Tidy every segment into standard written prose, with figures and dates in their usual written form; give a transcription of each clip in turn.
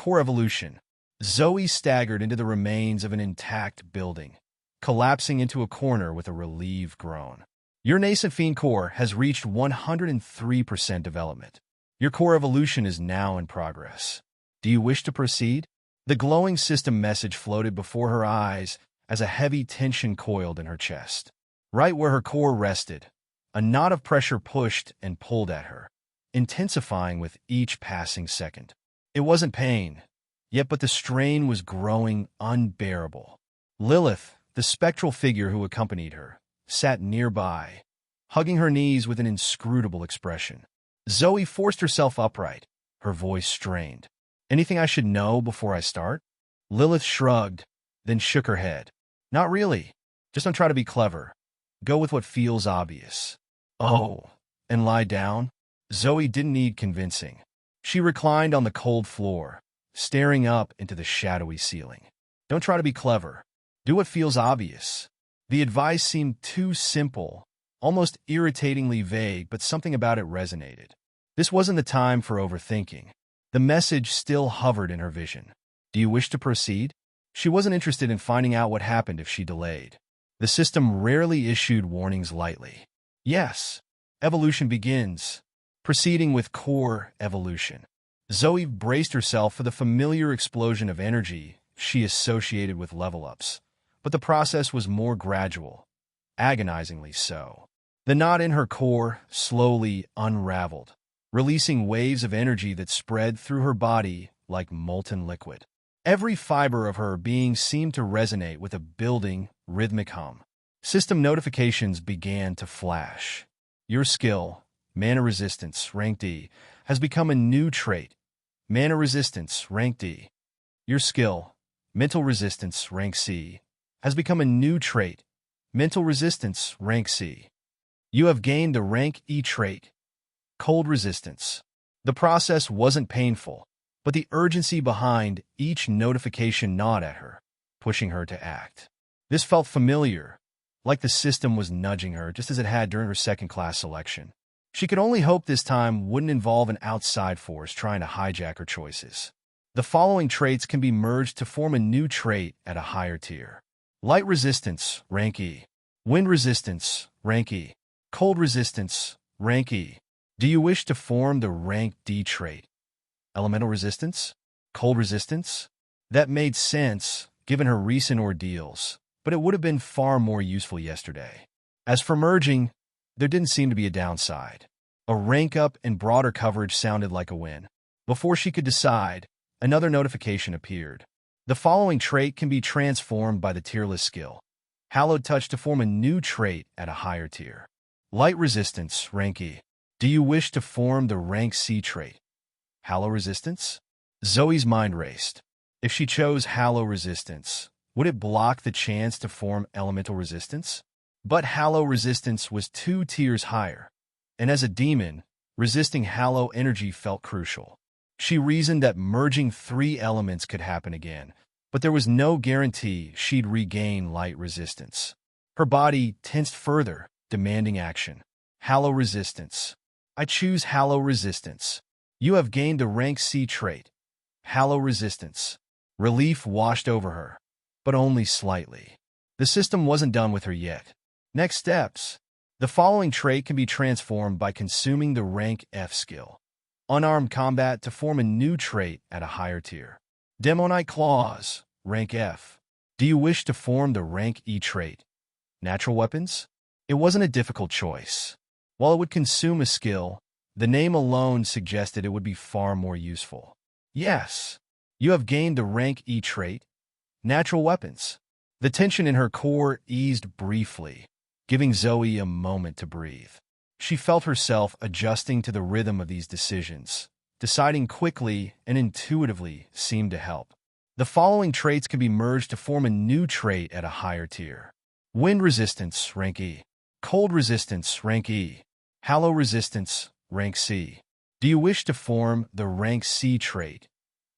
core evolution. Zoe staggered into the remains of an intact building, collapsing into a corner with a relieved groan. Your nascent fiend core has reached 103% development. Your core evolution is now in progress. Do you wish to proceed? The glowing system message floated before her eyes as a heavy tension coiled in her chest. Right where her core rested, a knot of pressure pushed and pulled at her, intensifying with each passing second. It wasn't pain, yet but the strain was growing unbearable. Lilith, the spectral figure who accompanied her, sat nearby, hugging her knees with an inscrutable expression. Zoe forced herself upright, her voice strained. Anything I should know before I start? Lilith shrugged, then shook her head. Not really. Just don't try to be clever. Go with what feels obvious. Oh, and lie down? Zoe didn't need convincing. She reclined on the cold floor, staring up into the shadowy ceiling. Don't try to be clever. Do what feels obvious. The advice seemed too simple, almost irritatingly vague, but something about it resonated. This wasn't the time for overthinking. The message still hovered in her vision. Do you wish to proceed? She wasn't interested in finding out what happened if she delayed. The system rarely issued warnings lightly. Yes, evolution begins. Proceeding with core evolution. Zoe braced herself for the familiar explosion of energy she associated with level-ups, but the process was more gradual, agonizingly so. The knot in her core slowly unraveled, releasing waves of energy that spread through her body like molten liquid. Every fiber of her being seemed to resonate with a building, rhythmic hum. System notifications began to flash. Your skill, Mana Resistance, rank D, has become a new trait. Mana Resistance, rank D. Your skill, Mental Resistance, rank C, has become a new trait. Mental Resistance, rank C. You have gained the rank E trait, Cold Resistance. The process wasn't painful, but the urgency behind each notification gnawed at her, pushing her to act. This felt familiar, like the system was nudging her just as it had during her second-class selection. She could only hope this time wouldn't involve an outside force trying to hijack her choices. The following traits can be merged to form a new trait at a higher tier. Light Resistance, rank E. Wind Resistance, rank E. Cold Resistance, rank E. Do you wish to form the rank D trait? Elemental Resistance? Cold Resistance? That made sense, given her recent ordeals, but it would have been far more useful yesterday. As for merging, there didn't seem to be a downside. A rank up and broader coverage sounded like a win. Before she could decide, another notification appeared. The following trait can be transformed by the tierless skill. Hallowed Touch to form a new trait at a higher tier. Light Resistance, rank E. Do you wish to form the rank C trait? Hallow Resistance? Zoe's mind raced. If she chose Hallow Resistance, would it block the chance to form Elemental Resistance? But Hallow Resistance was 2 tiers higher, and as a demon, resisting Hallow energy felt crucial. She reasoned that merging 3 elements could happen again, but there was no guarantee she'd regain Light Resistance. Her body tensed further, demanding action. Hallow Resistance. I choose Hallow Resistance. You have gained the rank C trait. Hallow Resistance. Relief washed over her, but only slightly. The system wasn't done with her yet. Next steps. The following trait can be transformed by consuming the rank F skill. Unarmed Combat to form a new trait at a higher tier. Demonite Claws, rank F. Do you wish to form the rank E trait? Natural Weapons? It wasn't a difficult choice. While it would consume a skill, the name alone suggested it would be far more useful. Yes, you have gained the rank E trait, Natural Weapons. The tension in her core eased briefly, giving Zoe a moment to breathe. She felt herself adjusting to the rhythm of these decisions. Deciding quickly and intuitively seemed to help. The following traits can be merged to form a new trait at a higher tier. Wind Resistance, rank E. Cold Resistance, rank E. Hallow Resistance, rank C. Do you wish to form the rank C trait?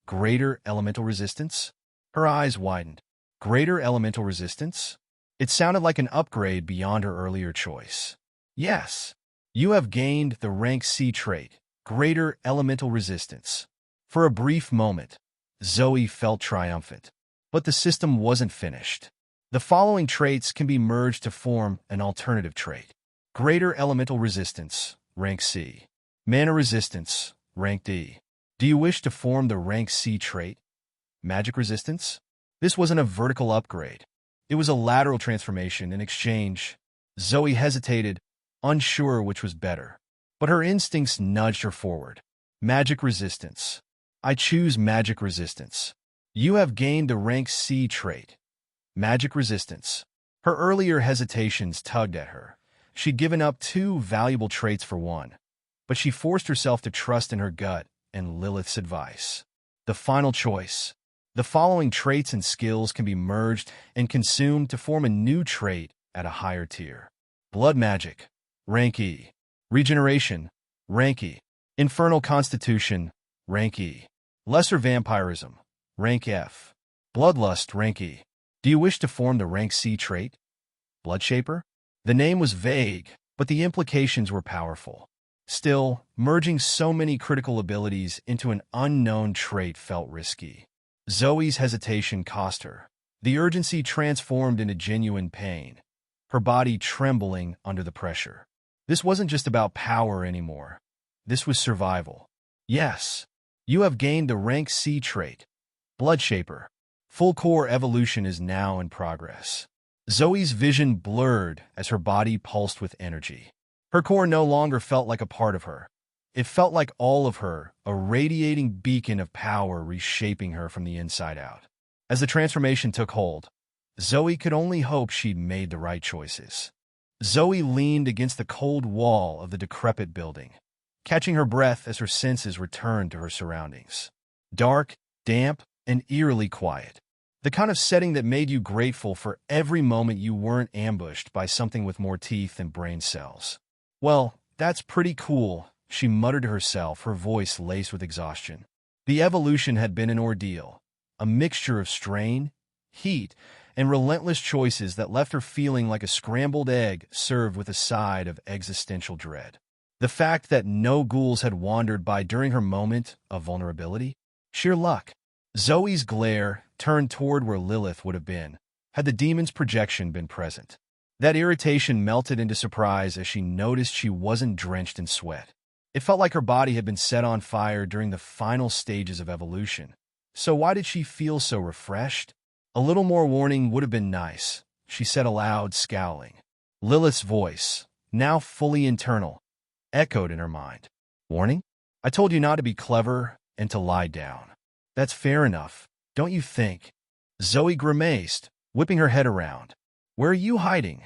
Greater Elemental Resistance? Her eyes widened. Greater Elemental Resistance? It sounded like an upgrade beyond her earlier choice. Yes, you have gained the rank C trait, Greater Elemental Resistance. For a brief moment, Zoe felt triumphant. But the system wasn't finished. The following traits can be merged to form an alternative trait. Greater elemental resistance, rank C. Mana resistance, rank D. Do you wish to form the rank C trait? Magic resistance? This wasn't a vertical upgrade. It was a lateral transformation. In exchange, Zoe hesitated, unsure which was better. But her instincts nudged her forward. Magic resistance. I choose magic resistance. You have gained the rank C trait. Magic resistance. Her earlier hesitations tugged at her. She'd given up 2 valuable traits for one. But she forced herself to trust in her gut and Lilith's advice. The final choice. The following traits and skills can be merged and consumed to form a new trait at a higher tier. Blood magic, rank E. Regeneration, rank E. Infernal constitution, rank E. Lesser vampirism, rank F. Bloodlust, rank E. Do you wish to form the rank C trait? Bloodshaper? The name was vague, but the implications were powerful. Still, merging so many critical abilities into an unknown trait felt risky. Zoe's hesitation cost her. The urgency transformed into genuine pain, her body trembling under the pressure. This wasn't just about power anymore. This was survival. Yes, you have gained the rank C trait. Bloodshaper. Full core evolution is now in progress. Zoe's vision blurred as her body pulsed with energy. Her core no longer felt like a part of her. It felt like all of her, a radiating beacon of power reshaping her from the inside out. As the transformation took hold, Zoe could only hope she'd made the right choices. Zoe leaned against the cold wall of the decrepit building, catching her breath as her senses returned to her surroundings. Dark, damp, and eerily quiet. The kind of setting that made you grateful for every moment you weren't ambushed by something with more teeth than brain cells. Well, that's pretty cool, she muttered to herself, her voice laced with exhaustion. The evolution had been an ordeal, a mixture of strain, heat, and relentless choices that left her feeling like a scrambled egg served with a side of existential dread. The fact that no ghouls had wandered by during her moment of vulnerability? Sheer luck. Zoe's glare turned toward where Lilith would have been, had the demon's projection been present. That irritation melted into surprise as she noticed she wasn't drenched in sweat. It felt like her body had been set on fire during the final stages of evolution. So why did she feel so refreshed? A little more warning would have been nice, she said aloud, scowling. Lilith's voice, now fully internal, echoed in her mind. Warning? I told you not to be clever and to lie down. That's fair enough, don't you think? Zoe grimaced, whipping her head around. Where are you hiding?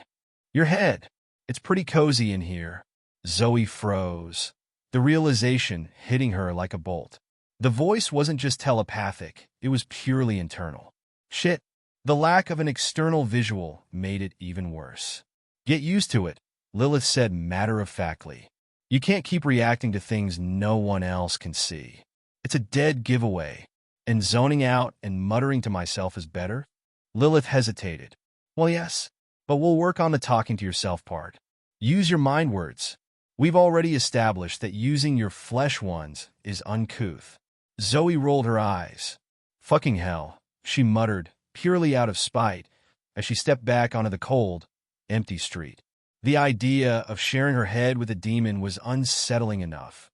Your head. It's pretty cozy in here. Zoe froze, the realization hitting her like a bolt. The voice wasn't just telepathic, it was purely internal. Shit, the lack of an external visual made it even worse. Get used to it, Lilith said matter-of-factly. You can't keep reacting to things no one else can see. It's a dead giveaway, and zoning out and muttering to myself is better? Lilith hesitated. Well, yes, but we'll work on the talking to yourself part. Use your mind words. We've already established that using your flesh ones is uncouth. Zoe rolled her eyes. Fucking hell, she muttered, purely out of spite, as she stepped back onto the cold, empty street. The idea of sharing her head with a demon was unsettling enough.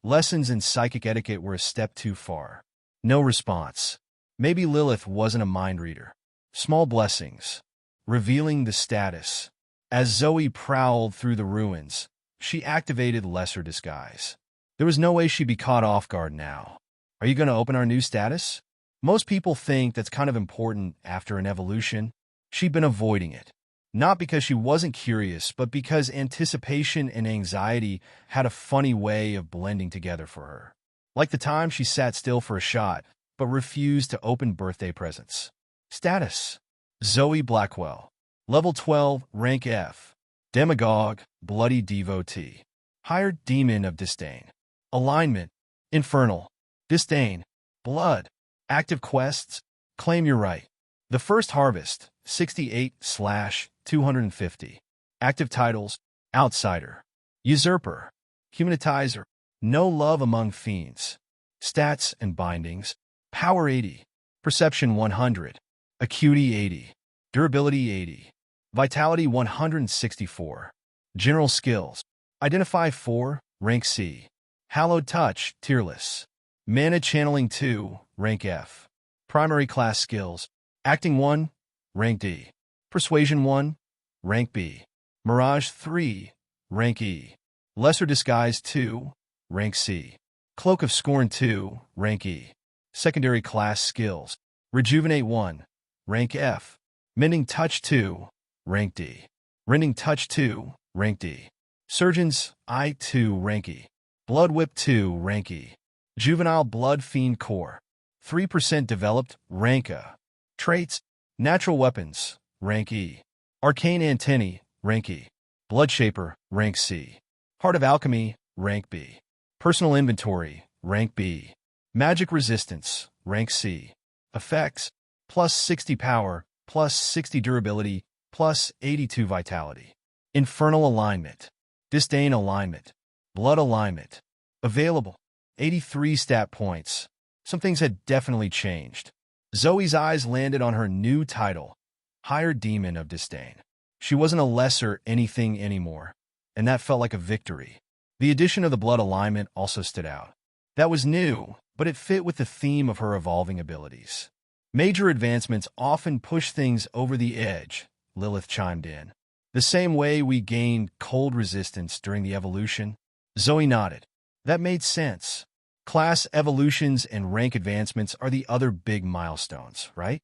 Lessons in psychic etiquette were a step too far. No response. Maybe Lilith wasn't a mind reader. Small blessings. Revealing the status. As Zoe prowled through the ruins, she activated lesser disguise. There was no way she'd be caught off guard now. Are you going to open our new status? Most people think that's kind of important after an evolution. She'd been avoiding it. Not because she wasn't curious, but because anticipation and anxiety had a funny way of blending together for her. Like the time she sat still for a shot, but refused to open birthday presents. Status. Zoe Blackwell. Level 12, rank F. Demagogue, bloody devotee. Hired demon of disdain. Alignment. Infernal. Disdain. Blood. Active quests. Claim your right. The First Harvest, 68/250. Active titles. Outsider. Usurper. Humanitizer. No love among fiends. Stats and bindings. Power 80, Perception 100, Acuity 80, Durability 80, Vitality 164. General Skills. Identify 4, Rank C. Hallowed Touch, Tierless. Mana Channeling 2, Rank F. Primary Class Skills. Acting 1, Rank D. Persuasion 1, Rank B. Mirage 3, Rank E. Lesser Disguise 2, Rank C. Cloak of Scorn 2, Rank E. Secondary Class Skills. Rejuvenate 1, Rank F. Mending Touch 2, Rank D. Rending Touch 2, Rank D. Surgeon's Eye 2, Rank E. Blood Whip 2, Rank E. Juvenile Blood Fiend Core. 3% developed, Rank A. Traits. Natural Weapons, Rank E. Arcane Antennae, Rank E. Blood Shaper, Rank C. Heart of Alchemy, Rank B. Personal Inventory, Rank B. Magic Resistance, Rank C. Effects. Plus 60 Power, plus 60 Durability, plus 82 Vitality. Infernal Alignment. Disdain Alignment. Blood Alignment. Available. 83 stat points. Some things had definitely changed. Zoe's eyes landed on her new title, Hired Demon of Disdain. She wasn't a lesser anything anymore, and that felt like a victory. The addition of the blood alignment also stood out. That was new, but it fit with the theme of her evolving abilities. Major advancements often push things over the edge, Lilith chimed in. The same way we gained cold resistance during the evolution. Zoe nodded. That made sense. Class evolutions and rank advancements are the other big milestones, right?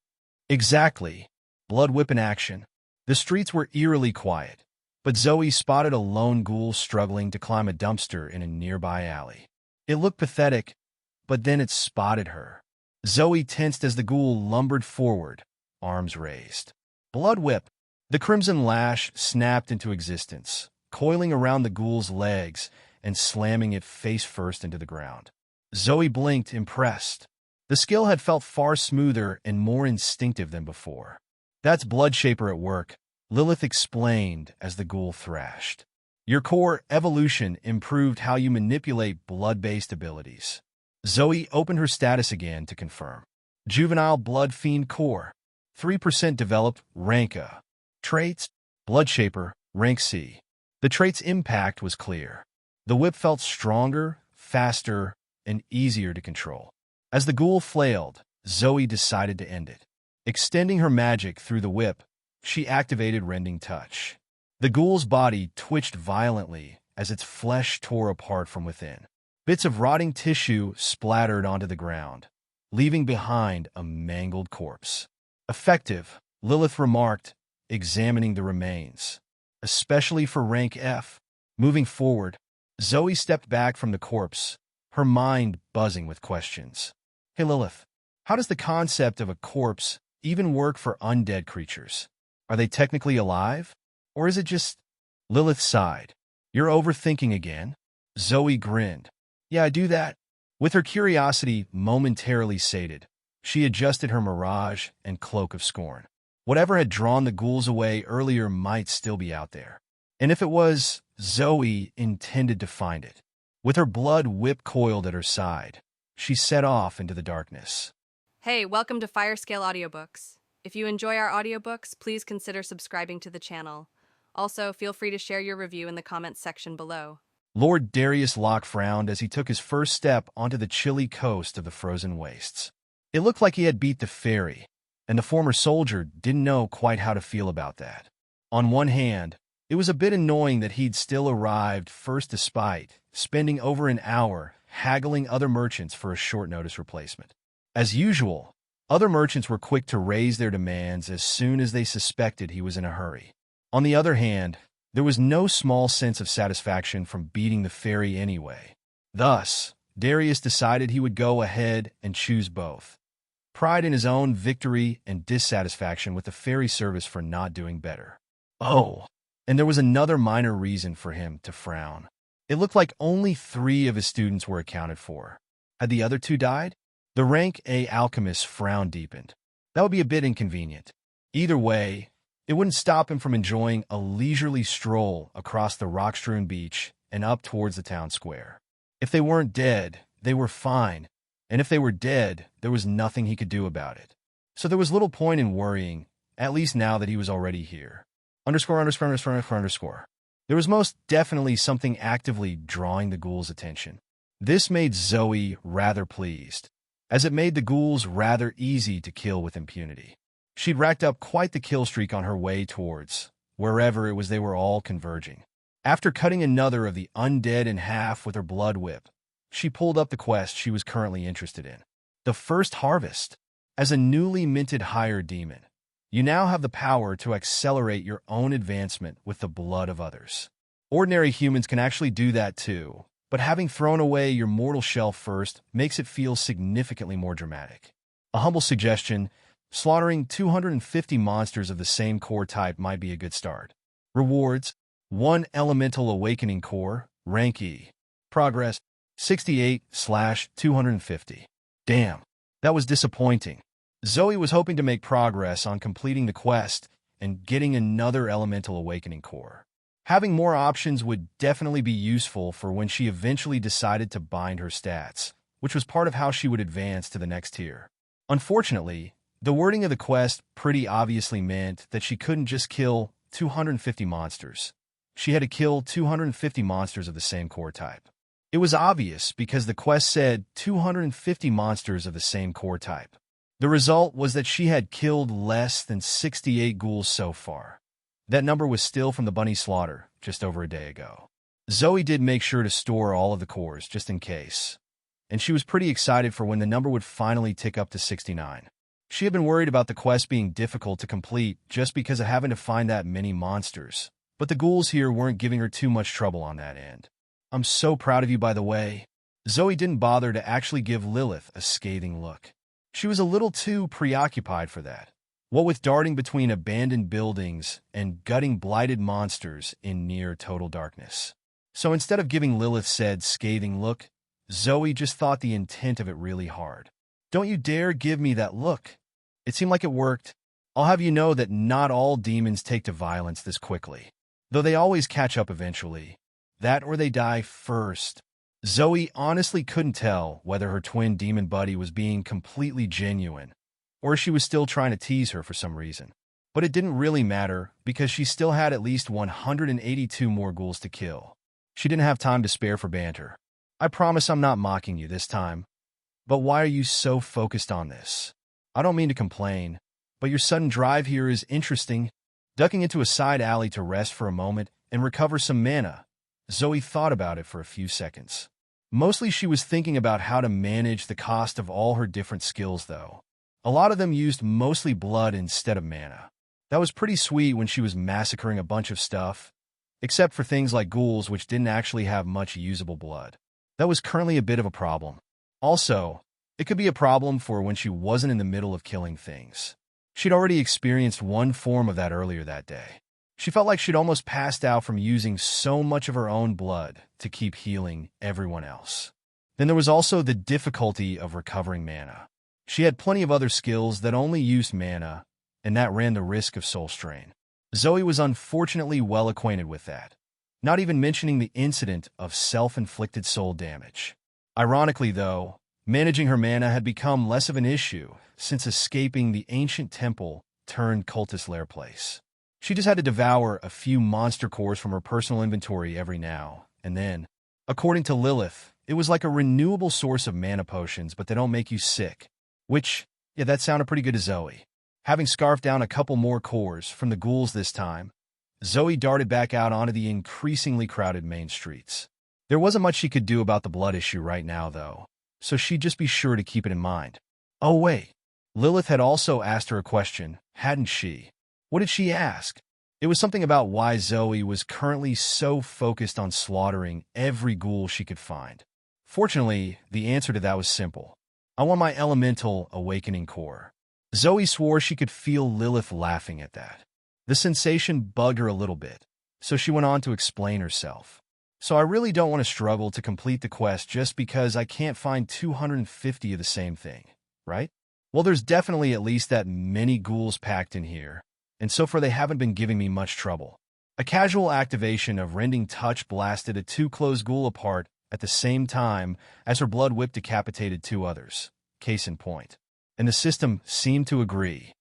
Exactly. Blood Whip in action. The streets were eerily quiet, but Zoe spotted a lone ghoul struggling to climb a dumpster in a nearby alley. It looked pathetic, but then it spotted her. Zoe tensed as the ghoul lumbered forward, arms raised. Blood Whip. The crimson lash snapped into existence, coiling around the ghoul's legs and slamming it face first into the ground. Zoe blinked, impressed. The skill had felt far smoother and more instinctive than before. That's Blood Shaper at work, Lilith explained as the ghoul thrashed. Your core evolution improved how you manipulate blood-based abilities. Zoe opened her status again to confirm. Juvenile Blood Fiend Core. 3% developed, Rank A. Traits. Blood Shaper, Rank C. The trait's impact was clear. The whip felt stronger, faster, and easier to control. As the ghoul flailed, Zoe decided to end it. Extending her magic through the whip, she activated Rending Touch. The ghoul's body twitched violently as its flesh tore apart from within. Bits of rotting tissue splattered onto the ground, leaving behind a mangled corpse. Effective, Lilith remarked, examining the remains. Especially for Rank F. Moving forward, Zoe stepped back from the corpse, her mind buzzing with questions. Hey Lilith, how does the concept of a corpse even work for undead creatures? Are they technically alive? Or is it just... Lilith sighed. You're overthinking again? Zoe grinned. Yeah, I do that. With her curiosity momentarily sated, she adjusted her mirage and cloak of scorn. Whatever had drawn the ghouls away earlier might still be out there. And if it was, Zoe intended to find it. With her blood whip coiled at her side, she set off into the darkness. Hey, welcome to Firescale Audiobooks. If you enjoy our audiobooks, please consider subscribing to the channel. Also, feel free to share your review in the comments section below. Lord Darius Locke frowned as he took his first step onto the chilly coast of the frozen wastes. It looked like he had beat the ferry, and the former soldier didn't know quite how to feel about that. On one hand, it was a bit annoying that he'd still arrived first despite spending over an hour haggling other merchants for a short-notice replacement. As usual, other merchants were quick to raise their demands as soon as they suspected he was in a hurry. On the other hand, there was no small sense of satisfaction from beating the ferry anyway. Thus, Darius decided he would go ahead and choose both. Pride in his own victory and dissatisfaction with the ferry service for not doing better. Oh, and there was another minor reason for him to frown. It looked like only 3 of his students were accounted for. Had the other 2 died? The Rank A alchemist's frown deepened. That would be a bit inconvenient. Either way, it wouldn't stop him from enjoying a leisurely stroll across the rock-strewn beach and up towards the town square. If they weren't dead, they were fine, and if they were dead, there was nothing he could do about it. So there was little point in worrying, at least now that he was already here. __________. There was most definitely something actively drawing the ghouls' attention. This made Zoe rather pleased, as it made the ghouls rather easy to kill with impunity. She'd racked up quite the kill streak on her way towards wherever it was they were all converging. After cutting another of the undead in half with her blood whip, she pulled up the quest she was currently interested in. The First Harvest. As a newly minted higher demon, you now have the power to accelerate your own advancement with the blood of others. Ordinary humans can actually do that too, but having thrown away your mortal shell first makes it feel significantly more dramatic. A humble suggestion: slaughtering 250 monsters of the same core type might be a good start. Rewards: 1 Elemental Awakening Core, Rank E. Progress: 68/250. Damn, that was disappointing. Zoe was hoping to make progress on completing the quest and getting another Elemental Awakening Core. Having more options would definitely be useful for when she eventually decided to bind her stats, which was part of how she would advance to the next tier. Unfortunately, the wording of the quest pretty obviously meant that she couldn't just kill 250 monsters. She had to kill 250 monsters of the same core type. It was obvious because the quest said 250 monsters of the same core type. The result was that she had killed less than 68 ghouls so far. That number was still from the bunny slaughter just over a day ago. Zoe did make sure to store all of the cores just in case, and she was pretty excited for when the number would finally tick up to 69. She had been worried about the quest being difficult to complete just because of having to find that many monsters, but the ghouls here weren't giving her too much trouble on that end. "I'm so proud of you, by the way." Zoe didn't bother to actually give Lilith a scathing look. She was a little too preoccupied for that. What with darting between abandoned buildings and gutting blighted monsters in near total darkness. So instead of giving Lilith said scathing look, Zoe just thought the intent of it really hard. "Don't you dare give me that look." It seemed like it worked. I'll have you know that not all demons take to violence this quickly, though they always catch up eventually. That or they die first. Zoe honestly couldn't tell whether her twin demon buddy was being completely genuine, or she was still trying to tease her for some reason. But it didn't really matter, because she still had at least 182 more ghouls to kill. She didn't have time to spare for banter. "I promise I'm not mocking you this time. But why are you so focused on this? I don't mean to complain, but your sudden drive here is interesting." Ducking into a side alley to rest for a moment and recover some mana, Zoe thought about it for a few seconds. Mostly she was thinking about how to manage the cost of all her different skills, though. A lot of them used mostly blood instead of mana. That was pretty sweet when she was massacring a bunch of stuff, except for things like ghouls, which didn't actually have much usable blood. That was currently a bit of a problem. Also, it could be a problem for when she wasn't in the middle of killing things. She'd already experienced one form of that earlier that day. She felt like she'd almost passed out from using so much of her own blood to keep healing everyone else. Then there was also the difficulty of recovering mana. She had plenty of other skills that only used mana, and that ran the risk of soul strain. Zoe was unfortunately well acquainted with that, not even mentioning the incident of self-inflicted soul damage. Ironically, though, managing her mana had become less of an issue since escaping the ancient temple turned cultist lair place. She just had to devour a few monster cores from her personal inventory every now and then. According to Lilith, it was like a renewable source of mana potions, but they don't make you sick. Which, yeah, that sounded pretty good to Zoe. Having scarfed down a couple more cores from the ghouls this time, Zoe darted back out onto the increasingly crowded main streets. There wasn't much she could do about the blood issue right now, though, so she'd just be sure to keep it in mind. Oh wait, Lilith had also asked her a question, hadn't she? What did she ask? It was something about why Zoe was currently so focused on slaughtering every ghoul she could find. Fortunately, the answer to that was simple. "I want my elemental awakening core." Zoe swore she could feel Lilith laughing at that. The sensation bugged her a little bit, so she went on to explain herself. "So I really don't want to struggle to complete the quest just because I can't find 250 of the same thing, right? Well, there's definitely at least that many ghouls packed in here, and so far they haven't been giving me much trouble." A casual activation of Rending Touch blasted a two closed ghoul apart at the same time as her blood whip decapitated 2 others. Case in point. And the system seemed to agree.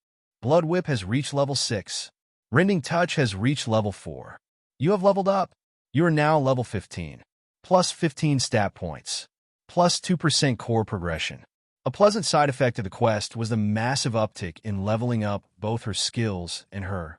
Blood whip has reached level 6. Rending touch has reached level 4. You have leveled up. You are now level 15. Plus 15 stat points. Plus 2% core progression. A pleasant side effect of the quest was the massive uptick in leveling up both her skills and her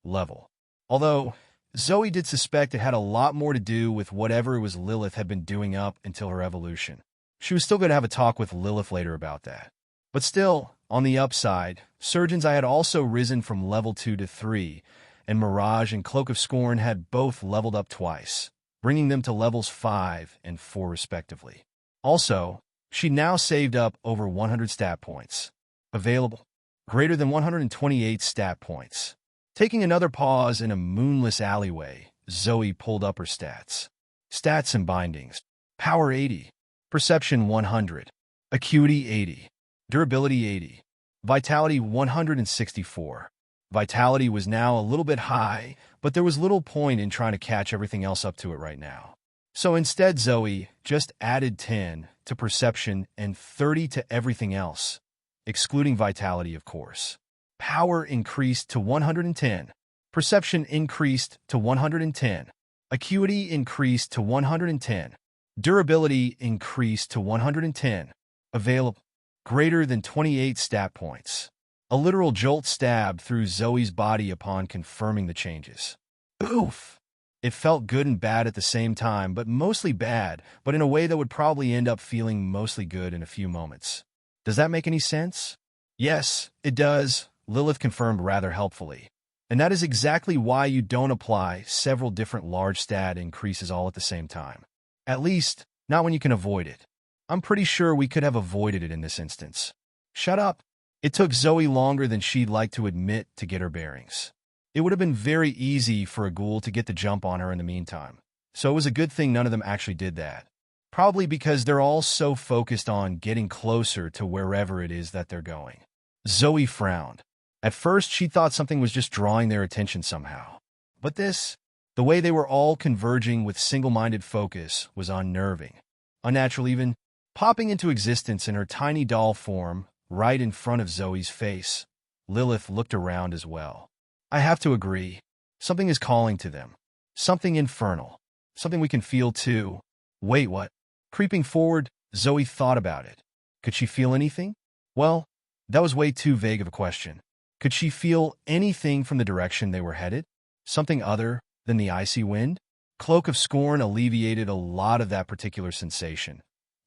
level. Although, Zoe did suspect it had a lot more to do with whatever it was Lilith had been doing up until her evolution. She was still going to have a talk with Lilith later about that. But still, on the upside, Surgeon's Eye had also risen from level 2 to 3, and Mirage and Cloak of Scorn had both leveled up twice, bringing them to levels 5 and 4 respectively. Also, she now saved up over 100 stat points. Available, greater than 128 stat points. Taking another pause in a moonless alleyway, Zoe pulled up her stats. Stats and bindings. Power 80. Perception 100. Acuity 80. Durability 80. Vitality 164. Vitality was now a little bit high, but there was little point in trying to catch everything else up to it right now. So instead, Zoe just added 10 to perception and 30 to everything else, excluding vitality, of course. Power increased to 110. Perception increased to 110. Acuity increased to 110. Durability increased to 110. Available, greater than 28 stat points. A literal jolt stabbed through Zoe's body upon confirming the changes. Oof! It felt good and bad at the same time, but mostly bad, but in a way that would probably end up feeling mostly good in a few moments. Does that make any sense? Yes, it does, Lilith confirmed rather helpfully. And that is exactly why you don't apply several different large stat increases all at the same time. At least, not when you can avoid it. I'm pretty sure we could have avoided it in this instance. Shut up. It took Zoe longer than she'd like to admit to get her bearings. It would have been very easy for a ghoul to get the jump on her in the meantime, so it was a good thing none of them actually did that. Probably because they're all so focused on getting closer to wherever it is that they're going. Zoe frowned. At first, she thought something was just drawing their attention somehow. But this, the way they were all converging with single-minded focus, was unnerving. Unnatural even. Popping into existence in her tiny doll form, right in front of Zoe's face, Lilith looked around as well. I have to agree. Something is calling to them. Something infernal. Something we can feel too. Wait, what? Creeping forward, Zoe thought about it. Could she feel anything? Well, that was way too vague of a question. Could she feel anything from the direction they were headed? Something other than the icy wind? Cloak of Scorn alleviated a lot of that particular sensation,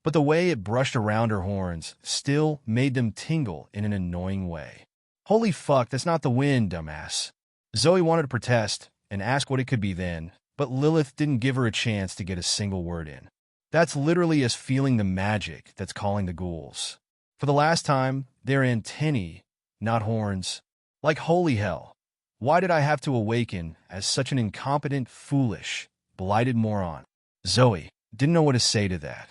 but the way it brushed around her horns still made them tingle in an annoying way. Holy fuck, that's not the wind, dumbass. Zoe wanted to protest and ask what it could be then, but Lilith didn't give her a chance to get a single word in. That's literally us feeling the magic that's calling the ghouls. For the last time, they're antennae, not horns. Like holy hell. Why did I have to awaken as such an incompetent, foolish, blighted moron? Zoe didn't know what to say to that.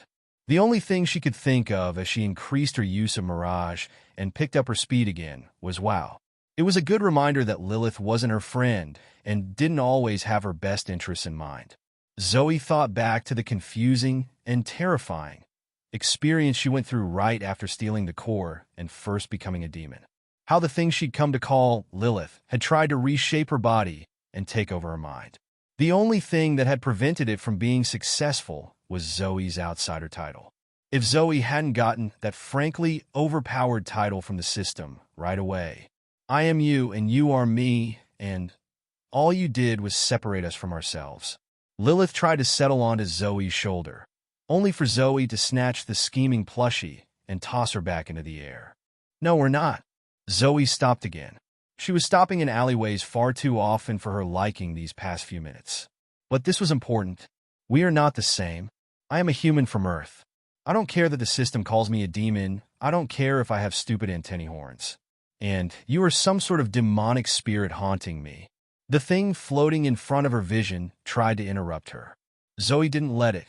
The only thing she could think of as she increased her use of Mirage and picked up her speed again was wow. It was a good reminder that Lilith wasn't her friend and didn't always have her best interests in mind. Zoe thought back to the confusing and terrifying experience she went through right after stealing the core and first becoming a demon. How the thing she'd come to call Lilith had tried to reshape her body and take over her mind. The only thing that had prevented it from being successful was Zoe's outsider title. If Zoe hadn't gotten that frankly overpowered title from the system right away, I am you and you are me, and all you did was separate us from ourselves. Lilith tried to settle onto Zoe's shoulder, only for Zoe to snatch the scheming plushie and toss her back into the air. No, we're not. Zoe stopped again. She was stopping in alleyways far too often for her liking these past few minutes. But this was important. We are not the same. I am a human from Earth. I don't care that the system calls me a demon. I don't care if I have stupid antennae horns. And you are some sort of demonic spirit haunting me. The thing floating in front of her vision tried to interrupt her. Zoe didn't let it.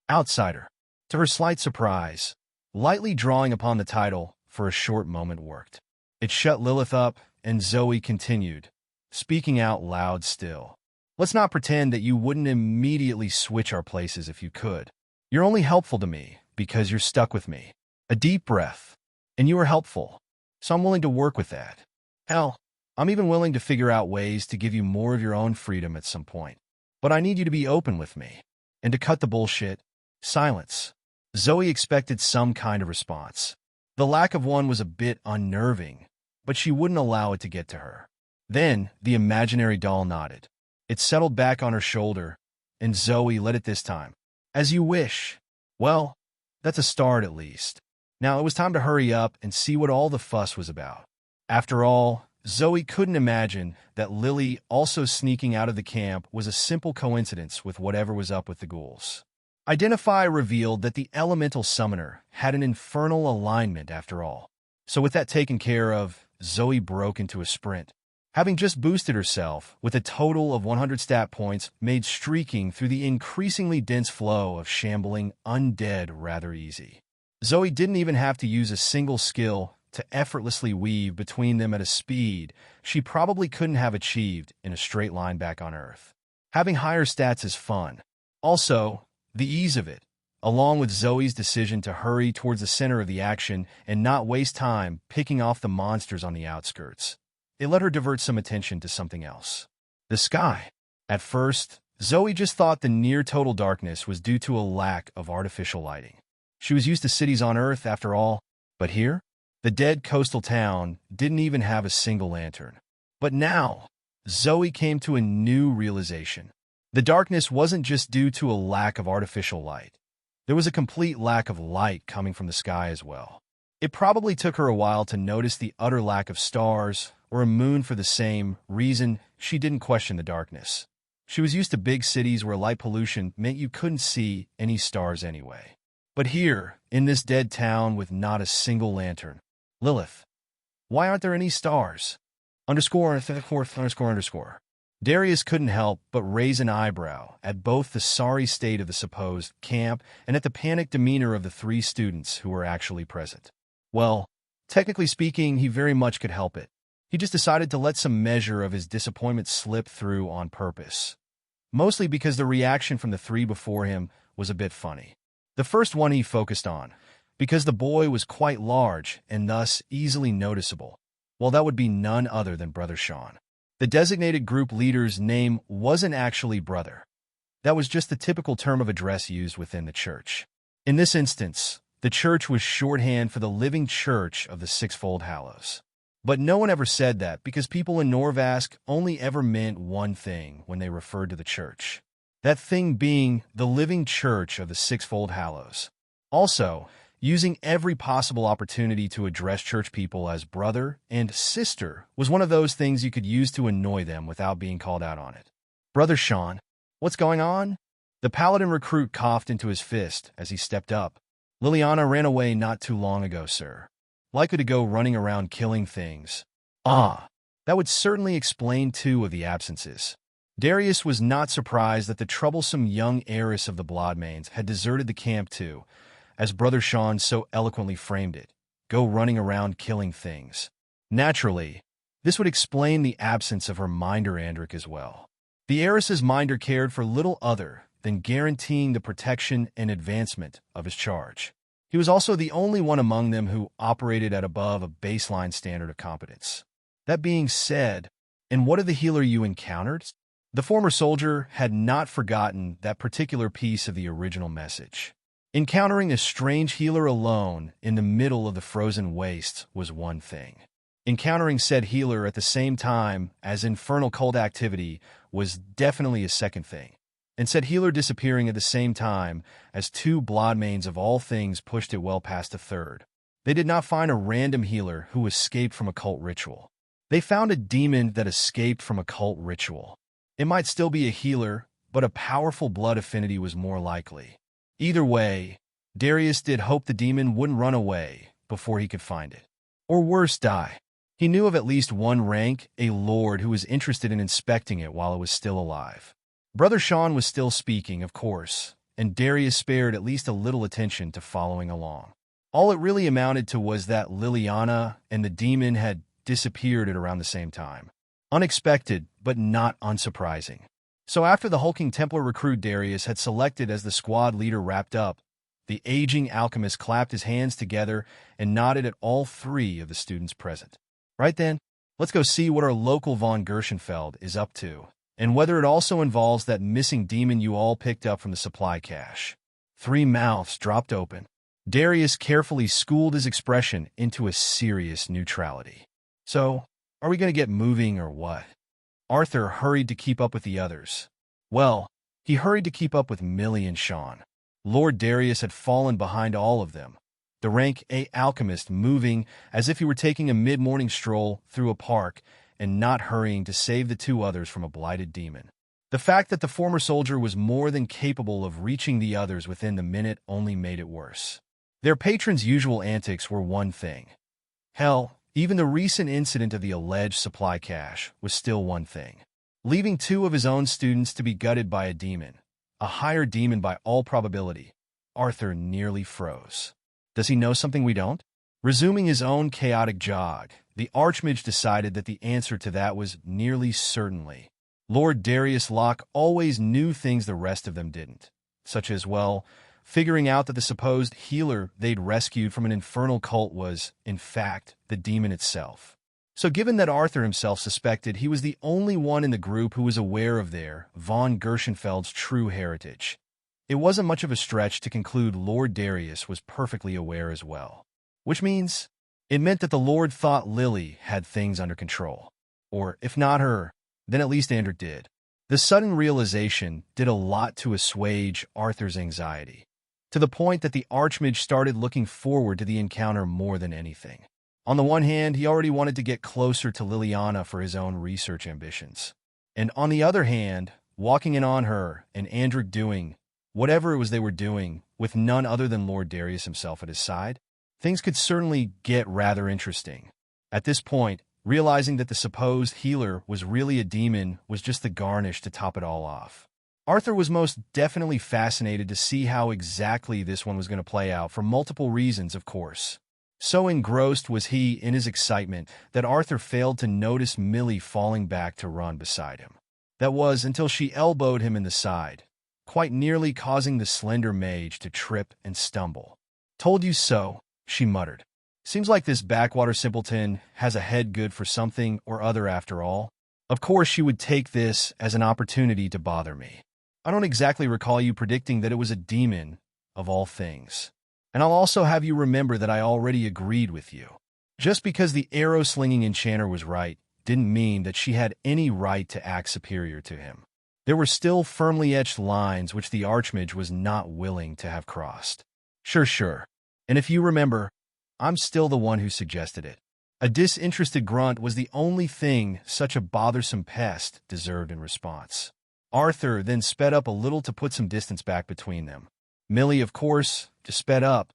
Outsider. To her slight surprise, lightly drawing upon the title for a short moment worked. It shut Lilith up, and Zoe continued, speaking out loud still. Let's not pretend that you wouldn't immediately switch our places if you could. You're only helpful to me because you're stuck with me. A deep breath. And you are helpful. So I'm willing to work with that. Hell, I'm even willing to figure out ways to give you more of your own freedom at some point. But I need you to be open with me. And to cut the bullshit, silence. Zoe expected some kind of response. The lack of one was a bit unnerving, but she wouldn't allow it to get to her. Then the imaginary doll nodded. It settled back on her shoulder, and Zoe let it this time. As you wish. Well, that's a start at least. Now it was time to hurry up and see what all the fuss was about. After all, Zoe couldn't imagine that Lily also sneaking out of the camp was a simple coincidence with whatever was up with the ghouls. Identify revealed that the elemental summoner had an infernal alignment after all. So with that taken care of, Zoe broke into a sprint. Having just boosted herself with a total of 100 stat points made streaking through the increasingly dense flow of shambling undead rather easy. Zoe didn't even have to use a single skill to effortlessly weave between them at a speed she probably couldn't have achieved in a straight line back on Earth. Having higher stats is fun. Also, the ease of it, along with Zoe's decision to hurry towards the center of the action and not waste time picking off the monsters on the outskirts. It let her divert some attention to something else. The sky. At first, Zoe just thought the near-total darkness was due to a lack of artificial lighting. She was used to cities on Earth, after all, but here, the dead coastal town didn't even have a single lantern. But now, Zoe came to a new realization. The darkness wasn't just due to a lack of artificial light. There was a complete lack of light coming from the sky as well. It probably took her a while to notice the utter lack of stars or a moon for the same reason she didn't question the darkness. She was used to big cities where light pollution meant you couldn't see any stars anyway. But here, in this dead town with not a single lantern, Lilith, why aren't there any stars? ______. Darius couldn't help but raise an eyebrow at both the sorry state of the supposed camp and at the panicked demeanor of the 3 students who were actually present. Well, technically speaking, he very much could help it. He just decided to let some measure of his disappointment slip through on purpose. Mostly because the reaction from the 3 before him was a bit funny. The first one he focused on, because the boy was quite large and thus easily noticeable. Well, that would be none other than Brother Sean. The designated group leader's name wasn't actually Brother. That was just the typical term of address used within the church. In this instance, the church was shorthand for the living church of the Sixfold Hallows. But no one ever said that because people in Norvask only ever meant one thing when they referred to the church. That thing being the living church of the Sixfold Hallows. Also, using every possible opportunity to address church people as brother and sister was one of those things you could use to annoy them without being called out on it. Brother Sean, what's going on? The paladin recruit coughed into his fist as he stepped up. Liliana ran away not too long ago, sir. Likely to go running around killing things. Ah, that would certainly explain 2 of the absences. Darius was not surprised that the troublesome young heiress of the Bloodmains had deserted the camp too, as Brother Sean so eloquently framed it, go running around killing things. Naturally, this would explain the absence of her minder Andric as well. The heiress's minder cared for little other than guaranteeing the protection and advancement of his charge. He was also the only one among them who operated at above a baseline standard of competence. That being said, and what of the healer you encountered? The former soldier had not forgotten that particular piece of the original message. Encountering a strange healer alone in the middle of the frozen wastes was one thing. Encountering said healer at the same time as infernal cult activity was definitely a second thing. And said healer disappearing at the same time as 2 Bloodmains of all things pushed it well past a third. They did not find a random healer who escaped from a cult ritual. They found a demon that escaped from a cult ritual. It might still be a healer, but a powerful blood affinity was more likely. Either way, Darius did hope the demon wouldn't run away before he could find it. Or worse, die. He knew of at least one rank, a lord who was interested in inspecting it while it was still alive. Brother Sean was still speaking, of course, and Darius spared at least a little attention to following along. All it really amounted to was that Liliana and the demon had disappeared at around the same time. Unexpected, but not unsurprising. So after the hulking Templar recruit Darius had selected as the squad leader wrapped up, the aging alchemist clapped his hands together and nodded at all three of the students present. Right then, let's go see what our local von Gershenfeld is up to, and whether it also involves that missing demon you all picked up from the supply cache. Three mouths dropped open. Darius carefully schooled his expression into a serious neutrality. So, are we going to get moving or what? Arthur hurried to keep up with the others. Well, he hurried to keep up with Millie and Sean. Lord Darius had fallen behind all of them, the rank A alchemist moving as if he were taking a mid-morning stroll through a park and not hurrying to save the two others from a blighted demon. The fact that the former soldier was more than capable of reaching the others within the minute only made it worse. Their patron's usual antics were one thing. Hell, even the recent incident of the alleged supply cache was still one thing. Leaving two of his own students to be gutted by a demon, a higher demon by all probability, Arthur nearly froze. Does he know something we don't? Resuming his own chaotic jog, the Archmage decided that the answer to that was nearly certainly. Lord Darius Locke always knew things the rest of them didn't, such as, well, figuring out that the supposed healer they'd rescued from an infernal cult was, in fact, the demon itself. So given that Arthur himself suspected he was the only one in the group who was aware of their, von Gershenfeld's true heritage, it wasn't much of a stretch to conclude Lord Darius was perfectly aware as well. Which means, it meant that the Lord thought Lily had things under control. Or, if not her, then at least Andrew did. The sudden realization did a lot to assuage Arthur's anxiety, to the point that the Archmage started looking forward to the encounter more than anything. On the one hand, he already wanted to get closer to Liliana for his own research ambitions. And on the other hand, walking in on her and Andrew doing whatever it was they were doing with none other than Lord Darius himself at his side, things could certainly get rather interesting. At this point, realizing that the supposed healer was really a demon was just the garnish to top it all off. Arthur was most definitely fascinated to see how exactly this one was going to play out for multiple reasons, of course. So engrossed was he in his excitement that Arthur failed to notice Millie falling back to run beside him. That was until she elbowed him in the side, quite nearly causing the slender mage to trip and stumble. "Told you so," she muttered. "Seems like this backwater simpleton has a head good for something or other after all. Of course she would take this as an opportunity to bother me. I don't exactly recall you predicting that it was a demon, of all things. And I'll also have you remember that I already agreed with you. Just because the arrow-slinging enchanter was right didn't mean that she had any right to act superior to him. There were still firmly etched lines which the Archmage was not willing to have crossed. Sure. And if you remember, I'm still the one who suggested it." A disinterested grunt was the only thing such a bothersome pest deserved in response. Arthur then sped up a little to put some distance back between them. Millie, of course, just sped up,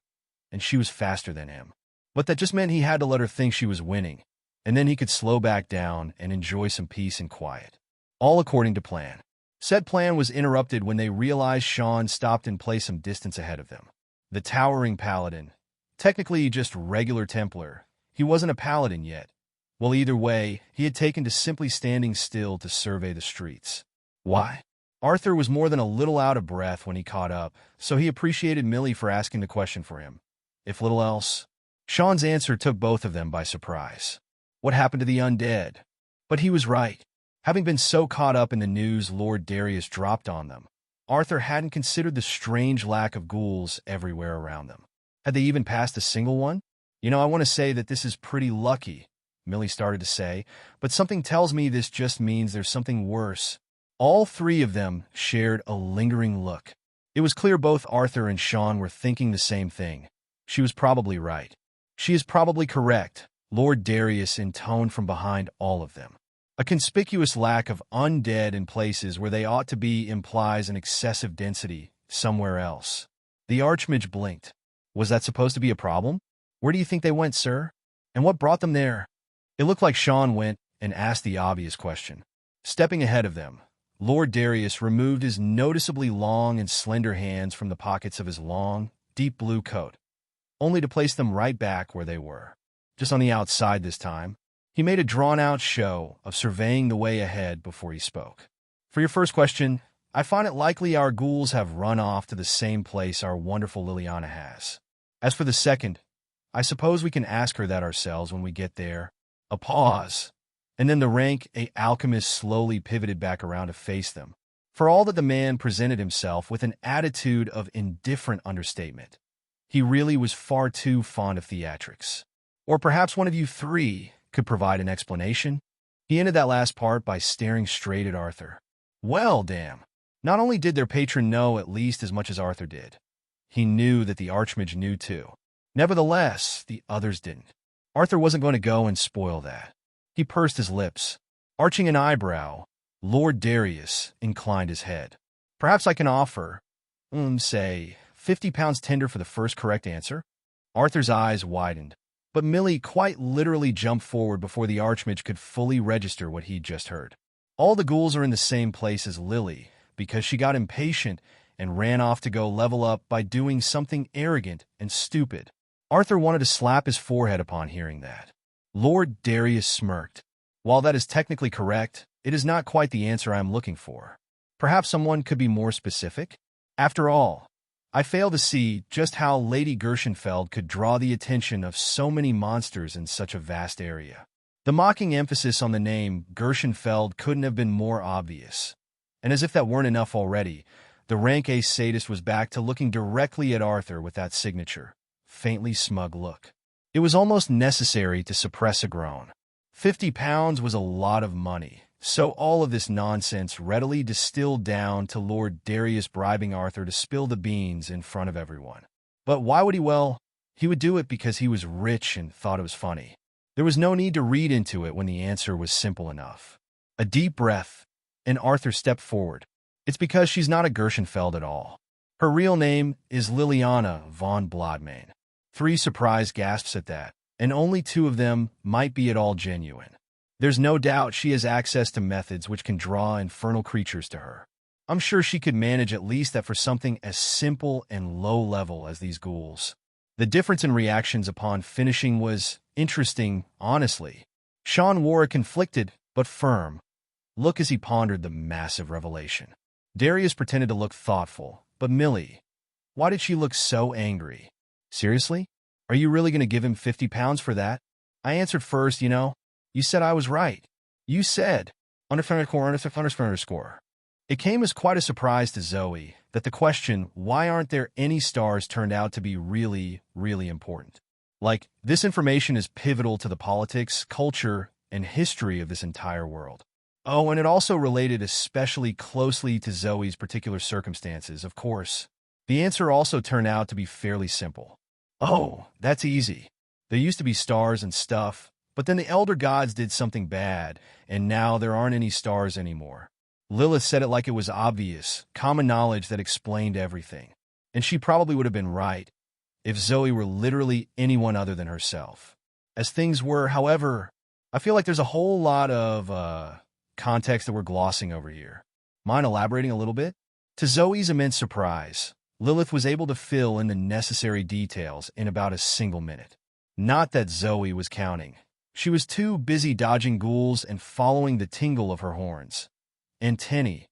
and she was faster than him. But that just meant he had to let her think she was winning, and then he could slow back down and enjoy some peace and quiet. All according to plan. Said plan was interrupted when they realized Sean stopped in place some distance ahead of them. The towering paladin, technically just regular Templar, he wasn't a paladin yet. Well, either way, he had taken to simply standing still to survey the streets. Why? Arthur was more than a little out of breath when he caught up, so he appreciated Millie for asking the question for him. If little else, Sean's answer took both of them by surprise. What happened to the undead? But he was right. Having been so caught up in the news Lord Darius dropped on them, Arthur hadn't considered the strange lack of ghouls everywhere around them. Had they even passed a single one? I want to say that this is pretty lucky, Millie started to say, but something tells me this just means there's something worse. All three of them shared a lingering look. It was clear both Arthur and Sean were thinking the same thing. She was probably right. She is probably correct, Lord Darius intoned from behind all of them. A conspicuous lack of undead in places where they ought to be implies an excessive density somewhere else. The Archmage blinked. Was that supposed to be a problem? Where do you think they went, sir? And what brought them there? It looked like Sean went and asked the obvious question. Stepping ahead of them, Lord Darius removed his noticeably long and slender hands from the pockets of his long, deep blue coat, only to place them right back where they were. Just on the outside this time, he made a drawn-out show of surveying the way ahead before he spoke. For your first question, I find it likely our ghouls have run off to the same place our wonderful Liliana has. As for the second, I suppose we can ask her that ourselves when we get there. A pause, and then the rank alchemist slowly pivoted back around to face them. For all that the man presented himself with an attitude of indifferent understatement, he really was far too fond of theatrics. Or perhaps one of you three could provide an explanation? He ended that last part by staring straight at Arthur. Well, damn. Not only did their patron know at least as much as Arthur did, he knew that the Archmage knew too. Nevertheless, the others didn't. Arthur wasn't going to go and spoil that. He pursed his lips. Arching an eyebrow, Lord Darius inclined his head. Perhaps I can offer, say, 50 pounds tender for the first correct answer? Arthur's eyes widened, but Millie quite literally jumped forward before the Archmage could fully register what he'd just heard. All the ghouls are in the same place as Lily, because she got impatient and ran off to go level up by doing something arrogant and stupid. Arthur wanted to slap his forehead upon hearing that. Lord Darius smirked. While that is technically correct, it is not quite the answer I am looking for. Perhaps someone could be more specific? After all, I fail to see just how Lady Gershenfeld could draw the attention of so many monsters in such a vast area. The mocking emphasis on the name Gershenfeld couldn't have been more obvious. And as if that weren't enough already, the rank A sadist was back to looking directly at Arthur with that signature, faintly smug look. It was almost necessary to suppress a groan. 50 pounds was a lot of money, so all of this nonsense readily distilled down to Lord Darius bribing Arthur to spill the beans in front of everyone. But why would he? Well, he would do it because he was rich and thought it was funny. There was no need to read into it when the answer was simple enough. A deep breath, and Arthur stepped forward. It's because she's not a Gershenfeld at all. Her real name is Liliana von Blodmane. 3 surprised gasps at that, and only 2 of them might be at all genuine. There's no doubt she has access to methods which can draw infernal creatures to her. I'm sure she could manage at least that for something as simple and low-level as these ghouls. The difference in reactions upon finishing was interesting, honestly. Sean wore a conflicted, but firm, look as he pondered the massive revelation. Darius pretended to look thoughtful, but Millie, why did she look so angry? Seriously? Are you really going to give him 50 pounds for that? I answered first, you know. You said I was right. You said, underscore. It came as quite a surprise to Zoe that the question, why aren't there any stars, turned out to be really, really important. Like, this information is pivotal to the politics, culture, and history of this entire world. Oh, and it also related especially closely to Zoe's particular circumstances, of course. The answer also turned out to be fairly simple. Oh, that's easy. There used to be stars and stuff, but then the elder gods did something bad, and now there aren't any stars anymore. Lilith said it like it was obvious, common knowledge that explained everything. And she probably would have been right if Zoe were literally anyone other than herself. As things were, however, I feel like there's a whole lot of context that we're glossing over here. Mind elaborating a little bit? To Zoe's immense surprise, Lilith was able to fill in the necessary details in about a single minute. Not that Zoe was counting. She was too busy dodging ghouls and following the tingle of her horns, antennae,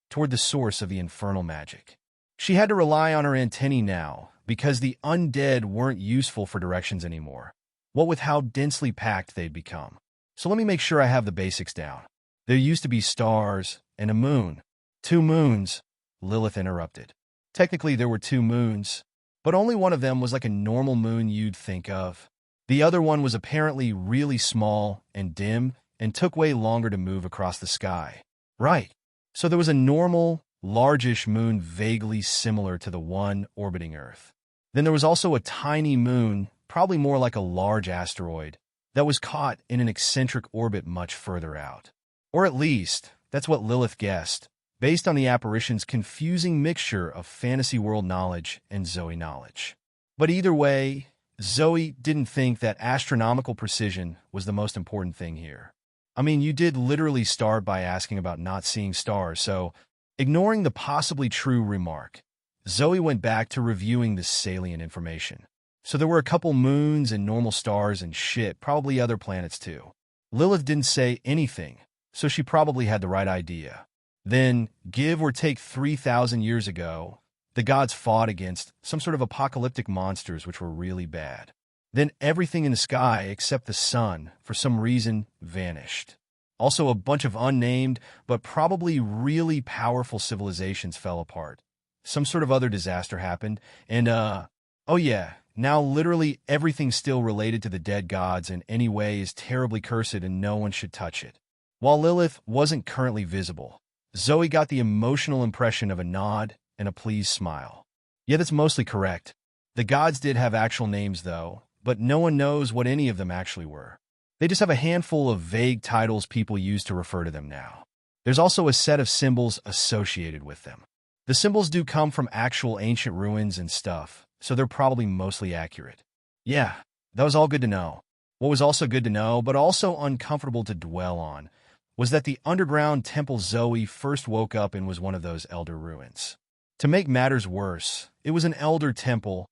toward the source of the infernal magic. She had to rely on her antennae now, because the undead weren't useful for directions anymore, what with how densely packed they'd become. So let me make sure I have the basics down. There used to be stars and a moon. 2 moons, Lilith interrupted. Technically, there were 2 moons, but only one of them was like a normal moon you'd think of. The other one was apparently really small and dim and took way longer to move across the sky. Right. So there was a normal, largish moon vaguely similar to the one orbiting Earth. Then there was also a tiny moon, probably more like a large asteroid, that was caught in an eccentric orbit much further out. Or at least, that's what Lilith guessed, based on the apparition's confusing mixture of fantasy world knowledge and Zoe knowledge. But either way, Zoe didn't think that astronomical precision was the most important thing here. I mean, you did literally start by asking about not seeing stars, so ignoring the possibly true remark, Zoe went back to reviewing the salient information. So there were a couple moons and normal stars and shit, probably other planets too. Lilith didn't say anything, so she probably had the right idea. Then, give or take 3,000 years ago, the gods fought against some sort of apocalyptic monsters which were really bad. Then everything in the sky except the sun, for some reason, vanished. Also, a bunch of unnamed, but probably really powerful civilizations fell apart. Some sort of other disaster happened, and oh yeah, now literally everything still related to the dead gods in any way is terribly cursed and no one should touch it. While Lilith wasn't currently visible, Zoe got the emotional impression of a nod and a pleased smile. Yeah, that's mostly correct. The gods did have actual names, though, but no one knows what any of them actually were. They just have a handful of vague titles people use to refer to them now. There's also a set of symbols associated with them. The symbols do come from actual ancient ruins and stuff, so they're probably mostly accurate. Yeah, that was all good to know. What was also good to know, but also uncomfortable to dwell on, was that the underground temple Zoe first woke up in was one of those elder ruins. To make matters worse, it was an elder temple,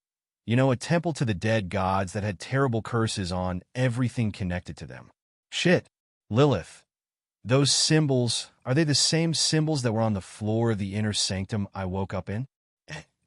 a temple to the dead gods that had terrible curses on everything connected to them. Shit, Lilith. Those symbols, are they the same symbols that were on the floor of the inner sanctum I woke up in?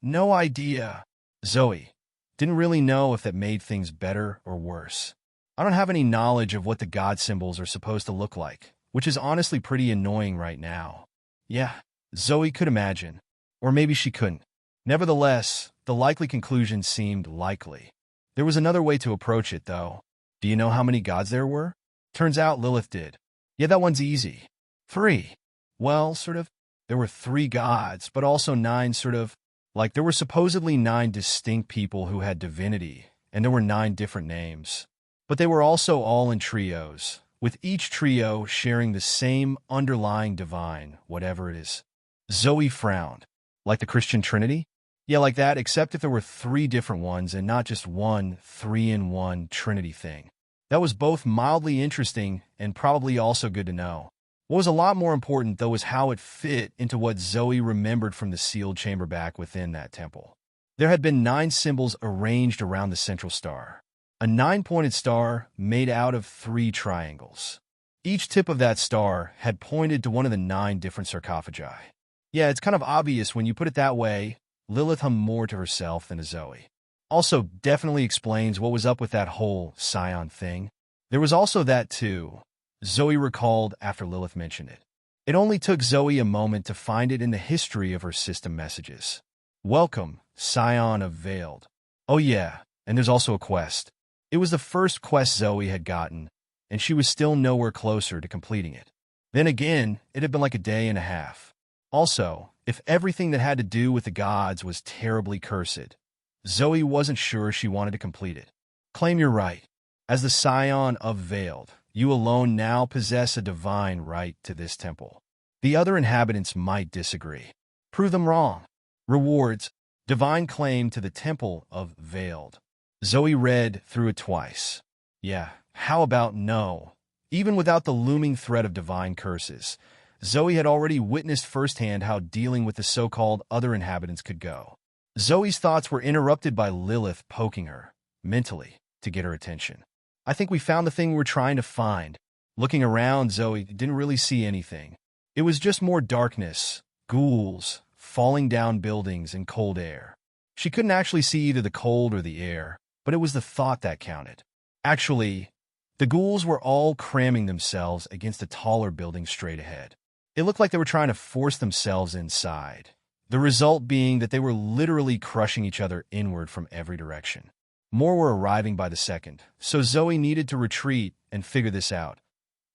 No idea. Zoe, didn't really know if that made things better or worse. I don't have any knowledge of what the god symbols are supposed to look like, which is honestly pretty annoying right now. Yeah, Zoe could imagine. Or maybe she couldn't. Nevertheless, the likely conclusion seemed likely. There was another way to approach it, though. Do you know how many gods there were? Turns out Lilith did. Yeah, that one's easy. 3. Well, sort of. There were 3 gods, but also 9 like there were supposedly 9 distinct people who had divinity, and there were 9 different names. But they were also all in trios, with each trio sharing the same underlying divine, whatever it is. Zoe frowned. Like the Christian Trinity? Yeah, like that, except if there were 3 different ones and not just one 3-in-1 Trinity thing. That was both mildly interesting and probably also good to know. What was a lot more important, though, was how it fit into what Zoe remembered from the sealed chamber back within that temple. There had been 9 symbols arranged around the central star. A 9-pointed star made out of 3 triangles. Each tip of that star had pointed to one of the 9 different sarcophagi. Yeah, it's kind of obvious when you put it that way. Lilith hummed more to herself than to Zoe. Also, definitely explains what was up with that whole scion thing. There was also that, too. Zoe recalled after Lilith mentioned it. It only took Zoe a moment to find it in the history of her system messages. Welcome, Scion of Veiled. Oh yeah, and there's also a quest. It was the first quest Zoe had gotten, and she was still nowhere closer to completing it. Then again, it had been like a day and a half. Also, if everything that had to do with the gods was terribly cursed, Zoe wasn't sure she wanted to complete it. Claim you're right. As the Scion of Veiled, you alone now possess a divine right to this temple. The other inhabitants might disagree. Prove them wrong. Rewards, divine claim to the temple of Veiled. Zoe read through it twice. Yeah, how about no? Even without the looming threat of divine curses, Zoe had already witnessed firsthand how dealing with the so-called other inhabitants could go. Zoe's thoughts were interrupted by Lilith poking her, mentally, to get her attention. I think we found the thing we were trying to find. Looking around, Zoe didn't really see anything. It was just more darkness, ghouls, falling down buildings, and cold air. She couldn't actually see either the cold or the air, but it was the thought that counted. Actually, the ghouls were all cramming themselves against a taller building straight ahead. It looked like they were trying to force themselves inside, the result being that they were literally crushing each other inward from every direction. More were arriving by the second, so Zoe needed to retreat and figure this out.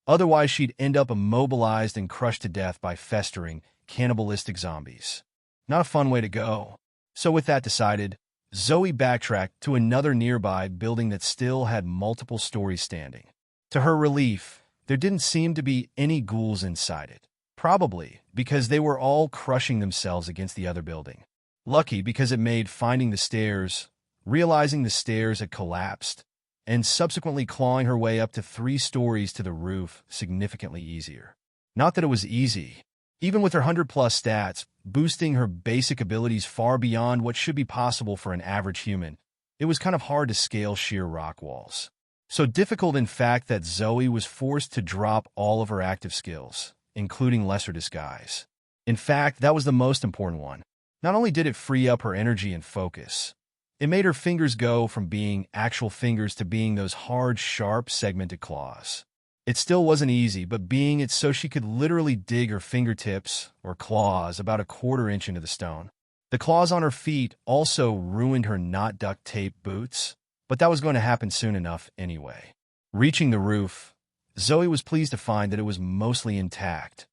Otherwise, she'd end up immobilized and crushed to death by festering, cannibalistic zombies. Not a fun way to go. So with that decided, Zoe backtracked to another nearby building that still had multiple stories standing. To her relief, there didn't seem to be any ghouls inside it. Probably because they were all crushing themselves against the other building. Lucky because it made finding the stairs, realizing the stairs had collapsed, and subsequently clawing her way up to 3 stories to the roof significantly easier. Not that it was easy. Even with her 100+ stats, boosting her basic abilities far beyond what should be possible for an average human, it was kind of hard to scale sheer rock walls. So difficult, in fact, that Zoe was forced to drop all of her active skills, including lesser disguise. In fact, that was the most important one. Not only did it free up her energy and focus, it made her fingers go from being actual fingers to being those hard, sharp, segmented claws. It still wasn't easy, but being it so she could literally dig her fingertips, or claws, about a quarter-inch into the stone. The claws on her feet also ruined her not duct-tape boots, but that was going to happen soon enough anyway. Reaching the roof, Zoe was pleased to find that it was mostly intact,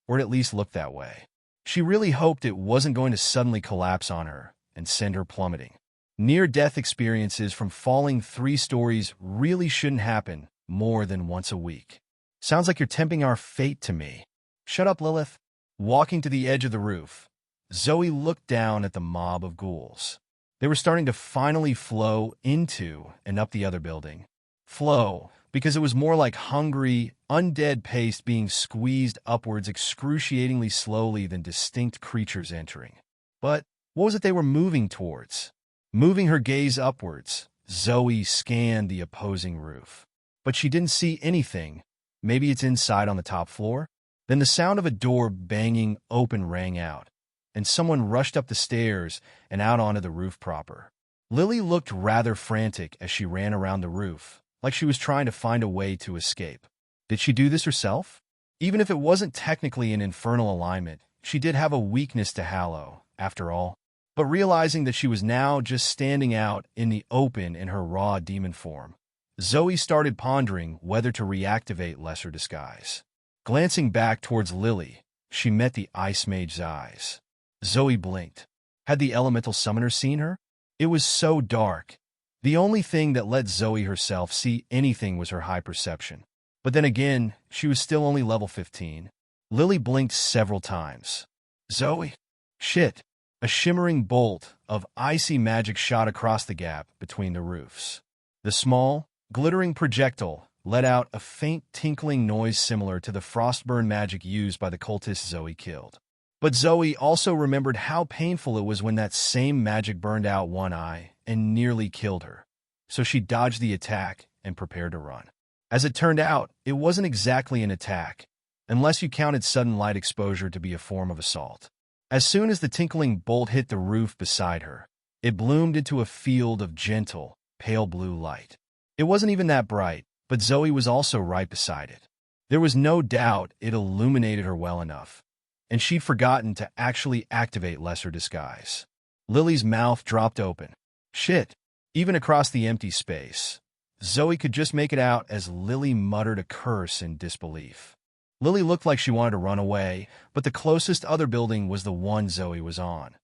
or it at least looked that way. She really hoped it wasn't going to suddenly collapse on her and send her plummeting. Near-death experiences from falling 3 stories really shouldn't happen more than once a week. Sounds like you're tempting our fate to me. Shut up, Lilith. Walking to the edge of the roof, Zoe looked down at the mob of ghouls. They were starting to finally flow into and up the other building. Flow, because it was more like hungry, undead paste being squeezed upwards excruciatingly slowly than distinct creatures entering. But what was it they were moving towards? Moving her gaze upwards, Zoe scanned the opposing roof. But she didn't see anything. Maybe it's inside on the top floor? Then the sound of a door banging open rang out, and someone rushed up the stairs and out onto the roof proper. Lily looked rather frantic as she ran around the roof, like she was trying to find a way to escape. Did she do this herself? Even if it wasn't technically an infernal alignment, she did have a weakness to Hallow, after all. But realizing that she was now just standing out in the open in her raw demon form, Zoe started pondering whether to reactivate lesser disguise. Glancing back towards Lily, she met the Ice Mage's eyes. Zoe blinked. Had the elemental summoner seen her? It was so dark. The only thing that let Zoe herself see anything was her high perception. But then again, she was still only level 15. Lily blinked several times. Zoe? Shit. A shimmering bolt of icy magic shot across the gap between the roofs. The small, glittering projectile let out a faint tinkling noise similar to the frostburn magic used by the cultists Zoe killed. But Zoe also remembered how painful it was when that same magic burned out one eye and nearly killed her. So she dodged the attack and prepared to run. As it turned out, it wasn't exactly an attack, unless you counted sudden light exposure to be a form of assault. As soon as the tinkling bolt hit the roof beside her, it bloomed into a field of gentle, pale blue light. It wasn't even that bright, but Zoe was also right beside it. There was no doubt it illuminated her well enough, and she'd forgotten to actually activate lesser disguise. Lily's mouth dropped open. Shit. Even across the empty space, Zoe could just make it out as Lily muttered a curse in disbelief. Lily looked like she wanted to run away, but the closest other building was the one Zoe was on,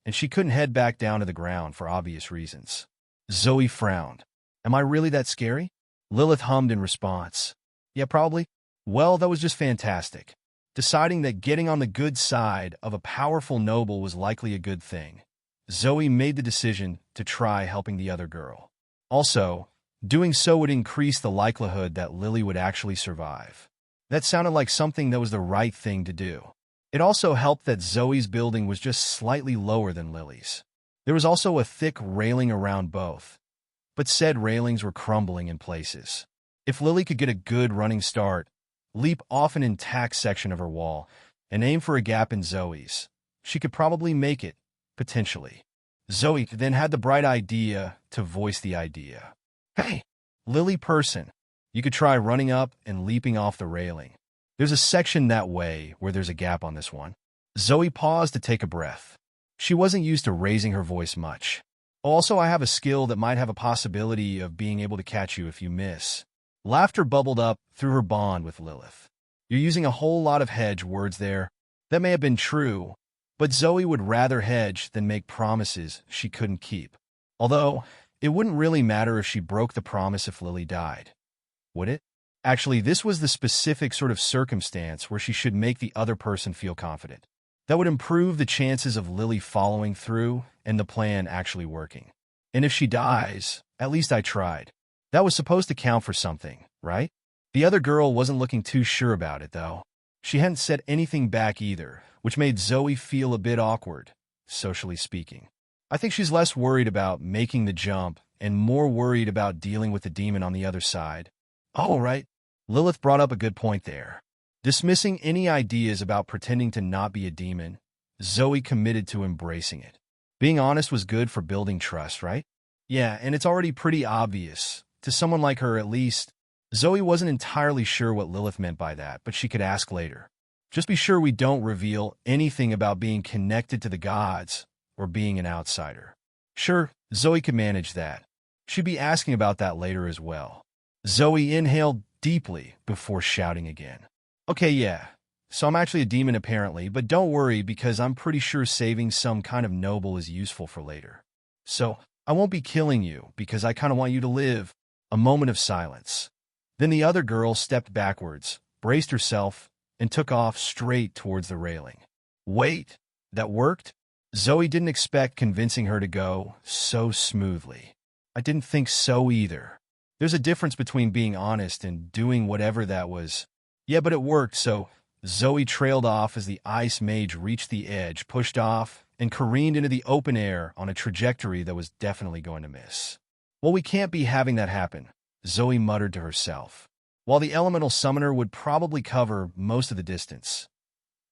and she couldn't head back down to the ground for obvious reasons. Zoe frowned. Am I really that scary? Lilith hummed in response. Yeah, probably. Well, that was just fantastic. Deciding that getting on the good side of a powerful noble was likely a good thing, Zoe made the decision to try helping the other girl. Also, doing so would increase the likelihood that Lily would actually survive. That sounded like something that was the right thing to do. It also helped that Zoe's building was just slightly lower than Lily's. There was also a thick railing around both, but said railings were crumbling in places. If Lily could get a good running start, leap off an intact section of her wall, and aim for a gap in Zoe's, she could probably make it, potentially. Zoe then had the bright idea to voice the idea. Hey, Lily person, you could try running up and leaping off the railing. There's a section that way where there's a gap on this one. Zoe paused to take a breath. She wasn't used to raising her voice much. Also, I have a skill that might have a possibility of being able to catch you if you miss. Laughter bubbled up through her bond with Lilith. You're using a whole lot of hedge words there. That may have been true, but Zoe would rather hedge than make promises she couldn't keep. Although, it wouldn't really matter if she broke the promise if Lily died. Would it? Actually, this was the specific sort of circumstance where she should make the other person feel confident. That would improve the chances of Lily following through and the plan actually working. And if she dies, at least I tried. That was supposed to count for something, right? The other girl wasn't looking too sure about it, though. She hadn't said anything back either, which made Zoe feel a bit awkward, socially speaking. I think she's less worried about making the jump and more worried about dealing with the demon on the other side. Oh, right. Lilith brought up a good point there. Dismissing any ideas about pretending to not be a demon, Zoe committed to embracing it. Being honest was good for building trust, right? Yeah, and it's already pretty obvious. To someone like her, at least. Zoe wasn't entirely sure what Lilith meant by that, but she could ask later. Just be sure we don't reveal anything about being connected to the gods or being an outsider. Sure, Zoe could manage that. She'd be asking about that later as well. Zoe inhaled deeply before shouting again. Okay, yeah, so I'm actually a demon apparently, but don't worry because I'm pretty sure saving some kind of noble is useful for later. So, I won't be killing you because I kind of want you to live. A moment of silence. Then the other girl stepped backwards, braced herself, and took off straight towards the railing. Wait, that worked? Zoe didn't expect convincing her to go so smoothly. I didn't think so either. There's a difference between being honest and doing whatever that was. Yeah, but it worked, so Zoe trailed off as the ice mage reached the edge, pushed off, and careened into the open air on a trajectory that was definitely going to miss. Well, we can't be having that happen, Zoe muttered to herself. While the elemental summoner would probably cover most of the distance.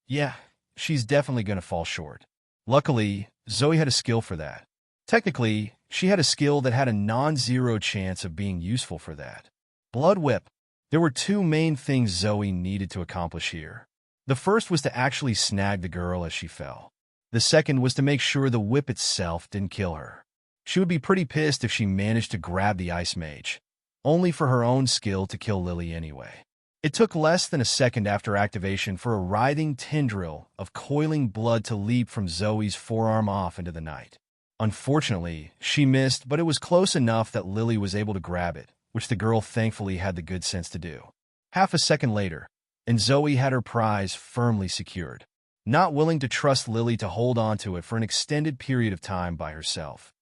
Yeah, she's definitely going to fall short. Luckily, Zoe had a skill for that. Technically, she had a skill that had a non-zero chance of being useful for that. Blood Whip. There were two main things Zoe needed to accomplish here. The first was to actually snag the girl as she fell. The second was to make sure the whip itself didn't kill her. She would be pretty pissed if she managed to grab the ice mage, only for her own skill to kill Lily anyway. It took less than a second after activation for a writhing tendril of coiling blood to leap from Zoe's forearm off into the night. Unfortunately, she missed, but it was close enough that Lily was able to grab it, which the girl thankfully had the good sense to do. Half a second later, and Zoe had her prize firmly secured, not willing to trust Lily to hold on to it for an extended period of time by herself.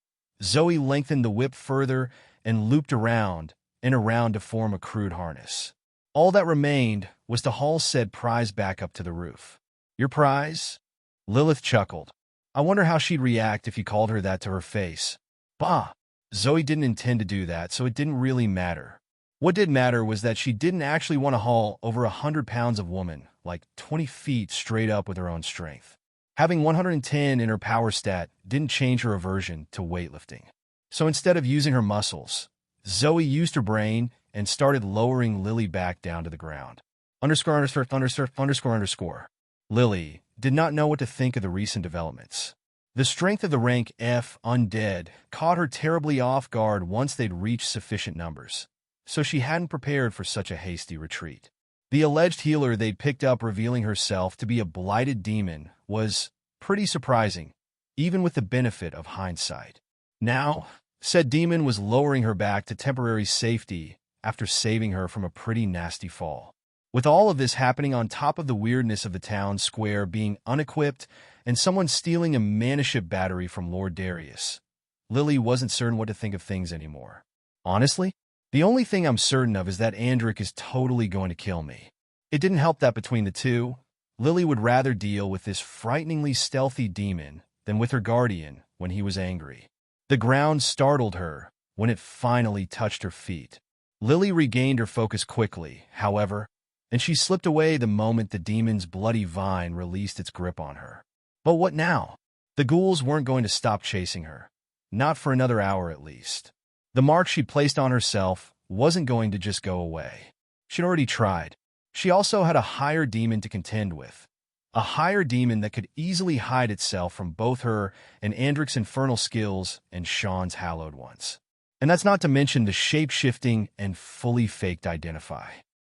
Zoe lengthened the whip further and looped around and around to form a crude harness. All that remained was to haul said prize back up to the roof. Your prize? Lilith chuckled. I wonder how she'd react if you called her that to her face. Bah! Zoe didn't intend to do that, so it didn't really matter. What did matter was that she didn't actually want to haul over 100 pounds of woman, like 20 feet straight up with her own strength. Having 110 in her power stat didn't change her aversion to weightlifting. So instead of using her muscles, Zoe used her brain and started lowering Lily back down to the ground. ________. Lily did not know what to think of the recent developments. The strength of the rank F undead caught her terribly off guard once they'd reached sufficient numbers, so she hadn't prepared for such a hasty retreat. The alleged healer they'd picked up revealing herself to be a blighted demon was pretty surprising, even with the benefit of hindsight. Now, said demon was lowering her back to temporary safety after saving her from a pretty nasty fall. With all of this happening on top of the weirdness of the town square being unequipped and someone stealing a manaship battery from Lord Darius, Lily wasn't certain what to think of things anymore. Honestly, the only thing I'm certain of is that Andric is totally going to kill me. It didn't help that between the two, Lily would rather deal with this frighteningly stealthy demon than with her guardian when he was angry. The ground startled her when it finally touched her feet. Lily regained her focus quickly, however, and she slipped away the moment the demon's bloody vine released its grip on her. But what now? The ghouls weren't going to stop chasing her. Not for another hour at least. The mark she'd placed on herself wasn't going to just go away. She'd already tried. She also had a higher demon to contend with. A higher demon that could easily hide itself from both her and Andric's infernal skills and Sean's hallowed ones. And that's not to mention the shape-shifting and fully faked identify.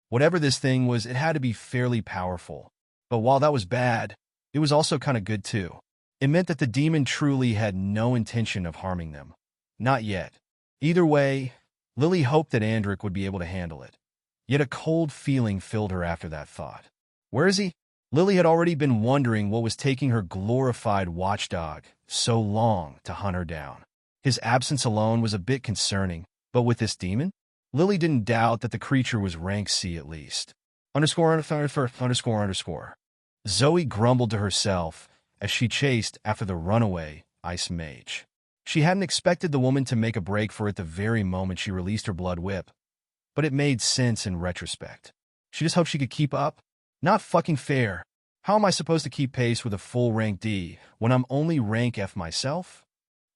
Whatever this thing was, it had to be fairly powerful. But while that was bad, it was also kind of good too. It meant that the demon truly had no intention of harming them. Not yet. Either way, Lily hoped that Andric would be able to handle it. Yet a cold feeling filled her after that thought. Where is he? Lily had already been wondering what was taking her glorified watchdog so long to hunt her down. His absence alone was a bit concerning, but with this demon, Lily didn't doubt that the creature was rank C at least. _______. Zoe grumbled to herself as she chased after the runaway ice mage. She hadn't expected the woman to make a break for it the very moment she released her blood whip, but it made sense in retrospect. She just hoped she could keep up. Not fucking fair. How am I supposed to keep pace with a full rank D when I'm only rank F myself?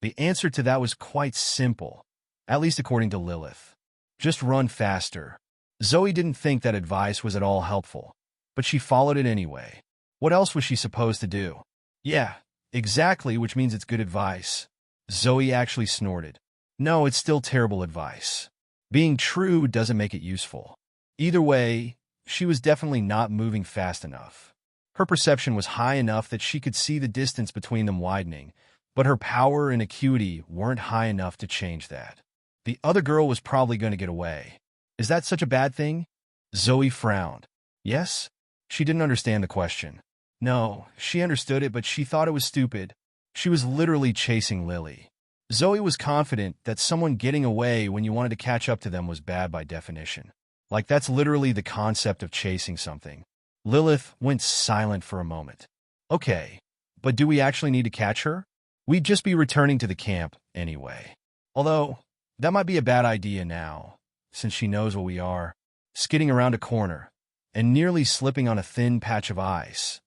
The answer to that was quite simple, at least according to Lilith. Just run faster. Zoe didn't think that advice was at all helpful, but she followed it anyway. What else was she supposed to do? Yeah, exactly, which means it's good advice. Zoe actually snorted. No, it's still terrible advice. Being true doesn't make it useful. Either way, she was definitely not moving fast enough. Her perception was high enough that she could see the distance between them widening, but her power and acuity weren't high enough to change that. The other girl was probably going to get away. Is that such a bad thing? Zoe frowned. Yes? She didn't understand the question. No, she understood it, but she thought it was stupid. She was literally chasing Lily. Zoe was confident that someone getting away when you wanted to catch up to them was bad by definition. Like, that's literally the concept of chasing something. Lilith went silent for a moment. Okay, but do we actually need to catch her? We'd just be returning to the camp anyway. Although, that might be a bad idea now, since she knows what we are. Skidding around a corner and nearly slipping on a thin patch of ice.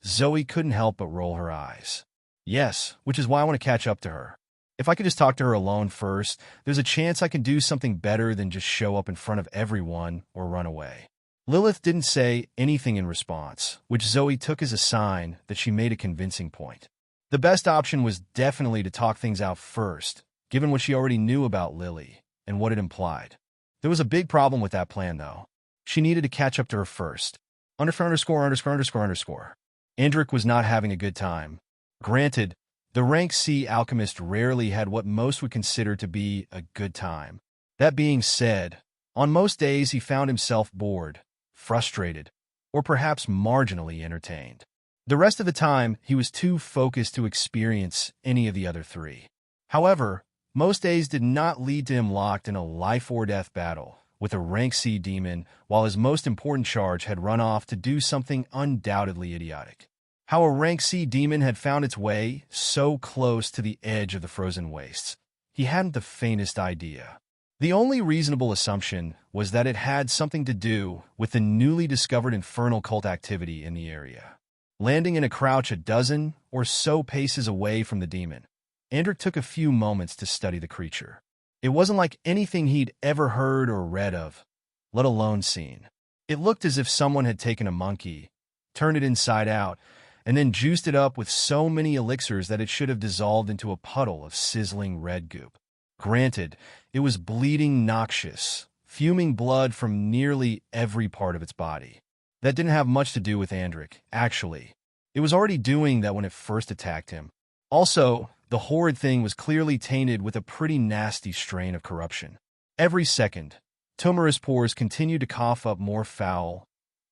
Zoe couldn't help but roll her eyes. Yes, which is why I want to catch up to her. If I could just talk to her alone first, there's a chance I can do something better than just show up in front of everyone or run away. Lilith didn't say anything in response, which Zoe took as a sign that she made a convincing point. The best option was definitely to talk things out first, given what she already knew about Lily and what it implied. There was a big problem with that plan, though. She needed to catch up to her first. _________. Andric was not having a good time. Granted, the rank C alchemist rarely had what most would consider to be a good time. That being said, on most days he found himself bored, frustrated, or perhaps marginally entertained. The rest of the time, he was too focused to experience any of the other three. However, most days did not lead to him locked in a life-or-death battle with a rank C demon, while his most important charge had run off to do something undoubtedly idiotic. How a rank C demon had found its way so close to the edge of the frozen wastes, he hadn't the faintest idea. The only reasonable assumption was that it had something to do with the newly discovered infernal cult activity in the area. Landing in a crouch a dozen or so paces away from the demon, Andric took a few moments to study the creature. It wasn't like anything he'd ever heard or read of, let alone seen. It looked as if someone had taken a monkey, turned it inside out, and then juiced it up with so many elixirs that it should have dissolved into a puddle of sizzling red goop. Granted, it was bleeding noxious, fuming blood from nearly every part of its body. That didn't have much to do with Andric, actually. It was already doing that when it first attacked him. Also, the horrid thing was clearly tainted with a pretty nasty strain of corruption. Every second, Tomara's pores continued to cough up more foul,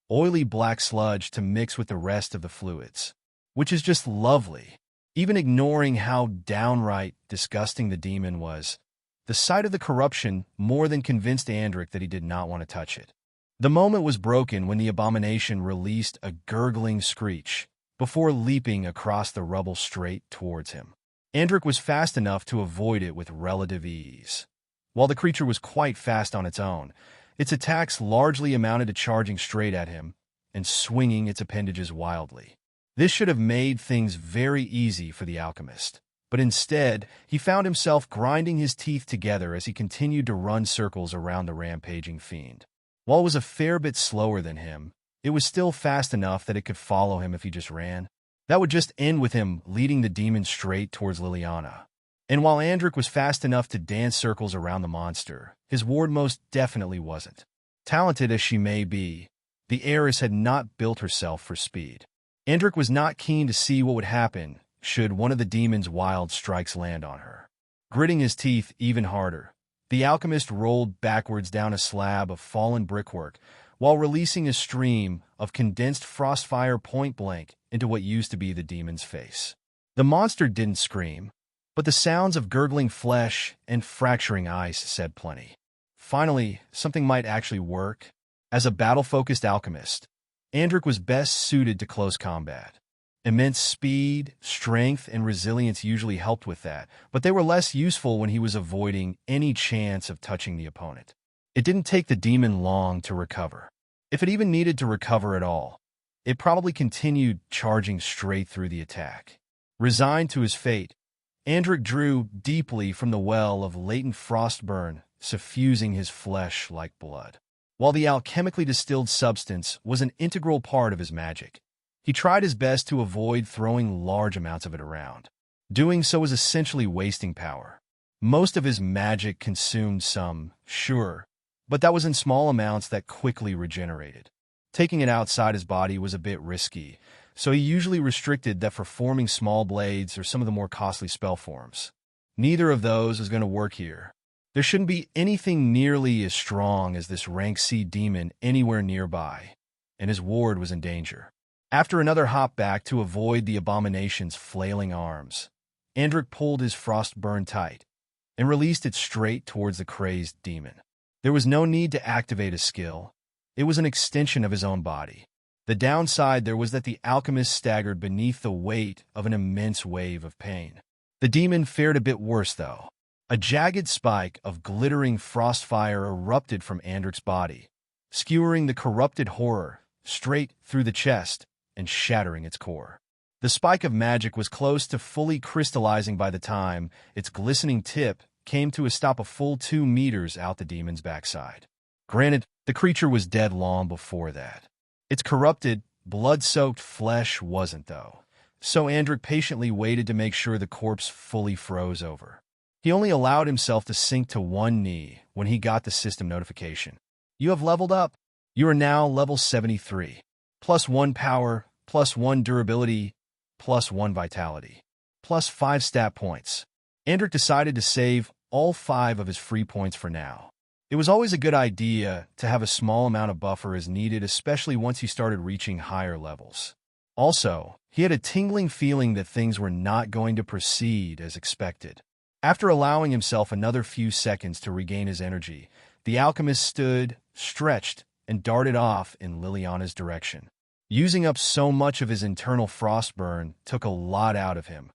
oily black sludge to mix with the rest of the fluids, which is just lovely. Even ignoring how downright disgusting the demon was, the sight of the corruption more than convinced Andric that he did not want to touch it. The moment was broken when the abomination released a gurgling screech before leaping across the rubble straight towards him. Andric was fast enough to avoid it with relative ease. While the creature was quite fast on its own, its attacks largely amounted to charging straight at him and swinging its appendages wildly. This should have made things very easy for the alchemist, but instead, he found himself grinding his teeth together as he continued to run circles around the rampaging fiend. While it was a fair bit slower than him, it was still fast enough that it could follow him if he just ran. That would just end with him leading the demon straight towards Liliana. And while Andric was fast enough to dance circles around the monster, his ward most definitely wasn't. Talented as she may be, the heiress had not built herself for speed. Andric was not keen to see what would happen should one of the demon's wild strikes land on her. Gritting his teeth even harder, the alchemist rolled backwards down a slab of fallen brickwork while releasing a stream of condensed frostfire point-blank into what used to be the demon's face. The monster didn't scream, but the sounds of gurgling flesh and fracturing ice said plenty. Finally, something might actually work. As a battle-focused alchemist, Andric was best suited to close combat. Immense speed, strength, and resilience usually helped with that, but they were less useful when he was avoiding any chance of touching the opponent. It didn't take the demon long to recover. If it even needed to recover at all, it probably continued charging straight through the attack. Resigned to his fate, Andric drew deeply from the well of latent frostburn, suffusing his flesh like blood. While the alchemically distilled substance was an integral part of his magic, he tried his best to avoid throwing large amounts of it around. Doing so was essentially wasting power. Most of his magic consumed some, sure, but that was in small amounts that quickly regenerated. Taking it outside his body was a bit risky, so he usually restricted that for forming small blades or some of the more costly spell forms. Neither of those was going to work here. There shouldn't be anything nearly as strong as this rank C demon anywhere nearby, and his ward was in danger. After another hop back to avoid the abomination's flailing arms, Andric pulled his frostburn tight and released it straight towards the crazed demon. There was no need to activate a skill. It was an extension of his own body. The downside there was that the alchemist staggered beneath the weight of an immense wave of pain. The demon fared a bit worse, though. A jagged spike of glittering frostfire erupted from Andric's body, skewering the corrupted horror straight through the chest and shattering its core. The spike of magic was close to fully crystallizing by the time its glistening tip came to a stop a full 2 meters out the demon's backside. Granted, the creature was dead long before that. Its corrupted, blood-soaked flesh wasn't, though, so Andric patiently waited to make sure the corpse fully froze over. He only allowed himself to sink to one knee when he got the system notification. You have leveled up. You are now level 73. +1 power, +1 durability, +1 vitality, +5 stat points. Andric decided to save all 5 of his free points for now. It was always a good idea to have a small amount of buffer as needed, especially once he started reaching higher levels. Also, he had a tingling feeling that things were not going to proceed as expected. After allowing himself another few seconds to regain his energy, the alchemist stood, stretched, and darted off in Liliana's direction. Using up so much of his internal frostburn took a lot out of him.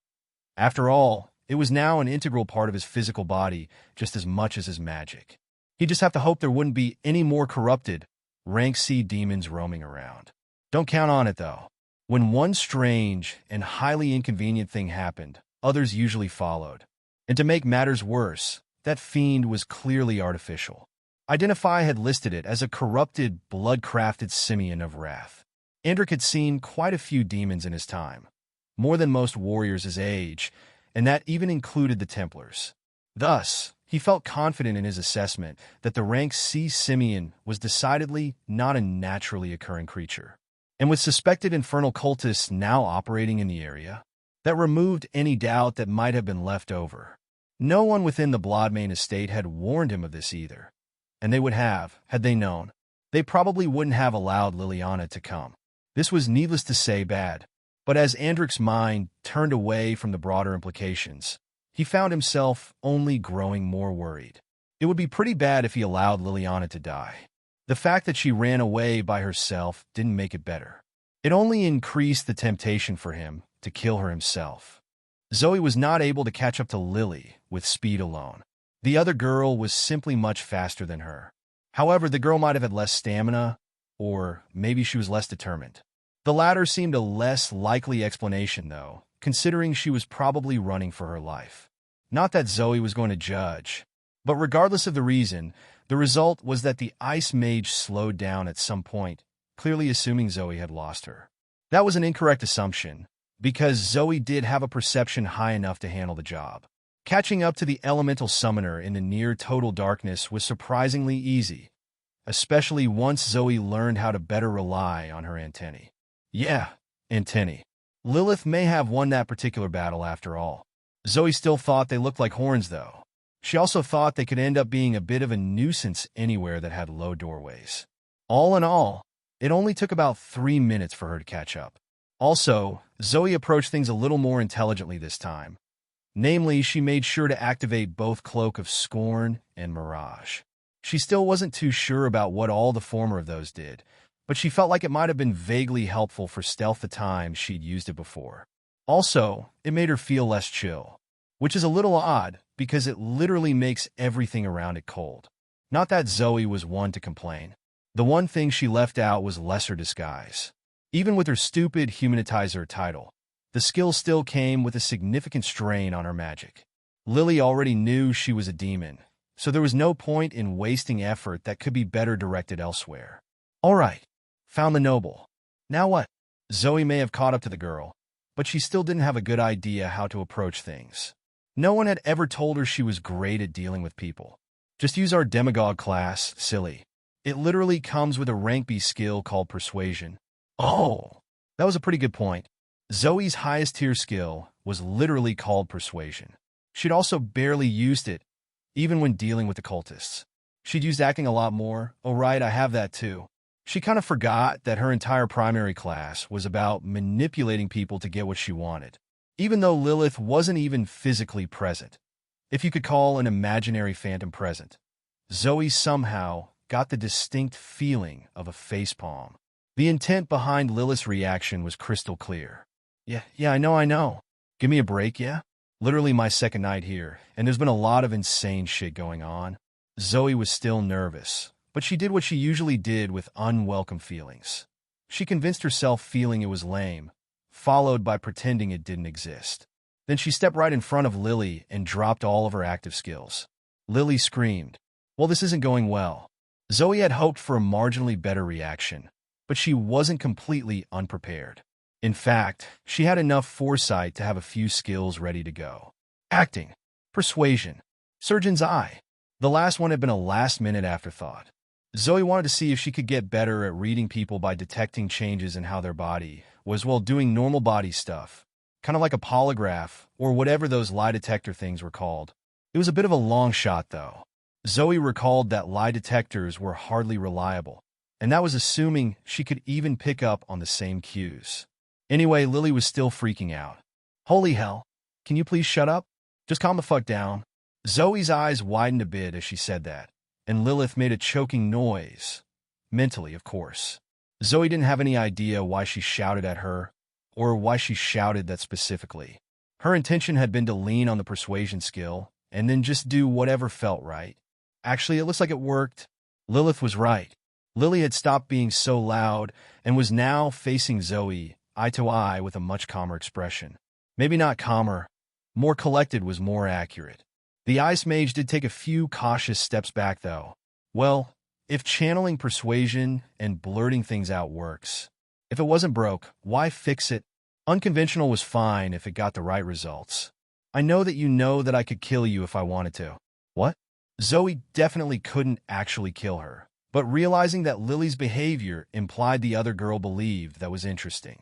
After all, it was now an integral part of his physical body just as much as his magic. He'd just have to hope there wouldn't be any more corrupted, rank C demons roaming around. Don't count on it, though. When one strange and highly inconvenient thing happened, others usually followed. And to make matters worse, that fiend was clearly artificial. Identify had listed it as a corrupted, blood-crafted simian of wrath. Andric had seen quite a few demons in his time, more than most warriors his age, and that even included the Templars. Thus, he felt confident in his assessment that the rank C simian was decidedly not a naturally occurring creature. And with suspected infernal cultists now operating in the area, that removed any doubt that might have been left over. No one within the Bloodmane estate had warned him of this either, and they would have, had they known. They probably wouldn't have allowed Liliana to come. This was needless to say bad, but as Andric's mind turned away from the broader implications, he found himself only growing more worried. It would be pretty bad if he allowed Liliana to die. The fact that she ran away by herself didn't make it better. It only increased the temptation for him to kill her himself. Zoe was not able to catch up to Lily with speed alone. The other girl was simply much faster than her. However, the girl might have had less stamina, or maybe she was less determined. The latter seemed a less likely explanation, though, considering she was probably running for her life. Not that Zoe was going to judge, but regardless of the reason, the result was that the ice mage slowed down at some point, clearly assuming Zoe had lost her. That was an incorrect assumption, because Zoe did have a perception high enough to handle the job. Catching up to the elemental summoner in the near-total darkness was surprisingly easy, especially once Zoe learned how to better rely on her antennae. Yeah, antennae. Lilith may have won that particular battle after all. Zoe still thought they looked like horns, though. She also thought they could end up being a bit of a nuisance anywhere that had low doorways. All in all, it only took about 3 minutes for her to catch up. Also, Zoe approached things a little more intelligently this time. Namely, she made sure to activate both Cloak of Scorn and Mirage. She still wasn't too sure about what all the former of those did, but she felt like it might have been vaguely helpful for stealth the time she'd used it before. Also, it made her feel less chill, which is a little odd because it literally makes everything around it cold. Not that Zoe was one to complain. The one thing she left out was lesser disguise. Even with her stupid humanitizer title, the skill still came with a significant strain on her magic. Lily already knew she was a demon, so there was no point in wasting effort that could be better directed elsewhere. All right, found the noble. Now what? Zoe may have caught up to the girl, but she still didn't have a good idea how to approach things. No one had ever told her she was great at dealing with people. Just use our demagogue class, silly. It literally comes with a rank B skill called Persuasion. Oh, that was a pretty good point. Zoe's highest tier skill was literally called Persuasion. She'd also barely used it, even when dealing with the cultists. She'd used acting a lot more. Oh right, I have that too. She kind of forgot that her entire primary class was about manipulating people to get what she wanted, even though Lilith wasn't even physically present. If you could call an imaginary phantom present, Zoe somehow got the distinct feeling of a facepalm. The intent behind Lilith's reaction was crystal clear. Yeah, I know. Give me a break, yeah? Literally my second night here, and there's been a lot of insane shit going on. Zoe was still nervous, but she did what she usually did with unwelcome feelings. She convinced herself feeling it was lame, followed by pretending it didn't exist. Then she stepped right in front of Lily and dropped all of her active skills. Lily screamed. Well, this isn't going well. Zoe had hoped for a marginally better reaction, but she wasn't completely unprepared. In fact, she had enough foresight to have a few skills ready to go. Acting, Persuasion, Surgeon's Eye. The last one had been a last-minute afterthought. Zoe wanted to see if she could get better at reading people by detecting changes in how their body was while doing normal body stuff, kind of like a polygraph or whatever those lie detector things were called. It was a bit of a long shot, though. Zoe recalled that lie detectors were hardly reliable, and that was assuming she could even pick up on the same cues. Anyway, Lily was still freaking out. Holy hell, can you please shut up? Just calm the fuck down. Zoe's eyes widened a bit as she said that, and Lilith made a choking noise. Mentally, of course. Zoe didn't have any idea why she shouted at her, or why she shouted that specifically. Her intention had been to lean on the persuasion skill, and then just do whatever felt right. Actually, it looks like it worked. Lilith was right. Lily had stopped being so loud, and was now facing Zoe, eye to eye with a much calmer expression. Maybe not calmer. More collected was more accurate. The ice mage did take a few cautious steps back, though. Well, if channeling persuasion and blurting things out works, if it wasn't broke, why fix it? Unconventional was fine if it got the right results. I know that I could kill you if I wanted to. What? Zoe definitely couldn't actually kill her, but realizing that Lily's behavior implied the other girl believed that was interesting.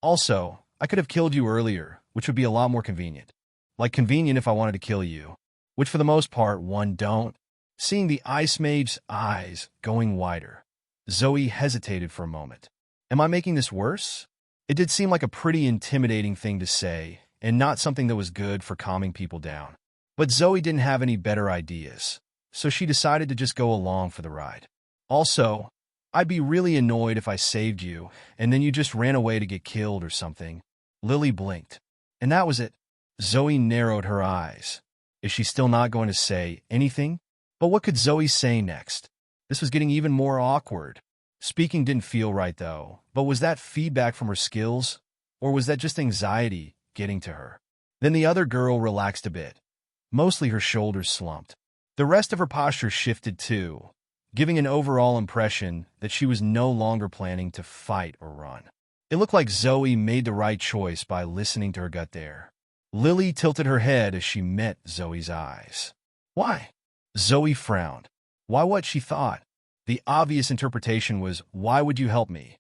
Also, I could have killed you earlier, which would be a lot more convenient. Like convenient if I wanted to kill you, which for the most part one don't. Seeing the ice mage's eyes going wider, Zoe hesitated for a moment. Am I making this worse? It did seem like a pretty intimidating thing to say, and not something that was good for calming people down. But Zoe didn't have any better ideas, so she decided to just go along for the ride. Also, I'd be really annoyed if I saved you, and then you just ran away to get killed or something. Lily blinked. And that was it. Zoe narrowed her eyes. Is she still not going to say anything? But what could Zoe say next? This was getting even more awkward. Speaking didn't feel right, though. But was that feedback from her skills? Or was that just anxiety getting to her? Then the other girl relaxed a bit. Mostly her shoulders slumped. The rest of her posture shifted too, giving an overall impression that she was no longer planning to fight or run. It looked like Zoe made the right choice by listening to her gut there. Lily tilted her head as she met Zoe's eyes. Why? Zoe frowned. Why what she thought? The obvious interpretation was, why would you help me?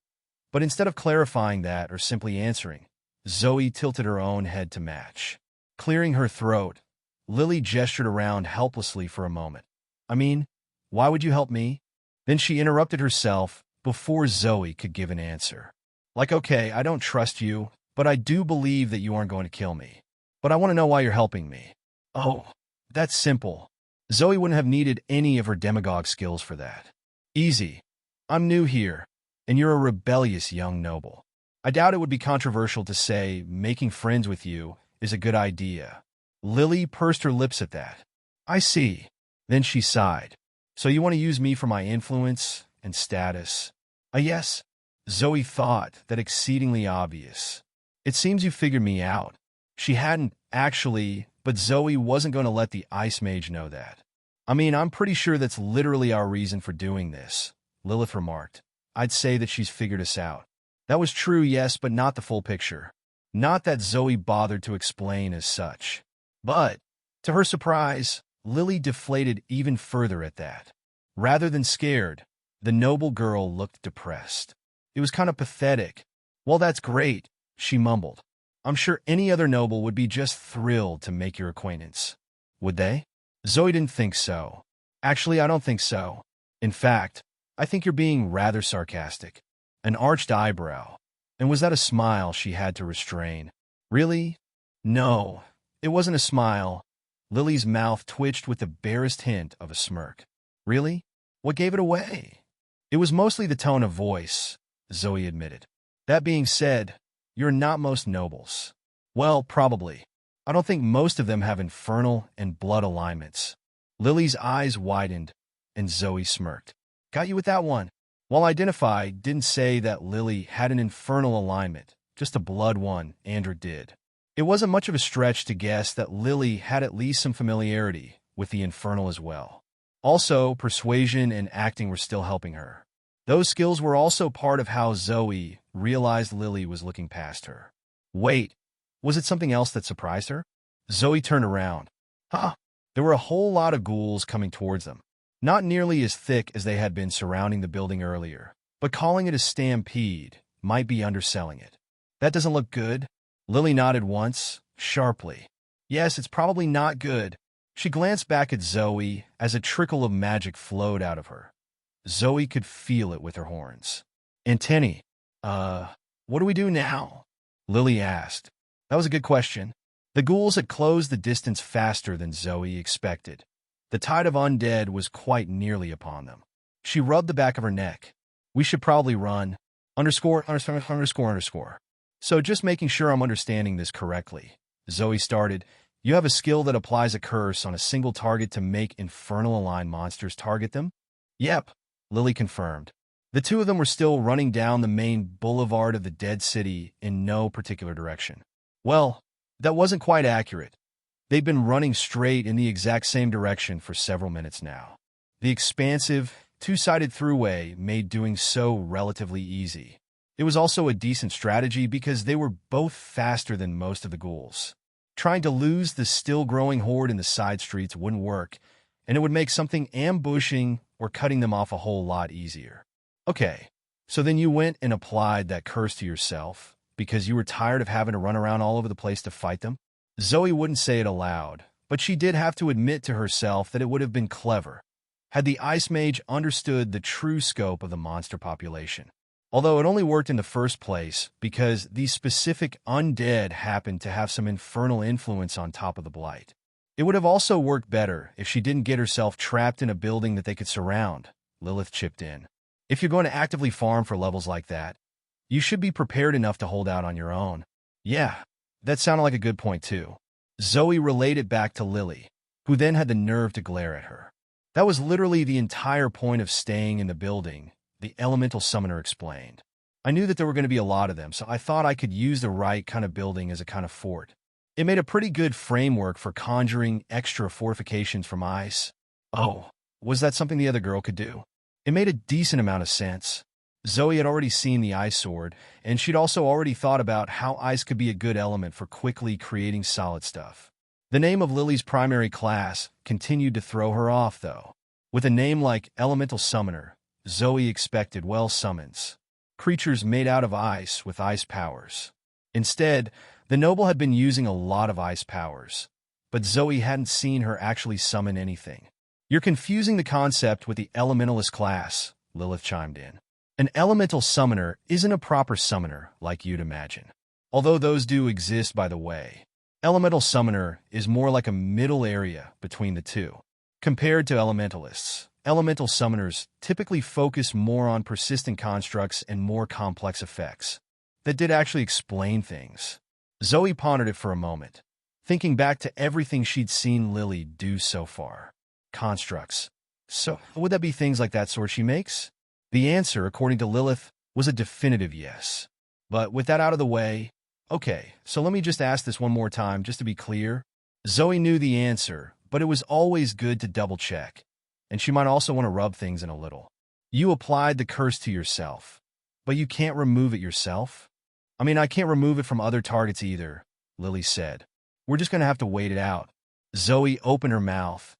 But instead of clarifying that or simply answering, Zoe tilted her own head to match. Clearing her throat, Lily gestured around helplessly for a moment. I mean, why would you help me? Then she interrupted herself before Zoe could give an answer. Like, okay, I don't trust you, but I do believe that you aren't going to kill me. But I want to know why you're helping me. Oh, that's simple. Zoe wouldn't have needed any of her demagogue skills for that. Easy. I'm new here, and you're a rebellious young noble. I doubt it would be controversial to say making friends with you is a good idea. Lily pursed her lips at that. I see. Then she sighed. So you want to use me for my influence and status? Yes. Zoe thought that exceedingly obvious. It seems you figured me out. She hadn't, actually, but Zoe wasn't going to let the ice mage know that. I mean, I'm pretty sure that's literally our reason for doing this, Lilith remarked. I'd say that she's figured us out. That was true, yes, but not the full picture. Not that Zoe bothered to explain as such. But, to her surprise, Lily deflated even further at that. Rather than scared, the noble girl looked depressed. It was kind of pathetic. Well, that's great, she mumbled. I'm sure any other noble would be just thrilled to make your acquaintance. Would they? Zoe didn't think so. Actually, I don't think so. In fact, I think you're being rather sarcastic. An arched eyebrow. And was that a smile she had to restrain? Really? No, it wasn't a smile. Lily's mouth twitched with the barest hint of a smirk. Really? What gave it away? It was mostly the tone of voice, Zoe admitted. That being said, you're not most nobles. Well, probably. I don't think most of them have infernal and blood alignments. Lily's eyes widened, and Zoe smirked. Got you with that one. While Identify didn't say that Lily had an infernal alignment, just a blood one, Andrew did. It wasn't much of a stretch to guess that Lily had at least some familiarity with the infernal as well. Also, persuasion and acting were still helping her. Those skills were also part of how Zoe realized Lily was looking past her. Wait, was it something else that surprised her? Zoe turned around. There were a whole lot of ghouls coming towards them. Not nearly as thick as they had been surrounding the building earlier, but calling it a stampede might be underselling it. That doesn't look good. Lily nodded once, sharply. Yes, it's probably not good. She glanced back at Zoe as a trickle of magic flowed out of her. Zoe could feel it with her horns. Antennae, what do we do now? Lily asked. That was a good question. The ghouls had closed the distance faster than Zoe expected. The tide of undead was quite nearly upon them. She rubbed the back of her neck. We should probably run. Underscore. So just making sure I'm understanding this correctly. Zoe started. You have a skill that applies a curse on a single target to make infernal aligned monsters target them? Yep, Lily confirmed. The two of them were still running down the main boulevard of the dead city in no particular direction. Well, that wasn't quite accurate. They'd been running straight in the exact same direction for several minutes now. The expansive, two-sided throughway made doing so relatively easy. It was also a decent strategy because they were both faster than most of the ghouls. Trying to lose the still-growing horde in the side streets wouldn't work, and it would make something ambushing or cutting them off a whole lot easier. Okay, so then you went and applied that curse to yourself because you were tired of having to run around all over the place to fight them? Zoe wouldn't say it aloud, but she did have to admit to herself that it would have been clever had the Ice Mage understood the true scope of the monster population. Although it only worked in the first place because these specific undead happened to have some infernal influence on top of the blight. It would have also worked better if she didn't get herself trapped in a building that they could surround, Lilith chipped in. If you're going to actively farm for levels like that, you should be prepared enough to hold out on your own. Yeah, that sounded like a good point too. Zoe relayed it back to Lily, who then had the nerve to glare at her. That was literally the entire point of staying in the building, the elemental summoner explained. I knew that there were going to be a lot of them, so I thought I could use the right kind of building as a kind of fort. It made a pretty good framework for conjuring extra fortifications from ice. Oh, was that something the other girl could do? It made a decent amount of sense. Zoe had already seen the ice sword, and she'd also already thought about how ice could be a good element for quickly creating solid stuff. The name of Lily's primary class continued to throw her off, though. With a name like Elemental Summoner, Zoe expected, well, summons. Creatures made out of ice with ice powers. Instead, the noble had been using a lot of ice powers, but Zoe hadn't seen her actually summon anything. You're confusing the concept with the Elementalist class, Lilith chimed in. An elemental summoner isn't a proper summoner like you'd imagine. Although those do exist, by the way. Elemental summoner is more like a middle area between the two. Compared to elementalists, elemental summoners typically focus more on persistent constructs and more complex effects. That did actually explain things. Zoe pondered it for a moment, thinking back to everything she'd seen Lily do so far. Constructs. So, would that be things like that sort she makes? The answer, according to Lilith, was a definitive yes. But with that out of the way, okay, so let me just ask this one more time just to be clear. Zoe knew the answer, but it was always good to double-check, and she might also want to rub things in a little. You applied the curse to yourself, but you can't remove it yourself? I mean, I can't remove it from other targets either, Lily said. We're just going to have to wait it out. Zoe opened her mouth,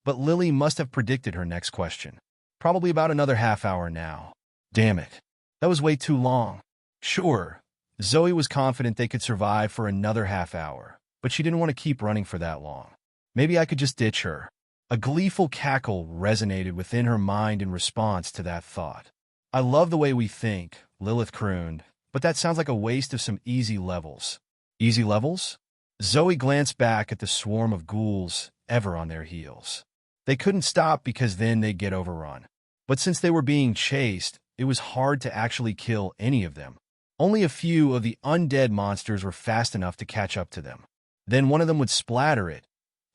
but Lily must have predicted her next question. Probably about another half hour now. Damn it. That was way too long. Sure, Zoe was confident they could survive for another half hour, but she didn't want to keep running for that long. Maybe I could just ditch her. A gleeful cackle resonated within her mind in response to that thought. I love the way we think, Lilith crooned, but that sounds like a waste of some easy levels. Easy levels? Zoe glanced back at the swarm of ghouls ever on their heels. They couldn't stop because then they'd get overrun. But since they were being chased, it was hard to actually kill any of them. Only a few of the undead monsters were fast enough to catch up to them. Then one of them would splatter it,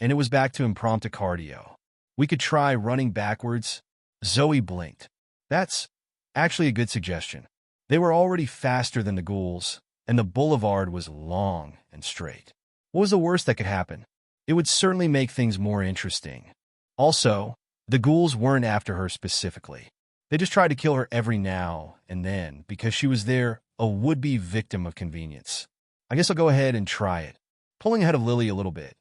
and it was back to impromptu cardio. We could try running backwards. Zoe blinked. That's actually a good suggestion. They were already faster than the ghouls, and the boulevard was long and straight. What was the worst that could happen? It would certainly make things more interesting. Also, the ghouls weren't after her specifically. They just tried to kill her every now and then because she was there, a would-be victim of convenience. I guess I'll go ahead and try it, pulling ahead of Lily a little bit,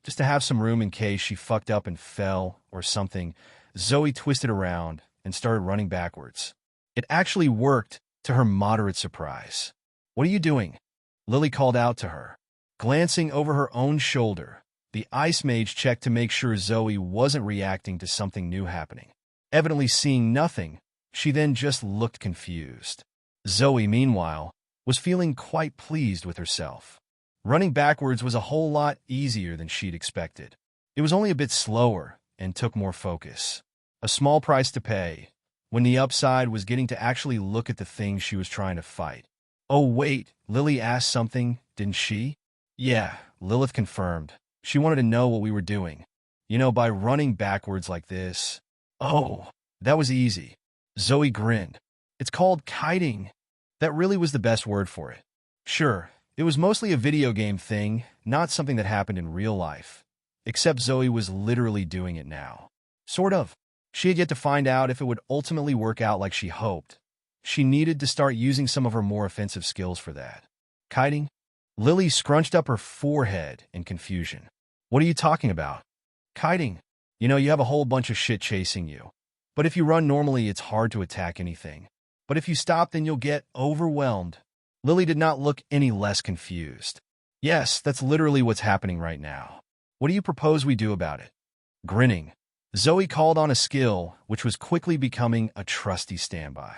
just to have some room in case she fucked up and fell or something. Zoe twisted around and started running backwards. It actually worked, to her moderate surprise. What are you doing? Lily called out to her. Glancing over her own shoulder, the ice mage checked to make sure Zoe wasn't reacting to something new happening. Evidently seeing nothing, she then just looked confused. Zoe, meanwhile, was feeling quite pleased with herself. Running backwards was a whole lot easier than she'd expected. It was only a bit slower and took more focus. A small price to pay, when the upside was getting to actually look at the things she was trying to fight. Oh wait, Lily asked something, didn't she? Yeah, Lilith confirmed. She wanted to know what we were doing. You know, by running backwards like this. Oh, that was easy. Zoe grinned. It's called kiting. That really was the best word for it. Sure, it was mostly a video game thing, not something that happened in real life. Except Zoe was literally doing it now. Sort of. She had yet to find out if it would ultimately work out like she hoped. She needed to start using some of her more offensive skills for that. Kiting? Lily scrunched up her forehead in confusion. What are you talking about? Kiting. You know, you have a whole bunch of shit chasing you. But if you run normally, it's hard to attack anything. But if you stop, then you'll get overwhelmed. Lily did not look any less confused. Yes, that's literally what's happening right now. What do you propose we do about it? Grinning, Zoe called on a skill which was quickly becoming a trusty standby.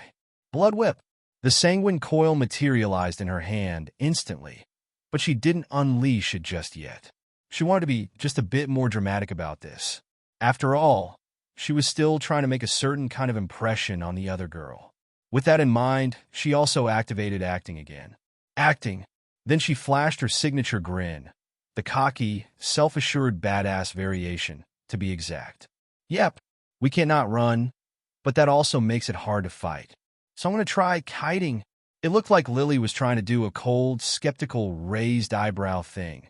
Blood Whip. The sanguine coil materialized in her hand instantly, but she didn't unleash it just yet. She wanted to be just a bit more dramatic about this. After all, she was still trying to make a certain kind of impression on the other girl. With that in mind, she also activated acting again. Acting. Then she flashed her signature grin, the cocky, self-assured badass variation, to be exact. Yep, we cannot run, but that also makes it hard to fight. So I'm going to try kiting. It looked like Lily was trying to do a cold, skeptical, raised eyebrow thing,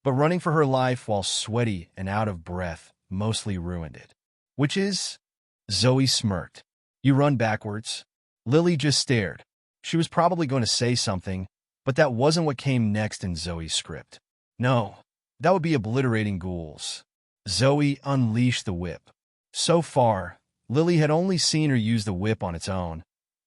but running for her life while sweaty and out of breath mostly ruined it. Which is? Zoe smirked. You run backwards. Lily just stared. She was probably going to say something, but that wasn't what came next in Zoe's script. No, that would be obliterating ghouls. Zoe unleashed the whip. So far, Lily had only seen her use the whip on its own,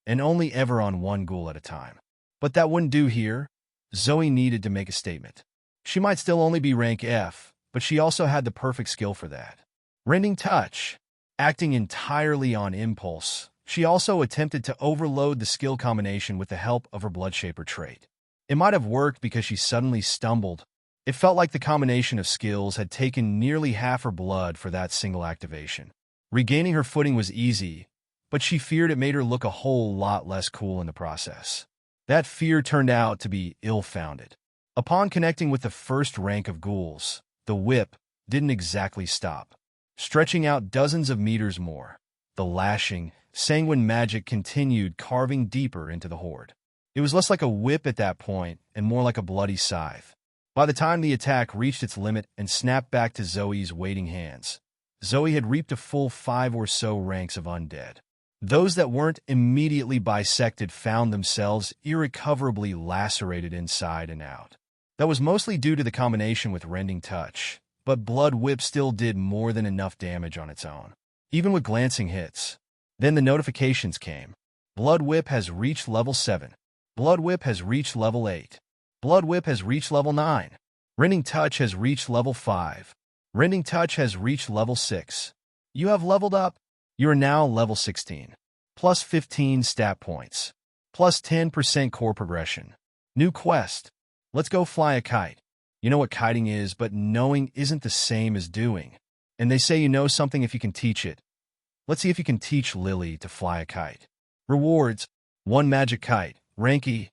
and only ever on one ghoul at a time. But that wouldn't do here. Zoe needed to make a statement. She might still only be rank F, but she also had the perfect skill for that. Rending touch. Acting entirely on impulse, she also attempted to overload the skill combination with the help of her Bloodshaper trait. It might have worked because she suddenly stumbled. It felt like the combination of skills had taken nearly half her blood for that single activation. Regaining her footing was easy, but she feared it made her look a whole lot less cool in the process. That fear turned out to be ill-founded. Upon connecting with the first rank of ghouls, the whip didn't exactly stop. Stretching out dozens of meters more, the lashing, sanguine magic continued carving deeper into the horde. It was less like a whip at that point and more like a bloody scythe. By the time the attack reached its limit and snapped back to Zoe's waiting hands, Zoe had reaped a full 5 or so ranks of undead. Those that weren't immediately bisected found themselves irrecoverably lacerated inside and out. That was mostly due to the combination with Rending Touch, but Blood Whip still did more than enough damage on its own, even with glancing hits. Then the notifications came. Blood Whip has reached level 7. Blood Whip has reached level 8. Blood Whip has reached level 9. Rending Touch has reached level 5. Rending Touch has reached level 6. You have leveled up. You are now level 16. Plus 15 stat points. Plus 10% core progression. New quest. Let's go fly a kite. You know what kiting is, but knowing isn't the same as doing. And they say you know something if you can teach it. Let's see if you can teach Lily to fly a kite. Rewards. 1 magic kite. Rank E.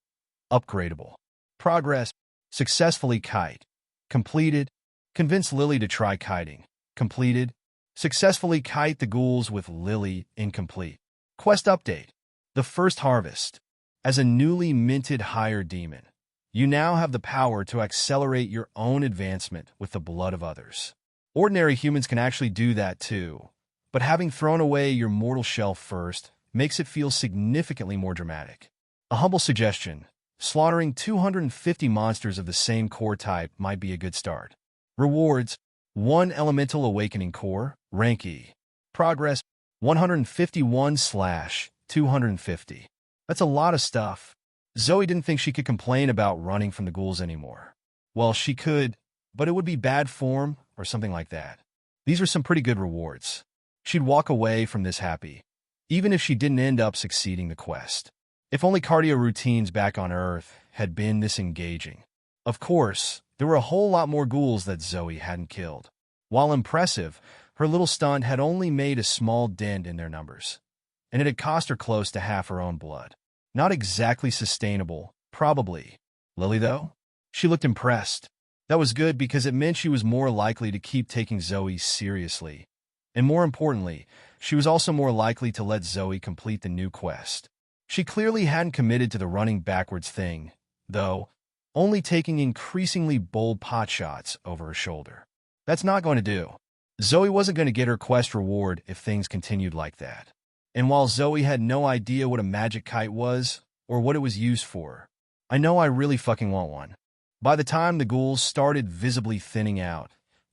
Upgradable. Progress. Successfully kite. Completed. Convince Lily to try kiting. Completed. Successfully kite the ghouls with Lily. Incomplete. Quest update. The first harvest. As a newly minted higher demon, you now have the power to accelerate your own advancement with the blood of others. Ordinary humans can actually do that too, but having thrown away your mortal shell first makes it feel significantly more dramatic. A humble suggestion: slaughtering 250 monsters of the same core type might be a good start. Rewards: 1 Elemental Awakening Core, rank E. Progress: 151/250. That's a lot of stuff. Zoe didn't think she could complain about running from the ghouls anymore. Well, she could, but it would be bad form or something like that. These are some pretty good rewards. She'd walk away from this happy, even if she didn't end up succeeding the quest. If only cardio routines back on Earth had been this engaging. Of course, there were a whole lot more ghouls that Zoe hadn't killed. While impressive, her little stunt had only made a small dent in their numbers, and it had cost her close to half her own blood. Not exactly sustainable, probably. Lily, though? She looked impressed. That was good because it meant she was more likely to keep taking Zoe seriously. And more importantly, she was also more likely to let Zoe complete the new quest. She clearly hadn't committed to the running backwards thing, though, only taking increasingly bold potshots over her shoulder. That's not going to do. Zoe wasn't going to get her quest reward if things continued like that. And while Zoe had no idea what a magic kite was, or what it was used for, I know I really fucking want one. By the time the ghouls started visibly thinning out,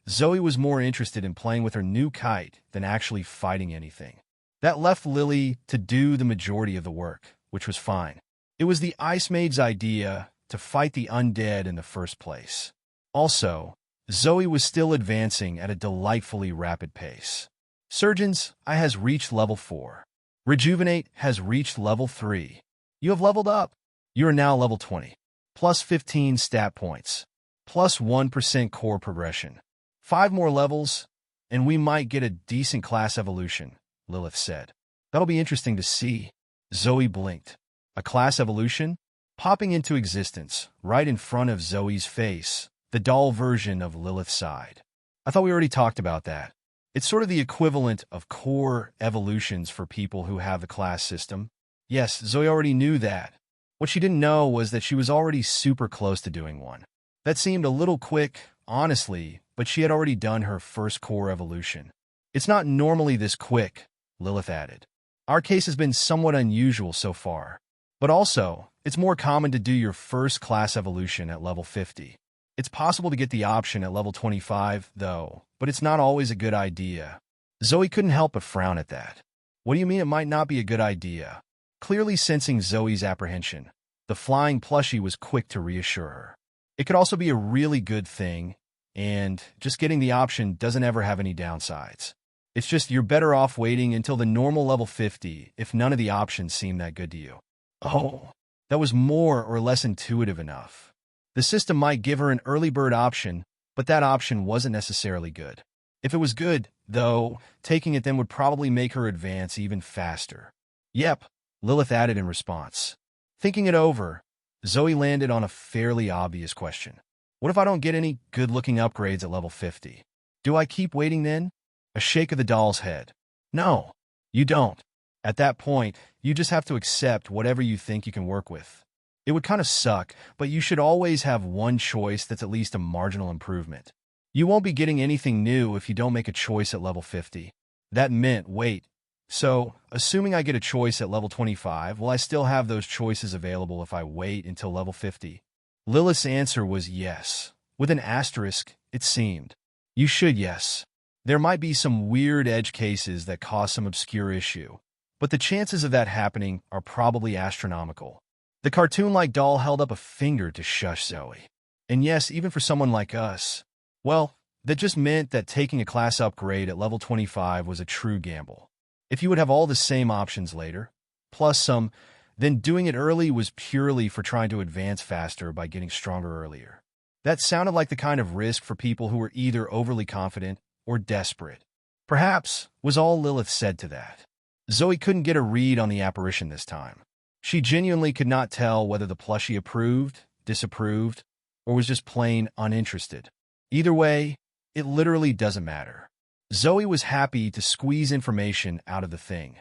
Zoe was more interested in playing with her new kite than actually fighting anything. That left Lily to do the majority of the work, which was fine. It was the Ice Maid's idea to fight the undead in the first place. Also, Zoe was still advancing at a delightfully rapid pace. Surgeons, I has reached level 4. Rejuvenate has reached level 3. You have leveled up. You are now level 20. Plus 15 stat points. Plus 1% core progression. 5 more levels, and we might get a decent class evolution, Lilith said. That'll be interesting to see. Zoe blinked. A class evolution? Popping into existence, right in front of Zoe's face, the doll version of Lilith sighed. I thought we already talked about that. It's sort of the equivalent of core evolutions for people who have the class system. Yes, Zoe already knew that. What she didn't know was that she was already super close to doing one. That seemed a little quick, honestly, but she had already done her first core evolution. It's not normally this quick, Lilith added. Our case has been somewhat unusual so far. But also, it's more common to do your first class evolution at level 50. It's possible to get the option at level 25, though, but it's not always a good idea. Zoe couldn't help but frown at that. What do you mean it might not be a good idea? Clearly sensing Zoe's apprehension, the flying plushie was quick to reassure her. It could also be a really good thing, and just getting the option doesn't ever have any downsides. It's just you're better off waiting until the normal level 50 if none of the options seem that good to you. Oh, that was more or less intuitive enough. The system might give her an early bird option, but that option wasn't necessarily good. If it was good, though, taking it then would probably make her advance even faster. Yep, Lilith added in response. Thinking it over, Zoe landed on a fairly obvious question. What if I don't get any good-looking upgrades at level 50? Do I keep waiting then? A shake of the doll's head. No, you don't. At that point, you just have to accept whatever you think you can work with. It would kind of suck, but you should always have one choice that's at least a marginal improvement. You won't be getting anything new if you don't make a choice at level 50. That meant wait. So, assuming I get a choice at level 25, will I still have those choices available if I wait until level 50? Lilith's answer was yes. With an asterisk, it seemed. You should, yes. There might be some weird edge cases that cause some obscure issue, but the chances of that happening are probably astronomical. The cartoon-like doll held up a finger to shush Zoe. And yes, even for someone like us, well, that just meant that taking a class upgrade at level 25 was a true gamble. If you would have all the same options later, plus some, then doing it early was purely for trying to advance faster by getting stronger earlier. That sounded like the kind of risk for people who were either overly confident or desperate. Perhaps was all Lilith said to that. Zoe couldn't get a read on the apparition this time. She genuinely could not tell whether the plushie approved, disapproved, or was just plain uninterested. Either way, it literally doesn't matter. Zoe was happy to squeeze information out of the thing,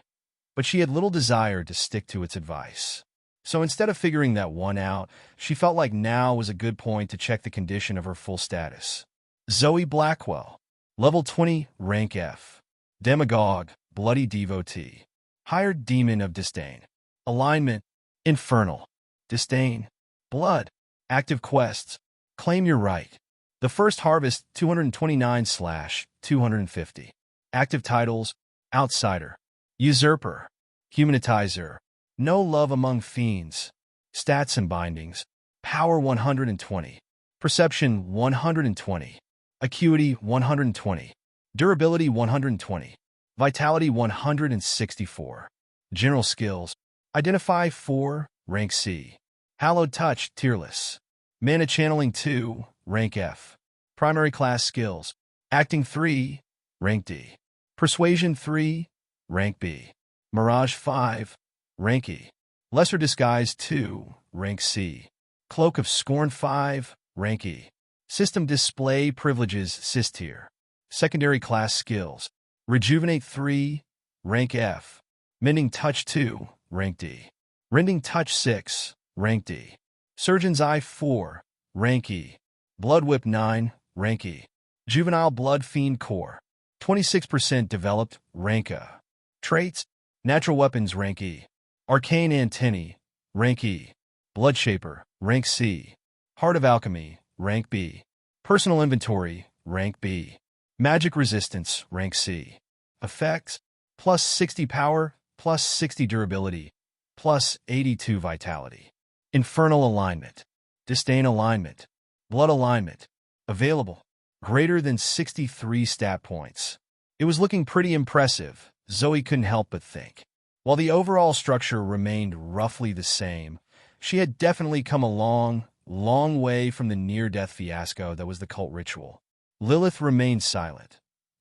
but she had little desire to stick to its advice. So instead of figuring that one out, she felt like now was a good point to check the condition of her full status. Zoe Blackwell, level 20, rank F. Demagogue, bloody devotee. Hired demon of disdain. Alignment, infernal. Disdain, blood. Active quests, claim your right. The first harvest, 229/250. Active titles, outsider. Usurper, humanitizer. No love among fiends. Stats and bindings, power 120. Perception 120. Acuity 120. Durability 120. Vitality 164. General skills, identify 4, rank C. Hallowed touch, tierless. Mana channeling 2, rank F. Primary class skills, acting 3, rank D. Persuasion 3, rank B. Mirage 5, rank E. Lesser disguise 2, rank C. Cloak of Scorn 5, rank E. System display privileges, Cis tier. Secondary class skills, rejuvenate 3, rank F. Mending touch 2, rank D. Rending touch 6, rank D. Surgeon's eye 4, rank E. Blood whip 9, rank E. Juvenile blood fiend core, 26% developed, rank A. Traits, natural weapons, rank E. Arcane antennae, rank E. Blood shaper, rank C. Heart of alchemy, rank B. Personal inventory, rank B. Magic resistance, rank C. Effects, plus 60 power, plus 60 durability, plus 82 vitality. Infernal alignment, disdain alignment, blood alignment. Available, greater than 63 stat points. It was looking pretty impressive, Zoe couldn't help but think. While the overall structure remained roughly the same, she had definitely come a long way from the near-death fiasco that was the cult ritual. Lilith remained silent.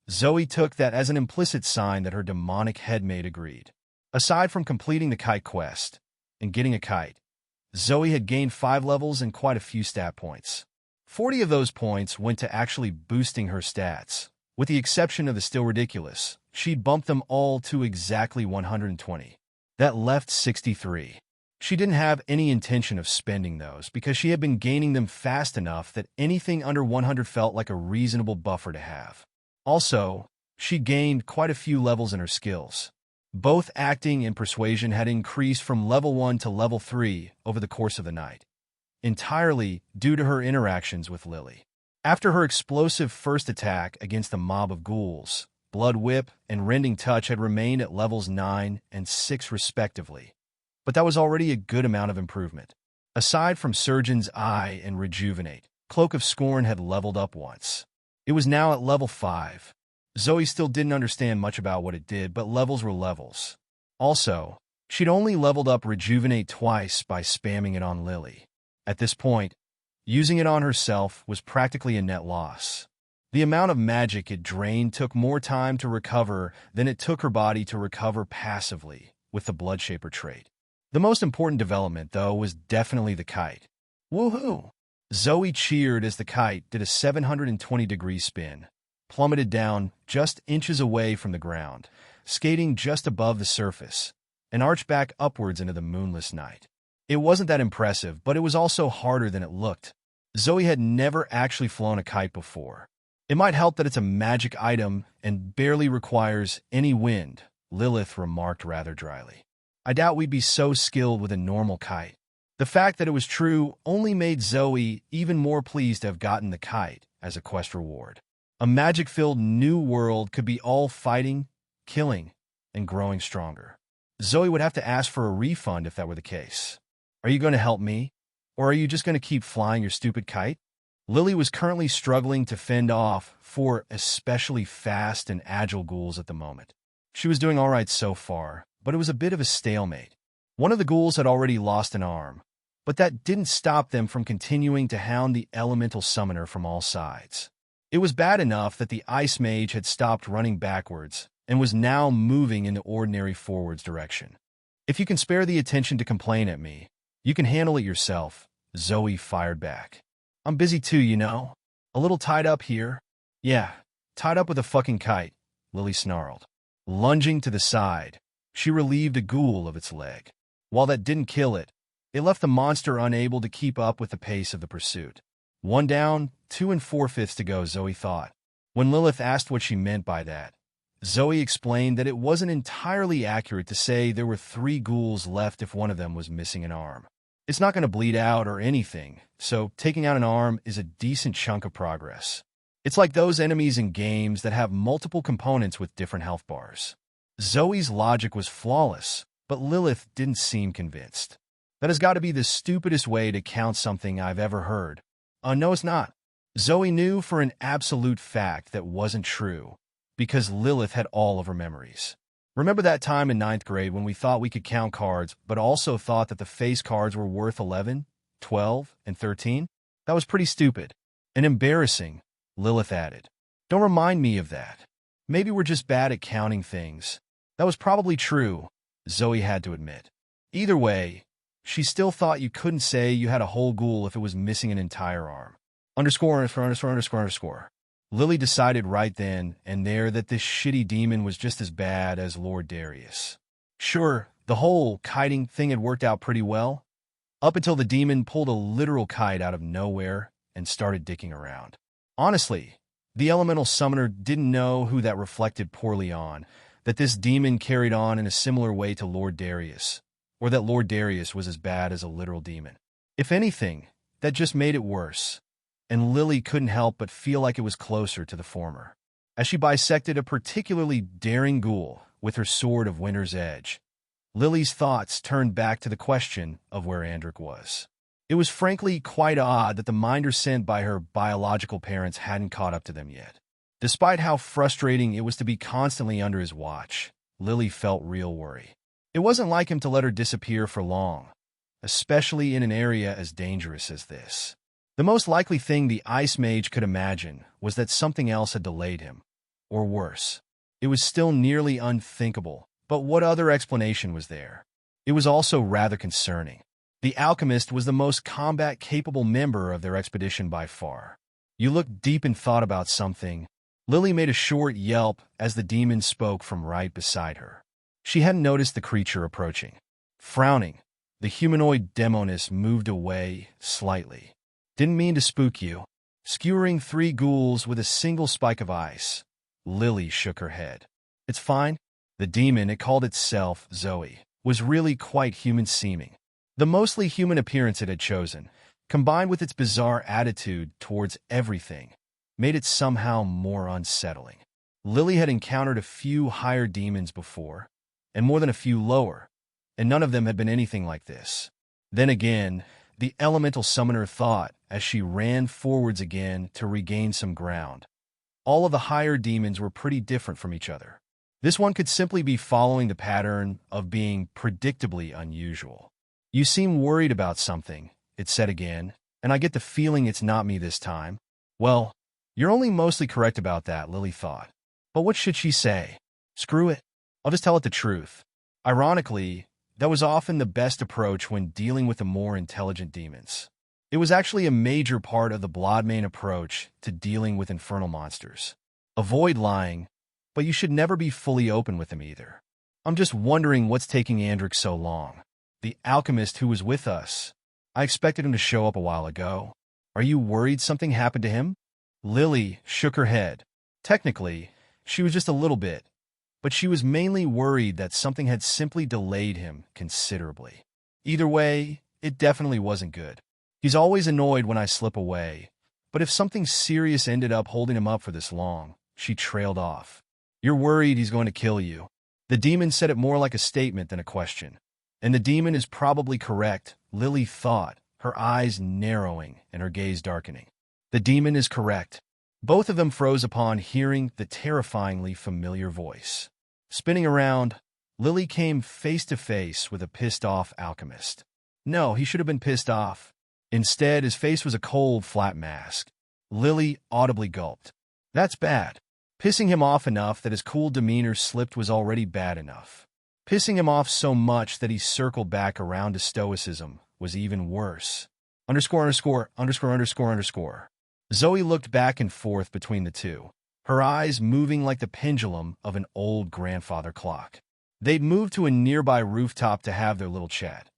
Zoe took that as an implicit sign that her demonic headmate agreed. Aside from completing the kite quest and getting a kite, Zoe had gained 5 levels and quite a few stat points. 40 of those points went to actually boosting her stats. With the exception of the still ridiculous, she'd bumped them all to exactly 120. That left 63. She didn't have any intention of spending those because she had been gaining them fast enough that anything under 100 felt like a reasonable buffer to have. Also, she gained quite a few levels in her skills. Both acting and persuasion had increased from level 1 to level 3 over the course of the night, entirely due to her interactions with Lily. After her explosive first attack against the mob of ghouls, Blood Whip and Rending Touch had remained at levels 9 and 6 respectively, but that was already a good amount of improvement. Aside from Surgeon's Eye and Rejuvenate, Cloak of Scorn had leveled up once. It was now at level 5. Zoe still didn't understand much about what it did, but levels were levels. Also, she'd only leveled up Rejuvenate twice by spamming it on Lily. At this point, using it on herself was practically a net loss. The amount of magic it drained took more time to recover than it took her body to recover passively with the Bloodshaper trait. The most important development, though, was definitely the kite. Woohoo! Zoe cheered as the kite did a 720-degree spin, plummeted down just inches away from the ground, skating just above the surface, and arched back upwards into the moonless night. It wasn't that impressive, but it was also harder than it looked. Zoe had never actually flown a kite before. It might help that it's a magic item and barely requires any wind, Lilith remarked rather dryly. I doubt we'd be so skilled with a normal kite. The fact that it was true only made Zoe even more pleased to have gotten the kite as a quest reward. A magic-filled new world could be all fighting, killing, and growing stronger. Zoe would have to ask for a refund if that were the case. Are you going to help me? Or are you just going to keep flying your stupid kite? Lily was currently struggling to fend off 4 especially fast and agile ghouls at the moment. She was doing all right so far, but it was a bit of a stalemate. One of the ghouls had already lost an arm, but that didn't stop them from continuing to hound the elemental summoner from all sides. It was bad enough that the ice mage had stopped running backwards and was now moving in the ordinary forwards direction. If you can spare the attention to complain at me, you can handle it yourself, Zoe fired back. I'm busy too, you know. A little tied up here. Yeah, tied up with a fucking kite, Lily snarled. Lunging to the side, she relieved a ghoul of its leg. While that didn't kill it, it left the monster unable to keep up with the pace of the pursuit. 1 down, 2 4/5 to go, Zoe thought. When Lilith asked what she meant by that, Zoe explained that it wasn't entirely accurate to say there were 3 ghouls left if one of them was missing an arm. It's not going to bleed out or anything, so taking out an arm is a decent chunk of progress. It's like those enemies in games that have multiple components with different health bars. Zoe's logic was flawless, but Lilith didn't seem convinced. That has got to be the stupidest way to count something I've ever heard. No, it's not. Zoe knew for an absolute fact that wasn't true, because Lilith had all of her memories. Remember that time in 9th grade when we thought we could count cards, but also thought that the face cards were worth 11, 12, and 13? That was pretty stupid. And embarrassing, Lilith added. Don't remind me of that. Maybe we're just bad at counting things. That was probably true, Zoe had to admit. Either way, she still thought you couldn't say you had a whole ghoul if it was missing an entire arm. ________. Lily decided right then and there that this shitty demon was just as bad as Lord Darius. Sure, the whole kiting thing had worked out pretty well, up until the demon pulled a literal kite out of nowhere and started dicking around. Honestly, the elemental summoner didn't know who that reflected poorly on, that this demon carried on in a similar way to Lord Darius, or that Lord Darius was as bad as a literal demon. If anything, that just made it worse, and Lily couldn't help but feel like it was closer to the former. As she bisected a particularly daring ghoul with her sword of Winter's Edge, Lily's thoughts turned back to the question of where Andric was. It was frankly quite odd that the minder sent by her biological parents hadn't caught up to them yet. Despite how frustrating it was to be constantly under his watch, Lily felt real worry. It wasn't like him to let her disappear for long, especially in an area as dangerous as this. The most likely thing the Ice Mage could imagine was that something else had delayed him, or worse. It was still nearly unthinkable, but what other explanation was there? It was also rather concerning. The alchemist was the most combat-capable member of their expedition by far. You looked deep and thought about something. Lily made a short yelp as the demon spoke from right beside her. She hadn't noticed the creature approaching. Frowning, the humanoid demoness moved away slightly. Didn't mean to spook you. Skewering 3 ghouls with a single spike of ice. Lily shook her head. It's fine. The demon, it called itself Zoe, was really quite human-seeming. The mostly human appearance it had chosen, combined with its bizarre attitude towards everything, made it somehow more unsettling. Lily had encountered a few higher demons before, and more than a few lower, and none of them had been anything like this. Then again, the elemental summoner thought as she ran forwards again to regain some ground. All of the higher demons were pretty different from each other. This one could simply be following the pattern of being predictably unusual. You seem worried about something, it said again, and I get the feeling it's not me this time. Well, you're only mostly correct about that, Lily thought. But what should she say? Screw it. I'll just tell it the truth. Ironically, that was often the best approach when dealing with the more intelligent demons. It was actually a major part of the Bloodmane approach to dealing with infernal monsters. Avoid lying, but you should never be fully open with them either. I'm just wondering what's taking Andric so long. The alchemist who was with us. I expected him to show up a while ago. Are you worried something happened to him? Lily shook her head. Technically, she was just a little bit, but she was mainly worried that something had simply delayed him considerably. Either way, it definitely wasn't good. He's always annoyed when I slip away, but if something serious ended up holding him up for this long, she trailed off. You're worried he's going to kill you. The demon said it more like a statement than a question. And the demon is probably correct, Lily thought, her eyes narrowing and her gaze darkening. The demon is correct. Both of them froze upon hearing the terrifyingly familiar voice. Spinning around, Lily came face to face with a pissed-off alchemist. No, he should have been pissed off. Instead, his face was a cold, flat mask. Lily audibly gulped. That's bad. Pissing him off enough that his cool demeanor slipped was already bad enough. Pissing him off so much that he circled back around to stoicism was even worse. Underscore. Zoe looked back and forth between the two, her eyes moving like the pendulum of an old grandfather clock. They'd moved to a nearby rooftop to have their little chat.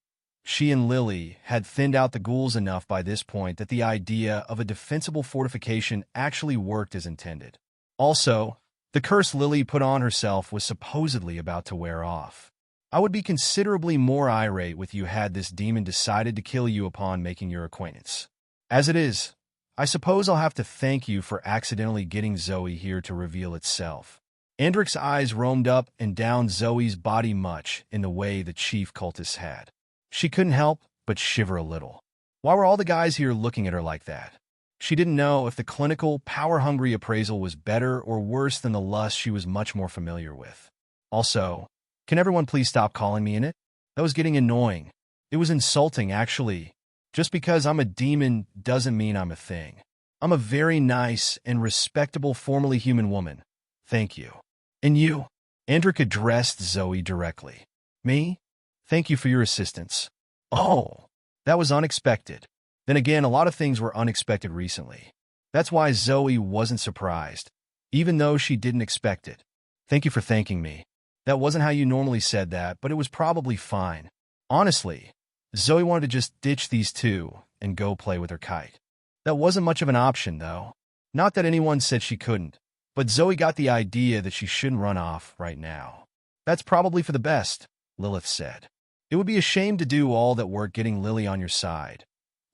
She and Lily had thinned out the ghouls enough by this point that the idea of a defensible fortification actually worked as intended. Also, the curse Lily put on herself was supposedly about to wear off. I would be considerably more irate with you had this demon decided to kill you upon making your acquaintance. As it is, I suppose I'll have to thank you for accidentally getting Zoe here to reveal itself. Andric's eyes roamed up and down Zoe's body much in the way the chief cultist had. She couldn't help but shiver a little. Why were all the guys here looking at her like that? She didn't know if the clinical, power-hungry appraisal was better or worse than the lust she was much more familiar with. Also, can everyone please stop calling me in it? That was getting annoying. It was insulting, actually. Just because I'm a demon doesn't mean I'm a thing. I'm a very nice and respectable formerly human woman. Thank you. And you? Andric addressed Zoe directly. Me? Thank you for your assistance. Oh, that was unexpected. Then again, a lot of things were unexpected recently. That's why Zoe wasn't surprised, even though she didn't expect it. Thank you for thanking me. That wasn't how you normally said that, but it was probably fine. Honestly, Zoe wanted to just ditch these two and go play with her kite. That wasn't much of an option, though. Not that anyone said she couldn't, but Zoe got the idea that she shouldn't run off right now. That's probably for the best, Lilith said. It would be a shame to do all that work getting Lily on your side,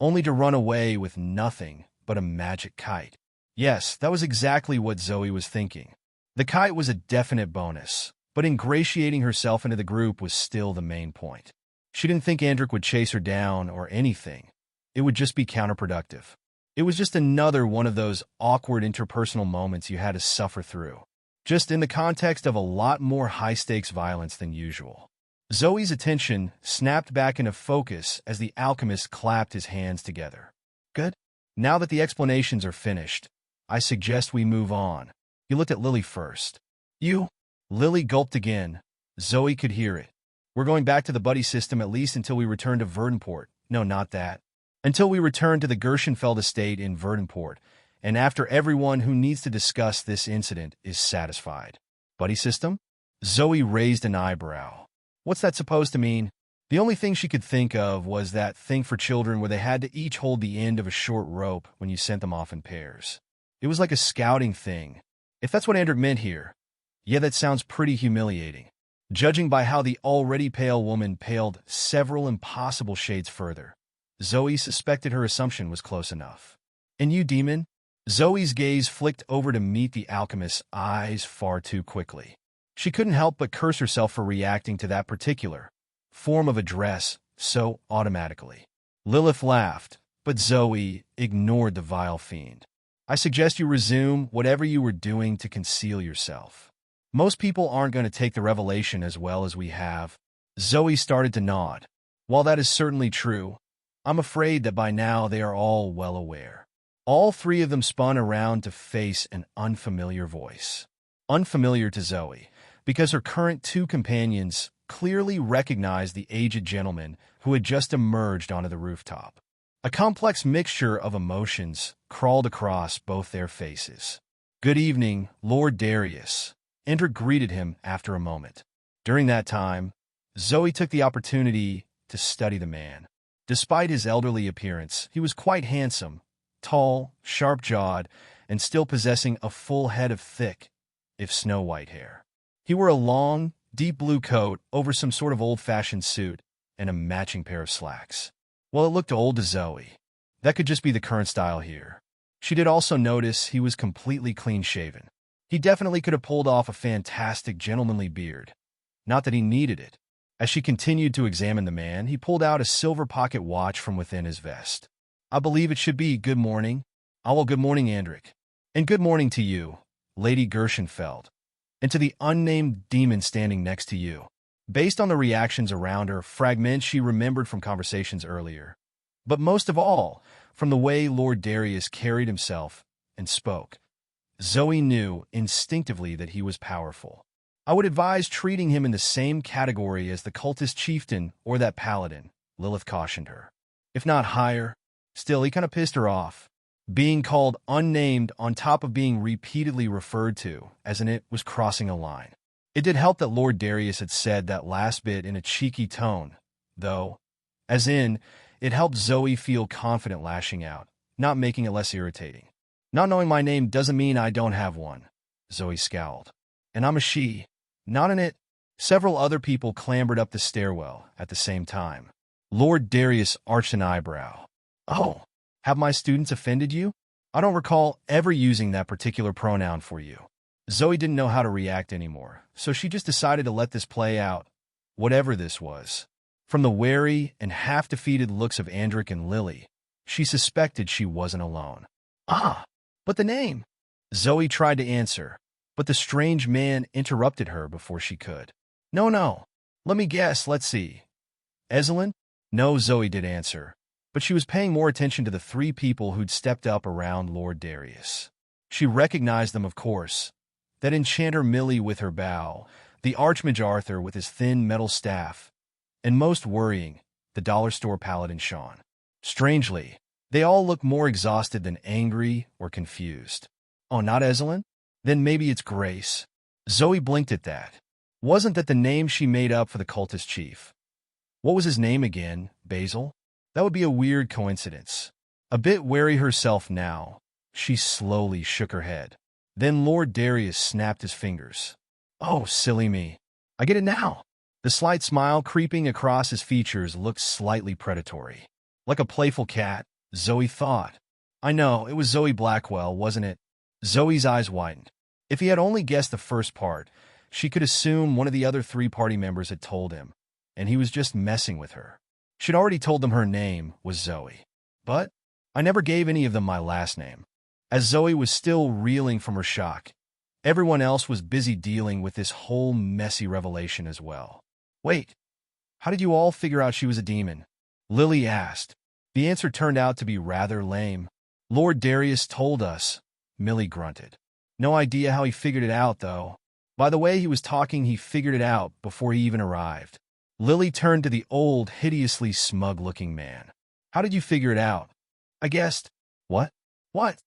only to run away with nothing but a magic kite. Yes, that was exactly what Zoe was thinking. The kite was a definite bonus, but ingratiating herself into the group was still the main point. She didn't think Andric would chase her down or anything. It would just be counterproductive. It was just another one of those awkward interpersonal moments you had to suffer through, just in the context of a lot more high-stakes violence than usual. Zoe's attention snapped back into focus as the alchemist clapped his hands together. Good. Now that the explanations are finished, I suggest we move on. He looked at Lily first. You? Lily gulped again. Zoe could hear it. We're going back to the buddy system at least until we return to Verdunport. No, not that. Until we return to the Gershenfeld estate in Verdunport, and after everyone who needs to discuss this incident is satisfied. Buddy system? Zoe raised an eyebrow. What's that supposed to mean? The only thing she could think of was that thing for children where they had to each hold the end of a short rope when you sent them off in pairs. It was like a scouting thing. If that's what Andric meant here, yeah, that sounds pretty humiliating. Judging by how the already pale woman paled several impossible shades further, Zoe suspected her assumption was close enough. And you, demon? Zoe's gaze flicked over to meet the alchemist's eyes far too quickly. She couldn't help but curse herself for reacting to that particular form of address so automatically. Lilith laughed, but Zoe ignored the vile fiend. I suggest you resume whatever you were doing to conceal yourself. Most people aren't going to take the revelation as well as we have. Zoe started to nod. While that is certainly true, I'm afraid that by now they are all well aware. All three of them spun around to face an unfamiliar voice. Unfamiliar to Zoe, because her current two companions clearly recognized the aged gentleman who had just emerged onto the rooftop. A complex mixture of emotions crawled across both their faces. Good evening, Lord Darius. Andric greeted him after a moment. During that time, Zoe took the opportunity to study the man. Despite his elderly appearance, he was quite handsome, tall, sharp-jawed, and still possessing a full head of thick, if snow-white hair. He wore a long, deep blue coat over some sort of old-fashioned suit and a matching pair of slacks. Well, it looked old to Zoe. That could just be the current style here. She did also notice he was completely clean-shaven. He definitely could have pulled off a fantastic gentlemanly beard. Not that he needed it. As she continued to examine the man, he pulled out a silver pocket watch from within his vest. I believe it should be good morning. Oh, well, good morning, Andric. And good morning to you, Lady Gershenfeld. And to the unnamed demon standing next to you. Based on the reactions around her, fragments she remembered from conversations earlier. But most of all, from the way Lord Darius carried himself and spoke. Zoe knew instinctively that he was powerful. I would advise treating him in the same category as the cultist chieftain or that paladin, Lilith cautioned her. If not higher. Still, he kind of pissed her off. Being called unnamed on top of being repeatedly referred to, as in it was crossing a line. It did help that Lord Darius had said that last bit in a cheeky tone, though, as in, it helped Zoe feel confident lashing out, not making it less irritating. Not knowing my name doesn't mean I don't have one, Zoe scowled. And I'm a she. Not in it. Several other people clambered up the stairwell at the same time. Lord Darius arched an eyebrow. Oh, have my students offended you? I don't recall ever using that particular pronoun for you. Zoe didn't know how to react anymore, so she just decided to let this play out, whatever this was. From the wary and half-defeated looks of Andric and Lily, she suspected she wasn't alone. Ah, but the name! Zoe tried to answer, but the strange man interrupted her before she could. No. Let me guess, let's see. Ezelin? No, Zoe did answer, but she was paying more attention to the three people who'd stepped up around Lord Darius. She recognized them, of course. That enchanter Millie with her bow, the archmage Arthur with his thin metal staff, and most worrying, the dollar store paladin Sean. Strangely, they all looked more exhausted than angry or confused. Oh, not Ezelin? Then maybe it's Grace. Zoe blinked at that. Wasn't that the name she made up for the cultist chief? What was his name again? Basil? That would be a weird coincidence. A bit wary herself now, she slowly shook her head. Then Lord Darius snapped his fingers. Oh, silly me. I get it now. The slight smile creeping across his features looked slightly predatory. Like a playful cat, Zoe thought. I know, it was Zoe Blackwell, wasn't it? Zoe's eyes widened. If he had only guessed the first part, she could assume one of the other three party members had told him, and he was just messing with her. She'd already told them her name was Zoe. But I never gave any of them my last name. As Zoe was still reeling from her shock, everyone else was busy dealing with this whole messy revelation as well. Wait, how did you all figure out she was a demon? Lily asked. The answer turned out to be rather lame. Lord Darius told us, Millie grunted. No idea how he figured it out, though. By the way he was talking, he figured it out before he even arrived. Lily turned to the old, hideously smug-looking man. How did you figure it out? I guessed. What? What?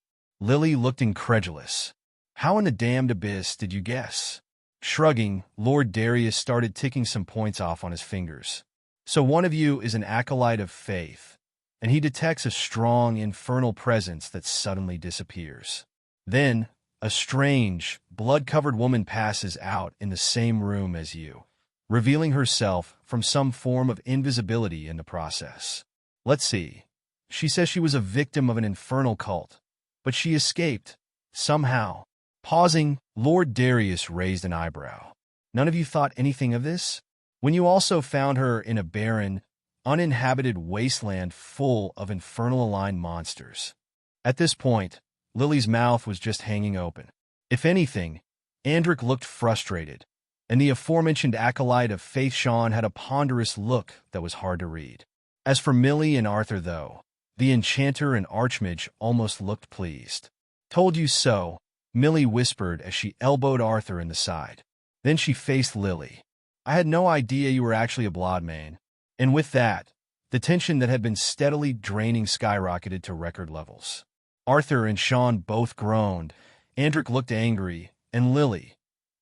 Lily looked incredulous. How in the damned abyss did you guess? Shrugging, Lord Darius started ticking some points off on his fingers. So one of you is an acolyte of faith, and he detects a strong infernal presence that suddenly disappears. Then, a strange, blood-covered woman passes out in the same room as you, revealing herself from some form of invisibility in the process. Let's see. She says she was a victim of an infernal cult, but she escaped, somehow. Pausing, Lord Darius raised an eyebrow. None of you thought anything of this? When you also found her in a barren, uninhabited wasteland full of infernal-aligned monsters. At this point, Lily's mouth was just hanging open. If anything, Andric looked frustrated, and the aforementioned acolyte of Faith Sean had a ponderous look that was hard to read. As for Millie and Arthur, though, the enchanter and archmage almost looked pleased. Told you so, Millie whispered as she elbowed Arthur in the side. Then she faced Lily. I had no idea you were actually a bloodmane. And with that, the tension that had been steadily draining skyrocketed to record levels. Arthur and Sean both groaned. Andric looked angry, and Lily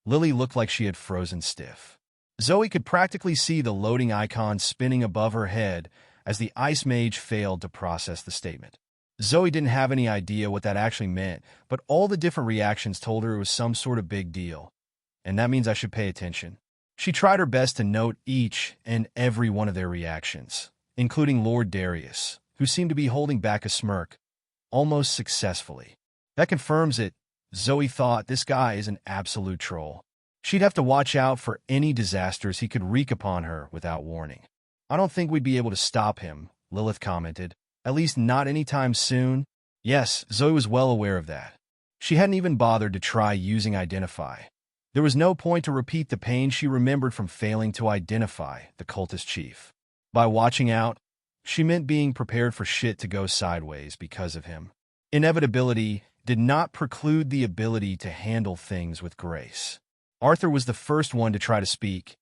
looked like she had frozen stiff. Zoe could practically see the loading icon spinning above her head as the ice mage failed to process the statement. Zoe didn't have any idea what that actually meant, but all the different reactions told her it was some sort of big deal, and that means I should pay attention. She tried her best to note each and every one of their reactions, including Lord Darius, who seemed to be holding back a smirk, almost successfully. That confirms it. Zoe thought this guy is an absolute troll. She'd have to watch out for any disasters he could wreak upon her without warning. I don't think we'd be able to stop him, Lilith commented. At least not anytime soon. Yes, Zoe was well aware of that. She hadn't even bothered to try using Identify. There was no point to repeat the pain she remembered from failing to identify the cultist chief. By watching out, she meant being prepared for shit to go sideways because of him. Inevitability did not preclude the ability to handle things with grace. Arthur was the first one to try to speak,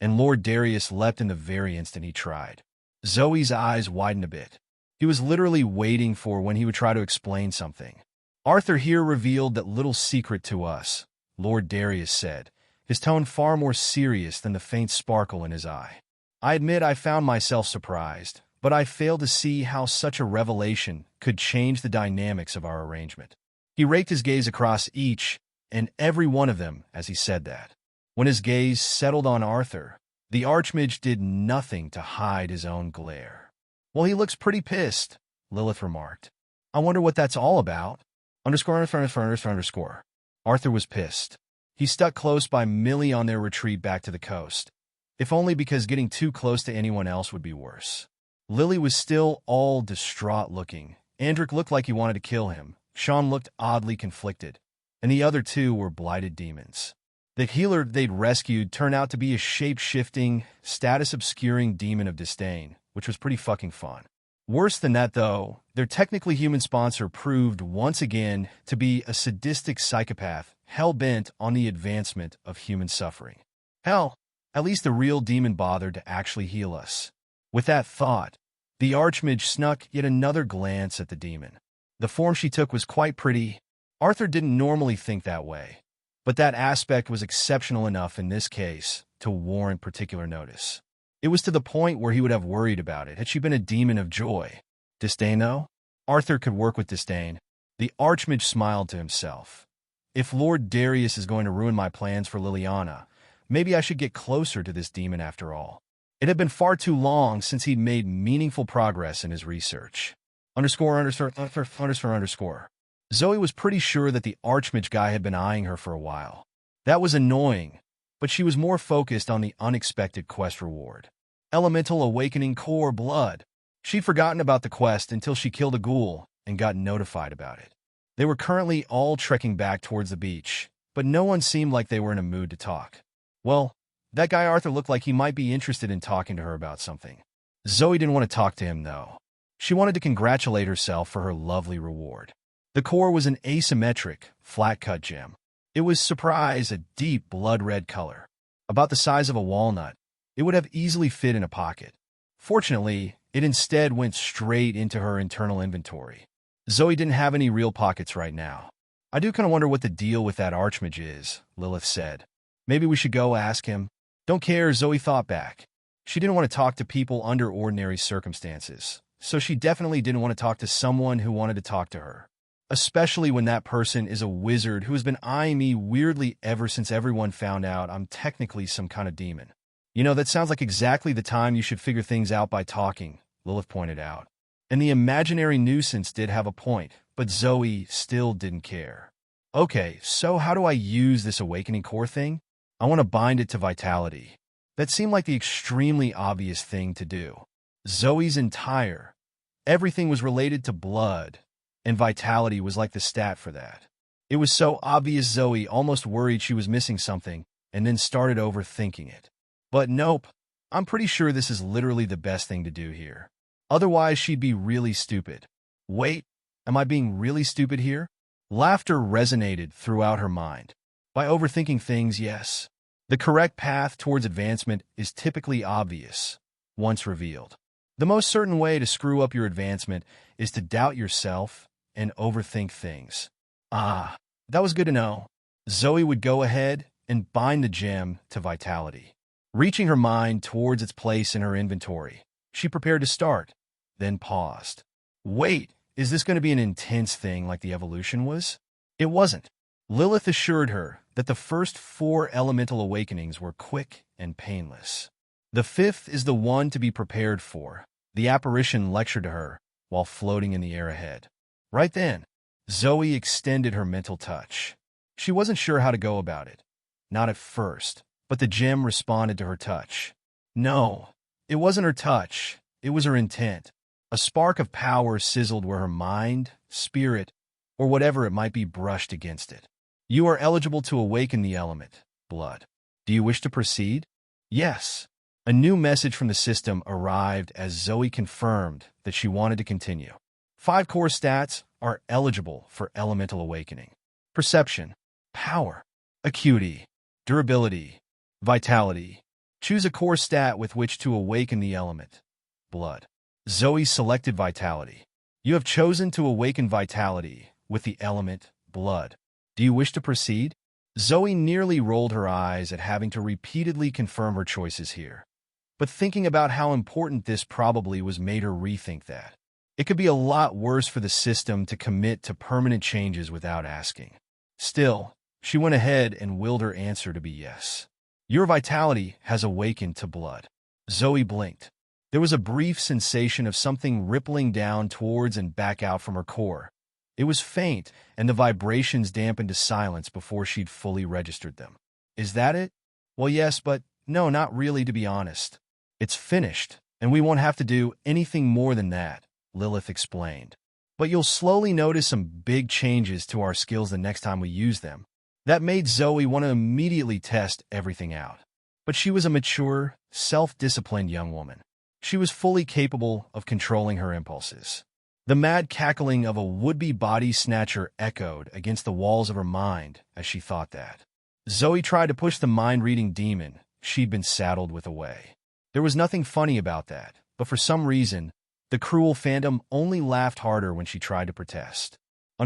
and Lord Darius leapt in the very instant he tried. Zoe's eyes widened a bit. He was literally waiting for when he would try to explain something. Arthur here revealed that little secret to us, Lord Darius said, his tone far more serious than the faint sparkle in his eye. I admit I found myself surprised, but I failed to see how such a revelation could change the dynamics of our arrangement. He raked his gaze across each and every one of them as he said that. When his gaze settled on Arthur, the Archmage did nothing to hide his own glare. Well, he looks pretty pissed, Lilith remarked. I wonder what that's all about. Underscore. Arthur was pissed. He stuck close by Millie on their retreat back to the coast, if only because getting too close to anyone else would be worse. Lily was still all distraught looking. Andric looked like he wanted to kill him. Sean looked oddly conflicted, and the other two were blighted demons. The healer they'd rescued turned out to be a shape-shifting, status-obscuring demon of disdain, which was pretty fucking fun. Worse than that, though, their technically human sponsor proved once again to be a sadistic psychopath hell-bent on the advancement of human suffering. Hell, at least the real demon bothered to actually heal us. With that thought, the Archmage snuck yet another glance at the demon. The form she took was quite pretty. Arthur didn't normally think that way, but that aspect was exceptional enough in this case to warrant particular notice. It was to the point where he would have worried about it had she been a demon of joy. Disdain, though? Arthur could work with disdain. The Archmage smiled to himself. If Lord Darius is going to ruin my plans for Liliana, maybe I should get closer to this demon after all. It had been far too long since he'd made meaningful progress in his research. Underscore. Zoe was pretty sure that the Archmage guy had been eyeing her for a while. That was annoying, but she was more focused on the unexpected quest reward. Elemental Awakening Core Blood. She'd forgotten about the quest until she killed a ghoul and got notified about it. They were currently all trekking back towards the beach, but no one seemed like they were in a mood to talk. Well, that guy Arthur looked like he might be interested in talking to her about something. Zoe didn't want to talk to him, though. She wanted to congratulate herself for her lovely reward. The core was an asymmetric, flat-cut gem. It was, surprise, a deep blood-red color. About the size of a walnut, it would have easily fit in a pocket. Fortunately, it instead went straight into her internal inventory. Zoe didn't have any real pockets right now. I do kind of wonder what the deal with that Archmage is, Lilith said. Maybe we should go ask him. Don't care, Zoe thought back. She didn't want to talk to people under ordinary circumstances, so she definitely didn't want to talk to someone who wanted to talk to her. Especially when that person is a wizard who has been eyeing me weirdly ever since everyone found out I'm technically some kind of demon. You know, that sounds like exactly the time you should figure things out by talking, Lilith pointed out. And the imaginary nuisance did have a point, but Zoe still didn't care. Okay, so how do I use this awakening core thing? I want to bind it to vitality. That seemed like the extremely obvious thing to do. Zoe's everything was related to blood, and vitality was like the stat for that. It was so obvious Zoe almost worried she was missing something, and then started overthinking it. But nope, I'm pretty sure this is literally the best thing to do here. Otherwise, she'd be really stupid. Wait, am I being really stupid here? Laughter resonated throughout her mind. By overthinking things, yes. The correct path towards advancement is typically obvious, once revealed. The most certain way to screw up your advancement is to doubt yourself and overthink things. Ah, that was good to know. Zoe would go ahead and bind the gem to vitality. Reaching her mind towards its place in her inventory, she prepared to start, then paused. Wait, is this going to be an intense thing like the evolution was? It wasn't. Lilith assured her that the first 4 elemental awakenings were quick and painless. The 5th is the one to be prepared for, the apparition lectured to her while floating in the air ahead. Right then, Zoe extended her mental touch. She wasn't sure how to go about it. Not at first, but the gem responded to her touch. No, it wasn't her touch, it was her intent. A spark of power sizzled where her mind, spirit, or whatever it might be brushed against it. You are eligible to awaken the element, blood. Do you wish to proceed? Yes. A new message from the system arrived as Zoe confirmed that she wanted to continue. 5 core stats are eligible for elemental awakening. Perception, power, acuity, durability, vitality. Choose a core stat with which to awaken the element, blood. Zoe selected vitality. You have chosen to awaken vitality with the element, blood. Do you wish to proceed? Zoe nearly rolled her eyes at having to repeatedly confirm her choices here. But thinking about how important this probably was made her rethink that. It could be a lot worse for the system to commit to permanent changes without asking. Still, she went ahead and willed her answer to be yes. Your vitality has awakened to blood. Zoe blinked. There was a brief sensation of something rippling down towards and back out from her core. It was faint, and the vibrations dampened to silence before she'd fully registered them. Is that it? Well, yes, but no, not really, to be honest. It's finished, and we won't have to do anything more than that, Lilith explained. But you'll slowly notice some big changes to our skills the next time we use them. That made Zoe want to immediately test everything out. But she was a mature, self-disciplined young woman. She was fully capable of controlling her impulses. The mad cackling of a would-be body snatcher echoed against the walls of her mind as she thought that. Zoe tried to push the mind-reading demon she'd been saddled with away. There was nothing funny about that, but for some reason, the cruel phantom only laughed harder when she tried to protest. I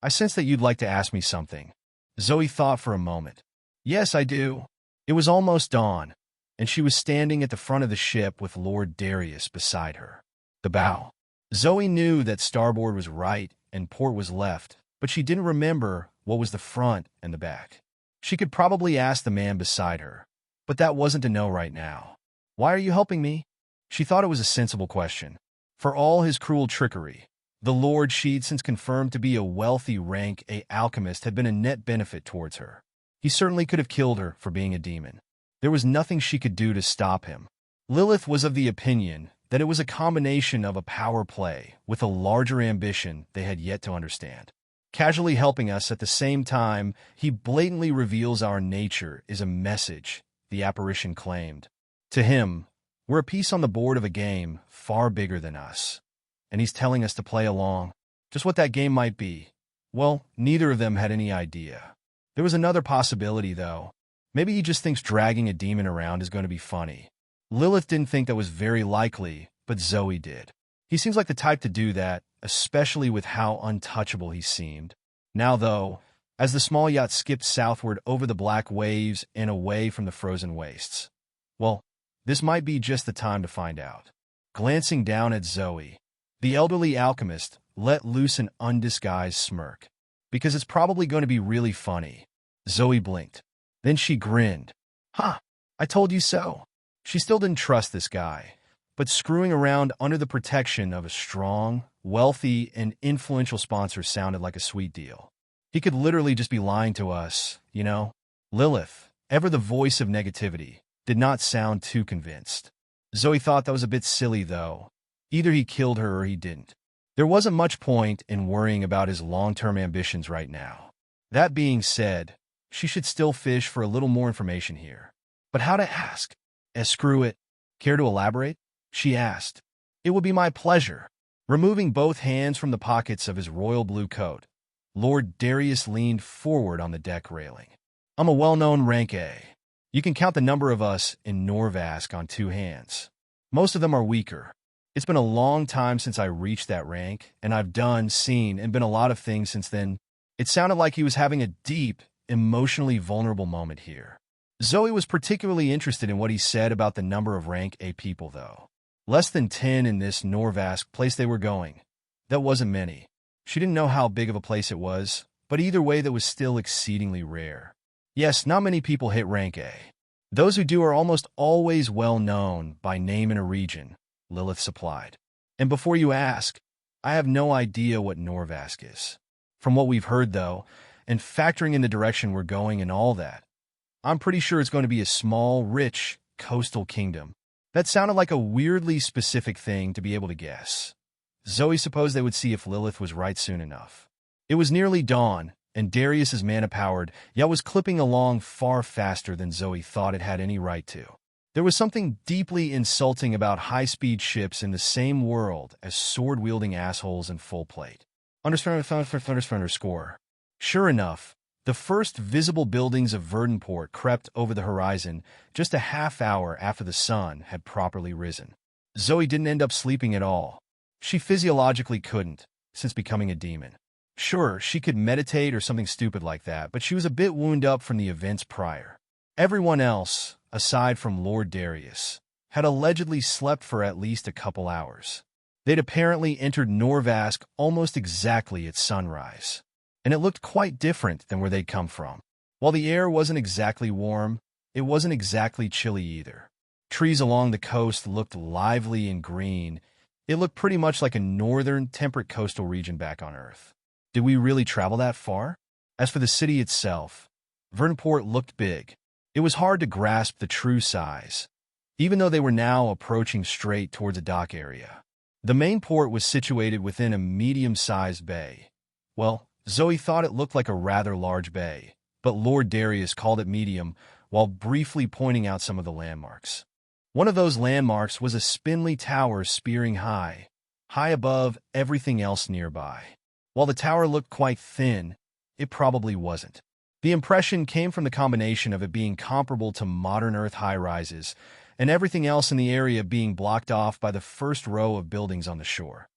sense that you'd like to ask me something. Zoe thought for a moment. Yes, I do. It was almost dawn, and she was standing at the front of the ship with Lord Darius beside her. The bow. Zoe knew that starboard was right and port was left, but she didn't remember what was the front and the back. She could probably ask the man beside her, but that wasn't to know right now. Why are you helping me? She thought it was a sensible question. For all his cruel trickery, the Lord she'd since confirmed to be a wealthy rank A alchemist had been a net benefit towards her. He certainly could have killed her for being a demon. There was nothing she could do to stop him. Lilith was of the opinion that it was a combination of a power play with a larger ambition they had yet to understand. Casually helping us at the same time, he blatantly reveals our nature is a message, the apparition claimed. To him, we're a piece on the board of a game far bigger than us. And he's telling us to play along. Just what that game might be. Well, neither of them had any idea. There was another possibility, though. Maybe he just thinks dragging a demon around is going to be funny. Lilith didn't think that was very likely, but Zoe did. He seems like the type to do that, especially with how untouchable he seemed. Now, though, as the small yacht skipped southward over the black waves and away from the frozen wastes. Well, this might be just the time to find out. Glancing down at Zoe, the elderly alchemist let loose an undisguised smirk. Because it's probably going to be really funny. Zoe blinked. Then she grinned. Ha! I told you so. She still didn't trust this guy, but screwing around under the protection of a strong, wealthy, and influential sponsor sounded like a sweet deal. He could literally just be lying to us, you know? Lilith, ever the voice of negativity, did not sound too convinced. Zoe thought that was a bit silly, though. Either he killed her or he didn't. There wasn't much point in worrying about his long-term ambitions right now. That being said, she should still fish for a little more information here. But how to ask? Screw it. Care to elaborate? She asked. It would be my pleasure. Removing both hands from the pockets of his royal blue coat, Lord Darius leaned forward on the deck railing. I'm a well-known rank A. You can count the number of us in Norvask on 2 hands. Most of them are weaker. It's been a long time since I reached that rank, and I've done, seen, and been a lot of things since then. It sounded like he was having a deep, emotionally vulnerable moment here. Zoe was particularly interested in what he said about the number of rank A people, though. Less than 10 in this Norvask place they were going. That wasn't many. She didn't know how big of a place it was, but either way that was still exceedingly rare. Yes, not many people hit rank A. Those who do are almost always well known by name in a region, Lilith supplied. And before you ask, I have no idea what Norvask is. From what we've heard, though, and factoring in the direction we're going and all that, I'm pretty sure it's going to be a small, rich, coastal kingdom. That sounded like a weirdly specific thing to be able to guess. Zoe supposed they would see if Lilith was right soon enough. It was nearly dawn, and Darius's mana-powered yacht was clipping along far faster than Zoe thought it had any right to. There was something deeply insulting about high-speed ships in the same world as sword-wielding assholes in full plate. Underscore. Sure enough, the first visible buildings of Verdunport crept over the horizon just a half hour after the sun had properly risen. Zoe didn't end up sleeping at all. She physiologically couldn't, since becoming a demon. Sure, she could meditate or something stupid like that, but she was a bit wound up from the events prior. Everyone else, aside from Lord Darius, had allegedly slept for at least a couple hours. They'd apparently entered Norvask almost exactly at sunrise, and it looked quite different than where they'd come from. While the air wasn't exactly warm, it wasn't exactly chilly either. Trees along the coast looked lively and green. It looked pretty much like a northern, temperate coastal region back on Earth. Did we really travel that far? As for the city itself, Verdunport looked big. It was hard to grasp the true size, even though they were now approaching straight towards a dock area. The main port was situated within a medium-sized bay. Well, Zoe thought it looked like a rather large bay, but Lord Darius called it medium while briefly pointing out some of the landmarks. One of those landmarks was a spindly tower spearing high above everything else nearby. While the tower looked quite thin, it probably wasn't. The impression came from the combination of it being comparable to modern Earth high-rises and everything else in the area being blocked off by the first row of buildings on the shore,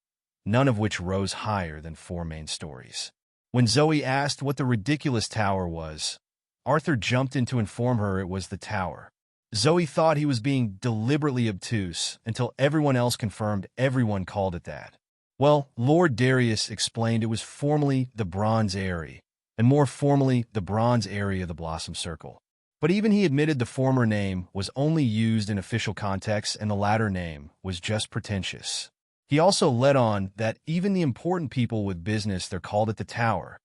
none of which rose higher than 4 main stories. When Zoe asked what the ridiculous tower was, Arthur jumped in to inform her it was the tower. Zoe thought he was being deliberately obtuse until everyone else confirmed everyone called it that. Well, Lord Darius explained it was formerly the Bronze Eyrie, and more formally the Bronze Area of the Blossom Circle. But even he admitted the former name was only used in official contexts and the latter name was just pretentious. He also led on that even the important people with business there called it the Tower,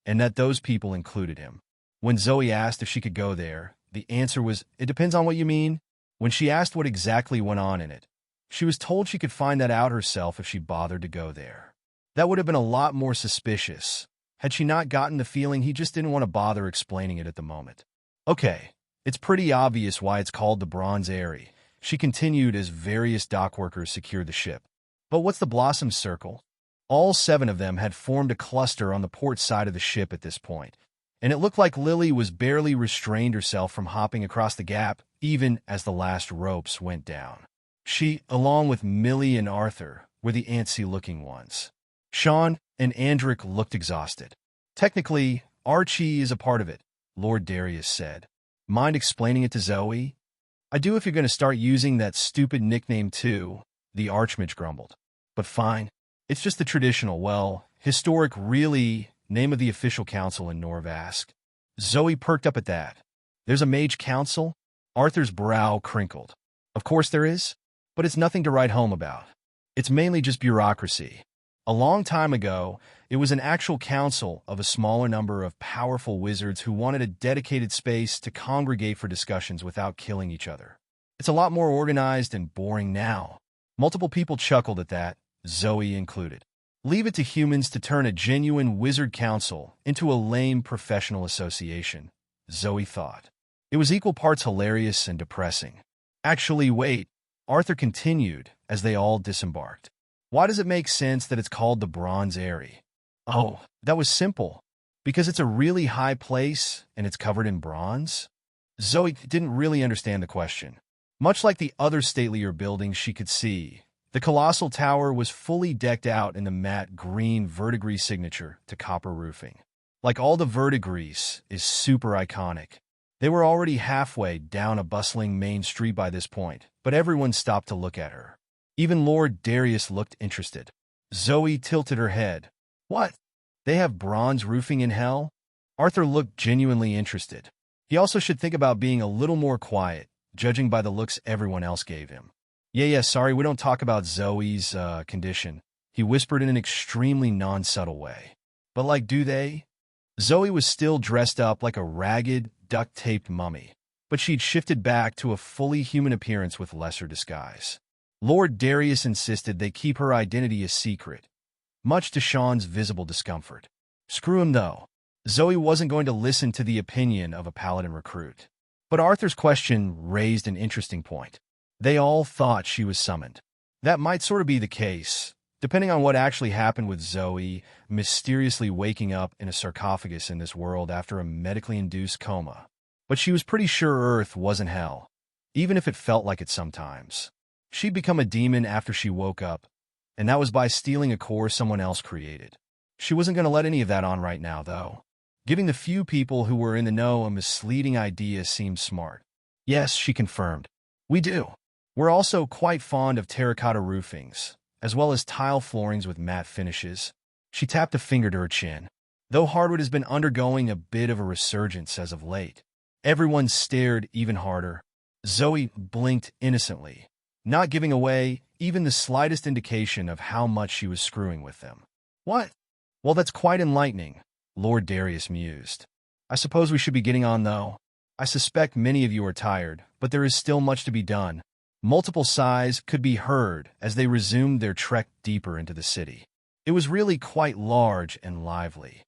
and that those people included him. When Zoe asked if she could go there, the answer was, "It depends on what you mean." When she asked what exactly went on in it, she was told she could find that out herself if she bothered to go there. That would have been a lot more suspicious, had she not gotten the feeling he just didn't want to bother explaining it at the moment. Okay, it's pretty obvious why it's called the Bronze Eyrie, she continued as various dockworkers secured the ship. But what's the Blossom Circle? All 7 of them had formed a cluster on the port side of the ship at this point, and it looked like Lily was barely restrained herself from hopping across the gap even as the last ropes went down. She, along with Millie and Arthur, were the antsy-looking ones. Sean and Andric looked exhausted. Technically, Archie is a part of it, Lord Darius said. Mind explaining it to Zoe? I do if you're going to start using that stupid nickname too, the Archmage grumbled. But fine. It's just the traditional, well, historic, really, name of the official council in Norvask. Zoe perked up at that. There's a mage council? Arthur's brow crinkled. Of course there is, but it's nothing to write home about. It's mainly just bureaucracy. A long time ago, it was an actual council of a smaller number of powerful wizards who wanted a dedicated space to congregate for discussions without killing each other. It's a lot more organized and boring now. Multiple people chuckled at that, Zoe included. Leave it to humans to turn a genuine wizard council into a lame professional association, Zoe thought. It was equal parts hilarious and depressing. Actually, wait, Arthur continued as they all disembarked. Why does it make sense that it's called the Bronze Eyrie? Oh, that was simple. Because it's a really high place and it's covered in bronze? Zoe didn't really understand the question. Much like the other statelier buildings she could see, the colossal tower was fully decked out in the matte green verdigris signature to copper roofing. Like all the verdigris is super iconic. They were already halfway down a bustling main street by this point, but everyone stopped to look at her. Even Lord Darius looked interested. Zoe tilted her head. What? They have bronze roofing in hell? Arthur looked genuinely interested. He also should think about being a little more quiet, judging by the looks everyone else gave him. Yeah, sorry, we don't talk about Zoe's condition, he whispered in an extremely non-subtle way. But do they? Zoe was still dressed up like a ragged, duct-taped mummy, but she'd shifted back to a fully human appearance with lesser disguise. Lord Darius insisted they keep her identity a secret, much to Sean's visible discomfort. Screw him, though. Zoe wasn't going to listen to the opinion of a paladin recruit. But Arthur's question raised an interesting point. They all thought she was summoned. That might sort of be the case, depending on what actually happened with Zoe mysteriously waking up in a sarcophagus in this world after a medically induced coma. But she was pretty sure Earth wasn't hell, even if it felt like it sometimes. She'd become a demon after she woke up, and that was by stealing a core someone else created. She wasn't going to let any of that on right now, though. Giving the few people who were in the know a misleading idea seemed smart. Yes, she confirmed. We do. We're also quite fond of terracotta roofings, as well as tile floorings with matte finishes. She tapped a finger to her chin. Though hardwood has been undergoing a bit of a resurgence as of late, everyone stared even harder. Zoe blinked innocently, not giving away even the slightest indication of how much she was screwing with them. What? Well, that's quite enlightening, Lord Darius mused. I suppose we should be getting on, though. I suspect many of you are tired, but there is still much to be done. Multiple sighs could be heard as they resumed their trek deeper into the city. It was really quite large and lively.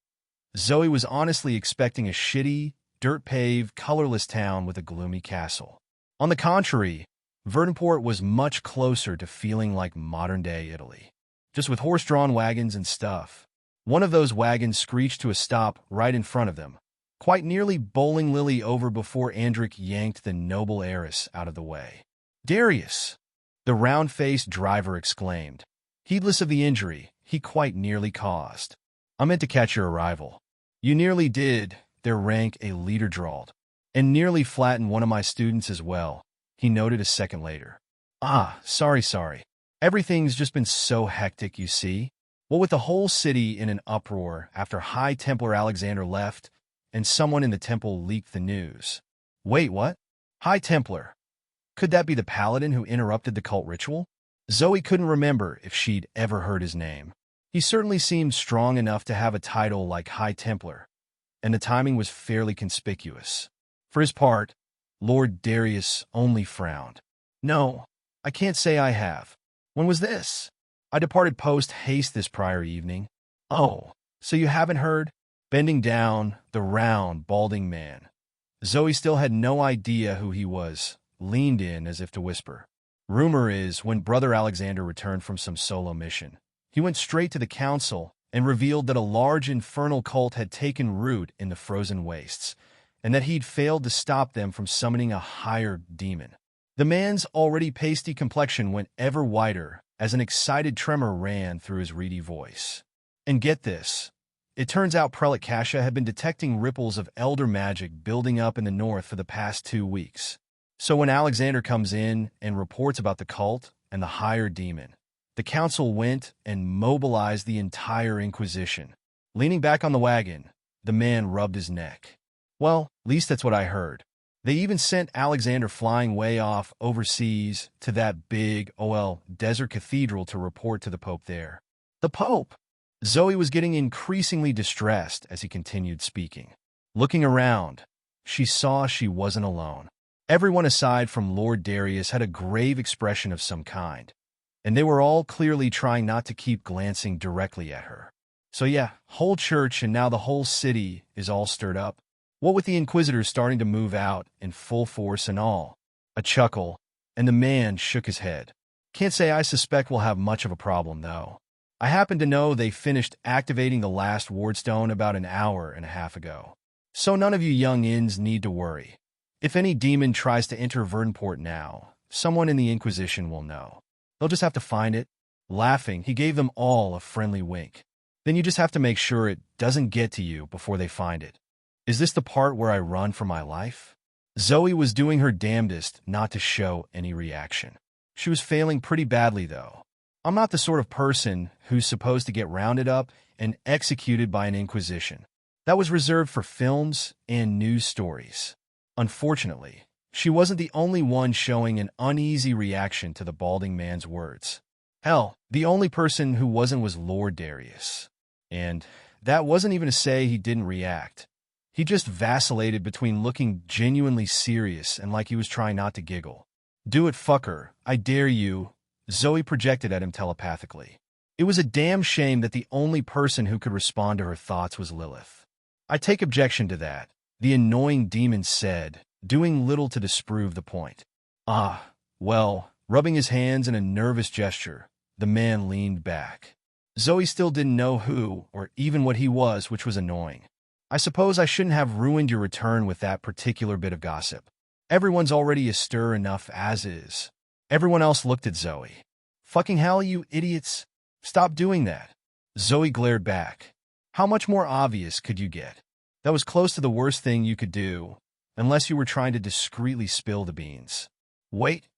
Zoe was honestly expecting a shitty, dirt-paved, colorless town with a gloomy castle. On the contrary, Verdunport was much closer to feeling like modern-day Italy, just with horse-drawn wagons and stuff. One of those wagons screeched to a stop right in front of them, quite nearly bowling Lily over before Andric yanked the noble heiress out of the way. Darius! The round-faced driver exclaimed, heedless of the injury he quite nearly caused. I meant to catch your arrival. You nearly did, their rank a leader drawled, and nearly flattened one of my students as well, he noted a second later. Sorry. Everything's just been so hectic, you see. Well, with the whole city in an uproar after High Templar Alexander left and someone in the temple leaked the news. Wait, what? High Templar? Could that be the paladin who interrupted the cult ritual? Zoe couldn't remember if she'd ever heard his name. He certainly seemed strong enough to have a title like High Templar, and the timing was fairly conspicuous. For his part, Lord Darius only frowned. No, I can't say I have. When was this? I departed post-haste this prior evening. Oh, so you haven't heard? Bending down, the round, balding man. Zoe still had no idea who he was, leaned in as if to whisper. Rumor is, when Brother Alexander returned from some solo mission, he went straight to the council and revealed that a large infernal cult had taken root in the frozen wastes, and that he'd failed to stop them from summoning a higher demon. The man's already pasty complexion went ever whiter as an excited tremor ran through his reedy voice. And get this, it turns out Prelate Kasha had been detecting ripples of elder magic building up in the north for the past 2 weeks. So when Alexander comes in and reports about the cult and the higher demon, the council went and mobilized the entire Inquisition. Leaning back on the wagon, the man rubbed his neck. Well, at least that's what I heard. They even sent Alexander flying way off overseas to that big, desert cathedral to report to the Pope there. The Pope! Zoe was getting increasingly distressed as he continued speaking. Looking around, she saw she wasn't alone. Everyone aside from Lord Darius had a grave expression of some kind, and they were all clearly trying not to keep glancing directly at her. So yeah, whole church and now the whole city is all stirred up. What with the Inquisitors starting to move out in full force and all. A chuckle, and the man shook his head. Can't say I suspect we'll have much of a problem, though. I happen to know they finished activating the last wardstone about an hour and a half ago. So none of you young-ins need to worry. If any demon tries to enter Verdunport now, someone in the Inquisition will know. They'll just have to find it. Laughing, he gave them all a friendly wink. Then you just have to make sure it doesn't get to you before they find it. Is this the part where I run for my life? Zoe was doing her damnedest not to show any reaction. She was failing pretty badly, though. I'm not the sort of person who's supposed to get rounded up and executed by an inquisition. That was reserved for films and news stories. Unfortunately, she wasn't the only one showing an uneasy reaction to the balding man's words. Hell, the only person who wasn't was Lord Darius. And that wasn't even to say he didn't react. He just vacillated between looking genuinely serious and like he was trying not to giggle. "Do it, fucker, I dare you," Zoe projected at him telepathically. It was a damn shame that the only person who could respond to her thoughts was Lilith. "I take objection to that," the annoying demon said, doing little to disprove the point. "Ah, well," rubbing his hands in a nervous gesture, the man leaned back. Zoe still didn't know who or even what he was, which was annoying. "I suppose I shouldn't have ruined your return with that particular bit of gossip. Everyone's already astir enough as is." Everyone else looked at Zoe. "Fucking hell, you idiots. Stop doing that." Zoe glared back. How much more obvious could you get? That was close to the worst thing you could do, unless you were trying to discreetly spill the beans. Wait,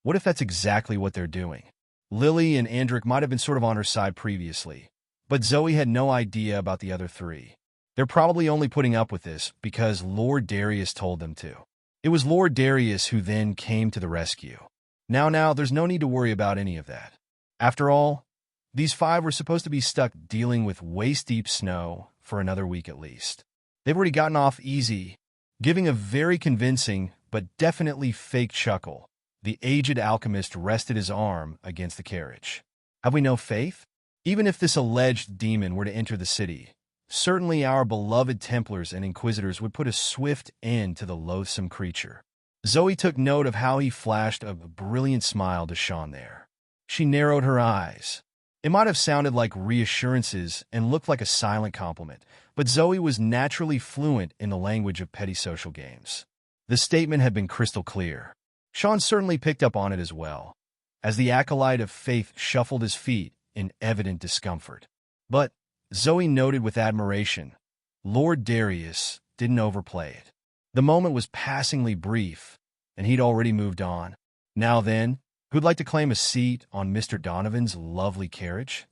what if that's exactly what they're doing? Lily and Andric might have been sort of on her side previously, but Zoe had no idea about the other three. They're probably only putting up with this because Lord Darius told them to. It was Lord Darius who then came to the rescue. Now, there's no need to worry about any of that. After all, these five were supposed to be stuck dealing with waist-deep snow for another week at least. They've already gotten off easy, giving a very convincing but definitely fake chuckle. The aged alchemist rested his arm against the carriage. "Have we no faith? Even if this alleged demon were to enter the city, certainly our beloved Templars and Inquisitors would put a swift end to the loathsome creature." Zoe took note of how he flashed a brilliant smile to Sean there. She narrowed her eyes. It might have sounded like reassurances and looked like a silent compliment, but Zoe was naturally fluent in the language of petty social games. The statement had been crystal clear. Sean certainly picked up on it as well, as the acolyte of faith shuffled his feet in evident discomfort. But, Zoe noted with admiration, Lord Darius didn't overplay it. The moment was passingly brief, and he'd already moved on. Now then, who'd like to claim a seat on Mr. Donovan's lovely carriage?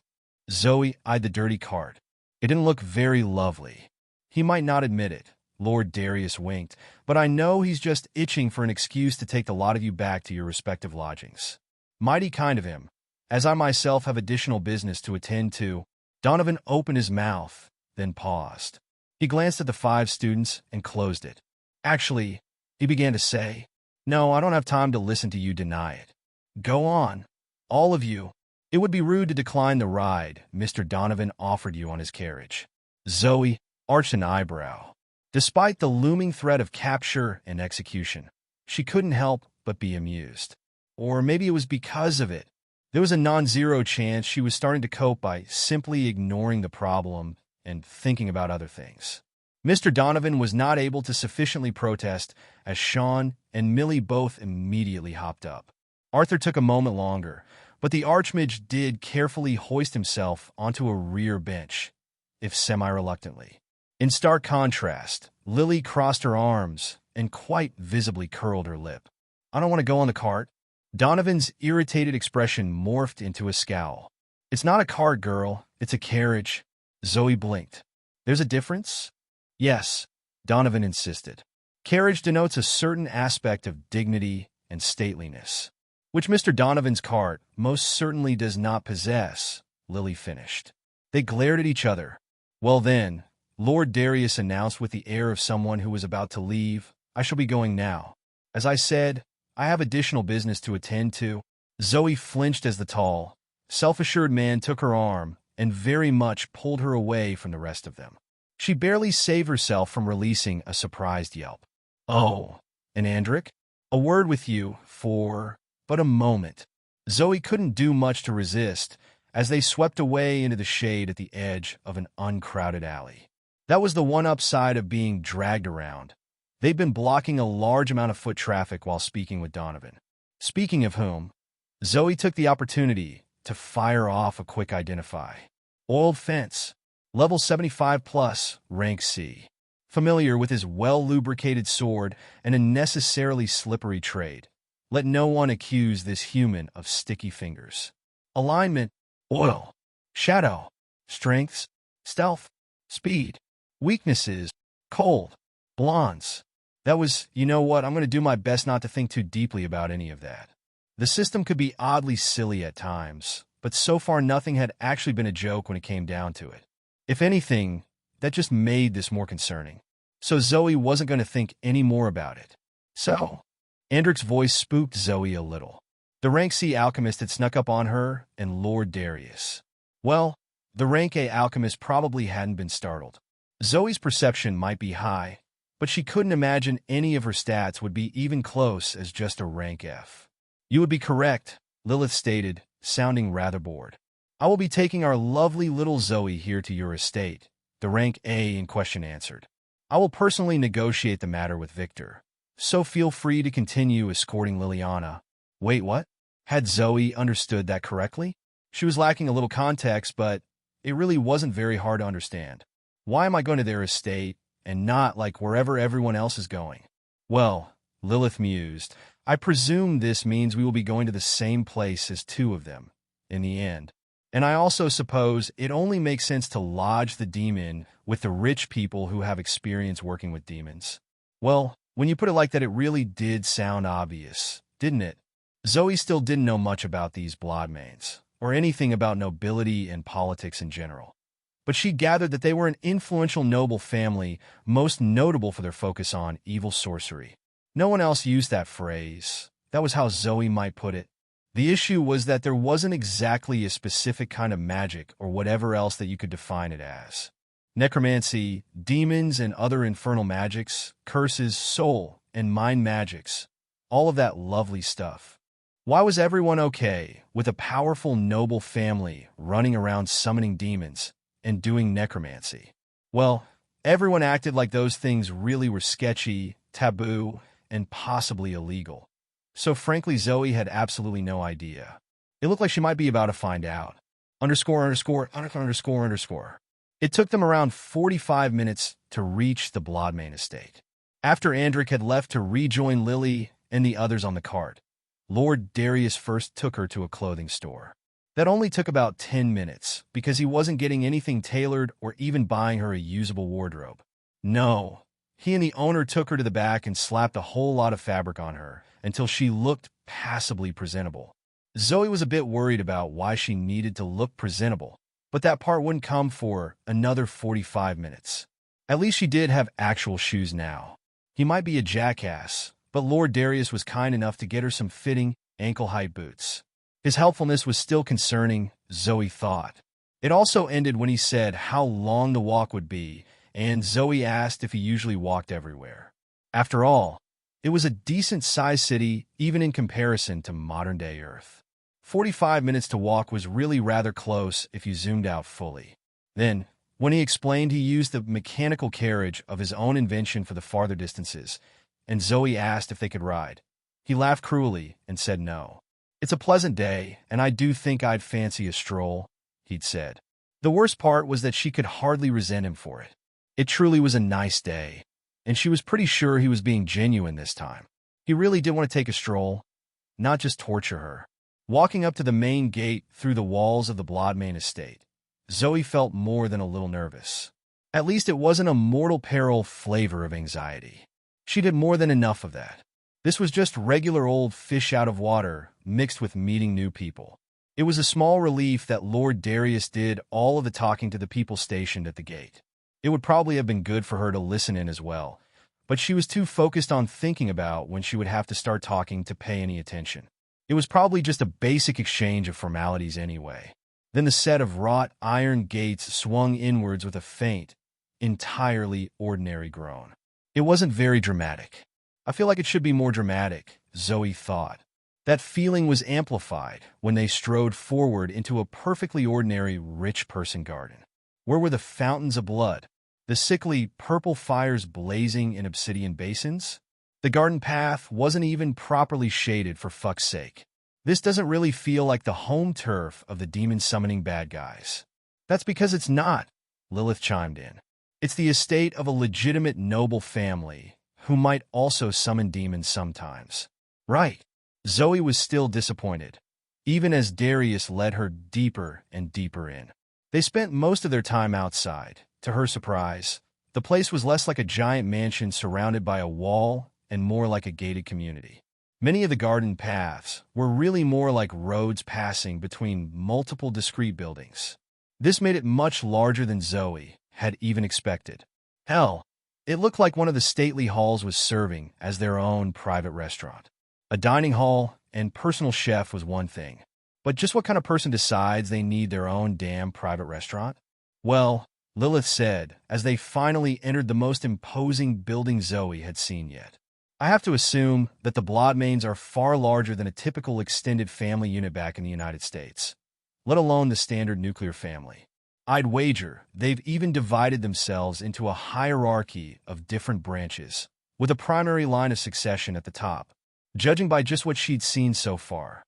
Zoe eyed the dirty cart. It didn't look very lovely. He might not admit it, Lord Darius winked, but I know he's just itching for an excuse to take the lot of you back to your respective lodgings. Mighty kind of him, as I myself have additional business to attend to. Donovan opened his mouth, then paused. He glanced at the five students and closed it. "Actually," he began to say, "no, I don't have time to listen to you deny it. Go on, all of you. It would be rude to decline the ride Mr. Donovan offered you on his carriage." Zoe arched an eyebrow. Despite the looming threat of capture and execution, she couldn't help but be amused. Or maybe it was because of it. There was a non-zero chance she was starting to cope by simply ignoring the problem and thinking about other things. Mr. Donovan was not able to sufficiently protest, as Sean and Millie both immediately hopped up. Arthur took a moment longer, but the Archmage did carefully hoist himself onto a rear bench, if semi-reluctantly. In stark contrast, Lily crossed her arms and quite visibly curled her lip. "I don't want to go on the cart." Donovan's irritated expression morphed into a scowl. "It's not a cart, girl. It's a carriage." Zoe blinked. "There's a difference?" "Yes," Donovan insisted. "Carriage denotes a certain aspect of dignity and stateliness, which Mr. Donovan's cart most certainly does not possess," Lily finished. They glared at each other. "Well then," Lord Darius announced with the air of someone who was about to leave, "I shall be going now. As I said, I have additional business to attend to." Zoe flinched as the tall, self-assured man took her arm and very much pulled her away from the rest of them. She barely saved herself from releasing a surprised yelp. "Oh, and Andric? A word with you for but a moment." Zoe couldn't do much to resist as they swept away into the shade at the edge of an uncrowded alley. That was the one upside of being dragged around. They'd been blocking a large amount of foot traffic while speaking with Donovan. Speaking of whom, Zoe took the opportunity to fire off a quick identify. "Oiled fence. Level 75 plus, rank C. familiar with his well-lubricated sword and a necessarily slippery trade. Let no one accuse this human of sticky fingers. Alignment, oil, shadow, strengths, stealth, speed, weaknesses, cold, blondes. That was, you know what, I'm going to do my best not to think too deeply about any of that. The system could be oddly silly at times, but so far nothing had actually been a joke when it came down to it. If anything, that just made this more concerning. So Zoe wasn't going to think any more about it. So, Andric's voice spooked Zoe a little. The rank C alchemist had snuck up on her and Lord Darius. Well, the rank A alchemist probably hadn't been startled. Zoe's perception might be high, but she couldn't imagine any of her stats would be even close as just a rank F. You would be correct, Lilith stated, sounding rather bored. I will be taking our lovely little Zoe here to your estate, the rank A in question answered. I will personally negotiate the matter with Victor, so feel free to continue escorting Liliana. Wait, what? Had Zoe understood that correctly? She was lacking a little context, but it really wasn't very hard to understand. Why am I going to their estate and not like wherever everyone else is going? Well, Lilith mused, I presume this means we will be going to the same place as two of them, in the end. And I also suppose it only makes sense to lodge the demon with the rich people who have experience working with demons. Well, when you put it like that, it really did sound obvious, didn't it? Zoe still didn't know much about these bloodmains, or anything about nobility and politics in general. But she gathered that they were an influential noble family, most notable for their focus on evil sorcery. No one else used that phrase. That was how Zoe might put it. The issue was that there wasn't exactly a specific kind of magic or whatever else that you could define it as. Necromancy, demons and other infernal magics, curses, soul, and mind magics. All of that lovely stuff. Why was everyone okay with a powerful noble family running around summoning demons and doing necromancy? Well, everyone acted like those things really were sketchy, taboo, and possibly illegal. So frankly, Zoe had absolutely no idea. It looked like she might be about to find out. Underscore. It took them around 45 minutes to reach the Bloodmane estate. After Andric had left to rejoin Lily and the others on the cart, Lord Darius first took her to a clothing store. That only took about 10 minutes, because he wasn't getting anything tailored or even buying her a usable wardrobe. No, he and the owner took her to the back and slapped a whole lot of fabric on her, until she looked passably presentable. Zoe was a bit worried about why she needed to look presentable, but that part wouldn't come for another 45 minutes. At least she did have actual shoes now. He might be a jackass, but Lord Darius was kind enough to get her some fitting, ankle-height boots. His helpfulness was still concerning, Zoe thought. It also ended when he said how long the walk would be, and Zoe asked if he usually walked everywhere. After all, it was a decent-sized city, even in comparison to modern-day Earth. 45 minutes to walk was really rather close if you zoomed out fully. Then, when he explained he used the mechanical carriage of his own invention for the farther distances, and Zoe asked if they could ride, he laughed cruelly and said no. It's a pleasant day, and I do think I'd fancy a stroll, he'd said. The worst part was that she could hardly resent him for it. It truly was a nice day, and she was pretty sure he was being genuine this time. He really did want to take a stroll, not just torture her. Walking up to the main gate through the walls of the Bloodmane estate, Zoe felt more than a little nervous. At least it wasn't a mortal peril flavor of anxiety. She'd had more than enough of that. This was just regular old fish out of water mixed with meeting new people. It was a small relief that Lord Darius did all of the talking to the people stationed at the gate. It would probably have been good for her to listen in as well, but she was too focused on thinking about when she would have to start talking to pay any attention. It was probably just a basic exchange of formalities anyway. Then the set of wrought iron gates swung inwards with a faint, entirely ordinary groan. It wasn't very dramatic. I feel like it should be more dramatic, Zoe thought. That feeling was amplified when they strode forward into a perfectly ordinary rich person garden. Where were the fountains of blood? The sickly purple fires blazing in obsidian basins? The garden path wasn't even properly shaded for fuck's sake. This doesn't really feel like the home turf of the demon-summoning bad guys. That's because it's not, Lilith chimed in. It's the estate of a legitimate noble family who might also summon demons sometimes. Right. Zoe was still disappointed, even as Darius led her deeper and deeper in. They spent most of their time outside. To her surprise, the place was less like a giant mansion surrounded by a wall and more like a gated community. Many of the garden paths were really more like roads passing between multiple discrete buildings. This made it much larger than Zoe had even expected. Hell, it looked like one of the stately halls was serving as their own private restaurant. A dining hall and personal chef was one thing, but just what kind of person decides they need their own damn private restaurant? Well, Lilith said, as they finally entered the most imposing building Zoe had seen yet. I have to assume that the Bloodmanes are far larger than a typical extended family unit back in the United States, let alone the standard nuclear family. I'd wager they've even divided themselves into a hierarchy of different branches, with a primary line of succession at the top. Judging by just what she'd seen so far,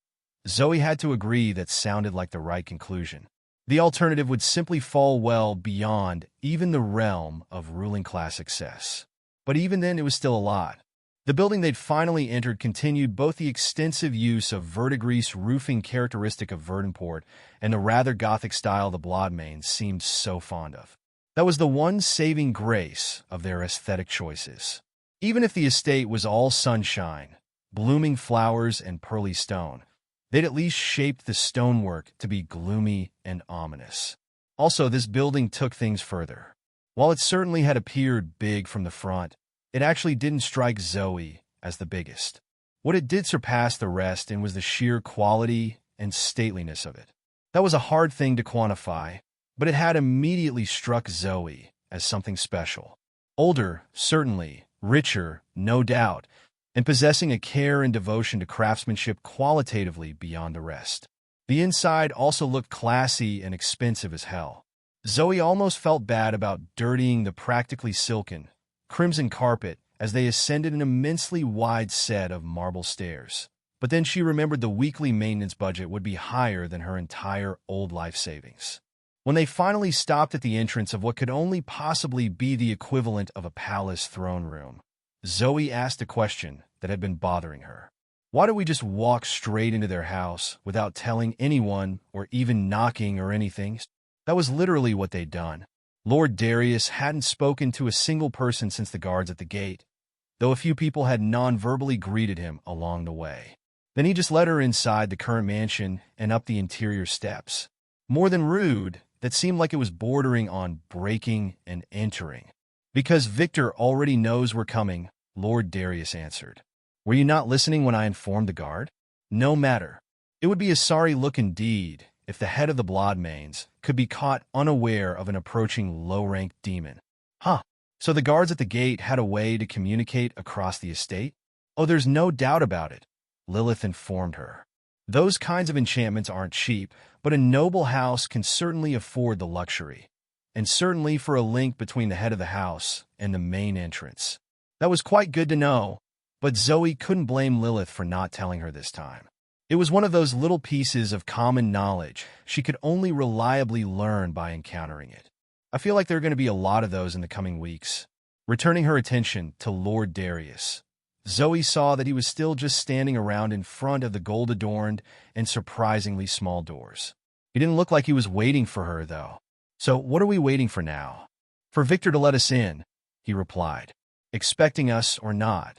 Zoe had to agree that sounded like the right conclusion. The alternative would simply fall well beyond even the realm of ruling class success. But even then, it was still a lot. The building they'd finally entered continued both the extensive use of verdigris roofing characteristic of Verdunport and the rather gothic style the Bloodmanes seemed so fond of. That was the one saving grace of their aesthetic choices. Even if the estate was all sunshine, blooming flowers, and pearly stone, they'd at least shaped the stonework to be gloomy and ominous. Also, this building took things further. While it certainly had appeared big from the front, it actually didn't strike Zoe as the biggest. What it did surpass the rest in was the sheer quality and stateliness of it. That was a hard thing to quantify, but it had immediately struck Zoe as something special. Older, certainly, richer, no doubt, and possessing a care and devotion to craftsmanship qualitatively beyond the rest. The inside also looked classy and expensive as hell. Zoe almost felt bad about dirtying the practically silken, crimson carpet as they ascended an immensely wide set of marble stairs. But then she remembered the weekly maintenance budget would be higher than her entire old life savings. When they finally stopped at the entrance of what could only possibly be the equivalent of a palace throne room, Zoe asked a question that had been bothering her. Why don't we just walk straight into their house without telling anyone or even knocking or anything? That was literally what they'd done. Lord Darius hadn't spoken to a single person since the guards at the gate, though a few people had non-verbally greeted him along the way. Then he just led her inside the current mansion and up the interior steps. More than rude, that seemed like it was bordering on breaking and entering. Because Victor already knows we're coming, Lord Darius answered. Were you not listening when I informed the guard? No matter. It would be a sorry look indeed if the head of the Bloodmanes could be caught unaware of an approaching low-ranked demon. Huh. So the guards at the gate had a way to communicate across the estate? Oh, there's no doubt about it, Lilith informed her. Those kinds of enchantments aren't cheap, but a noble house can certainly afford the luxury. And certainly for a link between the head of the house and the main entrance. That was quite good to know, but Zoe couldn't blame Lilith for not telling her this time. It was one of those little pieces of common knowledge she could only reliably learn by encountering it. I feel like there are going to be a lot of those in the coming weeks. Returning her attention to Lord Darius, Zoe saw that he was still just standing around in front of the gold-adorned and surprisingly small doors. He didn't look like he was waiting for her, though. So what are we waiting for now? For Victor to let us in, he replied, expecting us or not.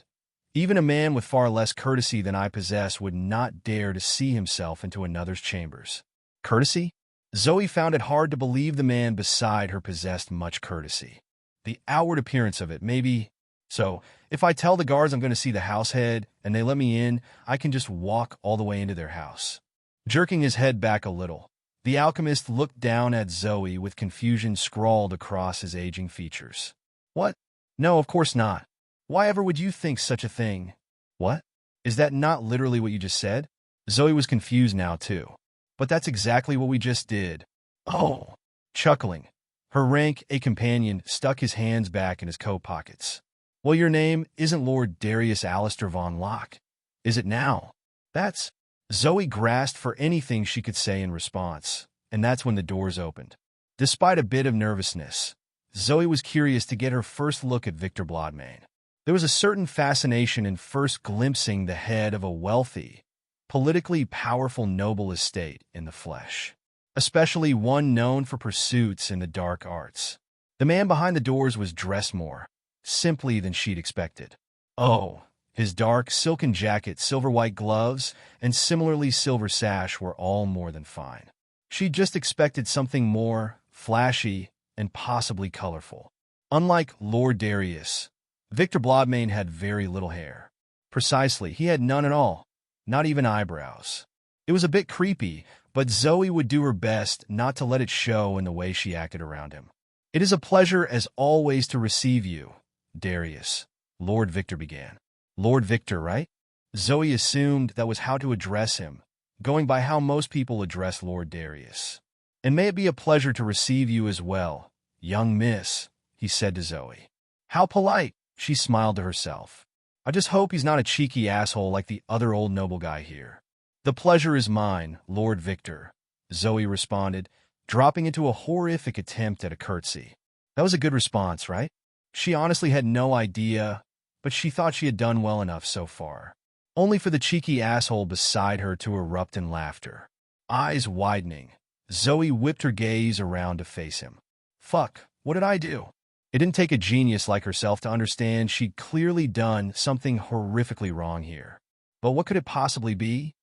Even a man with far less courtesy than I possess would not dare to see himself into another's chambers. Courtesy? Zoe found it hard to believe the man beside her possessed much courtesy. The outward appearance of it, maybe. So, if I tell the guards I'm going to see the house head and they let me in, I can just walk all the way into their house. Jerking his head back a little, the alchemist looked down at Zoe with confusion scrawled across his aging features. What? No, of course not. Why ever would you think such a thing? What? Is that not literally what you just said? Zoe was confused now, too. But that's exactly what we just did. Oh. Chuckling, her rank, a companion, stuck his hands back in his coat pockets. Well, your name isn't Lord Darius Alistair von Locke, is it now? That's... Zoe grasped for anything she could say in response, and that's when the doors opened. Despite a bit of nervousness, Zoe was curious to get her first look at Victor Bloodmane. There was a certain fascination in first glimpsing the head of a wealthy, politically powerful noble estate in the flesh, especially one known for pursuits in the dark arts. The man behind the doors was dressed more simply than she'd expected. Oh, his dark, silken jacket, silver-white gloves, and similarly silver sash were all more than fine. She'd just expected something more flashy and possibly colorful. Unlike Lord Darius, Victor Bloodmane had very little hair. Precisely, he had none at all, not even eyebrows. It was a bit creepy, but Zoe would do her best not to let it show in the way she acted around him. "It is a pleasure as always to receive you, Darius," Lord Victor began. Lord Victor, right? Zoe assumed that was how to address him, going by how most people address Lord Darius. "And may it be a pleasure to receive you as well, young miss," he said to Zoe. "How polite," she smiled to herself. "I just hope he's not a cheeky asshole like the other old noble guy here." "The pleasure is mine, Lord Victor," Zoe responded, dropping into a horrific attempt at a curtsy. That was a good response, right? She honestly had no idea, but she thought she had done well enough so far. Only for the cheeky asshole beside her to erupt in laughter. Eyes widening, Zoe whipped her gaze around to face him. Fuck, what did I do? It didn't take a genius like herself to understand she'd clearly done something horrifically wrong here. But what could it possibly be?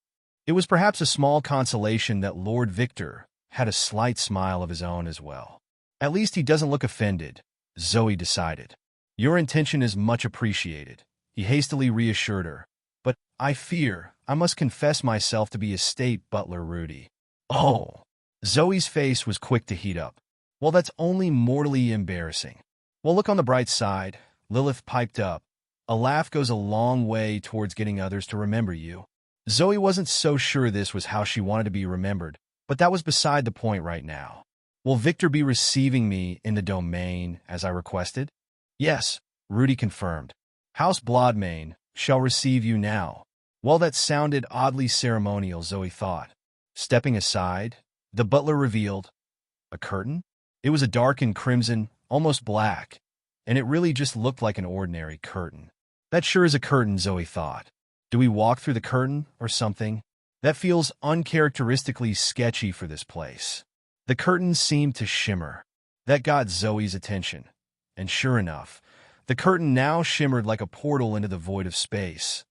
It was perhaps a small consolation that Lord Victor had a slight smile of his own as well. At least he doesn't look offended, Zoe decided. Your intention is much appreciated, he hastily reassured her. But I fear I must confess myself to be estate butler Rudy. Oh! Zoe's face was quick to heat up. Well, that's only mortally embarrassing. Well, look on the bright side, Lilith piped up. A laugh goes a long way towards getting others to remember you. Zoe wasn't so sure this was how she wanted to be remembered, but that was beside the point right now. Will Victor be receiving me in the domain as I requested? Yes, Rudy confirmed. House Bloodmane shall receive you now. Well, that sounded oddly ceremonial, Zoe thought. Stepping aside, the butler revealed a curtain. It was a dark and crimson, almost black, and it really just looked like an ordinary curtain. That sure is a curtain, Zoe thought. Do we walk through the curtain or something? That feels uncharacteristically sketchy for this place. The curtain seemed to shimmer. That got Zoe's attention. And sure enough, the curtain now shimmered like a portal into the void of space,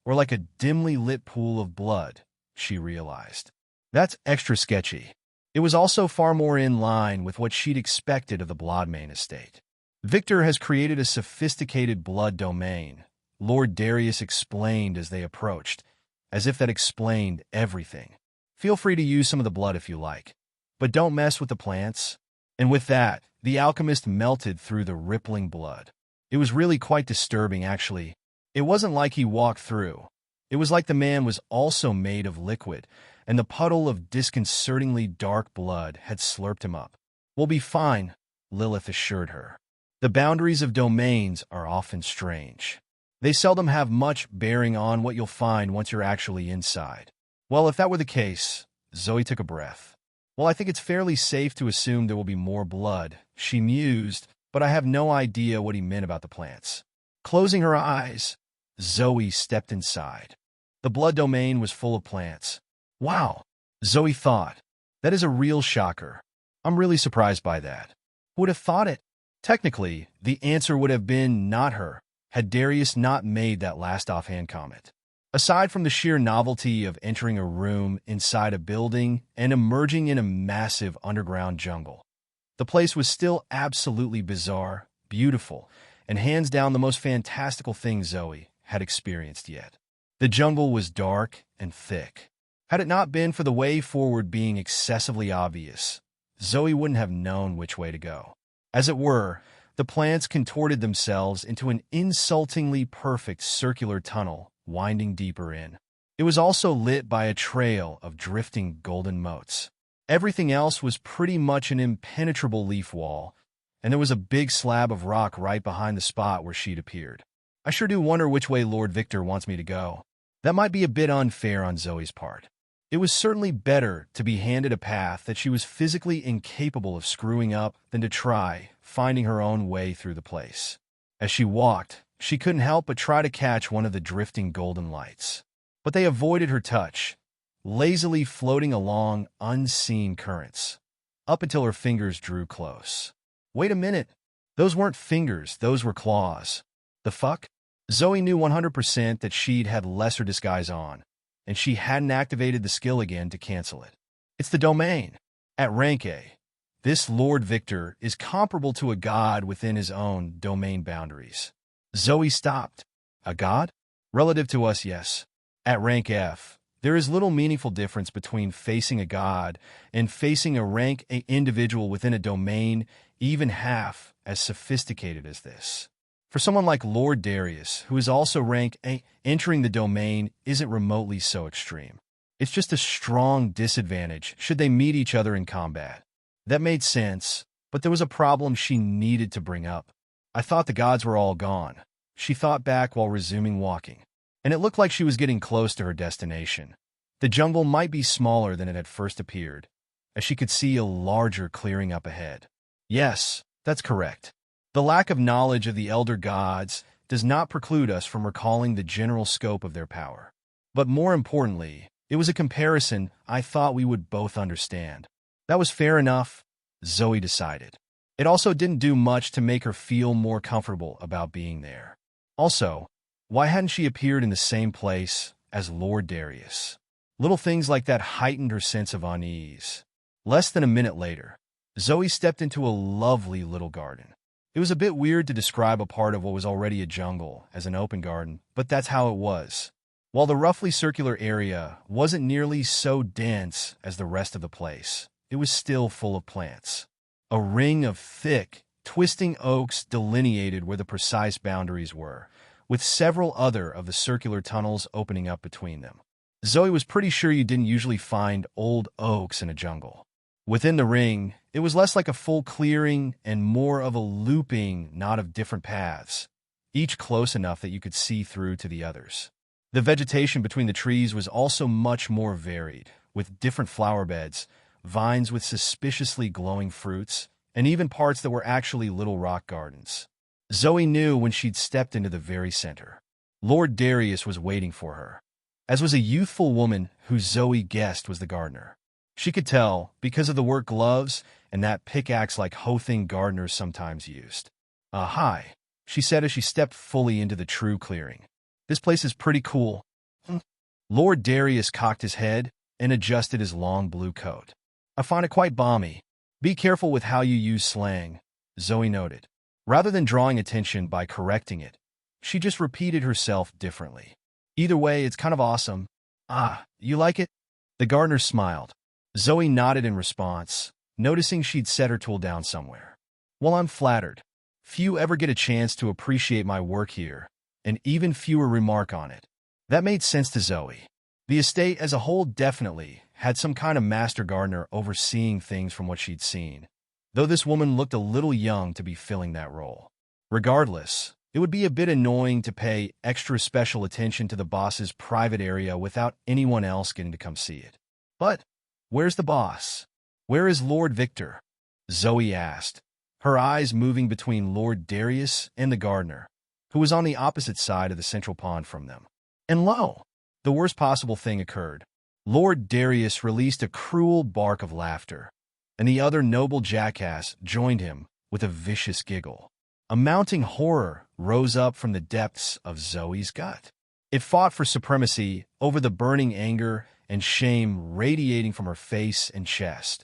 or like a dimly lit pool of blood, she realized. That's extra sketchy. It was also far more in line with what she'd expected of the Bloodmane estate. Victor has created a sophisticated blood domain, Lord Darius explained as they approached, as if that explained everything. Feel free to use some of the blood if you like, but don't mess with the plants. And with that, the alchemist melted through the rippling blood. It was really quite disturbing, actually. It wasn't like he walked through. It was like the man was also made of liquid, and the puddle of disconcertingly dark blood had slurped him up. We'll be fine, Lilith assured her. The boundaries of domains are often strange. They seldom have much bearing on what you'll find once you're actually inside. Well, if that were the case, Zoe took a breath. Well, I think it's fairly safe to assume there will be more blood, she mused, but I have no idea what he meant about the plants. Closing her eyes, Zoe stepped inside. The blood domain was full of plants. Wow, Zoe thought. That is a real shocker. I'm really surprised by that. Who would have thought it? Technically, the answer would have been not her, had Darius not made that last offhand comment. Aside from the sheer novelty of entering a room inside a building and emerging in a massive underground jungle, the place was still absolutely bizarre, beautiful, and hands down the most fantastical thing Zoe had experienced yet. The jungle was dark and thick. Had it not been for the way forward being excessively obvious, Zoe wouldn't have known which way to go. As it were, the plants contorted themselves into an insultingly perfect circular tunnel winding deeper in. It was also lit by a trail of drifting golden motes. Everything else was pretty much an impenetrable leaf wall, and there was a big slab of rock right behind the spot where she'd appeared. I sure do wonder which way Lord Victor wants me to go. That might be a bit unfair on Zoe's part. It was certainly better to be handed a path that she was physically incapable of screwing up than to try finding her own way through the place. As she walked, she couldn't help but try to catch one of the drifting golden lights. But they avoided her touch, lazily floating along unseen currents, up until her fingers drew close. Wait a minute. Those weren't fingers, those were claws. The fuck? Zoe knew 100% that she'd had lesser disguise on, and she hadn't activated the skill again to cancel it. It's the domain. At rank A, this Lord Victor is comparable to a god within his own domain boundaries. Zoe stopped. A god? Relative to us, yes. At rank F, there is little meaningful difference between facing a god and facing a rank A individual within a domain even half as sophisticated as this. For someone like Lord Darius, who is also rank A, entering the domain isn't remotely so extreme. It's just a strong disadvantage should they meet each other in combat. That made sense, but there was a problem she needed to bring up. I thought the gods were all gone. She thought back while resuming walking, and it looked like she was getting close to her destination. The jungle might be smaller than it had first appeared, as she could see a larger clearing up ahead. Yes, that's correct. The lack of knowledge of the elder gods does not preclude us from recalling the general scope of their power. But more importantly, it was a comparison I thought we would both understand. That was fair enough, Zoe decided. It also didn't do much to make her feel more comfortable about being there. Also, why hadn't she appeared in the same place as Lord Darius? Little things like that heightened her sense of unease. Less than a minute later, Zoe stepped into a lovely little garden. It was a bit weird to describe a part of what was already a jungle as an open garden, but that's how it was. While the roughly circular area wasn't nearly so dense as the rest of the place, it was still full of plants. A ring of thick, twisting oaks delineated where the precise boundaries were, with several other of the circular tunnels opening up between them. Zoe was pretty sure you didn't usually find old oaks in a jungle. Within the ring, it was less like a full clearing and more of a looping knot of different paths, each close enough that you could see through to the others. The vegetation between the trees was also much more varied, with different flower beds, vines with suspiciously glowing fruits, and even parts that were actually little rock gardens. Zoe knew when she'd stepped into the very center. Lord Darius was waiting for her, as was a youthful woman who Zoe guessed was the gardener. She could tell because of the work gloves and that pickaxe-like hoe-thing gardeners sometimes used. Hi, she said as she stepped fully into the true clearing. This place is pretty cool. Lord Darius cocked his head and adjusted his long blue coat. I find it quite balmy. Be careful with how you use slang, Zoe noted. Rather than drawing attention by correcting it, she just repeated herself differently. Either way, it's kind of awesome. You like it? The gardener smiled. Zoe nodded in response, noticing she'd set her tool down somewhere. Well, I'm flattered. Few ever get a chance to appreciate my work here, and even fewer remark on it. That made sense to Zoe. The estate as a whole definitely had some kind of master gardener overseeing things from what she'd seen, though this woman looked a little young to be filling that role. Regardless, it would be a bit annoying to pay extra special attention to the boss's private area without anyone else getting to come see it. But where's the boss? Where is Lord Victor? Zoe asked, her eyes moving between Lord Darius and the gardener, who was on the opposite side of the central pond from them. And lo, the worst possible thing occurred. Lord Darius released a cruel bark of laughter, and the other noble jackass joined him with a vicious giggle. A mounting horror rose up from the depths of Zoe's gut. It fought for supremacy over the burning anger and shame radiating from her face and chest,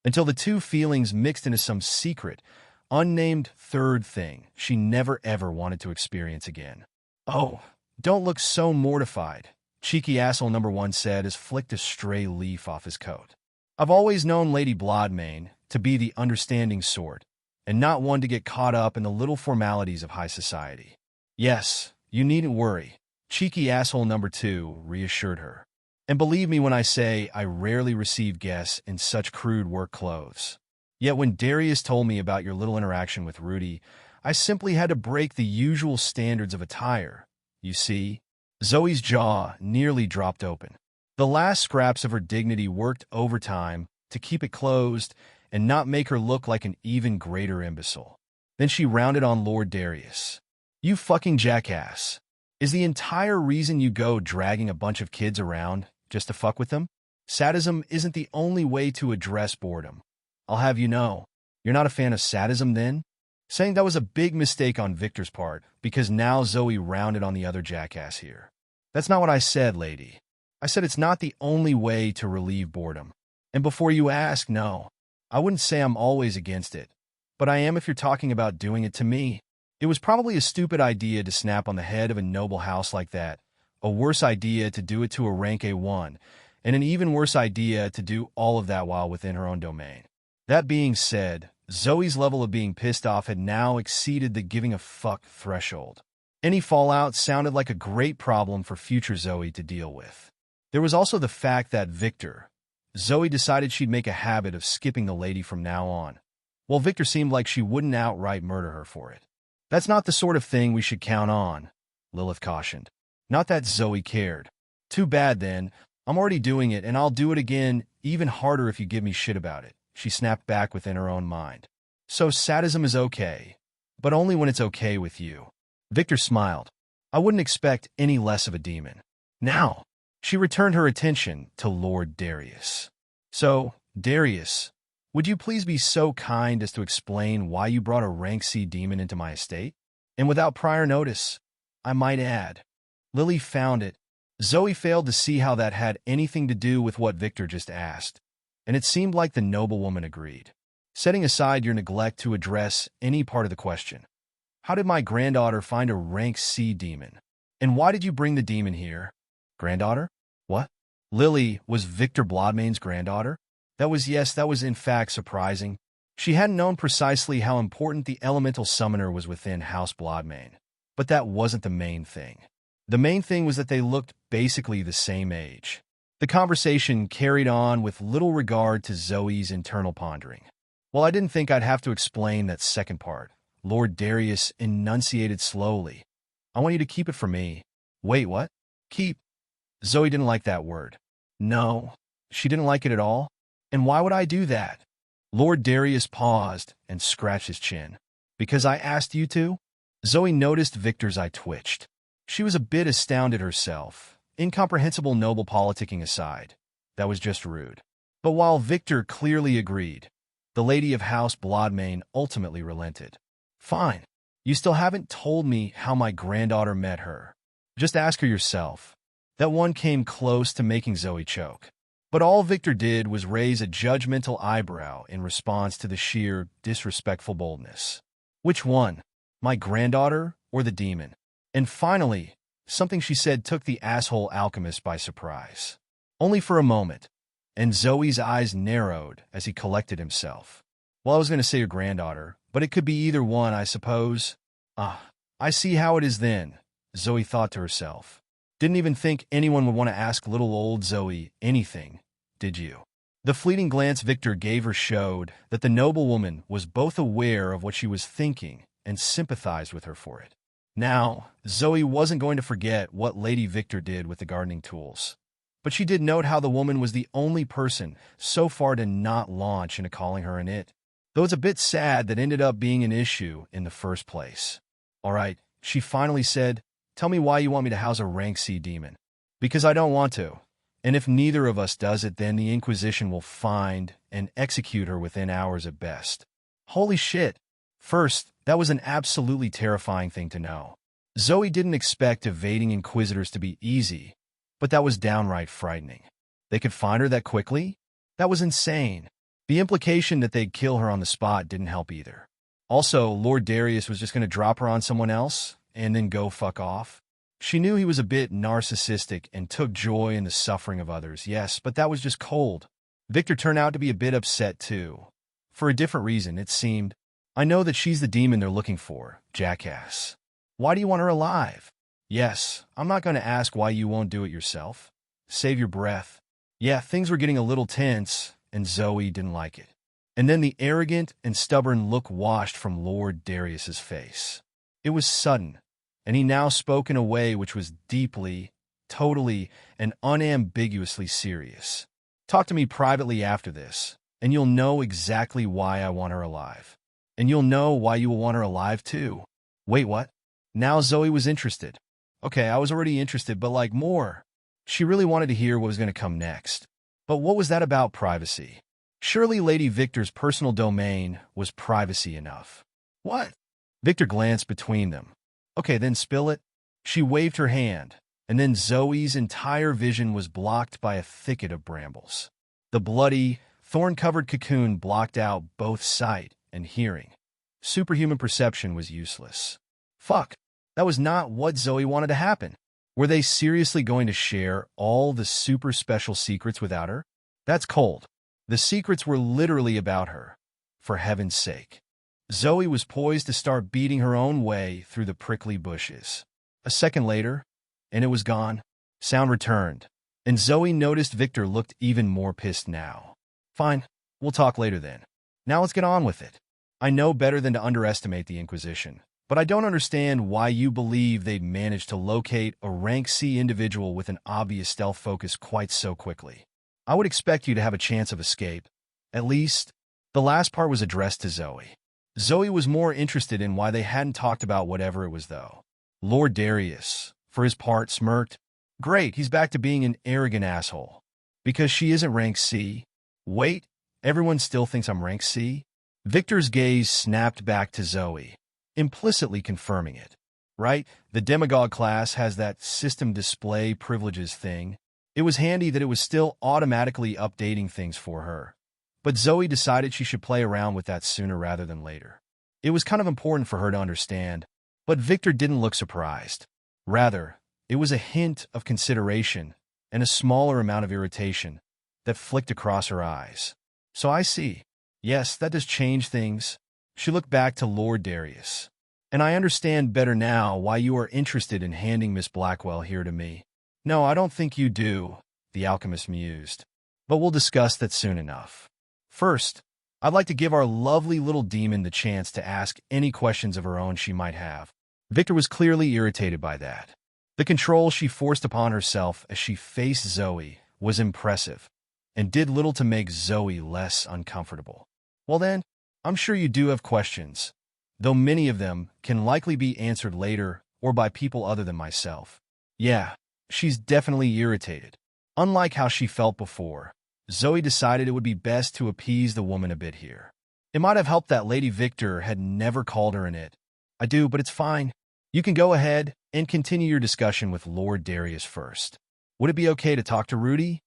until the two feelings mixed into some secret, unnamed third thing she never ever wanted to experience again. Oh, don't look so mortified, cheeky asshole number one said as flicked a stray leaf off his coat. I've always known Lady Bloodmane to be the understanding sort, and not one to get caught up in the little formalities of high society. Yes, you needn't worry, cheeky asshole number two reassured her. And believe me when I say I rarely receive guests in such crude work clothes. Yet when Darius told me about your little interaction with Rudy, I simply had to break the usual standards of attire. You see, Zoe's jaw nearly dropped open. The last scraps of her dignity worked overtime to keep it closed and not make her look like an even greater imbecile. Then she rounded on Lord Darius. You fucking jackass. Is the entire reason you go dragging a bunch of kids around just to fuck with them? Sadism isn't the only way to address boredom. I'll have you know, you're not a fan of sadism then? Saying that was a big mistake on Victor's part, because now Zoe rounded on the other jackass here. That's not what I said, lady. I said it's not the only way to relieve boredom. And before you ask, no, I wouldn't say I'm always against it. But I am if you're talking about doing it to me. It was probably a stupid idea to snap on the head of a noble house like that, a worse idea to do it to a rank A1, and an even worse idea to do all of that while within her own domain. That being said, Zoe's level of being pissed off had now exceeded the giving a fuck threshold. Any fallout sounded like a great problem for future Zoe to deal with. There was also the fact that Zoe decided she'd make a habit of skipping the lady from now on, while Victor seemed like she wouldn't outright murder her for it. That's not the sort of thing we should count on, Lilith cautioned. Not that Zoe cared. Too bad then, I'm already doing it and I'll do it again even harder if you give me shit about it, she snapped back within her own mind. So sadism is okay, but only when it's okay with you. Victor smiled. I wouldn't expect any less of a demon. Now, she returned her attention to Lord Darius. So, Darius, would you please be so kind as to explain why you brought a rank C demon into my estate? And without prior notice, I might add. Lily found it. Zoe failed to see how that had anything to do with what Victor just asked, and it seemed like the noblewoman agreed. Setting aside your neglect to address any part of the question, how did my granddaughter find a rank C demon? And why did you bring the demon here? Granddaughter? What? Lily was Victor Blodmain's granddaughter? That was in fact surprising. She hadn't known precisely how important the elemental summoner was within House Blodmain. But that wasn't the main thing. The main thing was that they looked basically the same age. The conversation carried on with little regard to Zoe's internal pondering. Well, I didn't think I'd have to explain that second part, Lord Darius enunciated slowly. I want you to keep it for me. Wait, what? Keep? Zoe didn't like that word. No, she didn't like it at all. And why would I do that? Lord Darius paused and scratched his chin. Because I asked you to? Zoe noticed Victor's eye twitched. She was a bit astounded herself. Incomprehensible noble politicking aside, that was just rude. But while Victor clearly agreed, the lady of House Blodmain ultimately relented. Fine. You still haven't told me how my granddaughter met her. Just ask her yourself. That one came close to making Zoe choke. But all Victor did was raise a judgmental eyebrow in response to the sheer, disrespectful boldness. Which one? My granddaughter or the demon? And finally, something she said took the asshole alchemist by surprise. Only for a moment, and Zoe's eyes narrowed as he collected himself. Well, I was going to say your granddaughter, but it could be either one, I suppose. I see how it is then, Zoe thought to herself. Didn't even think anyone would want to ask little old Zoe anything, did you? The fleeting glance Victor gave her showed that the noblewoman was both aware of what she was thinking and sympathized with her for it. Now, Zoe wasn't going to forget what Lady Victor did with the gardening tools, but she did note how the woman was the only person so far to not launch into calling her an it, though it's a bit sad that ended up being an issue in the first place. All right, she finally said, tell me why you want me to house a rank C demon. Because I don't want to. And if neither of us does it, then the Inquisition will find and execute her within hours at best. Holy shit. First, that was an absolutely terrifying thing to know. Zoe didn't expect evading Inquisitors to be easy, but that was downright frightening. They could find her that quickly? That was insane. The implication that they'd kill her on the spot didn't help either. Also, Lord Darius was just going to drop her on someone else and then go fuck off. She knew he was a bit narcissistic and took joy in the suffering of others, yes, but that was just cold. Victor turned out to be a bit upset too. For a different reason, it seemed. I know that she's the demon they're looking for, jackass. Why do you want her alive? Yes, I'm not going to ask why you won't do it yourself. Save your breath. Yeah, things were getting a little tense, and Zoe didn't like it. And then the arrogant and stubborn look washed from Lord Darius's face. It was sudden, and he now spoke in a way which was deeply, totally and unambiguously serious. Talk to me privately after this, and you'll know exactly why I want her alive. And you'll know why you will want her alive too. Wait, what? Now Zoe was interested. Okay, I was already interested, but like more. She really wanted to hear what was going to come next. But what was that about privacy? Surely Lady Victor's personal domain was privacy enough. What? Victor glanced between them. Okay, then spill it. She waved her hand, and then Zoe's entire vision was blocked by a thicket of brambles. The bloody, thorn-covered cocoon blocked out both sight and hearing. Superhuman perception was useless. Fuck, that was not what Zoe wanted to happen. Were they seriously going to share all the super special secrets without her? That's cold. The secrets were literally about her. For heaven's sake. Zoe was poised to start beating her own way through the prickly bushes. A second later, and it was gone. Sound returned, and Zoe noticed Victor looked even more pissed now. Fine, we'll talk later then. Now let's get on with it. I know better than to underestimate the Inquisition, but I don't understand why you believe they'd manage to locate a rank C individual with an obvious stealth focus quite so quickly. I would expect you to have a chance of escape. At least, the last part was addressed to Zoe. Zoe was more interested in why they hadn't talked about whatever it was, though. Lord Darius, for his part, smirked. Great, he's back to being an arrogant asshole. Because she isn't rank C. Wait, everyone still thinks I'm rank C? Victor's gaze snapped back to Zoe, implicitly confirming it. Right? The demagogue class has that system display privileges thing. It was handy that it was still automatically updating things for her. But Zoe decided she should play around with that sooner rather than later. It was kind of important for her to understand, but Victor didn't look surprised. Rather, it was a hint of consideration and a smaller amount of irritation that flicked across her eyes. So I see. Yes, that does change things. She looked back to Lord Darius. And I understand better now why you are interested in handing Miss Blackwell here to me. No, I don't think you do, the alchemist mused. But we'll discuss that soon enough. First, I'd like to give our lovely little demon the chance to ask any questions of her own she might have. Victor was clearly irritated by that. The control she forced upon herself as she faced Zoe was impressive, and did little to make Zoe less uncomfortable. Well then, I'm sure you do have questions, though many of them can likely be answered later or by people other than myself. Yeah, she's definitely irritated. Unlike how she felt before, Zoe decided it would be best to appease the woman a bit here. It might have helped that Lady Victor had never called her an it. I do, but it's fine. You can go ahead and continue your discussion with Lord Darius first. Would it be okay to talk to Rudy?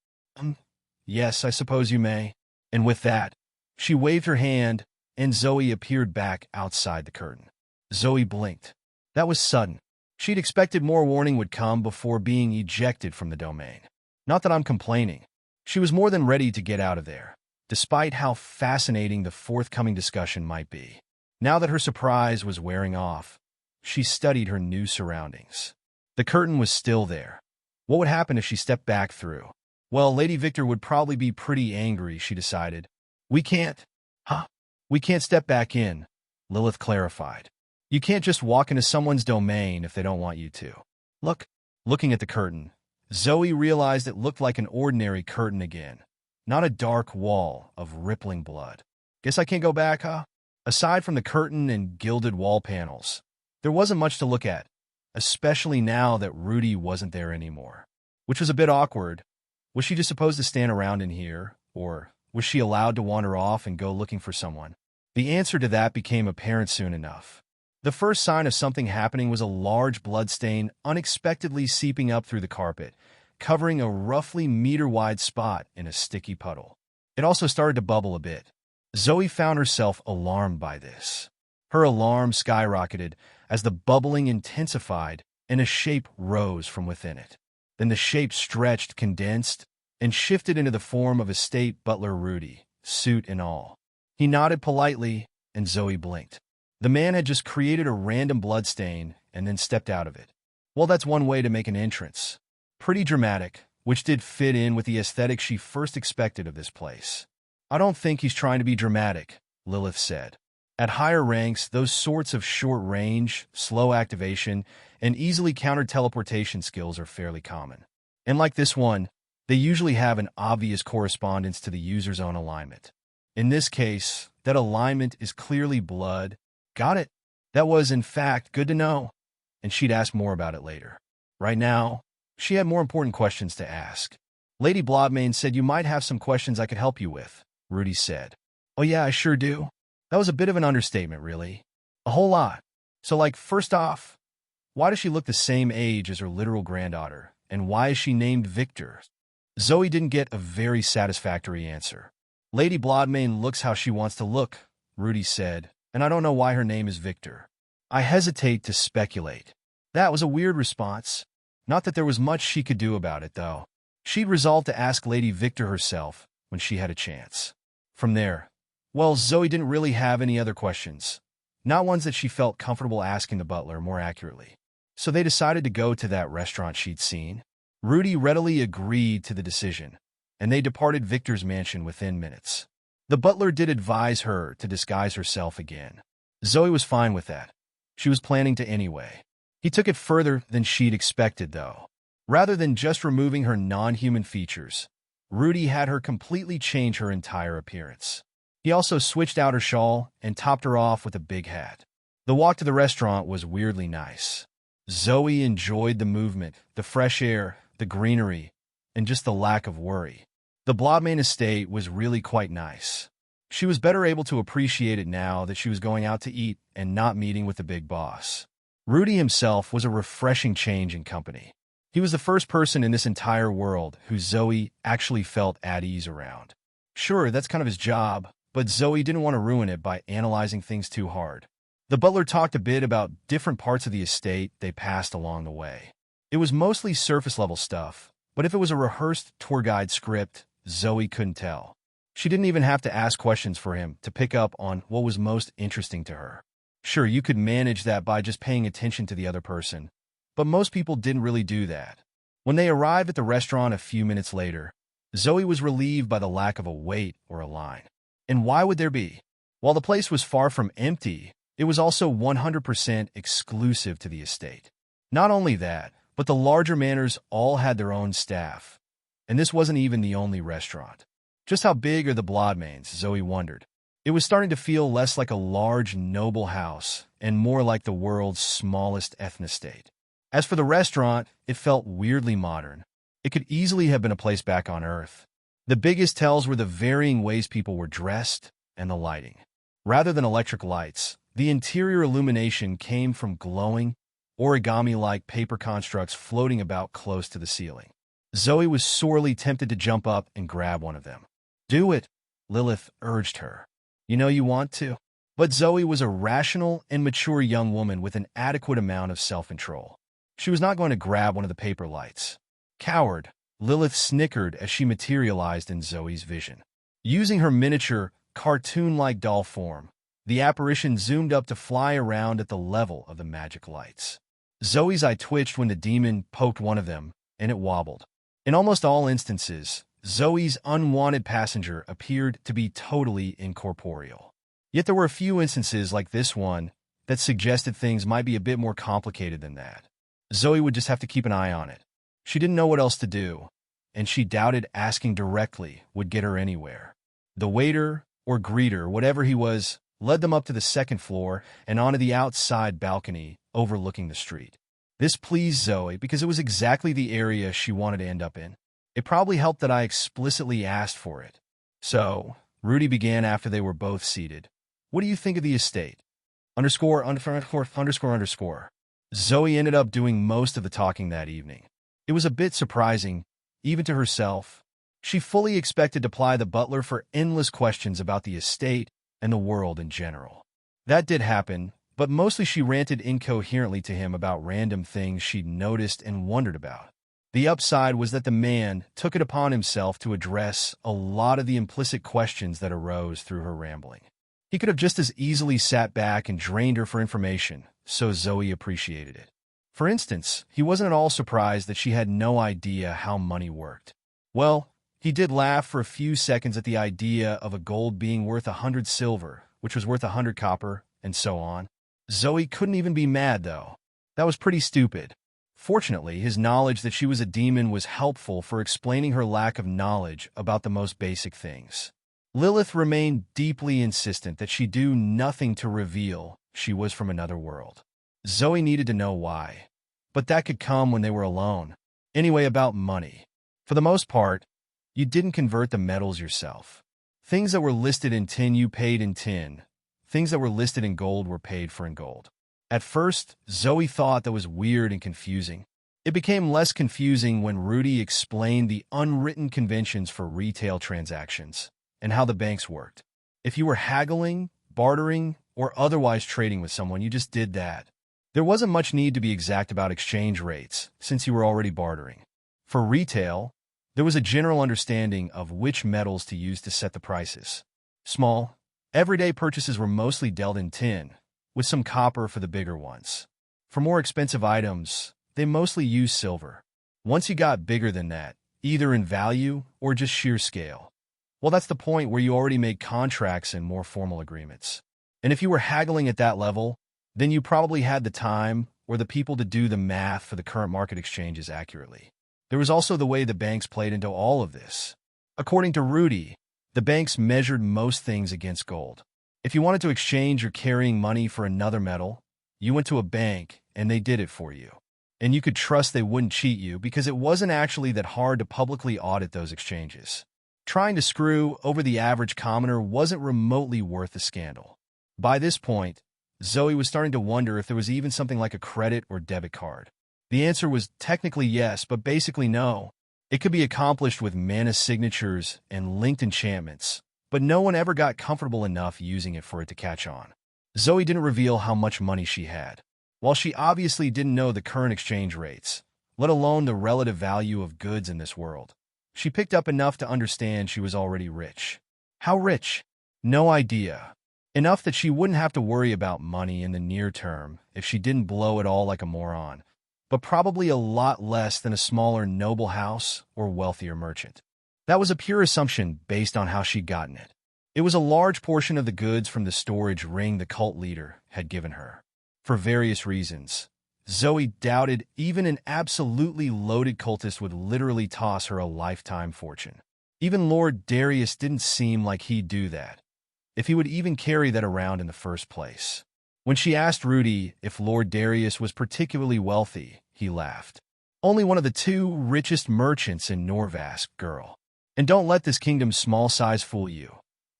Yes, I suppose you may. And with that, she waved her hand, and Zoe appeared back outside the curtain. Zoe blinked. That was sudden. She'd expected more warning would come before being ejected from the domain. Not that I'm complaining. She was more than ready to get out of there, despite how fascinating the forthcoming discussion might be. Now that her surprise was wearing off, she studied her new surroundings. The curtain was still there. What would happen if she stepped back through? Well, Lady Victor would probably be pretty angry, she decided. We can't step back in, Lilith clarified. You can't just walk into someone's domain if they don't want you to. Looking at the curtain, Zoe realized it looked like an ordinary curtain again, not a dark wall of rippling blood. Guess I can't go back, huh? Aside from the curtain and gilded wall panels, there wasn't much to look at, especially now that Rudy wasn't there anymore. Which was a bit awkward. Was she just supposed to stand around in here, or was she allowed to wander off and go looking for someone? The answer to that became apparent soon enough. The first sign of something happening was a large bloodstain unexpectedly seeping up through the carpet, covering a roughly meter-wide spot in a sticky puddle. It also started to bubble a bit. Zoe found herself alarmed by this. Her alarm skyrocketed as the bubbling intensified and a shape rose from within it. Then the shape stretched, condensed, and shifted into the form of estate butler Rudy, suit and all. He nodded politely, and Zoe blinked. The man had just created a random bloodstain and then stepped out of it. Well, that's one way to make an entrance. Pretty dramatic, which did fit in with the aesthetic she first expected of this place. I don't think he's trying to be dramatic, Lilith said. At higher ranks, those sorts of short-range, slow activation, and easily countered teleportation skills are fairly common. And like this one, they usually have an obvious correspondence to the user's own alignment. In this case, that alignment is clearly blood. Got it. That was, in fact, good to know. And she'd ask more about it later. Right now, she had more important questions to ask. Lady Blobmane said you might have some questions I could help you with, Rudy said. Oh yeah, I sure do. That was a bit of an understatement, really. A whole lot. So first off, why does she look the same age as her literal granddaughter? And why is she named Victor? Zoe didn't get a very satisfactory answer. Lady Blobmane looks how she wants to look, Rudy said, and I don't know why her name is Victor. I hesitate to speculate. That was a weird response. Not that there was much she could do about it, though. She'd resolved to ask Lady Victor herself when she had a chance. From there, well, Zoe didn't really have any other questions. Not ones that she felt comfortable asking the butler, more accurately. So they decided to go to that restaurant she'd seen. Rudy readily agreed to the decision, and they departed Victor's mansion within minutes. The butler did advise her to disguise herself again. Zoe was fine with that. She was planning to anyway. He took it further than she'd expected, though. Rather than just removing her non-human features, Rudy had her completely change her entire appearance. He also switched out her shawl and topped her off with a big hat. The walk to the restaurant was weirdly nice. Zoe enjoyed the movement, the fresh air, the greenery, and just the lack of worry. The Blobmane estate was really quite nice. She was better able to appreciate it now that she was going out to eat and not meeting with the big boss. Rudy himself was a refreshing change in company. He was the first person in this entire world who Zoe actually felt at ease around. Sure, that's kind of his job, but Zoe didn't want to ruin it by analyzing things too hard. The butler talked a bit about different parts of the estate they passed along the way. It was mostly surface-level stuff, but if it was a rehearsed tour guide script, Zoe couldn't tell. She didn't even have to ask questions for him to pick up on what was most interesting to her. Sure, you could manage that by just paying attention to the other person, but most people didn't really do that. When they arrived at the restaurant a few minutes later, Zoe was relieved by the lack of a wait or a line. And why would there be? While the place was far from empty, it was also 100% exclusive to the estate. Not only that, but the larger manors all had their own staff. And this wasn't even the only restaurant. Just how big are the Blobmanes, Zoe wondered. It was starting to feel less like a large, noble house and more like the world's smallest ethnostate. As for the restaurant, it felt weirdly modern. It could easily have been a place back on Earth. The biggest tells were the varying ways people were dressed and the lighting. Rather than electric lights, the interior illumination came from glowing, origami-like paper constructs floating about close to the ceiling. Zoe was sorely tempted to jump up and grab one of them. Do it, Lilith urged her. You know you want to. But Zoe was a rational and mature young woman with an adequate amount of self-control. She was not going to grab one of the paper lights. Coward, Lilith snickered as she materialized in Zoe's vision. Using her miniature, cartoon-like doll form, the apparition zoomed up to fly around at the level of the magic lights. Zoe's eye twitched when the demon poked one of them, and it wobbled. In almost all instances, Zoe's unwanted passenger appeared to be totally incorporeal. Yet there were a few instances like this one that suggested things might be a bit more complicated than that. Zoe would just have to keep an eye on it. She didn't know what else to do, and she doubted asking directly would get her anywhere. The waiter, or greeter, whatever he was, led them up to the second floor and onto the outside balcony overlooking the street. This pleased Zoe because it was exactly the area she wanted to end up in. It probably helped that I explicitly asked for it. So, Rudy began after they were both seated. What do you think of the estate? Underscore. Zoe ended up doing most of the talking that evening. It was a bit surprising, even to herself. She fully expected to ply the butler for endless questions about the estate and the world in general. That did happen, but mostly she ranted incoherently to him about random things she'd noticed and wondered about. The upside was that the man took it upon himself to address a lot of the implicit questions that arose through her rambling. He could have just as easily sat back and drained her for information, so Zoe appreciated it. For instance, he wasn't at all surprised that she had no idea how money worked. Well, he did laugh for a few seconds at the idea of a gold being worth 100 silver, which was worth 100 copper, and so on. Zoe couldn't even be mad, though. That was pretty stupid. Fortunately, his knowledge that she was a demon was helpful for explaining her lack of knowledge about the most basic things. Lilith remained deeply insistent that she do nothing to reveal she was from another world. Zoe needed to know why, but that could come when they were alone. Anyway, about money. For the most part, you didn't convert the metals yourself. Things that were listed in tin you paid in tin. Things that were listed in gold were paid for in gold. At first, Zoe thought that was weird and confusing. It became less confusing when Rudy explained the unwritten conventions for retail transactions and how the banks worked. If you were haggling, bartering, or otherwise trading with someone, you just did that. There wasn't much need to be exact about exchange rates, since you were already bartering. For retail, there was a general understanding of which metals to use to set the prices. Small, everyday purchases were mostly dealt in tin, with some copper for the bigger ones. For more expensive items, they mostly used silver. Once you got bigger than that, either in value or just sheer scale, well, that's the point where you already made contracts and more formal agreements. And if you were haggling at that level, then you probably had the time or the people to do the math for the current market exchanges accurately. There was also the way the banks played into all of this. According to Rudy, the banks measured most things against gold. If you wanted to exchange your carrying money for another metal, you went to a bank and they did it for you. And you could trust they wouldn't cheat you because it wasn't actually that hard to publicly audit those exchanges. Trying to screw over the average commoner wasn't remotely worth the scandal. By this point, Zoe was starting to wonder if there was even something like a credit or debit card. The answer was technically yes, but basically no. It could be accomplished with mana signatures and linked enchantments, but no one ever got comfortable enough using it for it to catch on. Zoe didn't reveal how much money she had. While she obviously didn't know the current exchange rates, let alone the relative value of goods in this world, she picked up enough to understand she was already rich. How rich? No idea. Enough that she wouldn't have to worry about money in the near term if she didn't blow it all like a moron, but probably a lot less than a smaller noble house or wealthier merchant. That was a pure assumption based on how she'd gotten it. It was a large portion of the goods from the storage ring the cult leader had given her. For various reasons, Zoe doubted even an absolutely loaded cultist would literally toss her a lifetime fortune. Even Lord Darius didn't seem like he'd do that, if he would even carry that around in the first place. When she asked Rudy if Lord Darius was particularly wealthy, he laughed. Only one of the two richest merchants in Norvask, girl. And don't let this kingdom's small size fool you.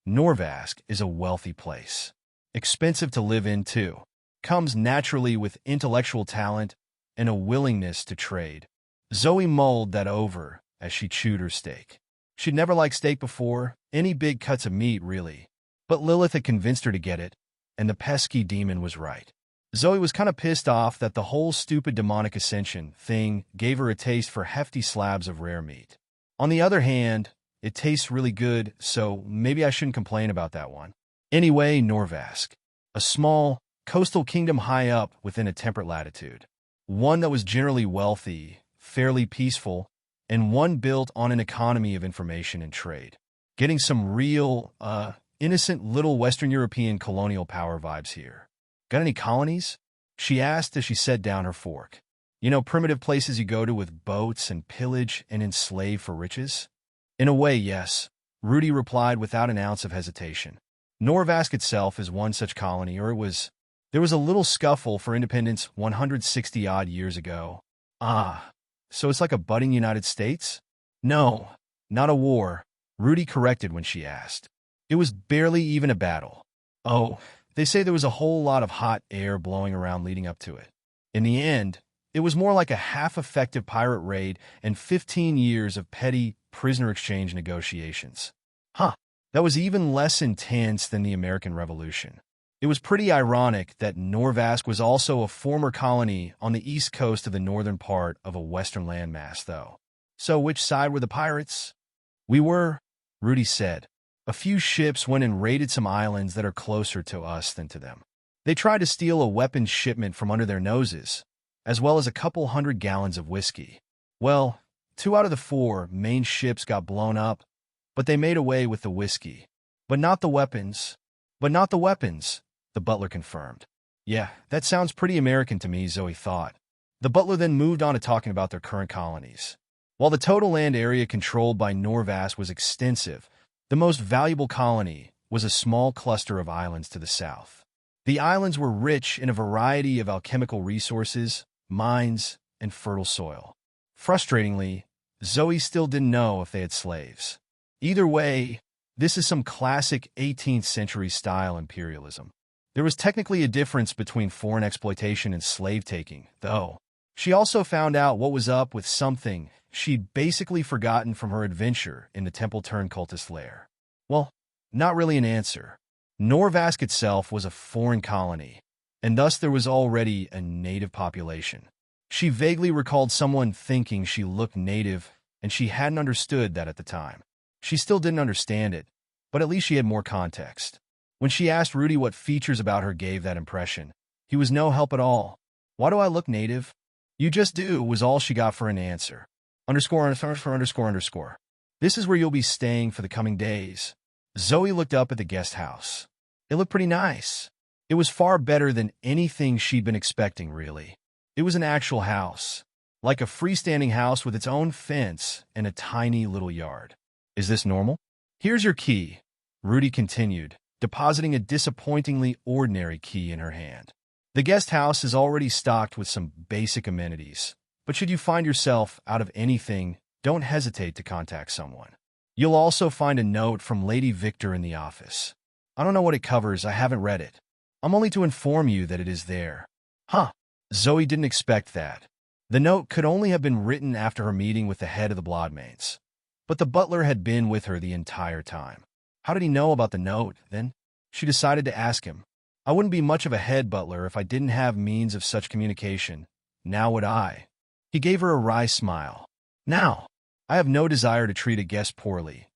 Norvask is a wealthy place. Expensive to live in, too. Comes naturally with intellectual talent and a willingness to trade. Zoe mulled that over as she chewed her steak. She'd never liked steak before, any big cuts of meat, really. But Lilith had convinced her to get it, and the pesky demon was right. Zoe was kind of pissed off that the whole stupid demonic ascension thing gave her a taste for hefty slabs of rare meat. On the other hand, it tastes really good, so maybe I shouldn't complain about that one. Anyway, Norvask, a small, coastal kingdom high up within a temperate latitude. One that was generally wealthy, fairly peaceful, and one built on an economy of information and trade. Getting some real, innocent little Western European colonial power vibes here. Got any colonies? She asked as she set down her fork. You know, primitive places you go to with boats and pillage and enslave for riches? In a way, yes, Rudy replied without an ounce of hesitation. Norvask itself is one such colony, or there was a little scuffle for independence 160-odd years ago. Ah, so it's like a budding United States? No, not a war, Rudy corrected when she asked. It was barely even a battle. Oh, they say there was a whole lot of hot air blowing around leading up to it. In the end, it was more like a half-effective pirate raid and 15 years of petty prisoner exchange negotiations. Huh, that was even less intense than the American Revolution. It was pretty ironic that Norvask was also a former colony on the east coast of the northern part of a western landmass, though. So which side were the pirates? We were, Rudy said. A few ships went and raided some islands that are closer to us than to them. They tried to steal a weapons shipment from under their noses, as well as a couple 100 gallons of whiskey. Well, 2 out of the 4 main ships got blown up, but they made away with the whiskey. But not the weapons. The butler confirmed. Yeah, that sounds pretty American to me, Zoe thought. The butler then moved on to talking about their current colonies. While the total land area controlled by Norvas was extensive, the most valuable colony was a small cluster of islands to the south. The islands were rich in a variety of alchemical resources, mines, and fertile soil. Frustratingly, Zoe still didn't know if they had slaves. Either way, this is some classic 18th century style imperialism. There was technically a difference between foreign exploitation and slave-taking, though. She also found out what was up with something she'd basically forgotten from her adventure in the temple-turned-cultist lair. Well, not really an answer. Norvask itself was a foreign colony, and thus there was already a native population. She vaguely recalled someone thinking she looked native, and she hadn't understood that at the time. She still didn't understand it, but at least she had more context. When she asked Rudy what features about her gave that impression, he was no help at all. "Why do I look native?" "You just do," was all she got for an answer. ______. This is where you'll be staying for the coming days. Zoe looked up at the guest house. It looked pretty nice. It was far better than anything she'd been expecting, really. It was an actual house, like a freestanding house with its own fence and a tiny little yard. "Is this normal?" "Here's your key," Rudy continued, depositing a disappointingly ordinary key in her hand. "The guest house is already stocked with some basic amenities, but should you find yourself out of anything, don't hesitate to contact someone. You'll also find a note from Lady Victor in the office. I don't know what it covers, I haven't read it. I'm only to inform you that it is there." Huh. Zoe didn't expect that. The note could only have been written after her meeting with the head of the Bloodmains. But the butler had been with her the entire time. How did he know about the note, then? She decided to ask him. "I wouldn't be much of a head butler if I didn't have means of such communication. Now would I?" He gave her a wry smile. "Now, I have no desire to treat a guest poorly.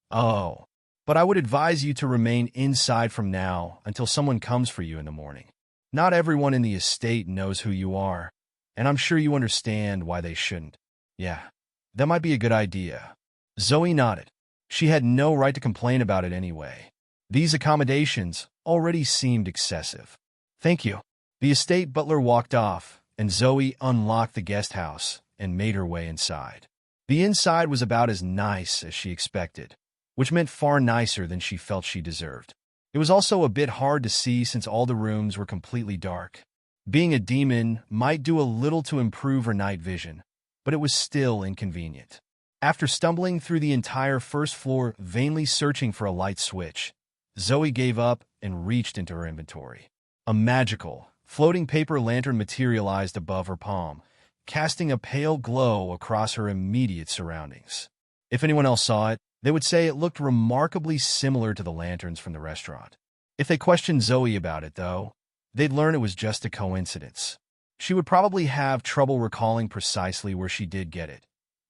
Oh, but I would advise you to remain inside from now until someone comes for you in the morning. Not everyone in the estate knows who you are, and I'm sure you understand why they shouldn't." "Yeah, that might be a good idea." Zoe nodded. She had no right to complain about it anyway. These accommodations already seemed excessive. "Thank you." The estate butler walked off, and Zoe unlocked the guest house and made her way inside. The inside was about as nice as she expected, which meant far nicer than she felt she deserved. It was also a bit hard to see since all the rooms were completely dark. Being a demon might do a little to improve her night vision, but it was still inconvenient. After stumbling through the entire first floor, vainly searching for a light switch, Zoe gave up and reached into her inventory. A magical, floating paper lantern materialized above her palm, casting a pale glow across her immediate surroundings. If anyone else saw it, they would say it looked remarkably similar to the lanterns from the restaurant. If they questioned Zoe about it, though, they'd learn it was just a coincidence. She would probably have trouble recalling precisely where she did get it.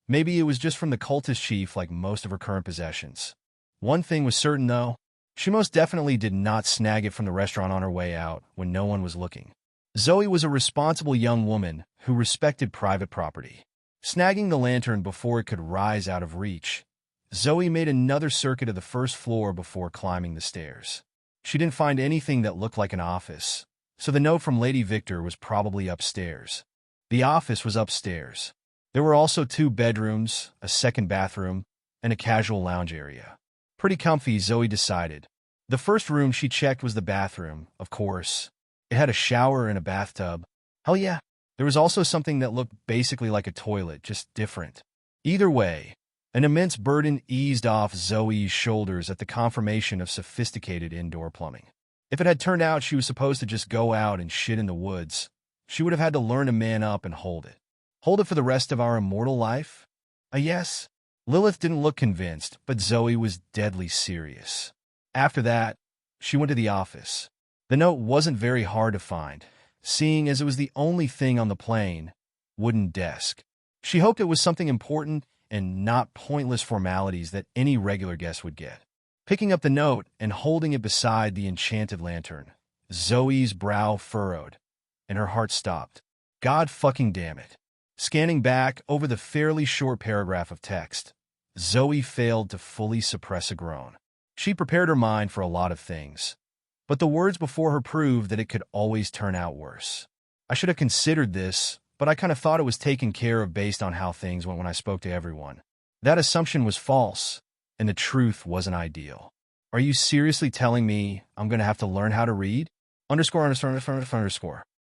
Maybe it was just from the cultist chief like most of her current possessions. One thing was certain, though. She most definitely did not snag it from the restaurant on her way out when no one was looking. Zoe was a responsible young woman who respected private property. Snagging the lantern before it could rise out of reach, Zoe made another circuit of the first floor before climbing the stairs. She didn't find anything that looked like an office, so the note from Lady Victor was probably upstairs. The office was upstairs. There were also 2 bedrooms, a second bathroom, and a casual lounge area. Pretty comfy, Zoe decided. The first room she checked was the bathroom, of course. It had a shower and a bathtub. Hell yeah. There was also something that looked basically like a toilet, just different. Either way, an immense burden eased off Zoe's shoulders at the confirmation of sophisticated indoor plumbing. If it had turned out she was supposed to just go out and shit in the woods, she would have had to learn to man up and hold it. Hold it for the rest of our immortal life? Yes. Lilith didn't look convinced, but Zoe was deadly serious. After that, she went to the office. The note wasn't very hard to find, seeing as it was the only thing on the plain wooden desk. She hoped it was something important and not pointless formalities that any regular guest would get. Picking up the note and holding it beside the enchanted lantern, Zoe's brow furrowed, and her heart stopped. God fucking damn it. Scanning back over the fairly short paragraph of text, Zoe failed to fully suppress a groan. She prepared her mind for a lot of things, but the words before her proved that it could always turn out worse. I should have considered this, but I kind of thought it was taken care of based on how things went when I spoke to everyone. That assumption was false, and the truth wasn't ideal. Are you seriously telling me I'm going to have to learn how to read? Underscore.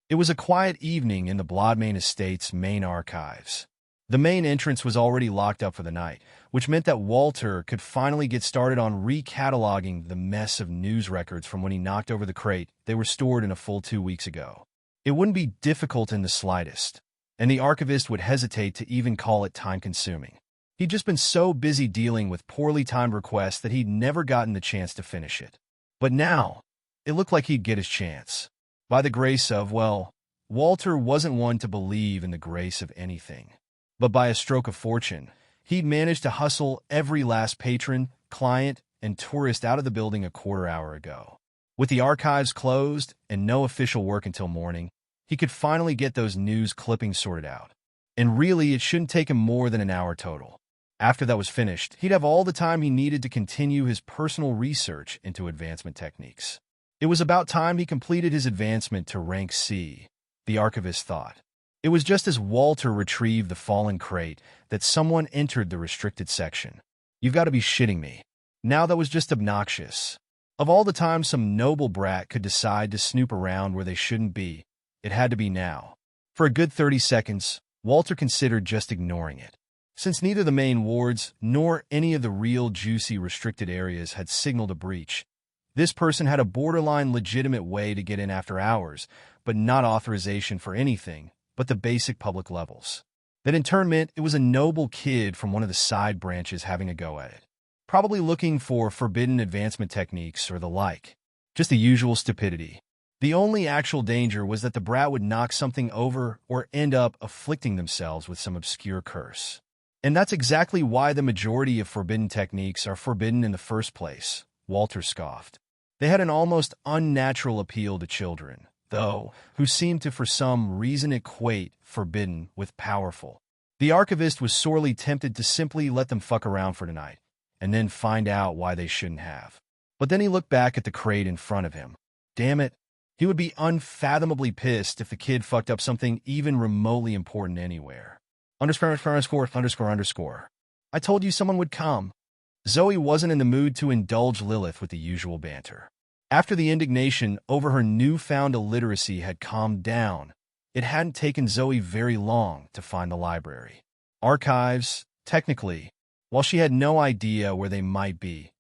It was a quiet evening in the Bloodmane Estate's main archives. The main entrance was already locked up for the night, which meant that Walter could finally get started on recataloging the mess of news records from when he knocked over the crate they were stored in a full 2 weeks ago. It wouldn't be difficult in the slightest, and the archivist would hesitate to even call it time-consuming. He'd just been so busy dealing with poorly timed requests that he'd never gotten the chance to finish it. But now, it looked like he'd get his chance. By the grace of, well, Walter wasn't one to believe in the grace of anything. But by a stroke of fortune, he'd managed to hustle every last patron, client, and tourist out of the building a quarter hour ago. With the archives closed and no official work until morning, he could finally get those news clippings sorted out. And really, it shouldn't take him more than an hour total. After that was finished, he'd have all the time he needed to continue his personal research into advancement techniques. It was about time he completed his advancement to rank C, the archivist thought. It was just as Walter retrieved the fallen crate that someone entered the restricted section. You've got to be shitting me. Now that was just obnoxious. Of all the times some noble brat could decide to snoop around where they shouldn't be, it had to be now. For a good 30 seconds, Walter considered just ignoring it. Since neither the main wards nor any of the real juicy restricted areas had signaled a breach, this person had a borderline legitimate way to get in after hours, but not authorization for anything but the basic public levels. That in turn meant it was a noble kid from one of the side branches having a go at it. Probably looking for forbidden advancement techniques or the like. Just the usual stupidity. The only actual danger was that the brat would knock something over or end up afflicting themselves with some obscure curse. And that's exactly why the majority of forbidden techniques are forbidden in the first place, Walter scoffed. They had an almost unnatural appeal to children, though, who seemed to for some reason equate forbidden with powerful. The archivist was sorely tempted to simply let them fuck around for tonight, and then find out why they shouldn't have. But then he looked back at the crate in front of him. Damn it, he would be unfathomably pissed if the kid fucked up something even remotely important anywhere. Underscore. I told you someone would come. Zoe wasn't in the mood to indulge Lilith with the usual banter. After the indignation over her newfound illiteracy had calmed down, it hadn't taken Zoe very long to find the library. Archives, technically, while she had no idea where they might be,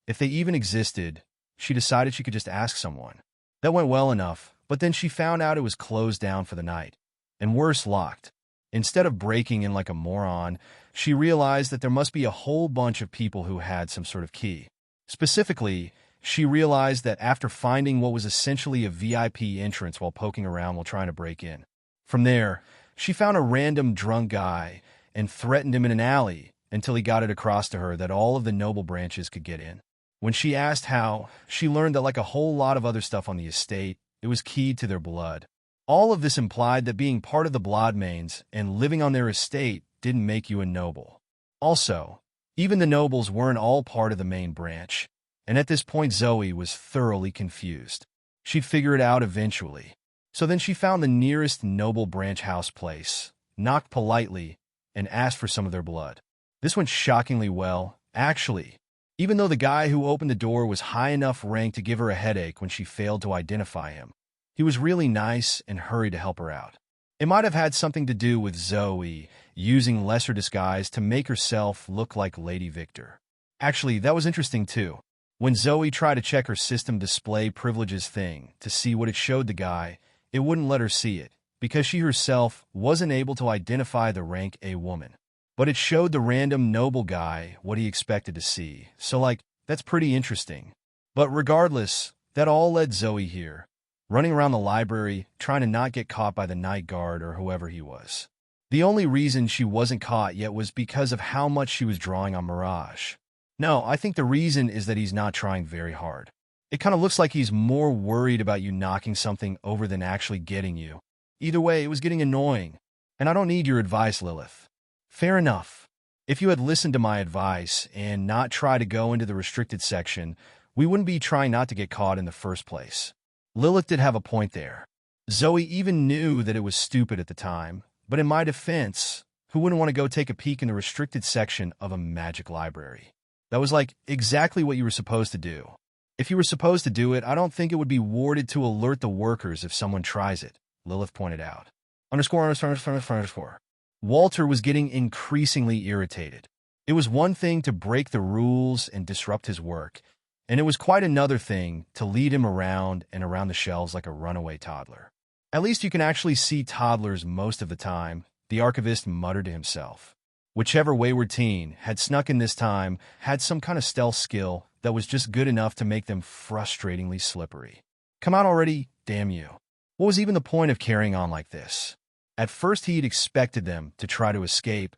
if they even existed, she decided she could just ask someone. That went well enough, but then she found out it was closed down for the night, and worse, locked. Instead of breaking in like a moron, she realized that there must be a whole bunch of people who had some sort of key. Specifically, she realized that after finding what was essentially a VIP entrance while poking around while trying to break in. From there, she found a random drunk guy and threatened him in an alley until he got it across to her that all of the noble branches could get in. When she asked how, she learned that like a whole lot of other stuff on the estate, it was keyed to their blood. All of this implied that being part of the Bloodmanes and living on their estate didn't make you a noble. Also, even the nobles weren't all part of the main branch, and at this point Zoe was thoroughly confused. She'd figure it out eventually. So then she found the nearest noble branch house place, knocked politely, and asked for some of their blood. This went shockingly well, actually, even though the guy who opened the door was high enough rank to give her a headache when she failed to identify him. He was really nice and hurried to help her out. It might have had something to do with Zoe using lesser disguise to make herself look like Lady Victor. Actually, that was interesting too. When Zoe tried to check her system display privileges thing to see what it showed the guy, it wouldn't let her see it, because she herself wasn't able to identify the rank A woman. But it showed the random noble guy what he expected to see, so that's pretty interesting. But regardless, that all led Zoe here, running around the library, trying to not get caught by the night guard or whoever he was. The only reason she wasn't caught yet was because of how much she was drawing on Mirage. No, I think the reason is that he's not trying very hard. It kind of looks like he's more worried about you knocking something over than actually getting you. Either way, it was getting annoying. And I don't need your advice, Lilith. Fair enough. If you had listened to my advice and not try to go into the restricted section, we wouldn't be trying not to get caught in the first place. Lilith did have a point there. Zoe even knew that it was stupid at the time, But in my defense, who wouldn't want to go take a peek in the restricted section of a magic library? That was like exactly what you were supposed to do. If you were supposed to do it, I don't think it would be warded to alert the workers if someone tries it, Lilith pointed out. _________. Walter was getting increasingly irritated. It was one thing to break the rules and disrupt his work, and it was quite another thing to lead him around and around the shelves like a runaway toddler. At least you can actually see toddlers most of the time, the archivist muttered to himself. Whichever wayward teen had snuck in this time had some kind of stealth skill that was just good enough to make them frustratingly slippery. Come out already, damn you. What was even the point of carrying on like this? At first he'd expected them to try to escape,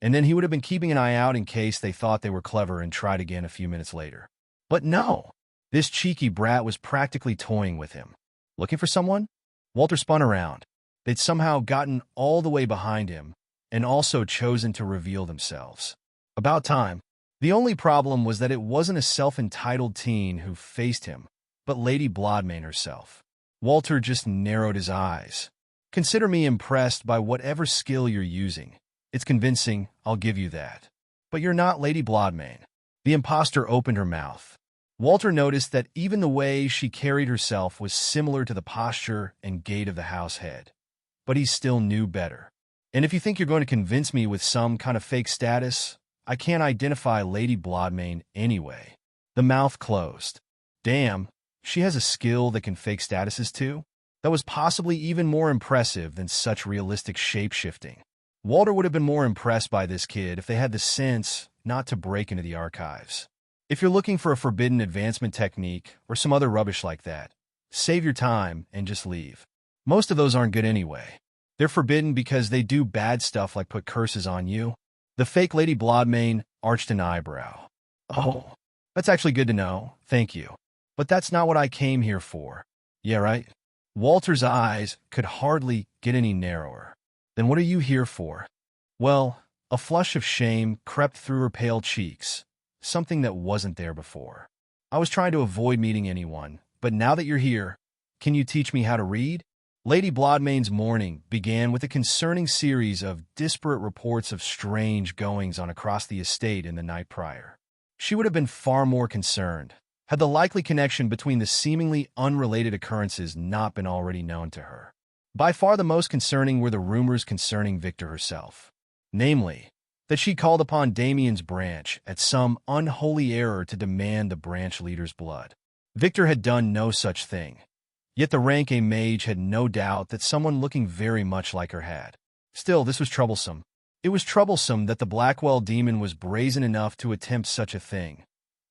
and then he would have been keeping an eye out in case they thought they were clever and tried again a few minutes later. But no, this cheeky brat was practically toying with him. Looking for someone? Walter spun around. They'd somehow gotten all the way behind him and also chosen to reveal themselves. About time. The only problem was that it wasn't a self-entitled teen who faced him, but Lady Blodmane herself. Walter just narrowed his eyes. Consider me impressed by whatever skill you're using. It's convincing, I'll give you that. But you're not Lady Blodmane. The impostor opened her mouth. Walter noticed that even the way she carried herself was similar to the posture and gait of the house head. But he still knew better. And if you think you're going to convince me with some kind of fake status, I can't identify Lady Blodmane anyway. The mouth closed. Damn, she has a skill that can fake statuses too? That was possibly even more impressive than such realistic shape-shifting. Walter would have been more impressed by this kid if they had the sense not to break into the archives. If you're looking for a forbidden advancement technique or some other rubbish like that, save your time and just leave. Most of those aren't good anyway. They're forbidden because they do bad stuff like put curses on you. The fake Lady Blodmane arched an eyebrow. Oh, that's actually good to know, thank you. But that's not what I came here for. Yeah, right? Walter's eyes could hardly get any narrower. Then what are you here for? Well, a flush of shame crept through her pale cheeks, something that wasn't there before. I was trying to avoid meeting anyone, but now that you're here, can you teach me how to read? Lady Blodmane's morning began with a concerning series of disparate reports of strange goings-on across the estate in the night prior. She would have been far more concerned had the likely connection between the seemingly unrelated occurrences not been already known to her. By far the most concerning were the rumors concerning Victor herself. Namely, that she called upon Damien's branch at some unholy error to demand the branch leader's blood. Victor had done no such thing. Yet the rank a mage had no doubt that someone looking very much like her had. Still, this was troublesome. It was troublesome that the Blackwell demon was brazen enough to attempt such a thing,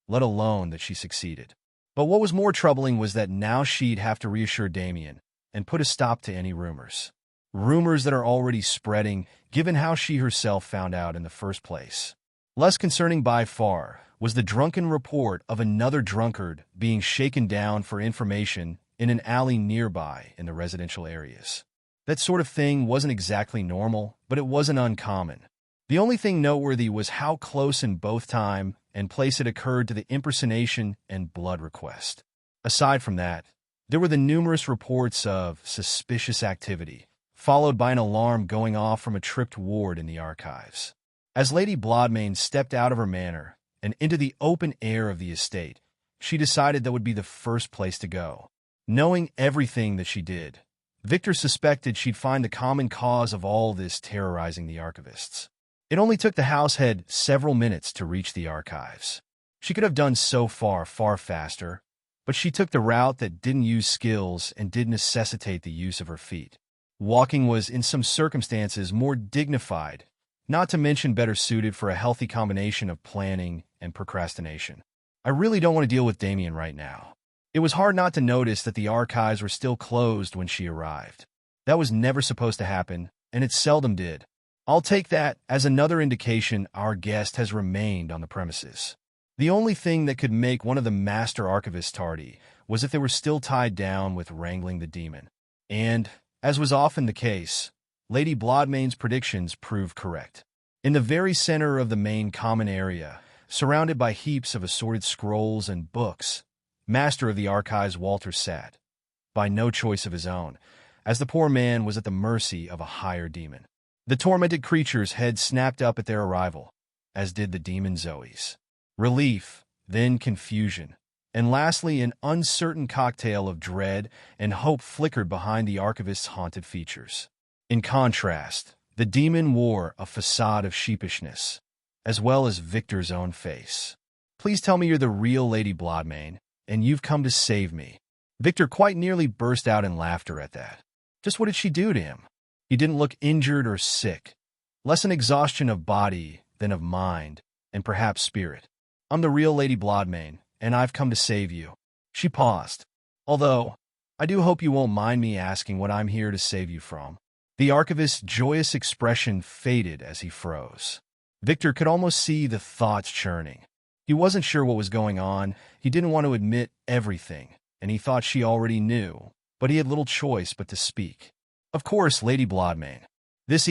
let alone that she succeeded. But what was more troubling was that now she'd have to reassure Damien and put a stop to any rumors. Rumors that are already spreading, given how she herself found out in the first place. Less concerning by far was the drunken report of another drunkard being shaken down for information in an alley nearby in the residential areas. That sort of thing wasn't exactly normal, but it wasn't uncommon. The only thing noteworthy was how close in both time and place it occurred to the impersonation and blood request. Aside from that, there were the numerous reports of suspicious activity, followed by an alarm going off from a tripped ward in the archives. As Lady Blodmane stepped out of her manor and into the open air of the estate, she decided that would be the first place to go. Knowing everything that she did, Victor suspected she'd find the common cause of all this terrorizing the archivists. It only took the househead several minutes to reach the archives. She could have done so far faster, but she took the route that didn't use skills and did necessitate the use of her feet. Walking was, in some circumstances, more dignified, not to mention better suited for a healthy combination of planning and procrastination. I really don't want to deal with Damien right now. It was hard not to notice that the archives were still closed when she arrived. That was never supposed to happen, and it seldom did. I'll take that as another indication our guest has remained on the premises. The only thing that could make one of the master archivists tardy was if they were still tied down with wrangling the demon. And, as was often the case, Lady Blodmane's predictions proved correct. In the very center of the main common area, surrounded by heaps of assorted scrolls and books, Master of the Archives Walter sat, by no choice of his own, as the poor man was at the mercy of a higher demon. The tormented creature's head snapped up at their arrival, as did the demon Zoe's. Relief, then confusion, and lastly an uncertain cocktail of dread and hope flickered behind the archivist's haunted features. In contrast, the demon wore a facade of sheepishness, as well as Victor's own face. "Please tell me you're the real Lady Bloodmane, and you've come to save me." Victor quite nearly burst out in laughter at that. Just what did she do to him? He didn't look injured or sick. Less an exhaustion of body than of mind, and perhaps spirit. "I'm the real Lady Bloodmane, and I've come to save you." She paused. "Although, I do hope you won't mind me asking what I'm here to save you from." The archivist's joyous expression faded as he froze. Victor could almost see the thoughts churning. He wasn't sure what was going on, he didn't want to admit everything, and he thought she already knew, but he had little choice but to speak. "Of course, Lady Bloodmane. Last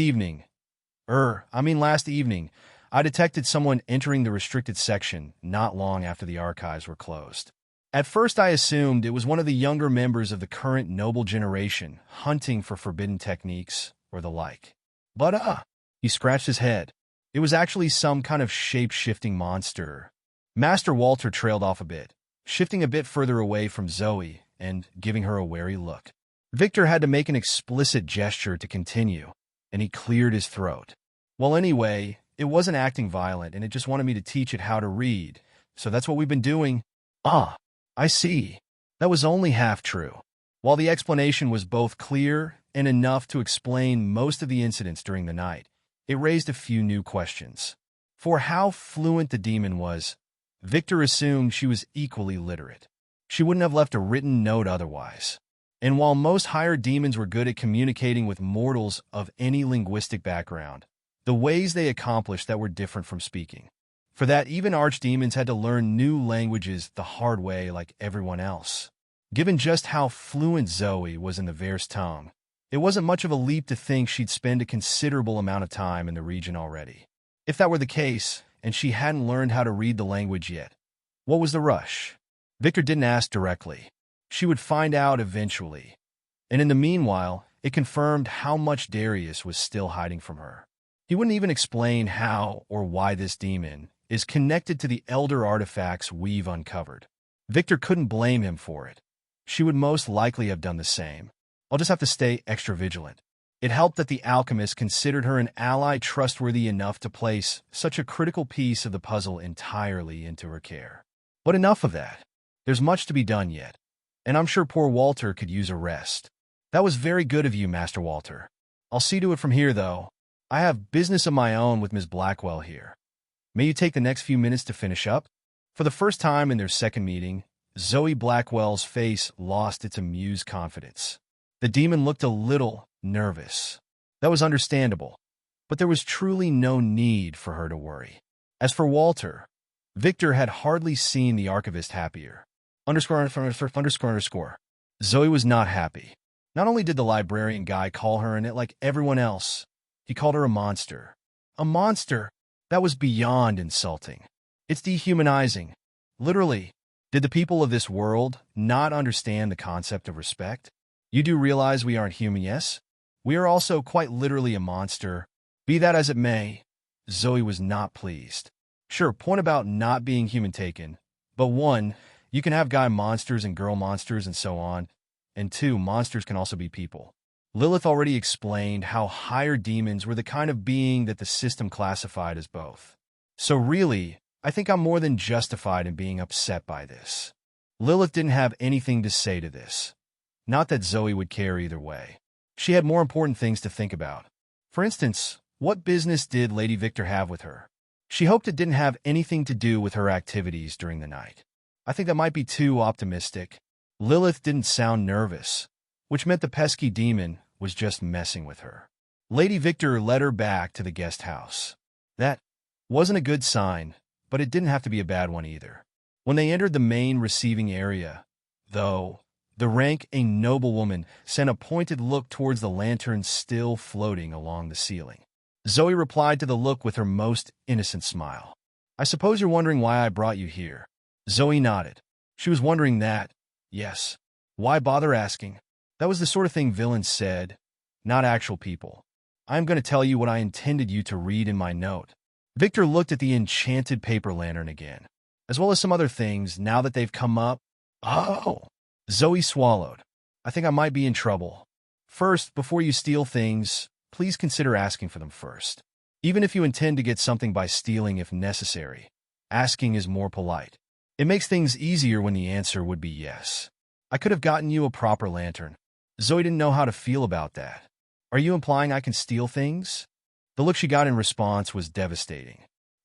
evening, I detected someone entering the restricted section not long after the archives were closed. At first I assumed it was one of the younger members of the current noble generation hunting for forbidden techniques or the like. But, he scratched his head. It was actually some kind of shape-shifting monster." Master Walter trailed off a bit, shifting a bit further away from Zoe and giving her a wary look. Victor had to make an explicit gesture to continue, and he cleared his throat. "Well, anyway, it wasn't acting violent, and it just wanted me to teach it how to read, so that's what we've been doing." "Ah, I see." That was only half true. While the explanation was both clear and enough to explain most of the incidents during the night, it raised a few new questions. For how fluent the demon was, Victor assumed she was equally literate. She wouldn't have left a written note otherwise. And while most higher demons were good at communicating with mortals of any linguistic background, the ways they accomplished that were different from speaking. For that, even archdemons had to learn new languages the hard way like everyone else. Given just how fluent Zoe was in the Verse tongue, it wasn't much of a leap to think she'd spend a considerable amount of time in the region already. If that were the case, and she hadn't learned how to read the language yet, what was the rush? Victor didn't ask directly. She would find out eventually. And in the meanwhile, it confirmed how much Darius was still hiding from her. He wouldn't even explain how or why this demon is connected to the elder artifacts we've uncovered. Victor couldn't blame him for it. She would most likely have done the same. I'll just have to stay extra vigilant. It helped that the alchemist considered her an ally trustworthy enough to place such a critical piece of the puzzle entirely into her care. But enough of that. There's much to be done yet, and I'm sure poor Walter could use a rest. That was very good of you, Master Walter. I'll see to it from here, though. I have business of my own with Miss Blackwell here. May you take the next few minutes to finish up?" For the first time in their second meeting, Zoe Blackwell's face lost its amused confidence. The demon looked a little nervous. That was understandable, but there was truly no need for her to worry. As for Walter, Victor had hardly seen the archivist happier. _____. Zoe was not happy. Not only did the librarian guy call her in it like everyone else, he called her a monster. A monster? That was beyond insulting. It's dehumanizing. Literally, did the people of this world not understand the concept of respect? You do realize we aren't human, yes? We are also quite literally a monster. Be that as it may, Zoe was not pleased. Sure, point about not being human taken, but 1, you can have guy monsters and girl monsters and so on, and 2, monsters can also be people. Lilith already explained how higher demons were the kind of being that the system classified as both. So really, I think I'm more than justified in being upset by this. Lilith didn't have anything to say to this. Not that Zoe would care either way. She had more important things to think about. For instance, what business did Lady Victor have with her? She hoped it didn't have anything to do with her activities during the night. I think that might be too optimistic. Lilith didn't sound nervous, which meant the pesky demon was just messing with her. Lady Victor led her back to the guest house. That wasn't a good sign, but it didn't have to be a bad one either. When they entered the main receiving area, though, the rank a noblewoman sent a pointed look towards the lantern still floating along the ceiling. Zoe replied to the look with her most innocent smile. "I suppose you're wondering why I brought you here." Zoe nodded. She was wondering that, yes. Why bother asking? That was the sort of thing villains said, not actual people. I'm going to tell you what I intended you to read in my note. Victor looked at the enchanted paper lantern again, as well as some other things now that they've come up. Oh! Zoe swallowed. I think I might be in trouble. First, before you steal things, please consider asking for them first. Even if you intend to get something by stealing if necessary, asking is more polite. It makes things easier when the answer would be yes. I could have gotten you a proper lantern. Zoe didn't know how to feel about that. Are you implying I can steal things? The look she got in response was devastating.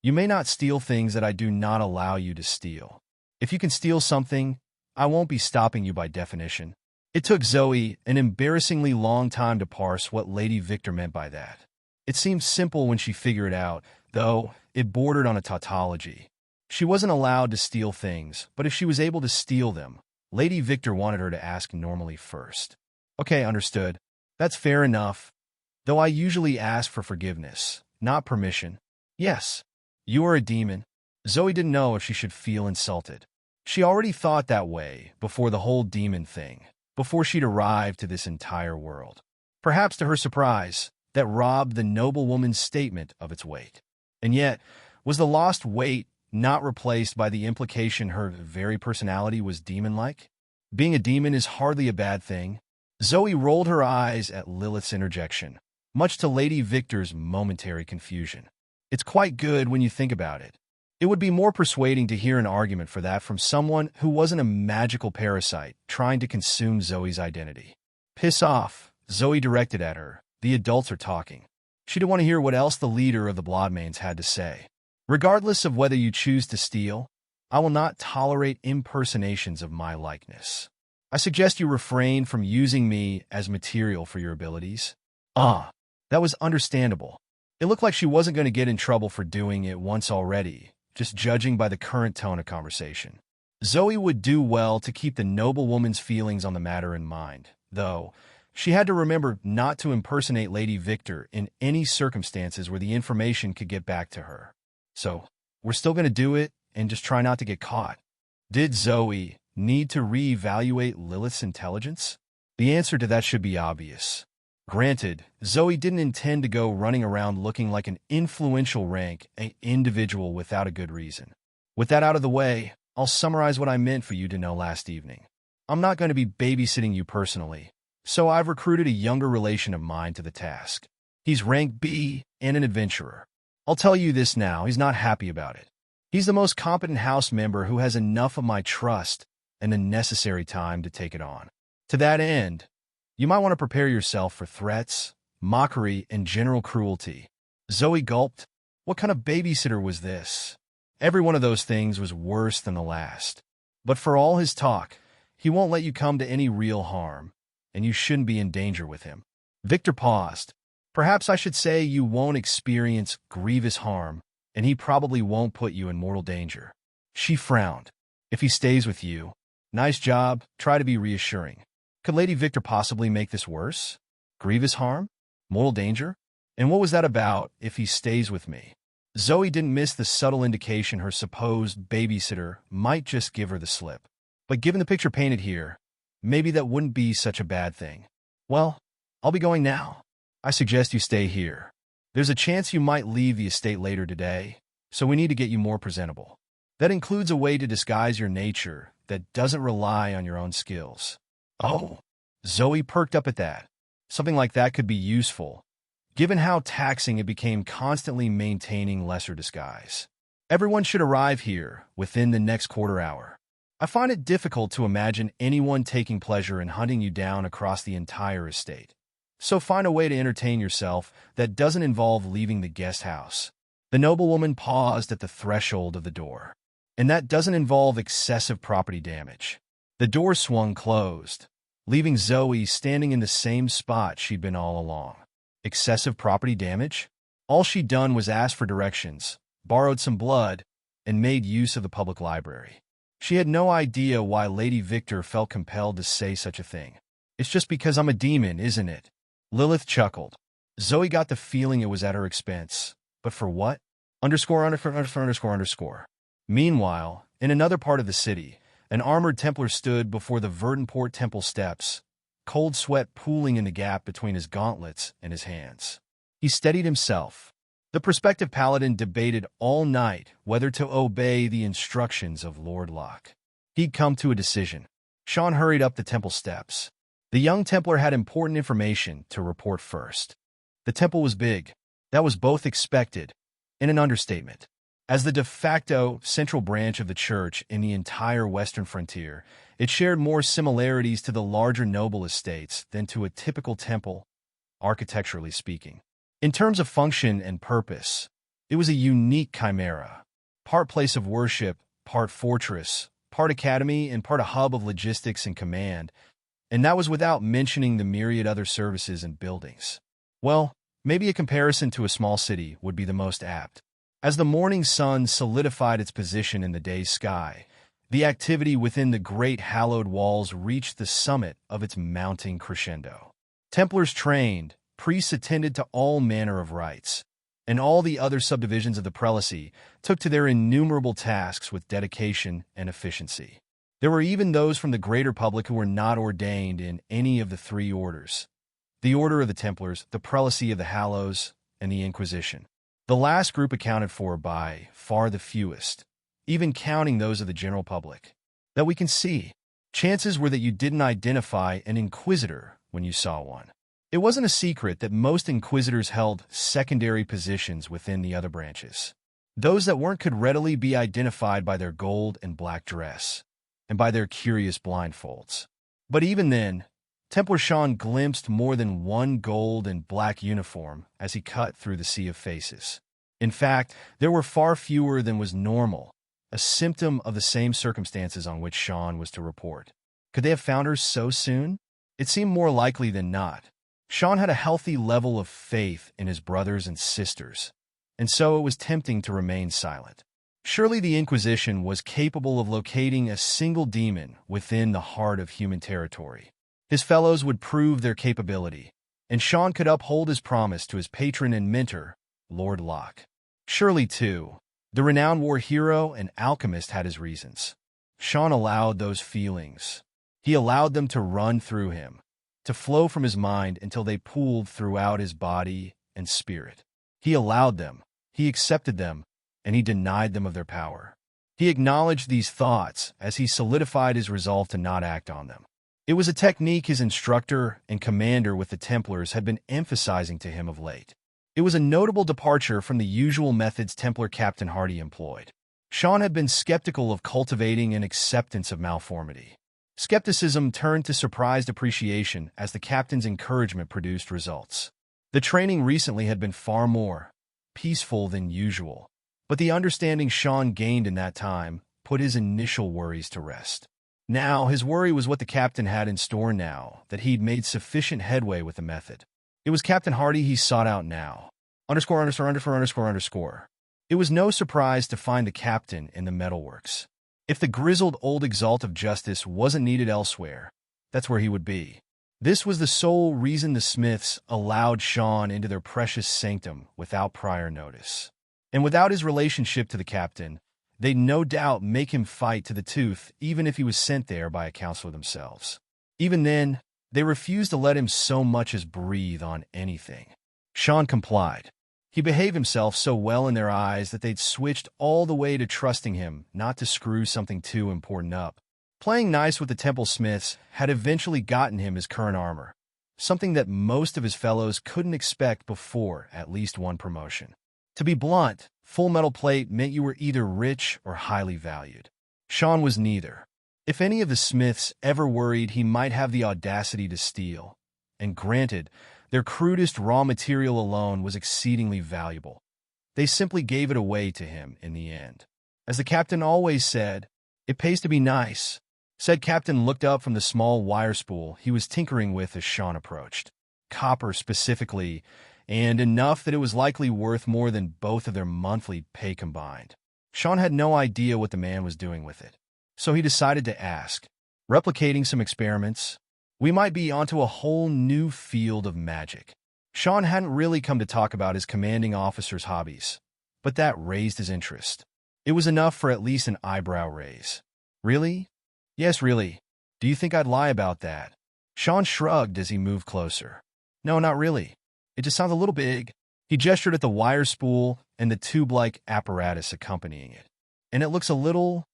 You may not steal things that I do not allow you to steal. If you can steal something, I won't be stopping you by definition. It took Zoe an embarrassingly long time to parse what Lady Victor meant by that. It seemed simple when she figured it out, though it bordered on a tautology. She wasn't allowed to steal things, but if she was able to steal them, Lady Victor wanted her to ask normally first. Okay, understood. That's fair enough. Though I usually ask for forgiveness, not permission. Yes, you are a demon. Zoe didn't know if she should feel insulted. She already thought that way before the whole demon thing, before she'd arrived to this entire world. Perhaps to her surprise, that robbed the noblewoman's statement of its weight. And yet, was the lost weight not replaced by the implication her very personality was demon-like? Being a demon is hardly a bad thing. Zoe rolled her eyes at Lilith's interjection, much to Lady Victor's momentary confusion. It's quite good when you think about it. It would be more persuading to hear an argument for that from someone who wasn't a magical parasite trying to consume Zoe's identity. Piss off, Zoe directed at her. The adults are talking. She didn't want to hear what else the leader of the Bloodmains had to say. Regardless of whether you choose to steal, I will not tolerate impersonations of my likeness. I suggest you refrain from using me as material for your abilities. That was understandable. It looked like she wasn't going to get in trouble for doing it once already, just judging by the current tone of conversation. Zoe would do well to keep the noblewoman's feelings on the matter in mind, though she had to remember not to impersonate Lady Victor in any circumstances where the information could get back to her. So, we're still going to do it and just try not to get caught. Did Zoe need to reevaluate Lilith's intelligence? The answer to that should be obvious. Granted, Zoe didn't intend to go running around looking like an influential rank individual without a good reason. With that out of the way, I'll summarize what I meant for you to know last evening. I'm not going to be babysitting you personally, so I've recruited a younger relation of mine to the task. He's rank B and an adventurer. I'll tell you this now, he's not happy about it. He's the most competent house member who has enough of my trust and the necessary time to take it on. To that end, you might want to prepare yourself for threats, mockery, and general cruelty. Zoe gulped. What kind of babysitter was this? Every one of those things was worse than the last. But for all his talk, he won't let you come to any real harm, and you shouldn't be in danger with him. Victor paused. Perhaps I should say you won't experience grievous harm, and he probably won't put you in mortal danger. She frowned. If he stays with you, nice job, try to be reassuring. Could Lady Victor possibly make this worse? Grievous harm? Mortal danger? And what was that about, if he stays with me? Zoe didn't miss the subtle indication her supposed babysitter might just give her the slip. But given the picture painted here, maybe that wouldn't be such a bad thing. Well, I'll be going now. I suggest you stay here. There's a chance you might leave the estate later today, so we need to get you more presentable. That includes a way to disguise your nature that doesn't rely on your own skills. Oh, Zoe perked up at that. Something like that could be useful, given how taxing it became constantly maintaining lesser disguise. Everyone should arrive here within the next quarter hour. I find it difficult to imagine anyone taking pleasure in hunting you down across the entire estate. So find a way to entertain yourself that doesn't involve leaving the guest house. The noblewoman paused at the threshold of the door. And that doesn't involve excessive property damage. The door swung closed, leaving Zoe standing in the same spot she'd been all along. Excessive property damage? All she'd done was ask for directions, borrowed some blood, and made use of the public library. She had no idea why Lady Victor felt compelled to say such a thing. It's just because I'm a demon, isn't it? Lilith chuckled. Zoe got the feeling it was at her expense. But for what? _______. Meanwhile, in another part of the city, an armored Templar stood before the Verdunport Temple steps, cold sweat pooling in the gap between his gauntlets and his hands. He steadied himself. The prospective paladin debated all night whether to obey the instructions of Lord Locke. He'd come to a decision. Sean hurried up the temple steps. The young Templar had important information to report first. The temple was big. That was both expected and an understatement. As the de facto central branch of the church in the entire western frontier, it shared more similarities to the larger noble estates than to a typical temple, architecturally speaking. In terms of function and purpose, it was a unique chimera. Part place of worship, part fortress, part academy, and part a hub of logistics and command, and that was without mentioning the myriad other services and buildings. Well, maybe a comparison to a small city would be the most apt. As the morning sun solidified its position in the day's sky, the activity within the great hallowed walls reached the summit of its mounting crescendo. Templars trained, priests attended to all manner of rites, and all the other subdivisions of the prelacy took to their innumerable tasks with dedication and efficiency. There were even those from the greater public who were not ordained in any of the three orders: the Order of the Templars, the Prelacy of the Hallows, and the Inquisition. The last group accounted for by far the fewest, even counting those of the general public. That we can see. Chances were that you didn't identify an inquisitor when you saw one. It wasn't a secret that most inquisitors held secondary positions within the other branches. Those that weren't could readily be identified by their gold and black dress, and by their curious blindfolds. But even then, Templar Sean glimpsed more than one gold and black uniform as he cut through the sea of faces. In fact, there were far fewer than was normal, a symptom of the same circumstances on which Sean was to report. Could they have found her so soon? It seemed more likely than not. Sean had a healthy level of faith in his brothers and sisters, and so it was tempting to remain silent. Surely the Inquisition was capable of locating a single demon within the heart of human territory. His fellows would prove their capability, and Sean could uphold his promise to his patron and mentor, Lord Locke. Surely, too, the renowned war hero and alchemist had his reasons. Sean allowed those feelings. He allowed them to run through him, to flow from his mind until they pooled throughout his body and spirit. He allowed them, he accepted them, and he denied them of their power. He acknowledged these thoughts as he solidified his resolve to not act on them. It was a technique his instructor and commander with the Templars had been emphasizing to him of late. It was a notable departure from the usual methods Templar Captain Hardy employed. Sean had been skeptical of cultivating an acceptance of malformity. Skepticism turned to surprised appreciation as the captain's encouragement produced results. The training recently had been far more peaceful than usual, but the understanding Sean gained in that time put his initial worries to rest. Now, his worry was what the captain had in store now that he'd made sufficient headway with the method. It was Captain Hardy he sought out now. It was no surprise to find the captain in the metalworks. If the grizzled old exalt of justice wasn't needed elsewhere, that's where he would be. This was the sole reason the Smiths allowed Sean into their precious sanctum without prior notice. And without his relationship to the captain, they'd no doubt make him fight to the tooth even if he was sent there by a counselor themselves. Even then, they refused to let him so much as breathe on anything. Sean complied. He behaved himself so well in their eyes that they'd switched all the way to trusting him not to screw something too important up. Playing nice with the Temple Smiths had eventually gotten him his current armor, something that most of his fellows couldn't expect before at least one promotion. To be blunt, full metal plate meant you were either rich or highly valued. Sean was neither. If any of the Smiths ever worried he might have the audacity to steal, and granted, their crudest raw material alone was exceedingly valuable, they simply gave it away to him in the end. As the captain always said, "It pays to be nice." Said captain looked up from the small wire spool he was tinkering with as Sean approached. Copper specifically, and enough that it was likely worth more than both of their monthly pay combined. Sean had no idea what the man was doing with it, so he decided to ask. Replicating some experiments, we might be onto a whole new field of magic. Sean hadn't really come to talk about his commanding officer's hobbies, but that raised his interest. It was enough for at least an eyebrow raise. Really? Yes, really. Do you think I'd lie about that? Sean shrugged as he moved closer. No, not really. It just sounds a little big. He gestured at the wire spool and the tube-like apparatus accompanying it. And it looks a little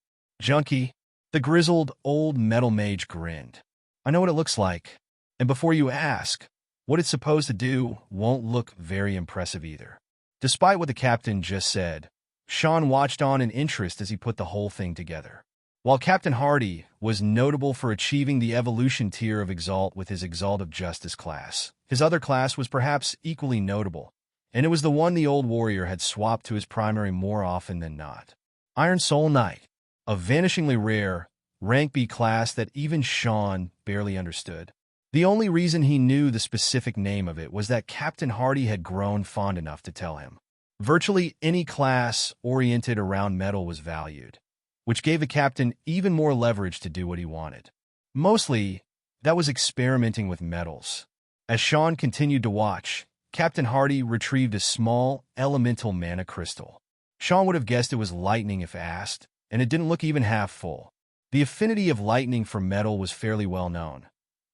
junky. The grizzled old metal mage grinned. I know what it looks like. And before you ask, what it's supposed to do won't look very impressive either. Despite what the captain just said, Sean watched on in interest as he put the whole thing together. While Captain Hardy was notable for achieving the evolution tier of Exalt with his Exalt of Justice class, his other class was perhaps equally notable, and it was the one the old warrior had swapped to his primary more often than not. Iron Soul Knight, a vanishingly rare, rank B class that even Sean barely understood. The only reason he knew the specific name of it was that Captain Hardy had grown fond enough to tell him. Virtually any class oriented around metal was valued, which gave the captain even more leverage to do what he wanted. Mostly, that was experimenting with metals. As Sean continued to watch, Captain Hardy retrieved a small, elemental mana crystal. Sean would have guessed it was lightning if asked, and it didn't look even half full. The affinity of lightning for metal was fairly well known.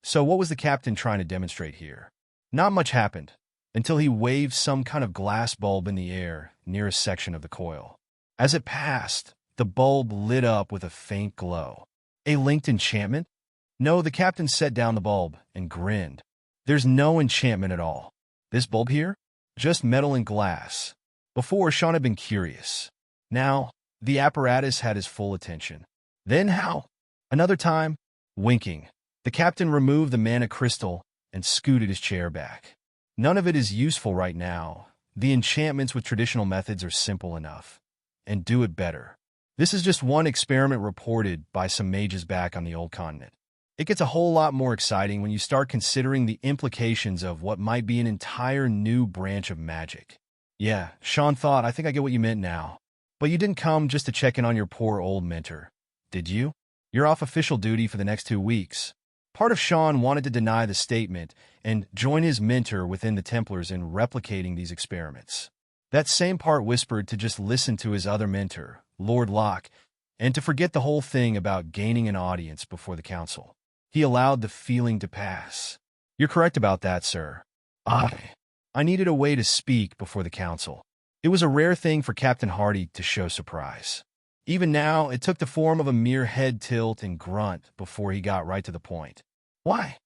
So what was the captain trying to demonstrate here? Not much happened, until he waved some kind of glass bulb in the air near a section of the coil. As it passed, the bulb lit up with a faint glow. A linked enchantment? No, the captain set down the bulb and grinned. There's no enchantment at all. This bulb here? Just metal and glass. Before, Sean had been curious. Now, the apparatus had his full attention. Then how? Another time, winking, the captain removed the mana crystal and scooted his chair back. None of it is useful right now. The enchantments with traditional methods are simple enough. And do it better. This is just one experiment reported by some mages back on the old continent. It gets a whole lot more exciting when you start considering the implications of what might be an entire new branch of magic. Yeah, Sean thought, I think I get what you meant now. But you didn't come just to check in on your poor old mentor, did you? You're off official duty for the next 2 weeks. Part of Sean wanted to deny the statement and join his mentor within the Templars in replicating these experiments. That same part whispered to just listen to his other mentor, Lord Locke, and to forget the whole thing about gaining an audience before the council. He allowed the feeling to pass. You're correct about that, sir. I needed a way to speak before the council. It was a rare thing for Captain Hardy to show surprise. Even now, it took the form of a mere head tilt and grunt before he got right to the point. Why?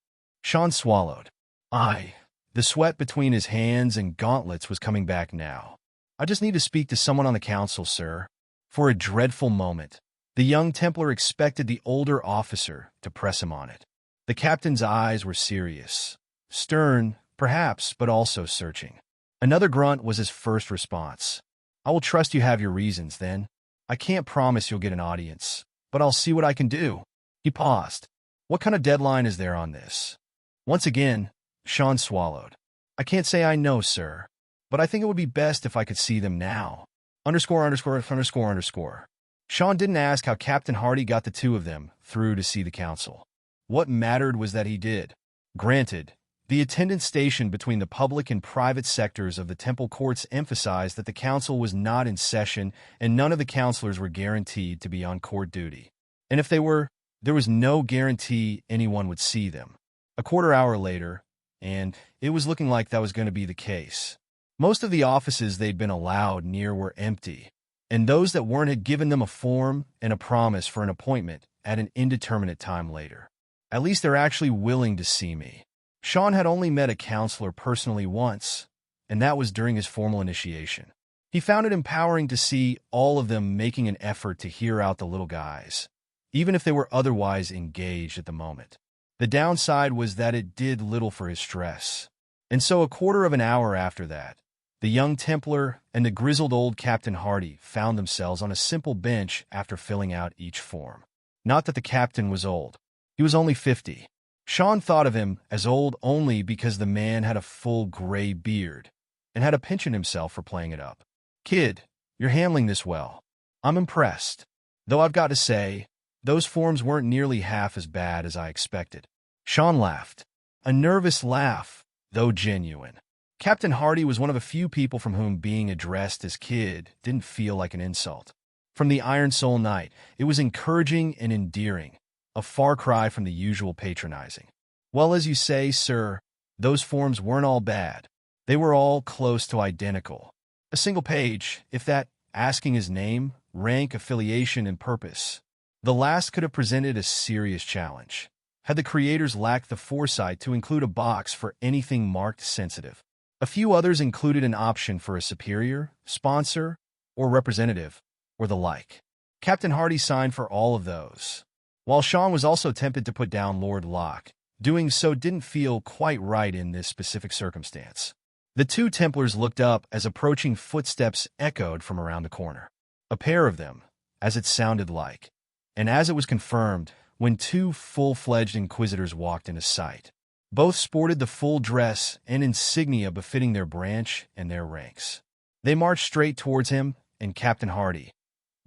Sean swallowed. The sweat between his hands and gauntlets was coming back now. I just need to speak to someone on the council, sir. For a dreadful moment, the young Templar expected the older officer to press him on it. The captain's eyes were serious. Stern, perhaps, but also searching. Another grunt was his first response. I will trust you have your reasons, then. I can't promise you'll get an audience, but I'll see what I can do. He paused. What kind of deadline is there on this? Once again, Sean swallowed. I can't say I know, sir, but I think it would be best if I could see them now. Underscore. Sean didn't ask how Captain Hardy got the two of them through to see the council. What mattered was that he did. Granted, the attendance station between the public and private sectors of the temple courts emphasized that the council was not in session and none of the counselors were guaranteed to be on court duty. And if they were, there was no guarantee anyone would see them. A quarter hour later, and it was looking like that was going to be the case. Most of the offices they'd been allowed near were empty, and those that weren't had given them a form and a promise for an appointment at an indeterminate time later. At least they're actually willing to see me. Sean had only met a counselor personally once, and that was during his formal initiation. He found it empowering to see all of them making an effort to hear out the little guys, even if they were otherwise engaged at the moment. The downside was that it did little for his stress. And so a quarter of an hour after that, the young Templar and the grizzled old Captain Hardy found themselves on a simple bench after filling out each form. Not that the captain was old. He was only 50. Sean thought of him as old only because the man had a full gray beard and had a penchant himself for playing it up. Kid, you're handling this well. I'm impressed. Though I've got to say, those forms weren't nearly half as bad as I expected. Sean laughed. A nervous laugh, though genuine. Captain Hardy was one of a few people from whom being addressed as kid didn't feel like an insult. From the Iron Soul Knight, it was encouraging and endearing, a far cry from the usual patronizing. Well, as you say, sir, those forms weren't all bad. They were all close to identical. A single page, if that, asking his name, rank, affiliation, and purpose. The last could have presented a serious challenge, had the creators lacked the foresight to include a box for anything marked sensitive. A few others included an option for a superior, sponsor, or representative, or the like. Captain Hardy signed for all of those. While Sean was also tempted to put down Lord Locke, doing so didn't feel quite right in this specific circumstance. The two Templars looked up as approaching footsteps echoed from around the corner. A pair of them, as it sounded like, and as it was confirmed when two full-fledged Inquisitors walked into sight. Both sported the full dress and insignia befitting their branch and their ranks. They marched straight towards him and Captain Hardy,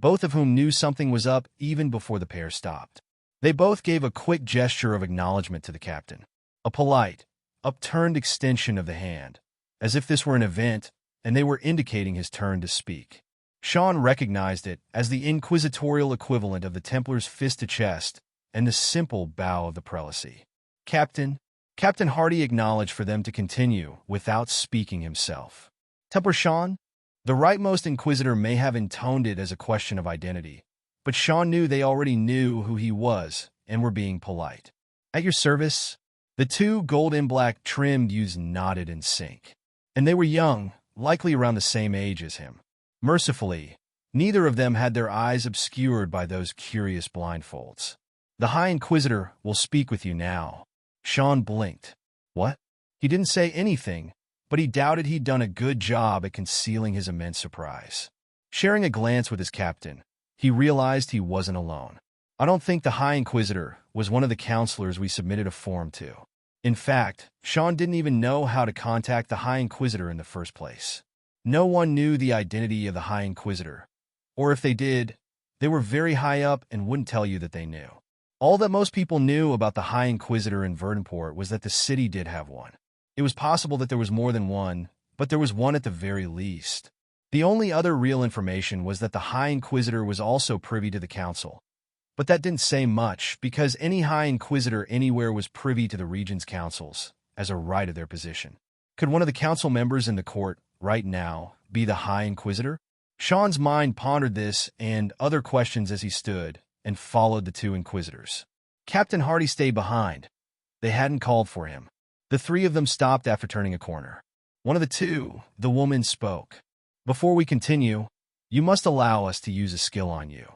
both of whom knew something was up even before the pair stopped. They both gave a quick gesture of acknowledgement to the captain, a polite, upturned extension of the hand, as if this were an event and they were indicating his turn to speak. Sean recognized it as the inquisitorial equivalent of the Templar's fist to chest and the simple bow of the prelacy. Captain Hardy acknowledged for them to continue without speaking himself. Templar Sean? The rightmost Inquisitor may have intoned it as a question of identity, but Sean knew they already knew who he was and were being polite. At your service? The two gold and black trimmed youths nodded in sync. And they were young, likely around the same age as him. Mercifully, neither of them had their eyes obscured by those curious blindfolds. The High Inquisitor will speak with you now. Sean blinked. What? He didn't say anything, but he doubted he'd done a good job at concealing his immense surprise. Sharing a glance with his captain, he realized he wasn't alone. I don't think the High Inquisitor was one of the counselors we submitted a form to. In fact, Sean didn't even know how to contact the High Inquisitor in the first place. No one knew the identity of the High Inquisitor, or if they did, they were very high up and wouldn't tell you that they knew. All that most people knew about the High Inquisitor in Verdunport was that the city did have one. It was possible that there was more than one, but there was one at the very least. The only other real information was that the High Inquisitor was also privy to the council. But that didn't say much, because any High Inquisitor anywhere was privy to the region's councils, as a right of their position. Could one of the council members in the court, right now, be the High Inquisitor? Sean's mind pondered this and other questions as he stood and followed the two Inquisitors. Captain Hardy stayed behind. They hadn't called for him. The three of them stopped after turning a corner. One of the two, the woman, spoke. Before we continue, you must allow us to use a skill on you.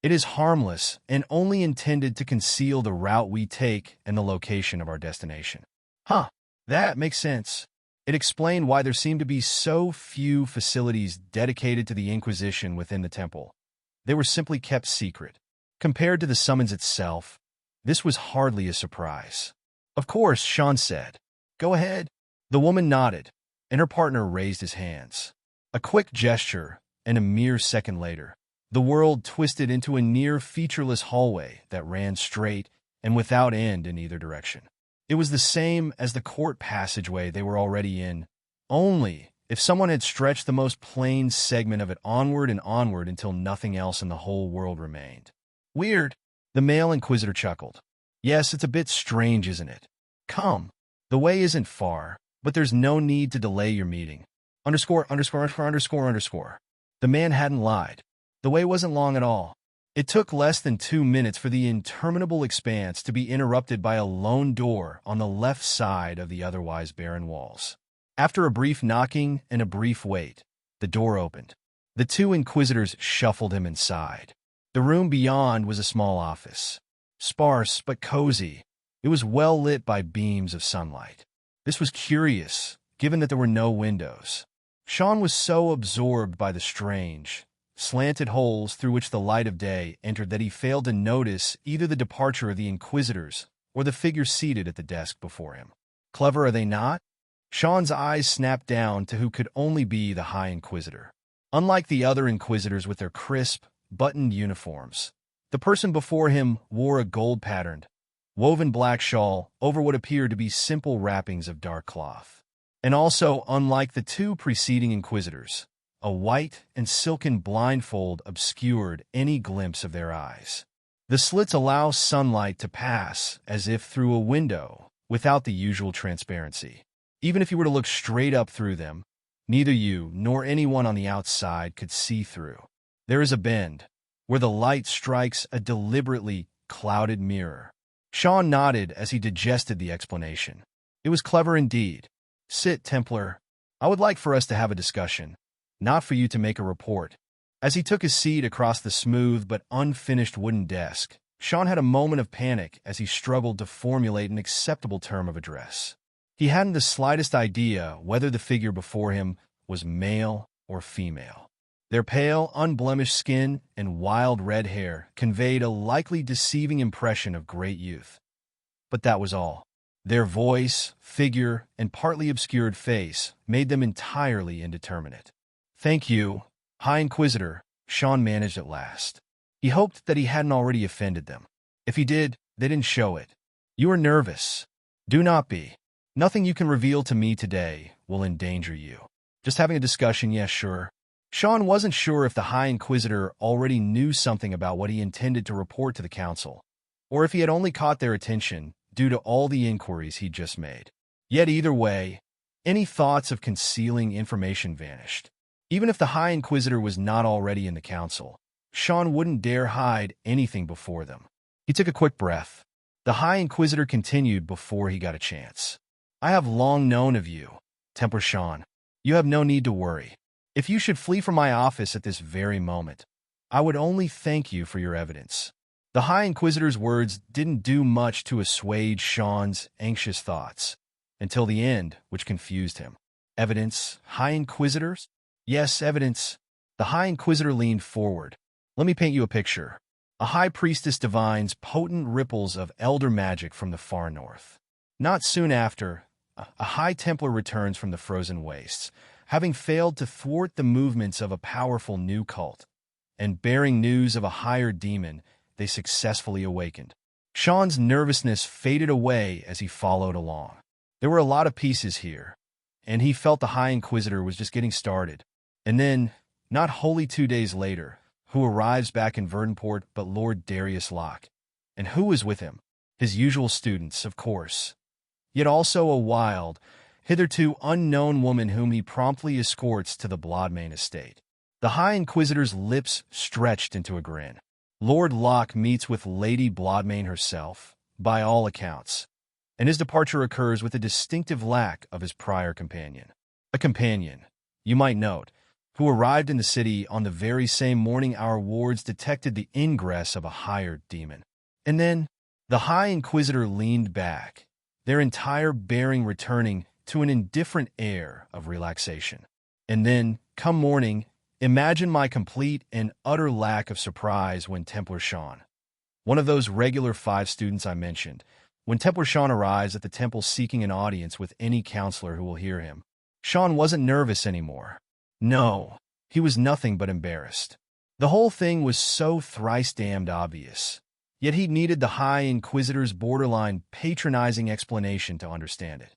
It is harmless and only intended to conceal the route we take and the location of our destination. Huh, that makes sense. It explained why there seemed to be so few facilities dedicated to the Inquisition within the temple. They were simply kept secret. Compared to the summons itself, this was hardly a surprise. Of course, Sean said. Go ahead. The woman nodded, and her partner raised his hands. A quick gesture, and a mere second later, the world twisted into a near-featureless hallway that ran straight and without end in either direction. It was the same as the court passageway they were already in, only if someone had stretched the most plain segment of it onward and onward until nothing else in the whole world remained. Weird, the male Inquisitor chuckled. Yes, it's a bit strange, isn't it? Come. The way isn't far, but there's no need to delay your meeting. _________. The man hadn't lied. The way wasn't long at all. It took less than 2 minutes for the interminable expanse to be interrupted by a lone door on the left side of the otherwise barren walls. After a brief knocking and a brief wait, the door opened. The two Inquisitors shuffled him inside. The room beyond was a small office. Sparse but cozy, it was well lit by beams of sunlight. This was curious, given that there were no windows. Sean was so absorbed by the strange, slanted holes through which the light of day entered that he failed to notice either the departure of the Inquisitors or the figure seated at the desk before him. Clever, are they not? Sean's eyes snapped down to who could only be the High Inquisitor. Unlike the other Inquisitors with their crisp, buttoned uniforms, the person before him wore a gold-patterned, woven black shawl over what appeared to be simple wrappings of dark cloth. And also, unlike the two preceding Inquisitors, a white and silken blindfold obscured any glimpse of their eyes. The slits allow sunlight to pass as if through a window, without the usual transparency. Even if you were to look straight up through them, neither you nor anyone on the outside could see through. There is a bend, where the light strikes a deliberately clouded mirror. Sean nodded as he digested the explanation. It was clever indeed. Sit, Templar. I would like for us to have a discussion, not for you to make a report. As he took his seat across the smooth but unfinished wooden desk, Sean had a moment of panic as he struggled to formulate an acceptable term of address. He hadn't the slightest idea whether the figure before him was male or female. Their pale, unblemished skin and wild red hair conveyed a likely deceiving impression of great youth. But that was all. Their voice, figure, and partly obscured face made them entirely indeterminate. "Thank you, High Inquisitor," Sean managed at last. He hoped that he hadn't already offended them. If he did, they didn't show it. "You are nervous. Do not be. Nothing you can reveal to me today will endanger you. Just having a discussion, yes, sure." Sean wasn't sure if the High Inquisitor already knew something about what he intended to report to the Council, or if he had only caught their attention due to all the inquiries he'd just made. Yet either way, any thoughts of concealing information vanished. Even if the High Inquisitor was not already in the Council, Sean wouldn't dare hide anything before them. He took a quick breath. The High Inquisitor continued before he got a chance. "I have long known of you, Templar Sean. You have no need to worry. If you should flee from my office at this very moment, I would only thank you for your evidence." The High Inquisitor's words didn't do much to assuage Sean's anxious thoughts, until the end, which confused him. "Evidence? High Inquisitors?" "Yes, evidence." The High Inquisitor leaned forward. "Let me paint you a picture. A high priestess divines potent ripples of elder magic from the far north. Not soon after, a High Templar returns from the frozen wastes, having failed to thwart the movements of a powerful new cult, and bearing news of a higher demon they successfully awakened." Sean's nervousness faded away as he followed along. There were a lot of pieces here, and he felt the High Inquisitor was just getting started. And then, not wholly 2 days later, who arrives back in Verdunport but Lord Darius Locke? And who was with him? His usual students, of course. Yet also a wild, hitherto unknown woman whom he promptly escorts to the Bloodmane estate. The High Inquisitor's lips stretched into a grin. Lord Locke meets with Lady Bloodmane herself, by all accounts, and his departure occurs with a distinctive lack of his prior companion. A companion, you might note, who arrived in the city on the very same morning our wards detected the ingress of a hired demon. And then, the High Inquisitor leaned back, their entire bearing returning to an indifferent air of relaxation. And then, come morning, imagine my complete and utter lack of surprise when Templar Sean, one of those regular 5 students I mentioned, when Templar Sean arrives at the temple seeking an audience with any counselor who will hear him. Sean wasn't nervous anymore. No, he was nothing but embarrassed. The whole thing was so thrice-damned obvious, yet he needed the High Inquisitor's borderline patronizing explanation to understand it.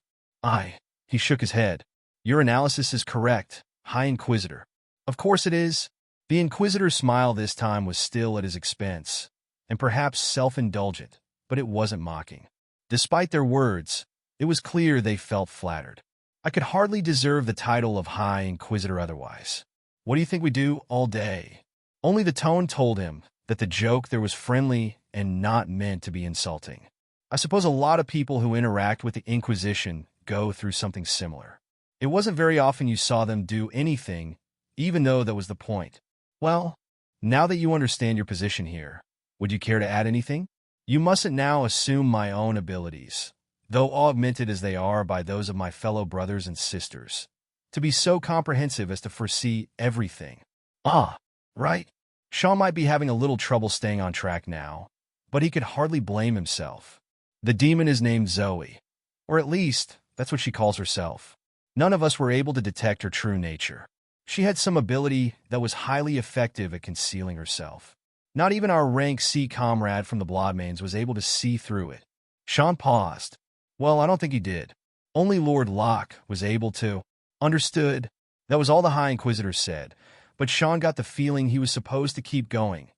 He shook his head. "Your analysis is correct, High Inquisitor." "Of course it is." The Inquisitor's smile this time was still at his expense, and perhaps self-indulgent, but it wasn't mocking. Despite their words, it was clear they felt flattered. "I could hardly deserve the title of High Inquisitor otherwise. What do you think we do all day?" Only the tone told him that the joke there was friendly and not meant to be insulting. "I suppose a lot of people who interact with the Inquisition go through something similar. It wasn't very often you saw them do anything, even though that was the point. Well, now that you understand your position here, would you care to add anything? You mustn't now assume my own abilities, though augmented as they are by those of my fellow brothers and sisters, to be so comprehensive as to foresee everything." "Ah, right." Sean might be having a little trouble staying on track now, but he could hardly blame himself. The demon is named Zoe, or at least, that's what she calls herself. None of us were able to detect her true nature. She had some ability that was highly effective at concealing herself. Not even our rank C comrade from the Bloodmanes was able to see through it. Sean paused. Well, I don't think he did. Only Lord Locke was able to. Understood. That was all the High Inquisitor said, but Sean got the feeling he was supposed to keep going,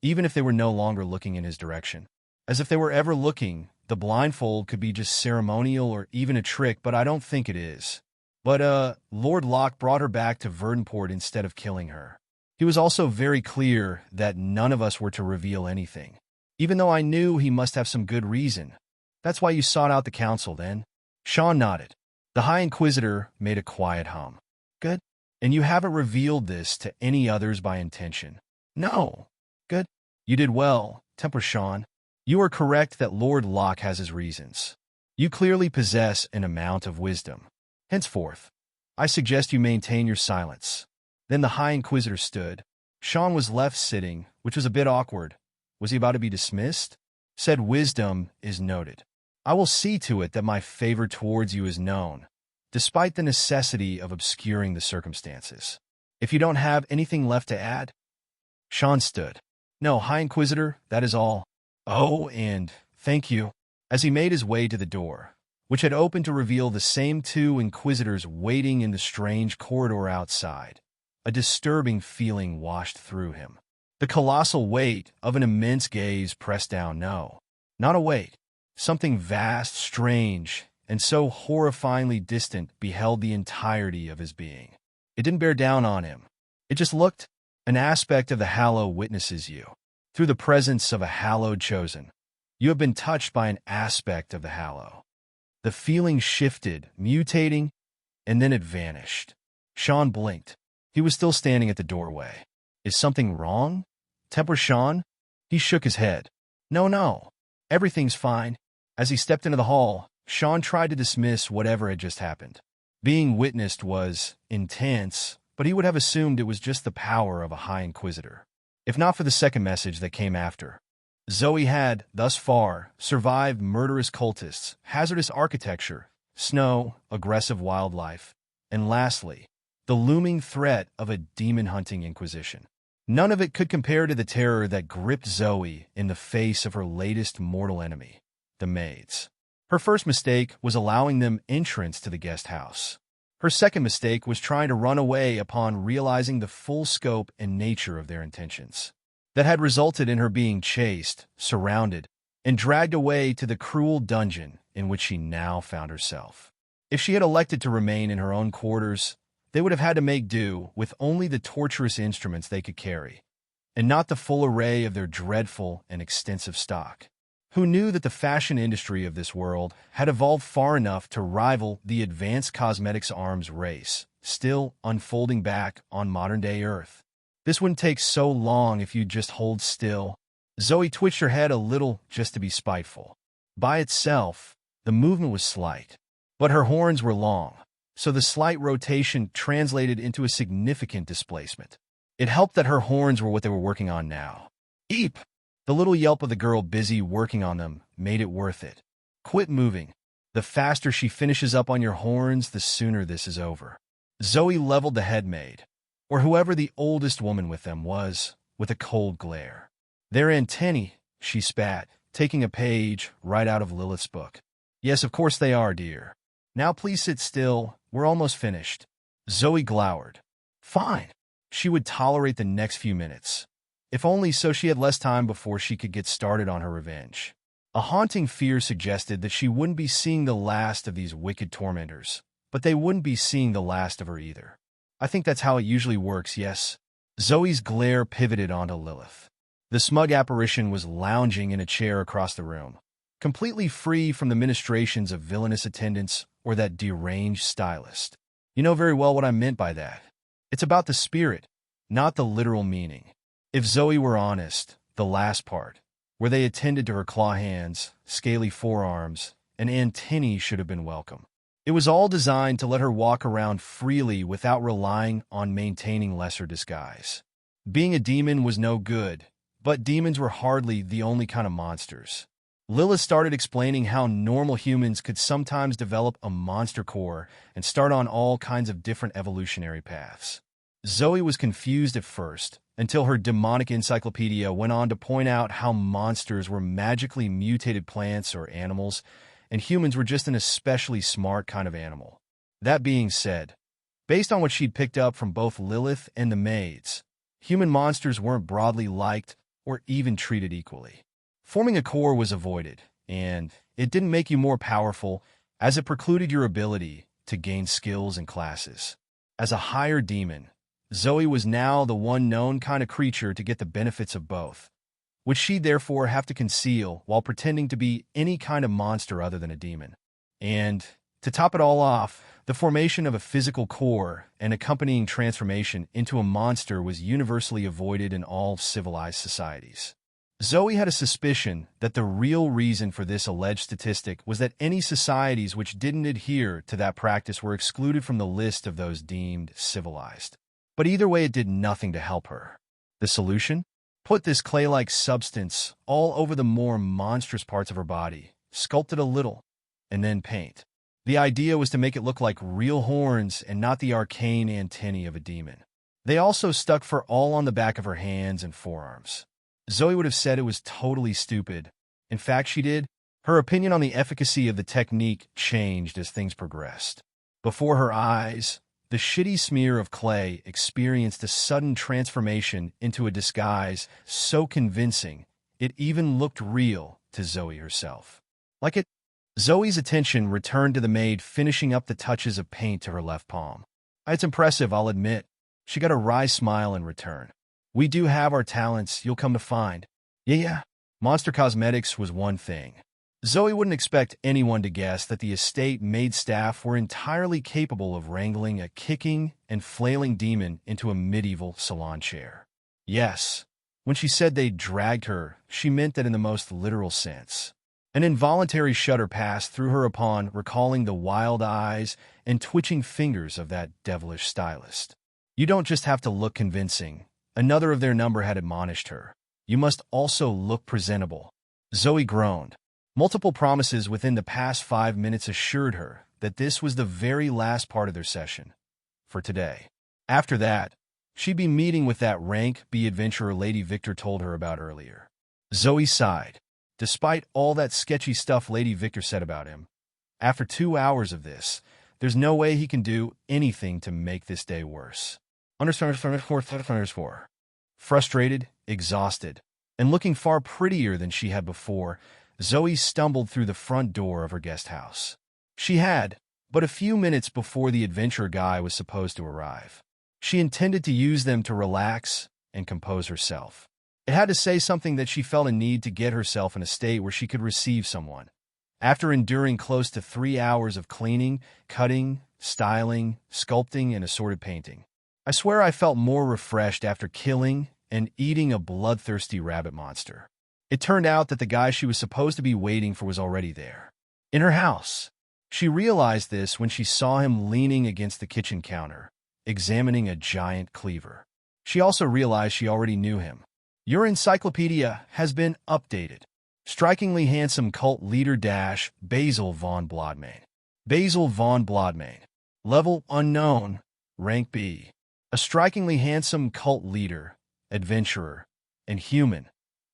even if they were no longer looking in his direction. As if they were ever looking, The blindfold could be just ceremonial or even a trick, but I don't think it is. But, Lord Locke brought her back to Verdunport instead of killing her. He was also very clear that none of us were to reveal anything, even though I knew he must have some good reason. That's why you sought out the council, then? Sean nodded. The High Inquisitor made a quiet hum. Good. And you haven't revealed this to any others by intention? No. Good. You did well, Templar Sean. You are correct that Lord Locke has his reasons. You clearly possess an amount of wisdom. Henceforth, I suggest you maintain your silence. Then the High Inquisitor stood. Sean was left sitting, which was a bit awkward. Was he about to be dismissed? Said wisdom is noted. I will see to it that my favor towards you is known, despite the necessity of obscuring the circumstances. If you don't have anything left to add? Sean stood. No, High Inquisitor, that is all. Oh, and thank you. As he made his way to the door, which had opened to reveal the same two Inquisitors waiting in the strange corridor outside, a disturbing feeling washed through him. The colossal weight of an immense gaze pressed down. No, not a weight. Something vast, strange, and so horrifyingly distant beheld the entirety of his being. It didn't bear down on him. It just looked. An aspect of the hallow witnesses you. Through the presence of a hallowed chosen, you have been touched by an aspect of the hallow. The feeling shifted, mutating, and then it vanished. Sean blinked. He was still standing at the doorway. Is something wrong? Templar Sean? He shook his head. No. Everything's fine. As he stepped into the hall, Sean tried to dismiss whatever had just happened. Being witnessed was intense, but he would have assumed it was just the power of a High Inquisitor, if not for the second message that came after. Zoe had, thus far, survived murderous cultists, hazardous architecture, snow, aggressive wildlife, and lastly, the looming threat of a demon-hunting inquisition. None of it could compare to the terror that gripped Zoe in the face of her latest mortal enemy, the maids. Her first mistake was allowing them entrance to the guest house. Her second mistake was trying to run away upon realizing the full scope and nature of their intentions. That had resulted in her being chased, surrounded, and dragged away to the cruel dungeon in which she now found herself. If she had elected to remain in her own quarters, they would have had to make do with only the torturous instruments they could carry, and not the full array of their dreadful and extensive stock. Who knew that the fashion industry of this world had evolved far enough to rival the advanced cosmetics arms race, still unfolding back on modern-day Earth? This wouldn't take so long if you'd just hold still. Zoe twitched her head a little just to be spiteful. By itself, the movement was slight, but her horns were long, so the slight rotation translated into a significant displacement. It helped that her horns were what they were working on now. Eep! The little yelp of the girl busy working on them made it worth it. Quit moving. The faster she finishes up on your horns, the sooner this is over. Zoe leveled the head maid, or whoever the oldest woman with them was, with a cold glare. They're antennae, she spat, taking a page right out of Lilith's book. Yes, of course they are, dear. Now please sit still, we're almost finished. Zoe glowered. Fine. She would tolerate the next few minutes. If only so she had less time before she could get started on her revenge. A haunting fear suggested that she wouldn't be seeing the last of these wicked tormentors, but they wouldn't be seeing the last of her either. I think that's how it usually works, yes. Zoe's glare pivoted onto Lilith. The smug apparition was lounging in a chair across the room, completely free from the ministrations of villainous attendants or that deranged stylist. You know very well what I meant by that. It's about the spirit, not the literal meaning. If Zoe were honest, the last part, where they attended to her claw hands, scaly forearms, and antennae should have been welcome. It was all designed to let her walk around freely without relying on maintaining lesser disguise. Being a demon was no good, but demons were hardly the only kind of monsters. Lilith started explaining how normal humans could sometimes develop a monster core and start on all kinds of different evolutionary paths. Zoe was confused at first, until her demonic encyclopedia went on to point out how monsters were magically mutated plants or animals, and humans were just an especially smart kind of animal. That being said, based on what she'd picked up from both Lilith and the maids, human monsters weren't broadly liked or even treated equally. Forming a core was avoided. and it didn't make you more powerful, as it precluded your ability to gain skills and classes. As a higher demon, Zoe was now the one known kind of creature to get the benefits of both, which she'd therefore have to conceal while pretending to be any kind of monster other than a demon. And, to top it all off, the formation of a physical core and accompanying transformation into a monster was universally avoided in all civilized societies. Zoe had a suspicion that the real reason for this alleged statistic was that any societies which didn't adhere to that practice were excluded from the list of those deemed civilized. But either way, it did nothing to help her. The solution? Put this clay-like substance all over the more monstrous parts of her body, sculpt it a little, and then paint. The idea was to make it look like real horns and not the arcane antennae of a demon. They also stuck fur all on the back of her hands and forearms. Zoe would have said it was totally stupid. In fact, she did. Her opinion on the efficacy of the technique changed as things progressed. Before her eyes, the shitty smear of clay experienced a sudden transformation into a disguise so convincing it even looked real to Zoe herself. Zoe's attention returned to the maid finishing up the touches of paint to her left palm. It's impressive, I'll admit. She got a wry smile in return. We do have our talents, you'll come to find. Yeah. Monster cosmetics was one thing. Zoe wouldn't expect anyone to guess that the estate maid staff were entirely capable of wrangling a kicking and flailing demon into a medieval salon chair. Yes, when she said they dragged her, she meant that in the most literal sense. An involuntary shudder passed through her upon recalling the wild eyes and twitching fingers of that devilish stylist. You don't just have to look convincing, another of their number had admonished her. You must also look presentable. Zoe groaned. Multiple promises within the past 5 minutes assured her that this was the very last part of their session. For today. After that, she'd be meeting with that rank B adventurer Lady Victor told her about earlier. Zoe sighed. Despite all that sketchy stuff Lady Victor said about him, after 2 hours of this, there's no way he can do anything to make this day worse. Frustrated, exhausted, and looking far prettier than she had before, Zoe stumbled through the front door of her guest house. She had, but a few minutes before the adventure guy was supposed to arrive. She intended to use them to relax and compose herself. It had to say something that she felt a need to get herself in a state where she could receive someone. After enduring close to 3 hours of cleaning, cutting, styling, sculpting, and assorted painting, I swear I felt more refreshed after killing and eating a bloodthirsty rabbit monster. It turned out that the guy she was supposed to be waiting for was already there. In her house. She realized this when she saw him leaning against the kitchen counter, examining a giant cleaver. She also realized she already knew him. Your encyclopedia has been updated. Strikingly handsome cult leader Basil von Blodmain. Basil von Blodmain. Level unknown. Rank B. A strikingly handsome cult leader, adventurer, and human,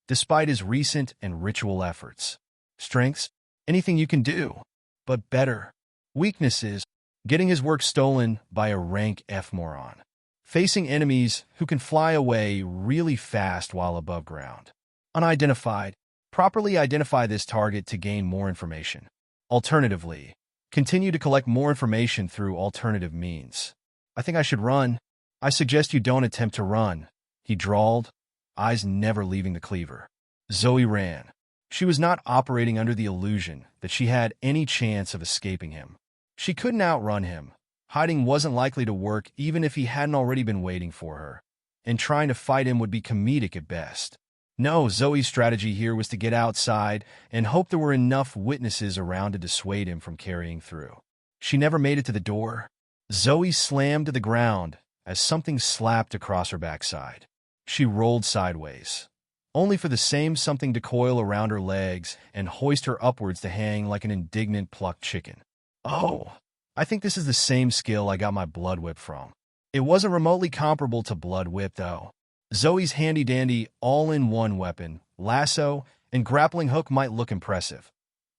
despite his recent and ritual efforts. Strengths? Anything you can do, but better. Weaknesses? Getting his work stolen by a rank F moron. Facing enemies who can fly away really fast while above ground. Unidentified. Properly identify this target to gain more information. Alternatively, continue to collect more information through alternative means. I think I should run. I suggest you don't attempt to run, he drawled, eyes never leaving the cleaver. Zoe ran. She was not operating under the illusion that she had any chance of escaping him. She couldn't outrun him. Hiding wasn't likely to work even if he hadn't already been waiting for her, and trying to fight him would be comedic at best. No, Zoe's strategy here was to get outside and hope there were enough witnesses around to dissuade him from carrying through. She never made it to the door. Zoe slammed to the ground as something slapped across her backside. She rolled sideways, only for the same something to coil around her legs and hoist her upwards to hang like an indignant plucked chicken. Oh! I think this is the same skill I got my blood whip from. It wasn't remotely comparable to blood whip, though. Zoe's handy-dandy all-in-one weapon, lasso, and grappling hook might look impressive,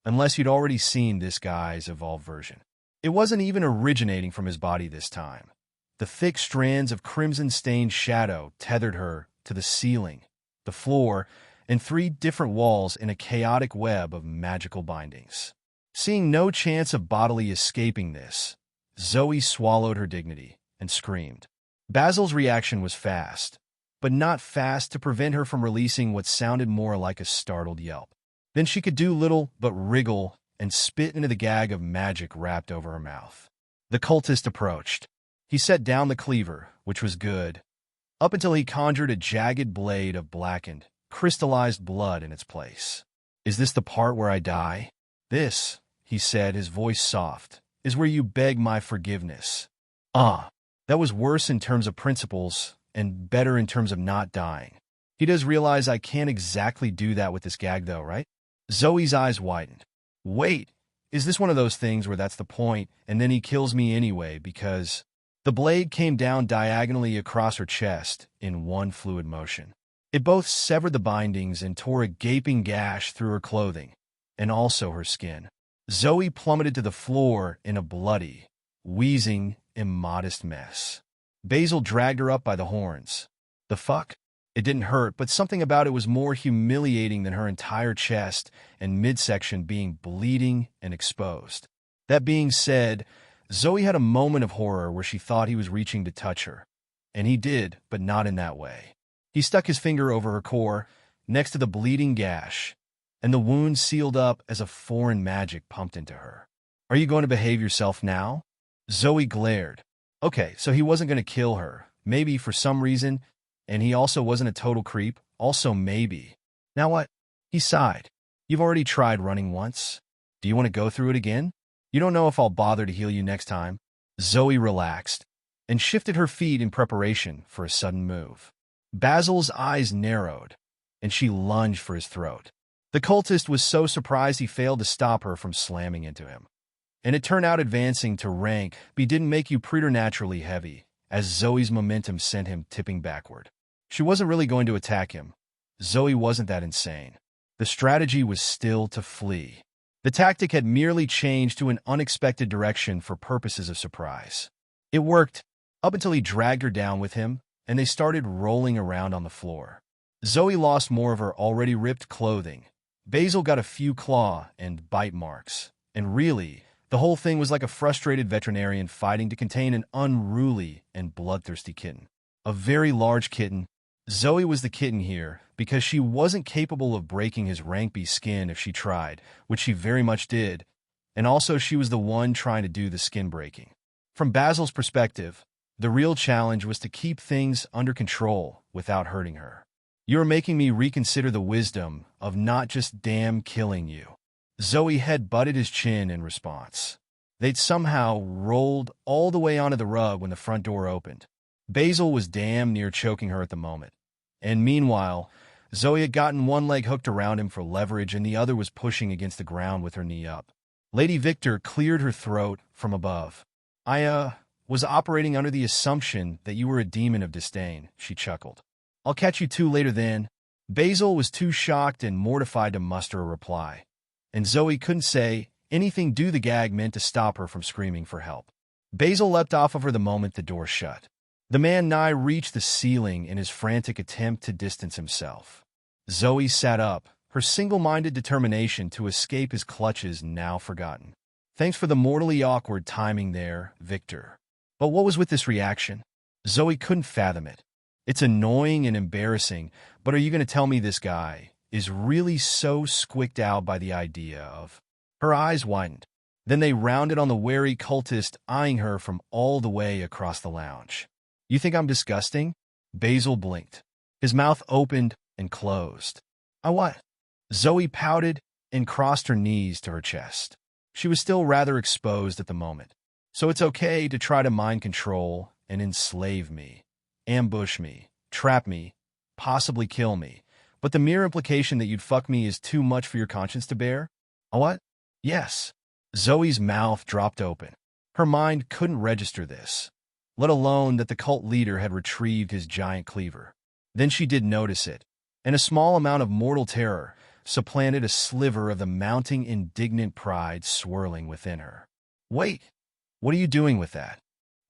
unless you'd already seen this guy's evolved version. It wasn't even originating from his body this time. The thick strands of crimson-stained shadow tethered her to the ceiling, the floor, and 3 different walls in a chaotic web of magical bindings. Seeing no chance of bodily escaping this, Zoe swallowed her dignity and screamed. Basil's reaction was fast, but not fast to prevent her from releasing what sounded more like a startled yelp. Then she could do little but wriggle and spit into the gag of magic wrapped over her mouth. The cultist approached. He set down the cleaver, which was good, up until he conjured a jagged blade of blackened, crystallized blood in its place. "Is this the part where I die?" "This," he said, his voice soft, "is where you beg my forgiveness." That was worse in terms of principles and better in terms of not dying. He does realize I can't exactly do that with this gag though, right? Zoe's eyes widened. "Wait, is this one of those things where that's the point, and then he kills me anyway because—" The blade came down diagonally across her chest in one fluid motion. It both severed the bindings and tore a gaping gash through her clothing, and also her skin. Zoe plummeted to the floor in a bloody, wheezing, immodest mess. Basil dragged her up by the horns. The fuck? It didn't hurt, but something about it was more humiliating than her entire chest and midsection being bleeding and exposed. That being said, Zoe had a moment of horror where she thought he was reaching to touch her. And he did, but not in that way. He stuck his finger over her core, next to the bleeding gash, and the wound sealed up as a foreign magic pumped into her. "Are you going to behave yourself now?" Zoe glared. Okay, so he wasn't going to kill her, maybe for some reason, and he also wasn't a total creep, also maybe. Now what? He sighed. "You've already tried running once. Do you want to go through it again? You don't know if I'll bother to heal you next time." Zoe relaxed and shifted her feet in preparation for a sudden move. Basil's eyes narrowed, and she lunged for his throat. The cultist was so surprised he failed to stop her from slamming into him. And it turned out advancing to rank B didn't make you preternaturally heavy, as Zoe's momentum sent him tipping backward. She wasn't really going to attack him. Zoe wasn't that insane. The strategy was still to flee. The tactic had merely changed to an unexpected direction for purposes of surprise. It worked, up until he dragged her down with him, and they started rolling around on the floor. Zoe lost more of her already ripped clothing. Basil got a few claw and bite marks. And really, the whole thing was like a frustrated veterinarian fighting to contain an unruly and bloodthirsty kitten. A very large kitten. Zoe was the kitten here because she wasn't capable of breaking his rank B skin if she tried, which she very much did, and also she was the one trying to do the skin breaking. From Basil's perspective, the real challenge was to keep things under control without hurting her. "You're making me reconsider the wisdom of not just damn killing you." Zoe head-butted his chin in response. They'd somehow rolled all the way onto the rug when the front door opened. Basil was damn near choking her at the moment. And meanwhile, Zoe had gotten one leg hooked around him for leverage and the other was pushing against the ground with her knee up. Lady Victor cleared her throat from above. "I was operating under the assumption that you were a demon of disdain," she chuckled. "I'll catch you two later then." Basil was too shocked and mortified to muster a reply, and Zoe couldn't say anything due the gag meant to stop her from screaming for help. Basil leapt off of her the moment the door shut. The man nigh reached the ceiling in his frantic attempt to distance himself. Zoe sat up, her single-minded determination to escape his clutches now forgotten. "Thanks for the mortally awkward timing there, Victor." But what was with this reaction? Zoe couldn't fathom it. It's annoying and embarrassing, but are you going to tell me this guy is really so squicked out by the idea of... Her eyes widened. Then they rounded on the wary cultist eyeing her from all the way across the lounge. "You think I'm disgusting?" Basil blinked. His mouth opened and closed. "I what?" Zoe pouted and crossed her knees to her chest. She was still rather exposed at the moment. "So it's okay to try to mind control and enslave me, ambush me, trap me, possibly kill me, but the mere implication that you'd fuck me is too much for your conscience to bear?" "A what?" "Yes." Zoe's mouth dropped open. Her mind couldn't register this, let alone that the cult leader had retrieved his giant cleaver. Then she did notice it, and a small amount of mortal terror supplanted a sliver of the mounting indignant pride swirling within her. "Wait, what are you doing with that?"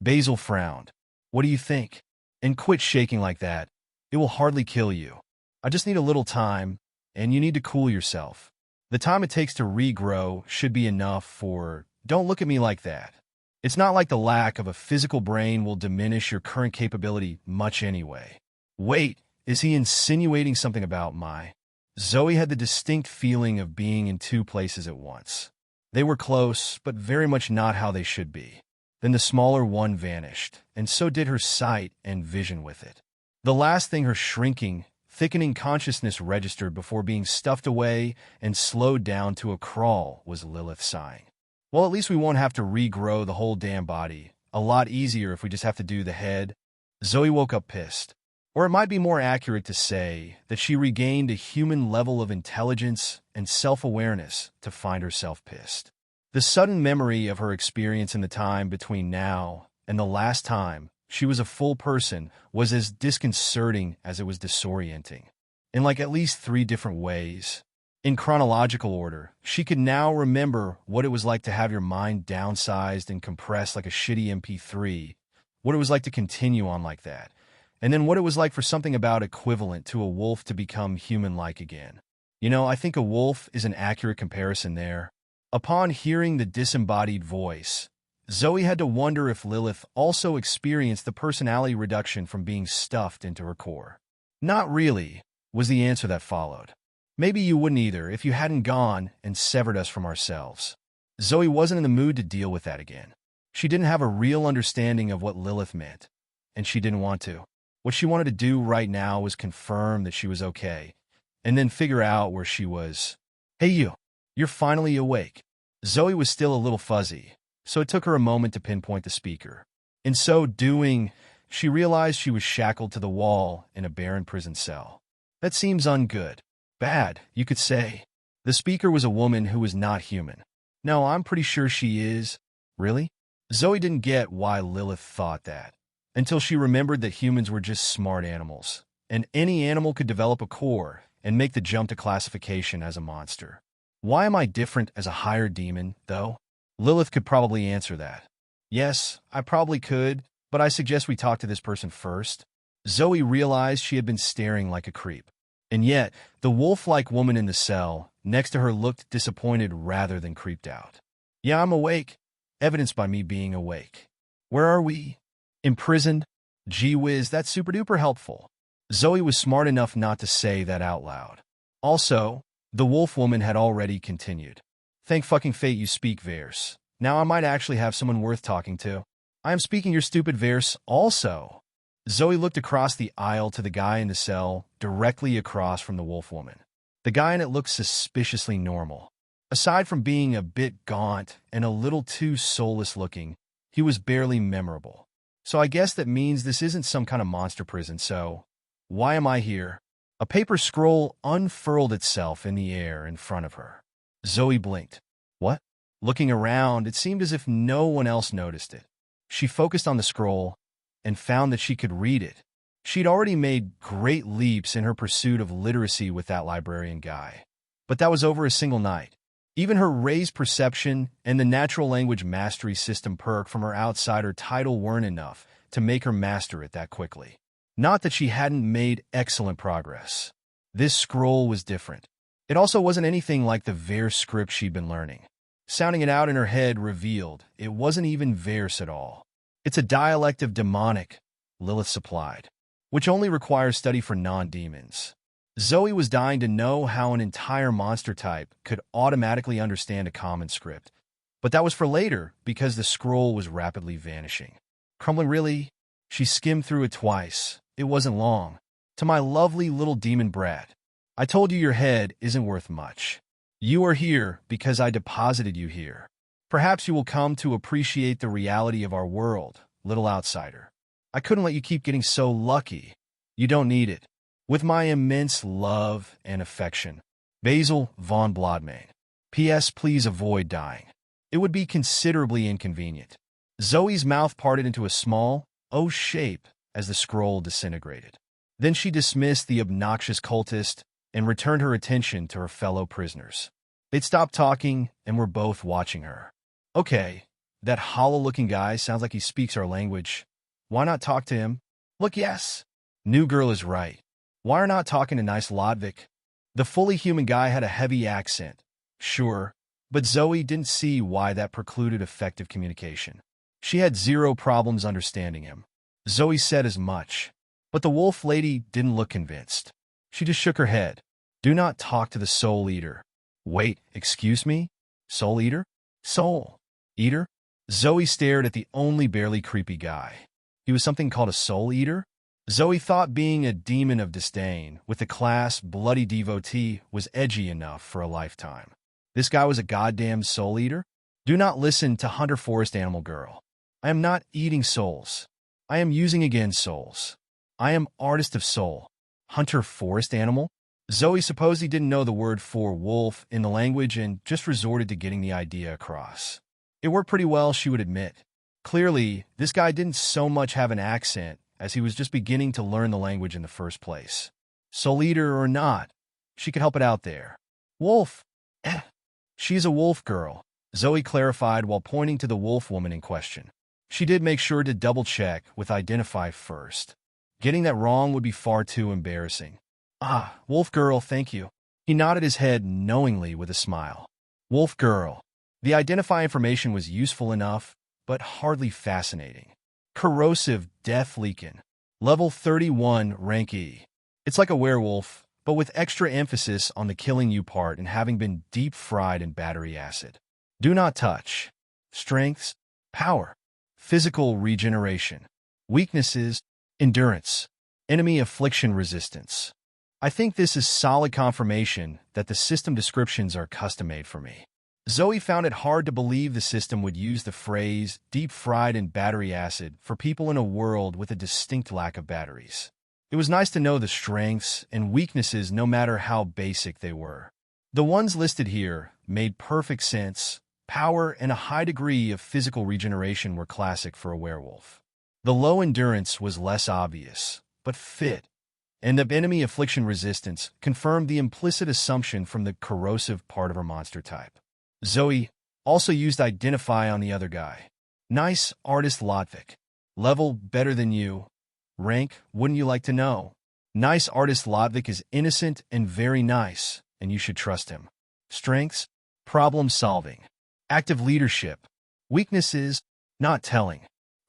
Basil frowned. "What do you think? And quit shaking like that. It will hardly kill you. I just need a little time, and you need to cool yourself. The time it takes to regrow should be enough for, don't look at me like that. It's not like the lack of a physical brain will diminish your current capability much anyway. Wait, is he insinuating something about my... Zoe had the distinct feeling of being in two places at once. They were close, but very much not how they should be. Then the smaller one vanished, and so did her sight and vision with it. The last thing her shrinking, thickening consciousness registered before being stuffed away and slowed down to a crawl was Lilith sighing. Well, at least we won't have to regrow the whole damn body. A lot easier if we just have to do the head. Zoe woke up pissed. Or it might be more accurate to say that she regained a human level of intelligence and self-awareness to find herself pissed. The sudden memory of her experience in the time between now and the last time she was a full person was as disconcerting as it was disorienting, in like at least 3 different ways. In chronological order, she could now remember what it was like to have your mind downsized and compressed like a shitty MP3, what it was like to continue on like that, and then what it was like for something about equivalent to a wolf to become human-like again. You know, I think a wolf is an accurate comparison there. Upon hearing the disembodied voice, Zoe had to wonder if Lilith also experienced the personality reduction from being stuffed into her core. Not really, was the answer that followed. Maybe you wouldn't either if you hadn't gone and severed us from ourselves. Zoe wasn't in the mood to deal with that again. She didn't have a real understanding of what Lilith meant, and she didn't want to. What she wanted to do right now was confirm that she was okay, and then figure out where she was. Hey you, you're finally awake. Zoe was still a little fuzzy, so it took her a moment to pinpoint the speaker. In so doing, she realized she was shackled to the wall in a barren prison cell. That seems ungood. Bad, you could say. The speaker was a woman who was not human. No, I'm pretty sure she is. Really? Zoe didn't get why Lilith thought that, until she remembered that humans were just smart animals, and any animal could develop a core and make the jump to classification as a monster. Why am I different as a higher demon, though? Lilith could probably answer that. Yes, I probably could, but I suggest we talk to this person first. Zoe realized she had been staring like a creep. And yet, the wolf-like woman in the cell next to her looked disappointed rather than creeped out. Yeah, I'm awake, evidenced by me being awake. Where are we? Imprisoned? Gee whiz, that's super-duper helpful. Zoe was smart enough not to say that out loud. Also, the wolf woman had already continued. Thank fucking fate you speak Verse. Now I might actually have someone worth talking to. I am speaking your stupid Verse also. Zoe looked across the aisle to the guy in the cell, directly across from the wolf woman. The guy in it looked suspiciously normal. Aside from being a bit gaunt and a little too soulless looking, he was barely memorable. So I guess that means this isn't some kind of monster prison, so... Why am I here? A paper scroll unfurled itself in the air in front of her. Zoe blinked. What? Looking around, it seemed as if no one else noticed it. She focused on the scroll and found that she could read it. She'd already made great leaps in her pursuit of literacy with that librarian guy. But that was over a single night. Even her raised perception and the natural language mastery system perk from her outsider title weren't enough to make her master it that quickly. Not that she hadn't made excellent progress. This scroll was different. It also wasn't anything like the Verse script she'd been learning. Sounding it out in her head revealed it wasn't even Verse at all. It's a dialect of demonic, Lilith supplied, which only requires study for non-demons. Zoe was dying to know how an entire monster type could automatically understand a common script, but that was for later because the scroll was rapidly vanishing. Crumbling really? She skimmed through it twice. It wasn't long. To my lovely little demon brat, I told you your head isn't worth much. You are here because I deposited you here. Perhaps you will come to appreciate the reality of our world, little outsider. I couldn't let you keep getting so lucky. You don't need it. With my immense love and affection, Basil von Blodmain. P.S. Please avoid dying. It would be considerably inconvenient. Zoe's mouth parted into a small O shape as the scroll disintegrated. Then she dismissed the obnoxious cultist and returned her attention to her fellow prisoners. They'd stopped talking and were both watching her. Okay, that hollow-looking guy sounds like he speaks our language. Why not talk to him? Look, yes. New girl is right. Why are not talking to nice Lodvik? The fully human guy had a heavy accent, sure, but Zoe didn't see why that precluded effective communication. She had zero problems understanding him. Zoe said as much, but the wolf lady didn't look convinced. She just shook her head. Do not talk to the soul eater. Wait, excuse me? Soul eater? Soul eater? Zoe stared at the only barely creepy guy. He was something called a soul eater? Zoe thought being a demon of disdain with the class bloody devotee was edgy enough for a lifetime. This guy was a goddamn soul eater? Do not listen to Hunter Forest Animal Girl. I am not eating souls. I am using again souls. I am artist of soul. Hunter Forest Animal? Zoe supposed he didn't know the word for wolf in the language and just resorted to getting the idea across. It worked pretty well, she would admit. Clearly, this guy didn't so much have an accent as he was just beginning to learn the language in the first place. Soul eater or not, she could help it out there. Wolf? She's a wolf girl, Zoe clarified while pointing to the wolf woman in question. She did make sure to double-check with identify first. Getting that wrong would be far too embarrassing. Ah, wolf girl, thank you. He nodded his head knowingly with a smile. Wolf girl. The identify information was useful enough, but hardly fascinating. Corrosive Death Leakin. Level 31, rank E. It's like a werewolf, but with extra emphasis on the killing you part and having been deep fried in battery acid. Do not touch. Strengths, power, physical regeneration, weaknesses, endurance, enemy affliction resistance. I think this is solid confirmation that the system descriptions are custom-made for me. Zoe found it hard to believe the system would use the phrase deep fried in battery acid for people in a world with a distinct lack of batteries. It was nice to know the strengths and weaknesses no matter how basic they were. The ones listed here made perfect sense. Power and a high degree of physical regeneration were classic for a werewolf. The low endurance was less obvious, but fit. And the enemy affliction resistance confirmed the implicit assumption from the corrosive part of her monster type. Zoe also used identify on the other guy. Nice artist Lotvik. Level better than you. Rank, wouldn't you like to know? Nice artist Lotvik is innocent and very nice, and you should trust him. Strengths, problem solving. Active leadership. Weaknesses, not telling.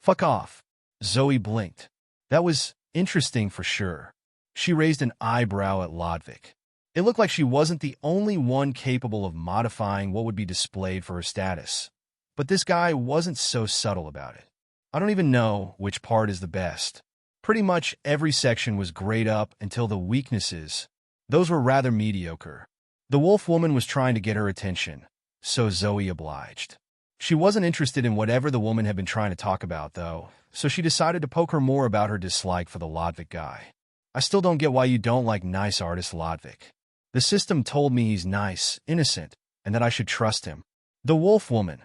Fuck off. Zoe blinked. That was interesting for sure. She raised an eyebrow at Lotvik. It looked like she wasn't the only one capable of modifying what would be displayed for her status. But this guy wasn't so subtle about it. I don't even know which part is the best. Pretty much every section was grayed up until the weaknesses. Those were rather mediocre. The wolf woman was trying to get her attention, so Zoe obliged. She wasn't interested in whatever the woman had been trying to talk about, though, so she decided to poke her more about her dislike for the Lotvik guy. I still don't get why you don't like nice artist Lotvik. The system told me he's nice, innocent, and that I should trust him. The wolf woman,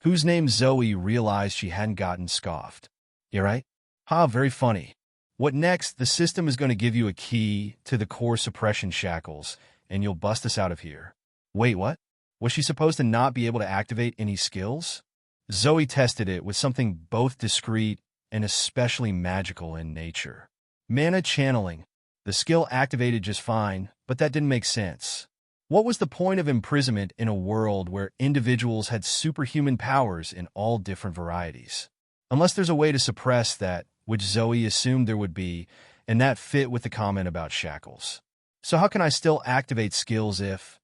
whose name Zoe realized she hadn't gotten, scoffed. You right? Ha, very funny. What next? The system is going to give you a key to the core suppression shackles, and you'll bust us out of here. Wait, what? Was she supposed to not be able to activate any skills? Zoe tested it with something both discreet and especially magical in nature. Mana channeling. The skill activated just fine, but that didn't make sense. What was the point of imprisonment in a world where individuals had superhuman powers in all different varieties? Unless there's a way to suppress that, which Zoe assumed there would be, and that fit with the comment about shackles. So how can I still activate skills if...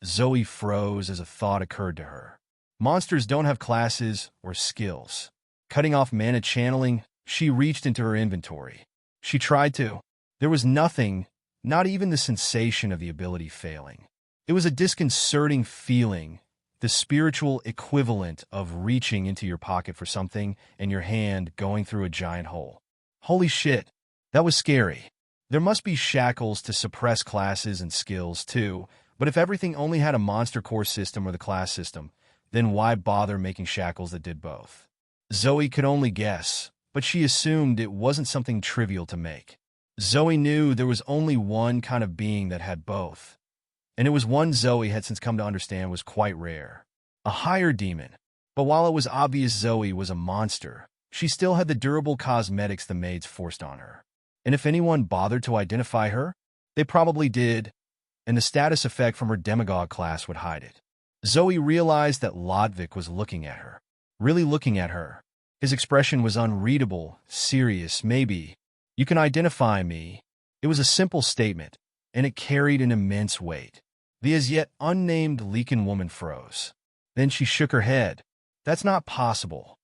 Zoe froze as a thought occurred to her. Monsters don't have classes or skills. Cutting off mana channeling, she reached into her inventory. She tried to. There was nothing, not even the sensation of the ability failing. It was a disconcerting feeling, the spiritual equivalent of reaching into your pocket for something and your hand going through a giant hole. Holy shit, that was scary. There must be shackles to suppress classes and skills too, but if everything only had a monster core system or the class system, then why bother making shackles that did both? Zoe could only guess, but she assumed it wasn't something trivial to make. Zoe knew there was only one kind of being that had both, and it was one Zoe had since come to understand was quite rare. A higher demon. But while it was obvious Zoe was a monster, she still had the durable cosmetics the maids forced on her. And if anyone bothered to identify her, they probably did. and the status effect from her demagogue class would hide it. Zoe realized that Lodvik was looking at her. Really looking at her. His expression was unreadable, serious, maybe. "You can identify me." It was a simple statement, and it carried an immense weight. The as yet unnamed Leakin woman froze. Then she shook her head. "That's not possible."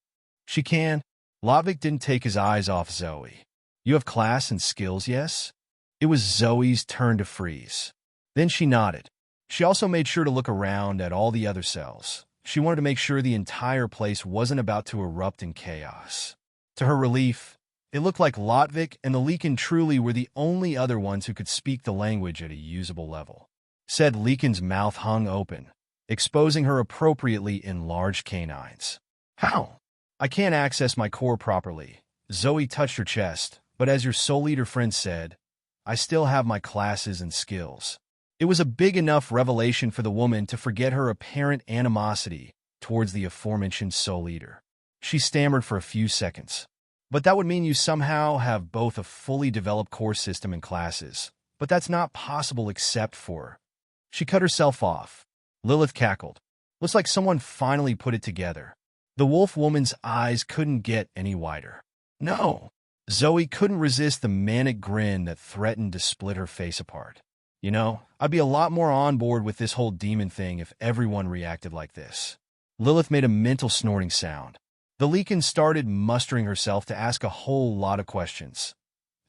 "She can." Lodvik didn't take his eyes off Zoe. "You have class and skills, yes?" It was Zoe's turn to freeze. Then she nodded. She also made sure to look around at all the other cells. She wanted to make sure the entire place wasn't about to erupt in chaos. To her relief, it looked like Lodvik and the Leakin truly were the only other ones who could speak the language at a usable level. Said Leakin's mouth hung open, exposing her appropriately enlarged canines. "How?" "I can't access my core properly." Zoe touched her chest, "But as your soul leader friend said, I still have my classes and skills." It was a big enough revelation for the woman to forget her apparent animosity towards the aforementioned soul eater. She stammered for a few seconds. "But that would mean you somehow have both a fully developed core system and classes. But that's not possible except for—" She cut herself off. Lilith cackled. "Looks like someone finally put it together." The wolf woman's eyes couldn't get any wider. "No." Zoe couldn't resist the manic grin that threatened to split her face apart. "You know, I'd be a lot more on board with this whole demon thing if everyone reacted like this." Lilith made a mental snorting sound. The Leakin started mustering herself to ask a whole lot of questions.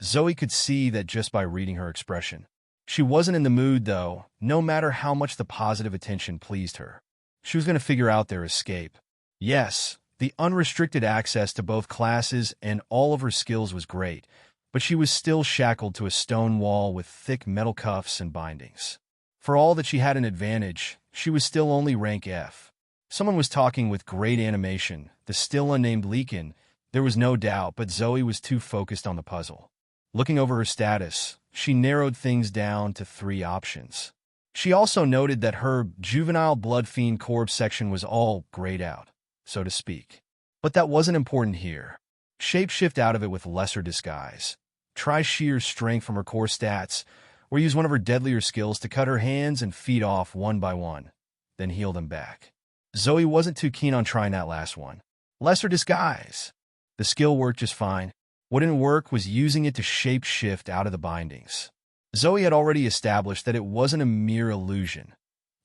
Zoe could see that just by reading her expression. She wasn't in the mood, though, no matter how much the positive attention pleased her. She was going to figure out their escape. Yes, the unrestricted access to both classes and all of her skills was great, but she was still shackled to a stone wall with thick metal cuffs and bindings. For all that she had an advantage, she was still only rank F. Someone was talking with great animation, the still unnamed Leakin. There was no doubt, but Zoe was too focused on the puzzle. Looking over her status, she narrowed things down to 3 options. She also noted that her juvenile blood fiend corpse section was all grayed out, so to speak. But that wasn't important here. Shapeshift out of it with lesser disguise. Try sheer strength from her core stats, or use one of her deadlier skills to cut her hands and feet off one by one, then heal them back. Zoe wasn't too keen on trying that last one. Lesser disguise. The skill worked just fine. What didn't work was using it to shape-shift out of the bindings. Zoe had already established that it wasn't a mere illusion.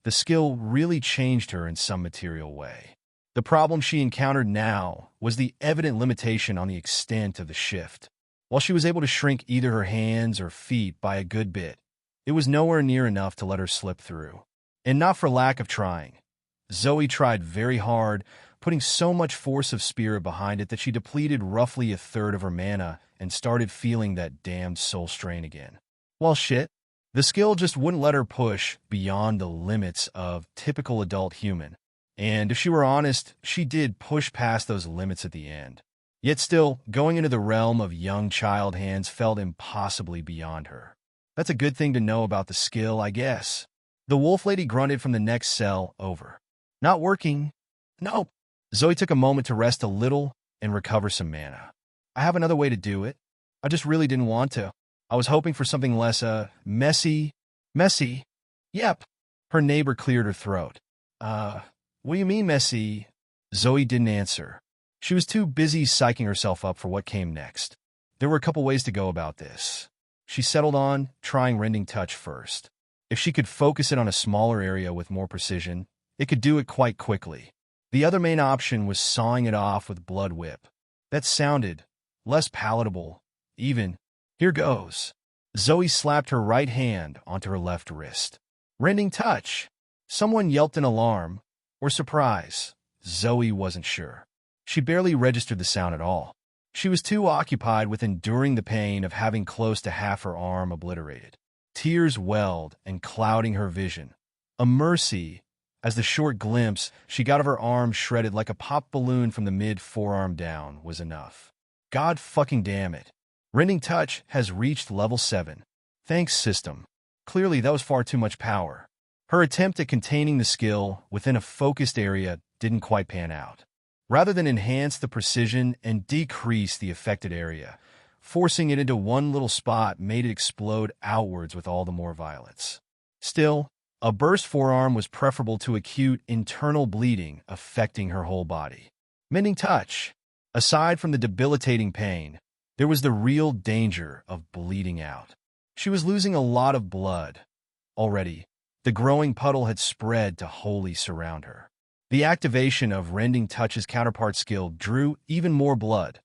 The skill really changed her in some material way. The problem she encountered now was the evident limitation on the extent of the shift. While she was able to shrink either her hands or feet by a good bit, it was nowhere near enough to let her slip through. And not for lack of trying. Zoe tried very hard, putting so much force of spirit behind it that she depleted roughly a third of her mana and started feeling that damned soul strain again. Well, shit. The skill just wouldn't let her push beyond the limits of typical adult human. And if she were honest, she did push past those limits at the end. Yet still, going into the realm of young child hands felt impossibly beyond her. That's a good thing to know about the skill, I guess. The wolf lady grunted from the next cell over. "Not working." "Nope." Zoe took a moment to rest a little and recover some mana. "I have another way to do it. I just really didn't want to. I was hoping for something less, messy." "Messy?" "Yep." Her neighbor cleared her throat. What do you mean messy?" Zoe didn't answer. She was too busy psyching herself up for what came next. There were a couple ways to go about this. She settled on trying rending touch first. If she could focus it on a smaller area with more precision, it could do it quite quickly. The other main option was sawing it off with blood whip. That sounded less palatable, even. Here goes. Zoe slapped her right hand onto her left wrist. Rending touch. Someone yelped in alarm or surprise. Zoe wasn't sure. She barely registered the sound at all. She was too occupied with enduring the pain of having close to half her arm obliterated. Tears welled and clouding her vision. A mercy, as the short glimpse she got of her arm shredded like a pop balloon from the mid-forearm down was enough. God fucking damn it. Rending touch has reached level 7. Thanks, system. Clearly that was far too much power. Her attempt at containing the skill within a focused area didn't quite pan out. Rather than enhance the precision and decrease the affected area, forcing it into one little spot made it explode outwards with all the more violence. Still, a burst forearm was preferable to acute internal bleeding affecting her whole body. Mending touch. Aside from the debilitating pain, there was the real danger of bleeding out. She was losing a lot of blood. Already, the growing puddle had spread to wholly surround her. The activation of Rending Touch's counterpart skill drew even more blood,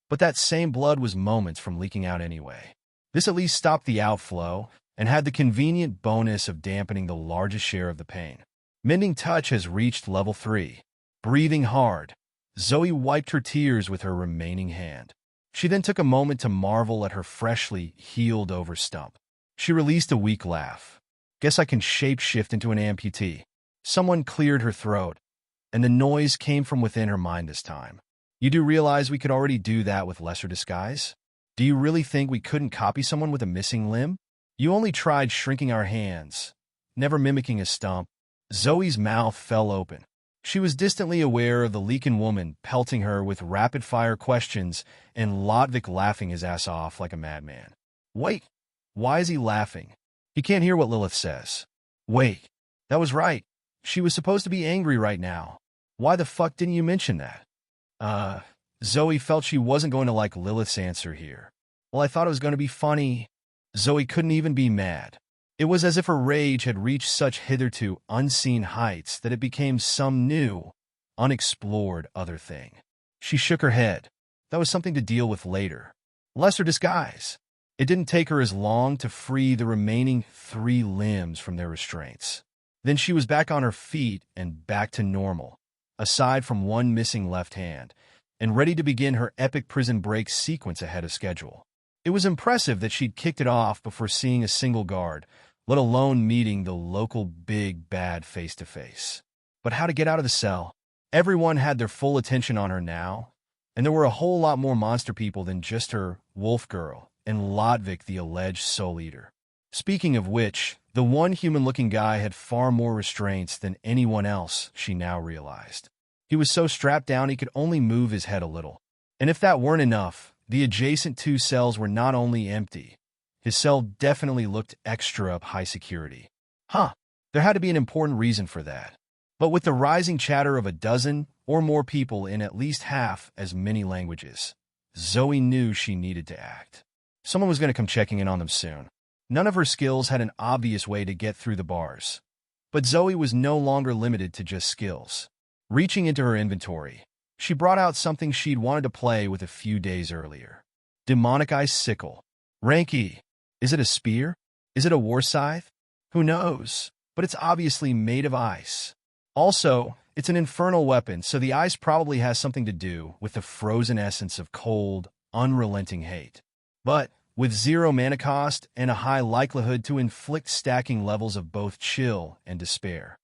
but that same blood was moments from leaking out anyway. This at least stopped the outflow and had the convenient bonus of dampening the largest share of the pain. Mending Touch has reached level 3. Breathing hard, Zoe wiped her tears with her remaining hand. She then took a moment to marvel at her freshly healed-over stump. She released a weak laugh. Guess I can shape-shift into an amputee. Someone cleared her throat, and the noise came from within her mind this time. You do realize we could already do that with lesser disguise? Do you really think we couldn't copy someone with a missing limb? You only tried shrinking our hands, never mimicking a stump. Zoe's mouth fell open. She was distantly aware of the Leakin woman pelting her with rapid-fire questions and Lodvik laughing his ass off like a madman. Wait, why is he laughing? He can't hear what Lilith says. Wait, that was right. She was supposed to be angry right now. Why the fuck didn't you mention that? Zoe felt she wasn't going to like Lilith's answer here. Well, I thought it was going to be funny. Zoe couldn't even be mad. It was as if her rage had reached such hitherto unseen heights that it became some new, unexplored other thing. She shook her head. That was something to deal with later. Lesser disguise. It didn't take her as long to free the remaining 3 limbs from their restraints. Then she was back on her feet and back to normal, aside from one missing left hand, and ready to begin her epic prison break sequence ahead of schedule. It was impressive that she'd kicked it off before seeing a single guard, let alone meeting the local big bad face-to-face. But how to get out of the cell? Everyone had their full attention on her now, and there were a whole lot more monster people than just her wolf girl and Lodvik, the alleged soul eater. Speaking of which, the one human-looking guy had far more restraints than anyone else, she now realized. He was so strapped down he could only move his head a little. And if that weren't enough, the adjacent 2 cells were not only empty. His cell definitely looked extra up high security. There had to be an important reason for that. But with the rising chatter of a dozen or more people in at least half as many languages, Zoe knew she needed to act. Someone was going to come checking in on them soon. None of her skills had an obvious way to get through the bars. But Zoe was no longer limited to just skills. Reaching into her inventory, she brought out something she'd wanted to play with a few days earlier. Demonic Ice Sickle. Rank E. Is it a spear? Is it a war scythe? Who knows? But it's obviously made of ice. Also, it's an infernal weapon, so the ice probably has something to do with the frozen essence of cold, unrelenting hate. But with 0 mana cost and a high likelihood to inflict stacking levels of both chill and despair.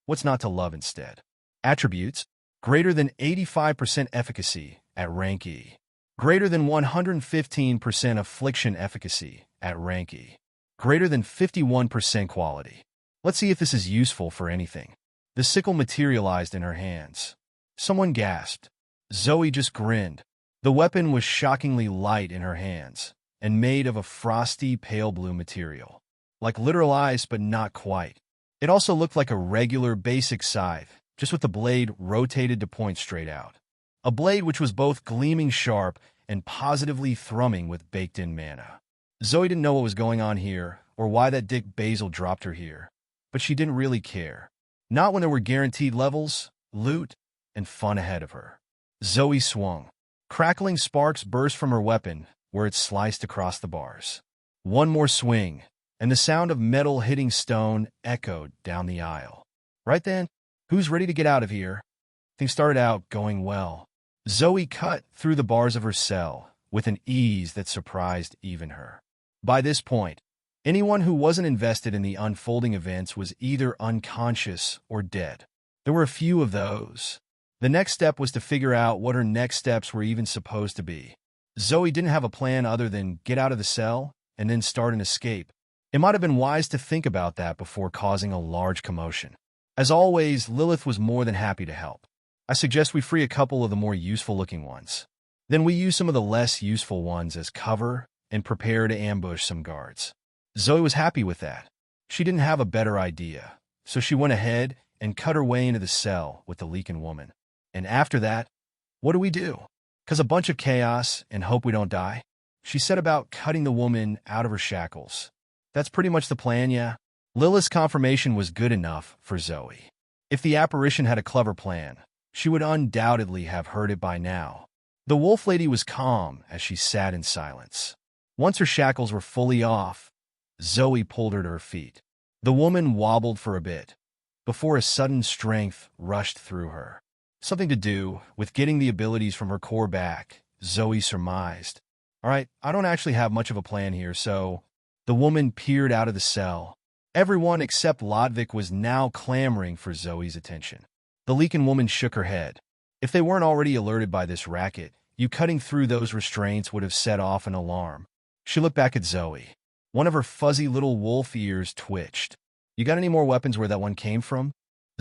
What's not to love instead? Attributes: greater than 85% efficacy at rank E. Greater than 115% affliction efficacy at rank E. Greater than 51% quality. Let's see if this is useful for anything. The sickle materialized in her hands. Someone gasped. Zoe just grinned. The weapon was shockingly light in her hands, and made of a frosty pale blue material. Like literal ice, but not quite. It also looked like a regular basic scythe, just with the blade rotated to point straight out. A blade which was both gleaming sharp and positively thrumming with baked-in mana. Zoe didn't know what was going on here, or why that dick Basil dropped her here, but she didn't really care. Not when there were guaranteed levels, loot, and fun ahead of her. Zoe swung. Crackling sparks burst from her weapon, where it sliced across the bars. One more swing, and the sound of metal hitting stone echoed down the aisle. Right then, who's ready to get out of here? Things started out going well. Zoe cut through the bars of her cell with an ease that surprised even her. By this point, anyone who wasn't invested in the unfolding events was either unconscious or dead. There were a few of those. The next step was to figure out what her next steps were even supposed to be. Zoe didn't have a plan other than get out of the cell and then start an escape. It might have been wise to think about that before causing a large commotion. As always, Lilith was more than happy to help. I suggest we free a couple of the more useful-looking ones. Then we use some of the less useful ones as cover and prepare to ambush some guards. Zoe was happy with that. She didn't have a better idea, so she went ahead and cut her way into the cell with the leaking woman. And after that, what do we do? 'Cause a bunch of chaos and hope we don't die? She set about cutting the woman out of her shackles. That's pretty much the plan, yeah? Lilith's confirmation was good enough for Zoe. If the apparition had a clever plan, she would undoubtedly have heard it by now. The wolf lady was calm as she sat in silence. Once her shackles were fully off, Zoe pulled her to her feet. The woman wobbled for a bit, before a sudden strength rushed through her. Something to do with getting the abilities from her core back, Zoe surmised. All right, I don't actually have much of a plan here, so... The woman peered out of the cell. Everyone except Lodvik was now clamoring for Zoe's attention. The leaking woman shook her head. If they weren't already alerted by this racket, you cutting through those restraints would have set off an alarm. She looked back at Zoe. One of her fuzzy little wolf ears twitched. You got any more weapons where that one came from?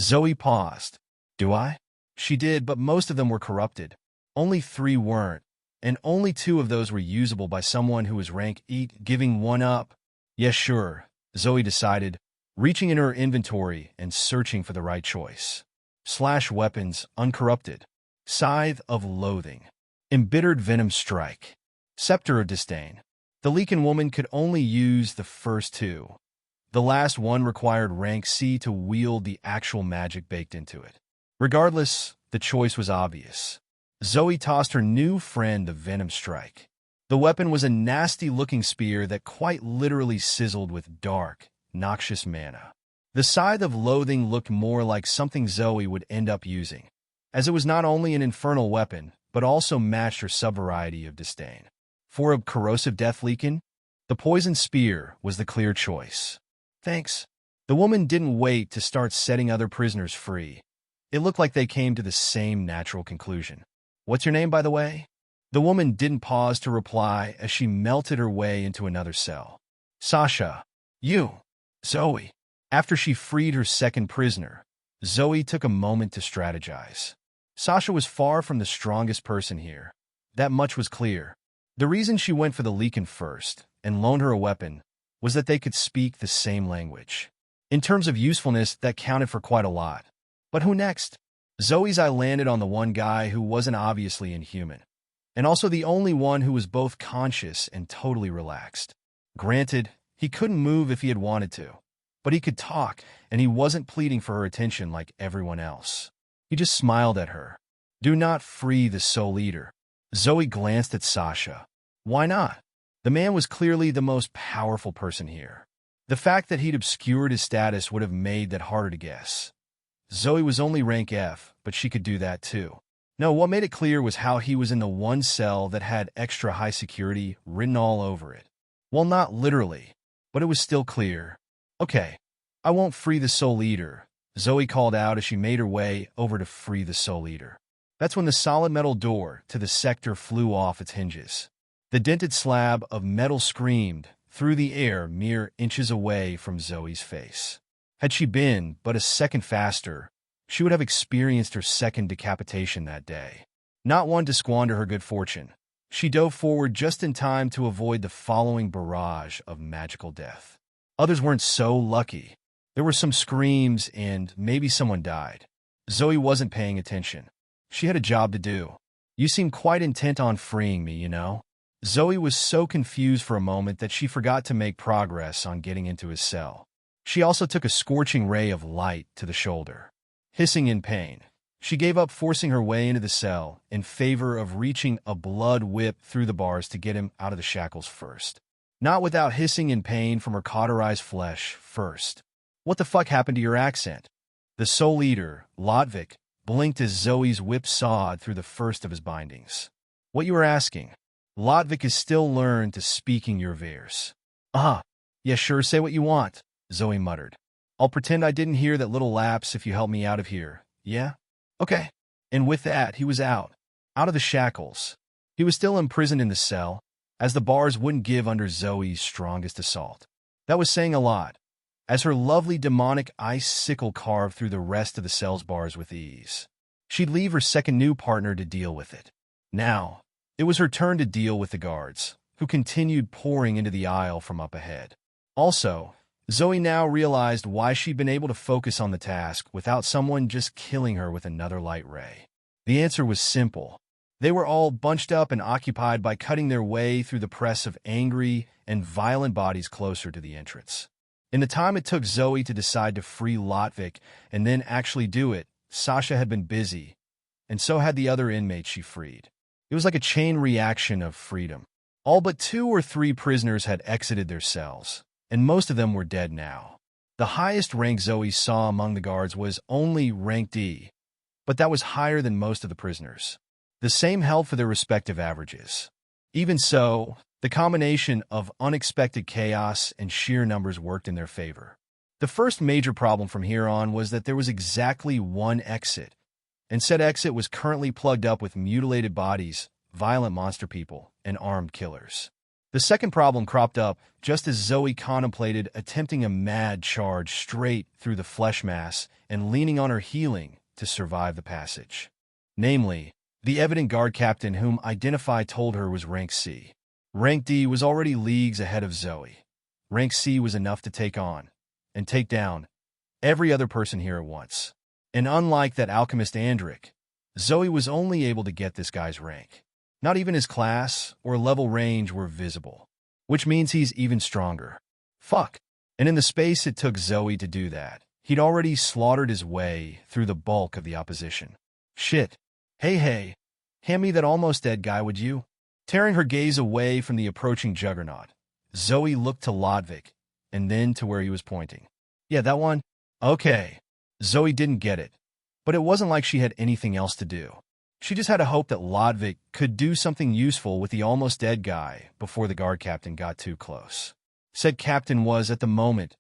Zoe paused. Do I? She did, but most of them were corrupted. Only 3 weren't, and only 2 of those were usable by someone who was rank 8, giving one up. Yes, sure, Zoe decided, reaching in her inventory and searching for the right choice. Slash weapons, uncorrupted. Scythe of Loathing. Embittered Venom Strike. Scepter of Disdain. The leaking woman could only use the first 2. The last one required rank C to wield the actual magic baked into it. Regardless, the choice was obvious. Zoe tossed her new friend the Venom Strike. The weapon was a nasty-looking spear that quite literally sizzled with dark, noxious mana. The Scythe of Loathing looked more like something Zoe would end up using, as it was not only an infernal weapon, but also matched her sub-variety of disdain. For a corrosive death leakin, the poison spear was the clear choice. Thanks. The woman didn't wait to start setting other prisoners free. It looked like they came to the same natural conclusion. What's your name, by the way? The woman didn't pause to reply as she melted her way into another cell. Sasha. You. Zoe. After she freed her second prisoner, Zoe took a moment to strategize. Sasha was far from the strongest person here. That much was clear. The reason she went for the leakin first and loaned her a weapon was that they could speak the same language. In terms of usefulness, that counted for quite a lot. But who next? Zoe's eye landed on the one guy who wasn't obviously inhuman, and also the only one who was both conscious and totally relaxed. Granted, he couldn't move if he had wanted to, but he could talk, and he wasn't pleading for her attention like everyone else. He just smiled at her. Do not free the Soul Eater. Zoe glanced at Sasha. Why not? The man was clearly the most powerful person here. The fact that he'd obscured his status would have made that harder to guess. Zoe was only rank F, but she could do that too. No, what made it clear was how he was in the one cell that had extra high security written all over it. Well, not literally, but it was still clear. Okay, I won't free the Soul Eater, Zoe called out as she made her way over to free the Soul Eater. That's when the solid metal door to the sector flew off its hinges. The dented slab of metal screamed through the air mere inches away from Zoe's face. Had she been but a second faster, she would have experienced her second decapitation that day. Not one to squander her good fortune, she dove forward just in time to avoid the following barrage of magical death. Others weren't so lucky. There were some screams and maybe someone died. Zoe wasn't paying attention. She had a job to do. You seem quite intent on freeing me, you know? Zoe was so confused for a moment that she forgot to make progress on getting into his cell. She also took a scorching ray of light to the shoulder. Hissing in pain, she gave up forcing her way into the cell in favor of reaching a blood whip through the bars to get him out of the shackles first. Not without hissing in pain from her cauterized flesh first. What the fuck happened to your accent? The Soul Eater, Lodvik, blinked as Zoe's whip sawed through the first of his bindings. What you were asking? Lodvik is still learned to speaking your veers. Yeah, sure, say what you want, Zoe muttered. I'll pretend I didn't hear that little lapse if you help me out of here, yeah? Okay. And with that, he was out of the shackles. He was still imprisoned in the cell, as the bars wouldn't give under Zoe's strongest assault. That was saying a lot, as her lovely demonic ice sickle carved through the rest of the cell's bars with ease. She'd leave her second new partner to deal with it. Now, it was her turn to deal with the guards, who continued pouring into the aisle from up ahead. Also, Zoe now realized why she'd been able to focus on the task without someone just killing her with another light ray. The answer was simple. They were all bunched up and occupied by cutting their way through the press of angry and violent bodies closer to the entrance. In the time it took Zoe to decide to free Lotvik and then actually do it, Sasha had been busy, and so had the other inmates she freed. It was like a chain reaction of freedom. All but 2 or 3 prisoners had exited their cells, and most of them were dead now. The highest rank Zoe saw among the guards was only rank D, but that was higher than most of the prisoners. The same held for their respective averages. Even so, the combination of unexpected chaos and sheer numbers worked in their favor. The first major problem from here on was that there was exactly one exit, and said exit was currently plugged up with mutilated bodies, violent monster people, and armed killers. The second problem cropped up just as Zoe contemplated attempting a mad charge straight through the flesh mass and leaning on her healing to survive the passage. Namely, the evident guard captain whom Identify told her was rank C. Rank D was already leagues ahead of Zoe. Rank C was enough to take on, and take down, every other person here at once. And unlike that alchemist Andric, Zoe was only able to get this guy's rank. Not even his class or level range were visible, which means he's even stronger. Fuck. And in the space it took Zoe to do that, he'd already slaughtered his way through the bulk of the opposition. Shit. Hey, hand me that almost dead guy, would you? Tearing her gaze away from the approaching juggernaut, Zoe looked to Lotvik, and then to where he was pointing. Yeah, that one? Okay. Zoe didn't get it, but it wasn't like she had anything else to do. She just had a hope that Lotvik could do something useful with the almost dead guy before the guard captain got too close. Said captain was, at the moment,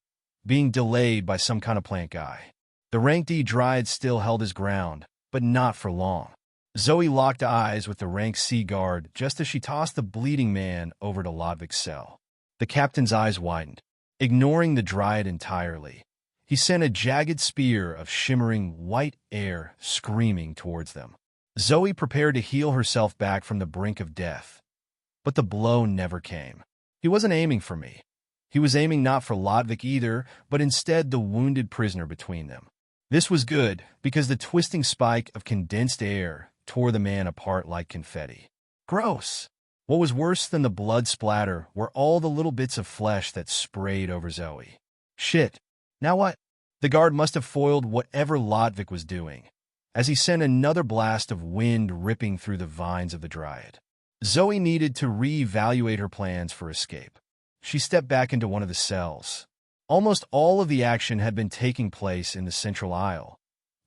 being delayed by some kind of plant guy. The rank D dryad still held his ground, but not for long. Zoe locked eyes with the rank C guard just as she tossed the bleeding man over to Lodvik's cell. The captain's eyes widened. Ignoring the dryad entirely, he sent a jagged spear of shimmering white air screaming towards them. Zoe prepared to heal herself back from the brink of death, but the blow never came. He wasn't aiming for me. He was aiming not for Lotvik either, but instead the wounded prisoner between them. This was good, because the twisting spike of condensed air tore the man apart like confetti. Gross! What was worse than the blood splatter were all the little bits of flesh that sprayed over Zoe. Shit. Now what? The guard must have foiled whatever Lotvik was doing, as he sent another blast of wind ripping through the vines of the dryad. Zoe needed to reevaluate her plans for escape. She stepped back into one of the cells. Almost all of the action had been taking place in the central aisle,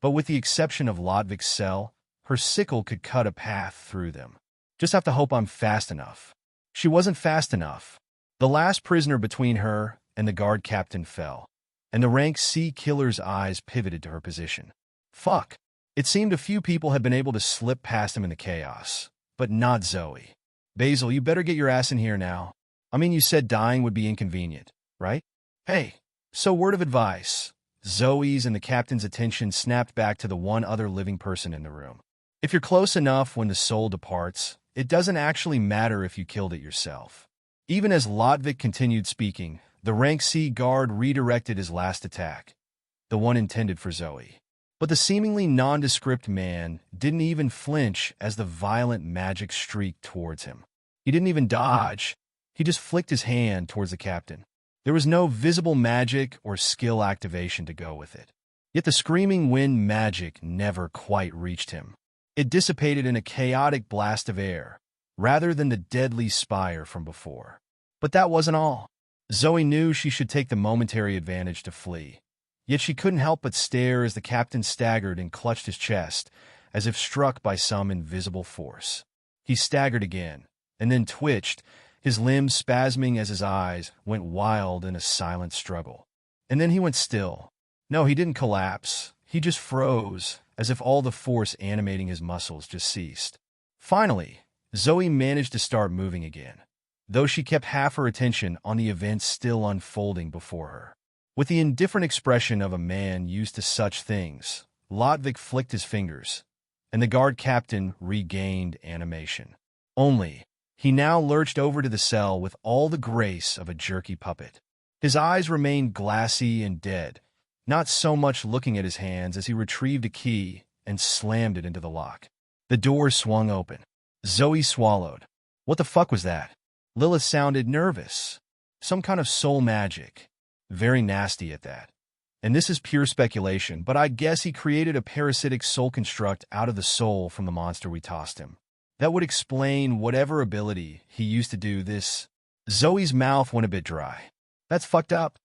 but with the exception of Lodvik's cell, her sickle could cut a path through them. Just have to hope I'm fast enough. She wasn't fast enough. The last prisoner between her and the guard captain fell, and the rank C killer's eyes pivoted to her position. Fuck. It seemed a few people had been able to slip past him in the chaos, but not Zoe. Basil, you better get your ass in here now. I mean, you said dying would be inconvenient, right? Hey, so word of advice. Zoe's and the captain's attention snapped back to the one other living person in the room. If you're close enough when the soul departs, it doesn't actually matter if you killed it yourself. Even as Lotvik continued speaking, the rank C guard redirected his last attack, the one intended for Zoe. But the seemingly nondescript man didn't even flinch as the violent magic streaked towards him. He didn't even dodge. He just flicked his hand towards the captain. There was no visible magic or skill activation to go with it. Yet the screaming wind magic never quite reached him. It dissipated in a chaotic blast of air, rather than the deadly spire from before. But that wasn't all. Zoe knew she should take the momentary advantage to flee. Yet she couldn't help but stare as the captain staggered and clutched his chest, as if struck by some invisible force. He staggered again, and then twitched, his limbs spasming as his eyes went wild in a silent struggle. And then he went still. No, he didn't collapse. He just froze, as if all the force animating his muscles just ceased. Finally, Zoe managed to start moving again, though she kept half her attention on the events still unfolding before her. With the indifferent expression of a man used to such things, Lotvik flicked his fingers, and the guard captain regained animation. Only, he now lurched over to the cell with all the grace of a jerky puppet. His eyes remained glassy and dead, not so much looking at his hands as he retrieved a key and slammed it into the lock. The door swung open. Zoe swallowed. What the fuck was that? Lilith sounded nervous. Some kind of soul magic. Very nasty at that. And this is pure speculation, but I guess he created a parasitic soul construct out of the soul from the monster we tossed him. That would explain whatever ability he used to do this. Zoe's mouth went a bit dry. That's fucked up.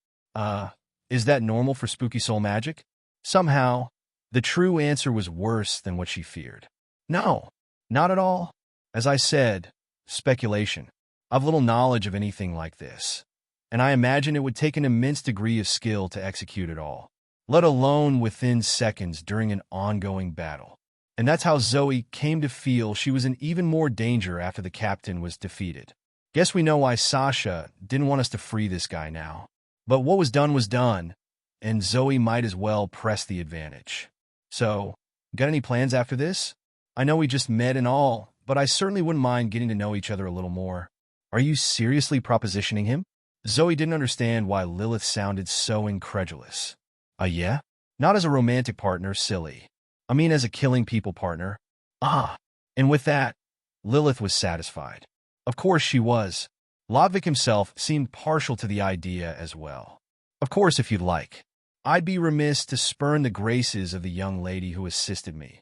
Is that normal for spooky soul magic? Somehow, the true answer was worse than what she feared. No, not at all. As I said, speculation. I've little knowledge of anything like this, and I imagine it would take an immense degree of skill to execute it all, let alone within seconds during an ongoing battle. And that's how Zoe came to feel she was in even more danger after the captain was defeated. Guess we know why Sasha didn't want us to free this guy now. But what was done, and Zoe might as well press the advantage. So, got any plans after this? I know we just met and all, but I certainly wouldn't mind getting to know each other a little more. Are you seriously propositioning him? Zoe didn't understand why Lilith sounded so incredulous. Yeah? Not as a romantic partner, silly. I mean as a killing people partner. And with that, Lilith was satisfied. Of course she was. Ludwig himself seemed partial to the idea as well. Of course, if you'd like. I'd be remiss to spurn the graces of the young lady who assisted me,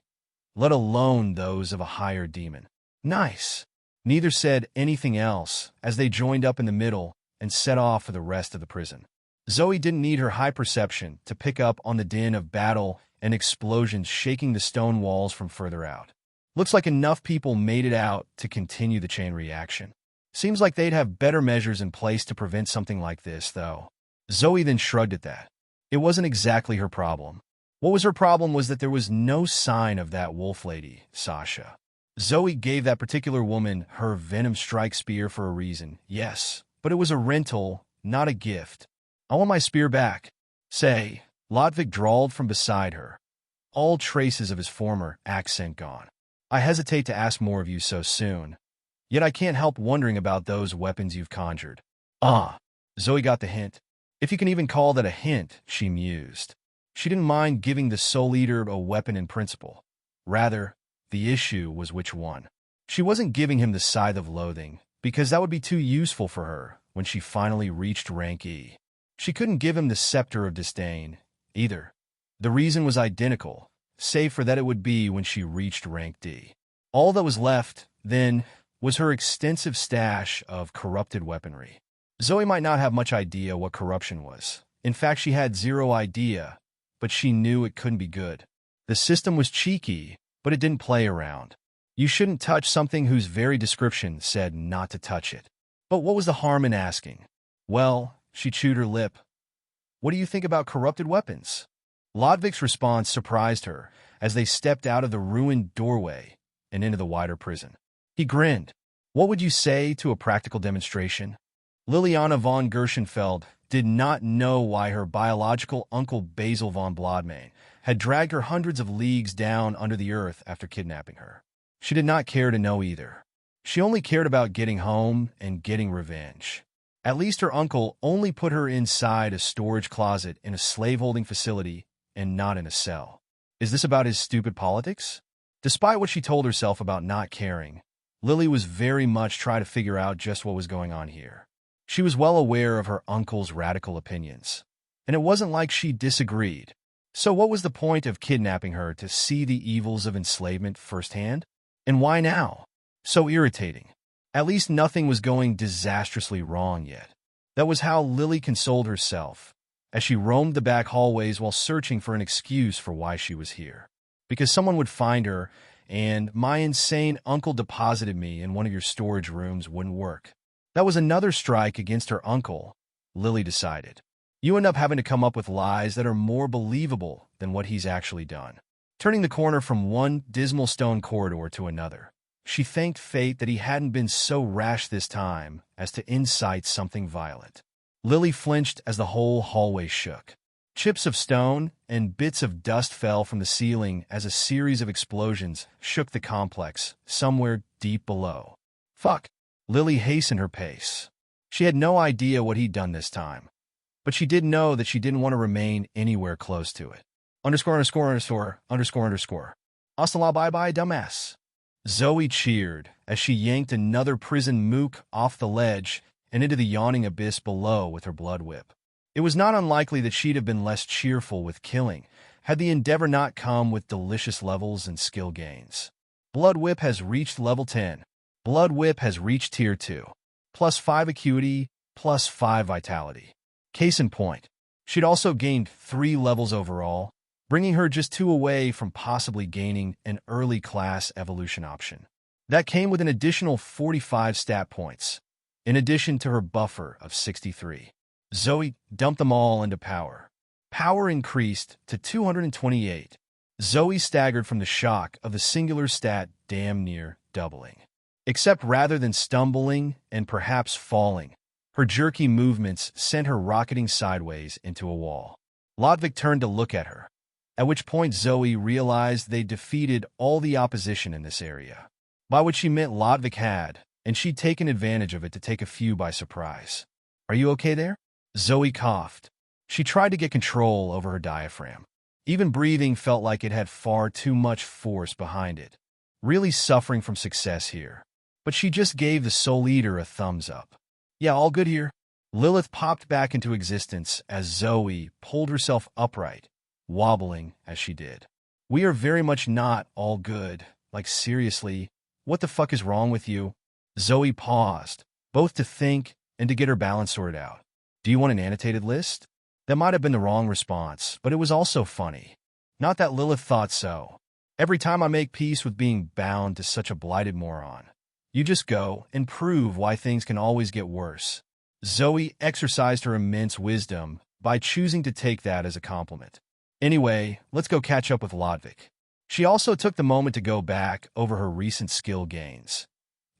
let alone those of a higher demon. Nice. Neither said anything else as they joined up in the middle and set off for the rest of the prison. Zoe didn't need her high perception to pick up on the din of battle and explosions shaking the stone walls from further out. Looks like enough people made it out to continue the chain reaction. Seems like they'd have better measures in place to prevent something like this, though. Zoe then shrugged at that. It wasn't exactly her problem. What was her problem was that there was no sign of that wolf lady, Sasha. Zoe gave that particular woman her venom strike spear for a reason, yes, but it was a rental, not a gift. I want my spear back. Say, Ludwig drawled from beside her, all traces of his former accent gone. I hesitate to ask more of you so soon, yet I can't help wondering about those weapons you've conjured. Zoe got the hint. If you can even call that a hint, she mused. She didn't mind giving the Soul Eater a weapon in principle. Rather, the issue was which one. She wasn't giving him the Scythe of Loathing, because that would be too useful for her when she finally reached rank E. She couldn't give him the Scepter of Disdain, either. The reason was identical, save for that it would be when she reached rank D. All that was left, then, was her extensive stash of corrupted weaponry. Zoe might not have much idea what corruption was. In fact, she had zero idea, but she knew it couldn't be good. The system was cheeky, but it didn't play around. You shouldn't touch something whose very description said not to touch it. But what was the harm in asking? Well, she chewed her lip. What do you think about corrupted weapons? Ludwig's response surprised her as they stepped out of the ruined doorway and into the wider prison. He grinned. What would you say to a practical demonstration? Liliana von Gershenfeld did not know why her biological uncle Basil von Blodmane had dragged her hundreds of leagues down under the earth after kidnapping her. She did not care to know either. She only cared about getting home and getting revenge. At least her uncle only put her inside a storage closet in a slave-holding facility and not in a cell. Is this about his stupid politics? Despite what she told herself about not caring, Lily was very much trying to figure out just what was going on here. She was well aware of her uncle's radical opinions, and it wasn't like she disagreed. So what was the point of kidnapping her to see the evils of enslavement firsthand? And why now? So irritating. At least nothing was going disastrously wrong yet. That was how Lily consoled herself, as she roamed the back hallways while searching for an excuse for why she was here. Because someone would find her, and my insane uncle deposited me in one of your storage rooms wouldn't work. That was another strike against her uncle, Lily decided. You end up having to come up with lies that are more believable than what he's actually done. Turning the corner from one dismal stone corridor to another, she thanked fate that he hadn't been so rash this time as to incite something violent. Lily flinched as the whole hallway shook. Chips of stone and bits of dust fell from the ceiling as a series of explosions shook the complex somewhere deep below. Fuck! Lily hastened her pace. She had no idea what he'd done this time. but she did know that she didn't want to remain anywhere close to it. Underscore, underscore, underscore, underscore, underscore. Hasta la bye-bye, dumbass. Zoe cheered as she yanked another prison mook off the ledge and into the yawning abyss below with her blood whip. It was not unlikely that she'd have been less cheerful with killing, had the endeavor not come with delicious levels and skill gains. Blood whip has reached level 10. Blood whip has reached tier 2. Plus 5 acuity, plus 5 vitality. Case in point, she'd also gained 3 levels overall, bringing her just 2 away from possibly gaining an early class evolution option. That came with an additional 45 stat points, in addition to her buffer of 63. Zoe dumped them all into power. Power increased to 228. Zoe staggered from the shock of the singular stat damn near doubling. Except rather than stumbling and perhaps falling, her jerky movements sent her rocketing sideways into a wall. Lodvik turned to look at her, at which point Zoe realized they defeated all the opposition in this area. By which she meant Lodvik had, and she'd taken advantage of it to take a few by surprise. "Are you okay there?" Zoe coughed. She tried to get control over her diaphragm. Even breathing felt like it had far too much force behind it. Really suffering from success here. But she just gave the Soul Eater a thumbs up. "Yeah, all good here." Lilith popped back into existence as Zoe pulled herself upright, wobbling as she did. "We are very much not all good. Like, seriously, what the fuck is wrong with you?" Zoe paused, both to think and to get her balance sorted out. "Do you want an annotated list?" That might have been the wrong response, but it was also funny. Not that Lilith thought so. Every time I make peace with being bound to such a blighted moron, you just go and prove why things can always get worse. Zoe exercised her immense wisdom by choosing to take that as a compliment. Anyway, let's go catch up with Lodvik. She also took the moment to go back over her recent skill gains,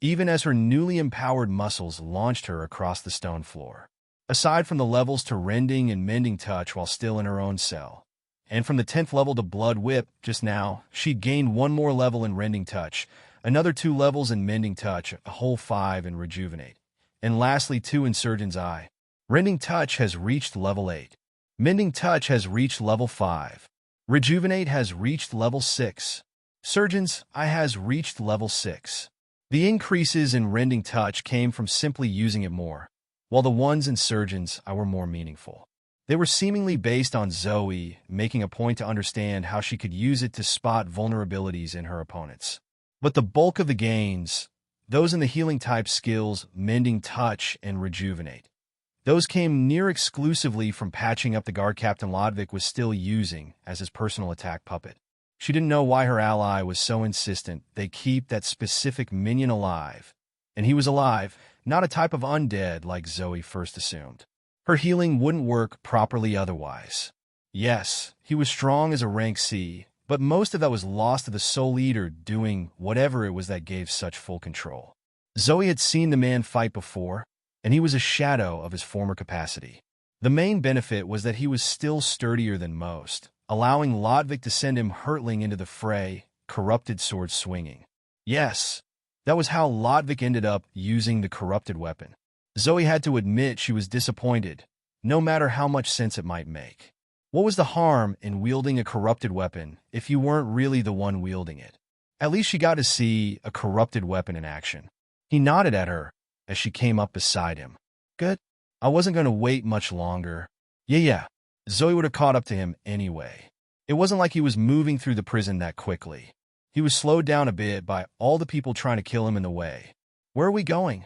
even as her newly empowered muscles launched her across the stone floor. Aside from the levels to rending and mending touch while still in her own cell, and from the 10th level to blood whip just now, she'd gained 1 more level in rending touch, another 2 levels in mending touch, a whole 5 in rejuvenate, and lastly 2 in surgeon's eye. Rending touch has reached level 8. Mending touch has reached level 5. Rejuvenate has reached level 6. Surgeon's eye has reached level 6. The increases in rending touch came from simply using it more, while the ones in surgeon's eye were more meaningful. They were seemingly based on Zoe making a point to understand how she could use it to spot vulnerabilities in her opponents. But the bulk of the gains, those in the healing type skills, mending touch and rejuvenate, those came near exclusively from patching up the guard Captain Lodvik was still using as his personal attack puppet. She didn't know why her ally was so insistent they keep that specific minion alive. And he was alive, not a type of undead like Zoe first assumed. Her healing wouldn't work properly otherwise. Yes, he was strong as a rank C, but most of that was lost to the Soul Eater doing whatever it was that gave such full control. Zoe had seen the man fight before, and he was a shadow of his former capacity. The main benefit was that he was still sturdier than most, allowing Lodvik to send him hurtling into the fray, corrupted sword swinging. Yes, that was how Lodvik ended up using the corrupted weapon. Zoe had to admit she was disappointed, no matter how much sense it might make. What was the harm in wielding a corrupted weapon if you weren't really the one wielding it? At least she got to see a corrupted weapon in action. He nodded at her as she came up beside him. "Good. I wasn't going to wait much longer." Yeah. Zoe would have caught up to him anyway. It wasn't like he was moving through the prison that quickly. He was slowed down a bit by all the people trying to kill him in the way. "Where are we going?"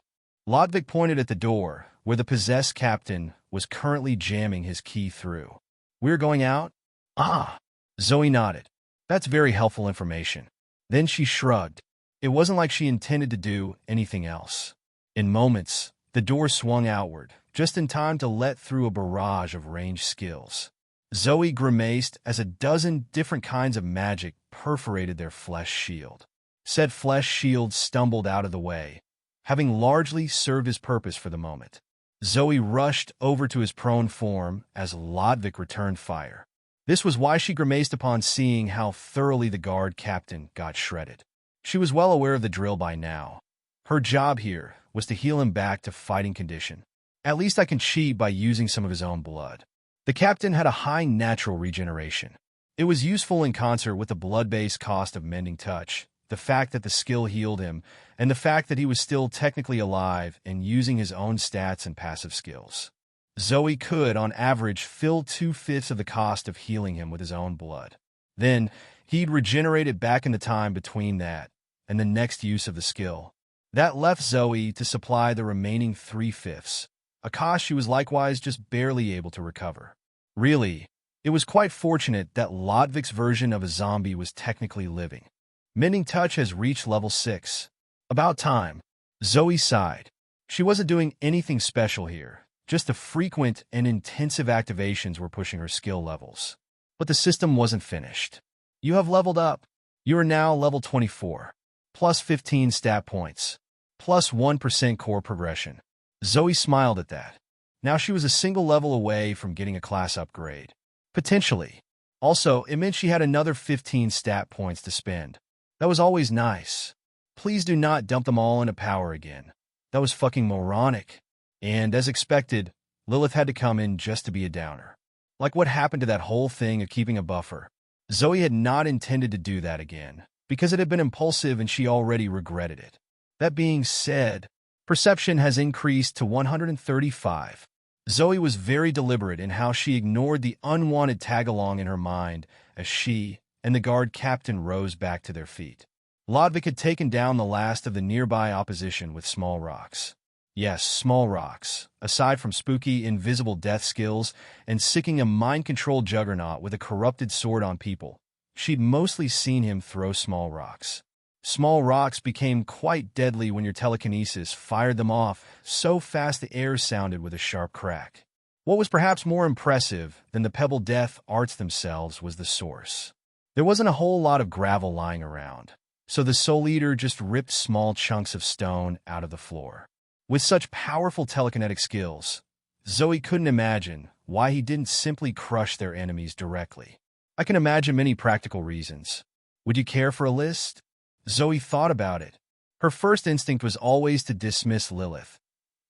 Lodvik pointed at the door, where the possessed captain was currently jamming his key through. "We're going out?" "Ah." Zoe nodded. "That's very helpful information." Then she shrugged. It wasn't like she intended to do anything else. In moments, the door swung outward, just in time to let through a barrage of ranged skills. Zoe grimaced as a dozen different kinds of magic perforated their flesh shield. Said flesh shield stumbled out of the way, having largely served his purpose for the moment. Zoe rushed over to his prone form as Lodvik returned fire. This was why she grimaced upon seeing how thoroughly the guard captain got shredded. She was well aware of the drill by now. Her job here was to heal him back to fighting condition. At least I can cheat by using some of his own blood. The captain had a high natural regeneration. It was useful in concert with the blood-based cost of mending touch, the fact that the skill healed him, and the fact that he was still technically alive and using his own stats and passive skills. Zoe could, on average, fill 2/5 of the cost of healing him with his own blood. Then, he'd regenerate it back in the time between that and the next use of the skill. That left Zoe to supply the remaining 3/5, a cost she was likewise just barely able to recover. Really, it was quite fortunate that Lodvik's version of a zombie was technically living. Mending Touch has reached level 6. About time. Zoe sighed. She wasn't doing anything special here. Just the frequent and intensive activations were pushing her skill levels. But the system wasn't finished. You have leveled up. You are now level 24. Plus 15 stat points. Plus 1% core progression. Zoe smiled at that. Now she was a single level away from getting a class upgrade. Potentially. Also, it meant she had another 15 stat points to spend. That was always nice. Please do not dump them all into power again. That was fucking moronic. And, as expected, Lilith had to come in just to be a downer. Like what happened to that whole thing of keeping a buffer. Zoe had not intended to do that again, because it had been impulsive and she already regretted it. That being said, perception has increased to 135. Zoe was very deliberate in how she ignored the unwanted tag-along in her mind as she and the guard captain rose back to their feet. Lodvik had taken down the last of the nearby opposition with small rocks. Yes, small rocks, aside from spooky, invisible death skills and sicking a mind-controlled juggernaut with a corrupted sword on people. She'd mostly seen him throw small rocks. Small rocks became quite deadly when your telekinesis fired them off so fast the air sounded with a sharp crack. What was perhaps more impressive than the pebble death arts themselves was the source. There wasn't a whole lot of gravel lying around, so the Soul Eater just ripped small chunks of stone out of the floor. With such powerful telekinetic skills, Zoe couldn't imagine why he didn't simply crush their enemies directly. I can imagine many practical reasons. Would you care for a list? Zoe thought about it. Her first instinct was always to dismiss Lilith,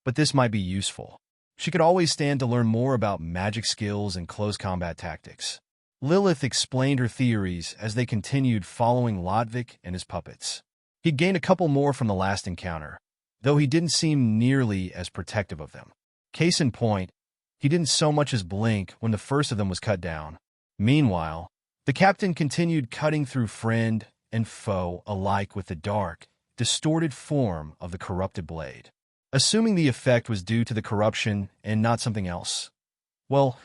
but this might be useful. She could always stand to learn more about magic skills and close combat tactics. Lilith explained her theories as they continued following Lodvik and his puppets. He'd gained a couple more from the last encounter, though he didn't seem nearly as protective of them. Case in point, he didn't so much as blink when the first of them was cut down. Meanwhile, the captain continued cutting through friend and foe alike with the dark, distorted form of the corrupted blade. Assuming the effect was due to the corruption and not something else, well,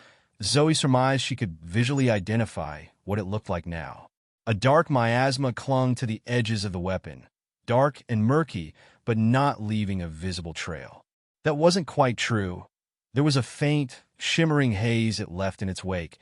Zoe surmised she could visually identify what it looked like now. A dark miasma clung to the edges of the weapon, dark and murky, but not leaving a visible trail. That wasn't quite true. There was a faint, shimmering haze it left in its wake,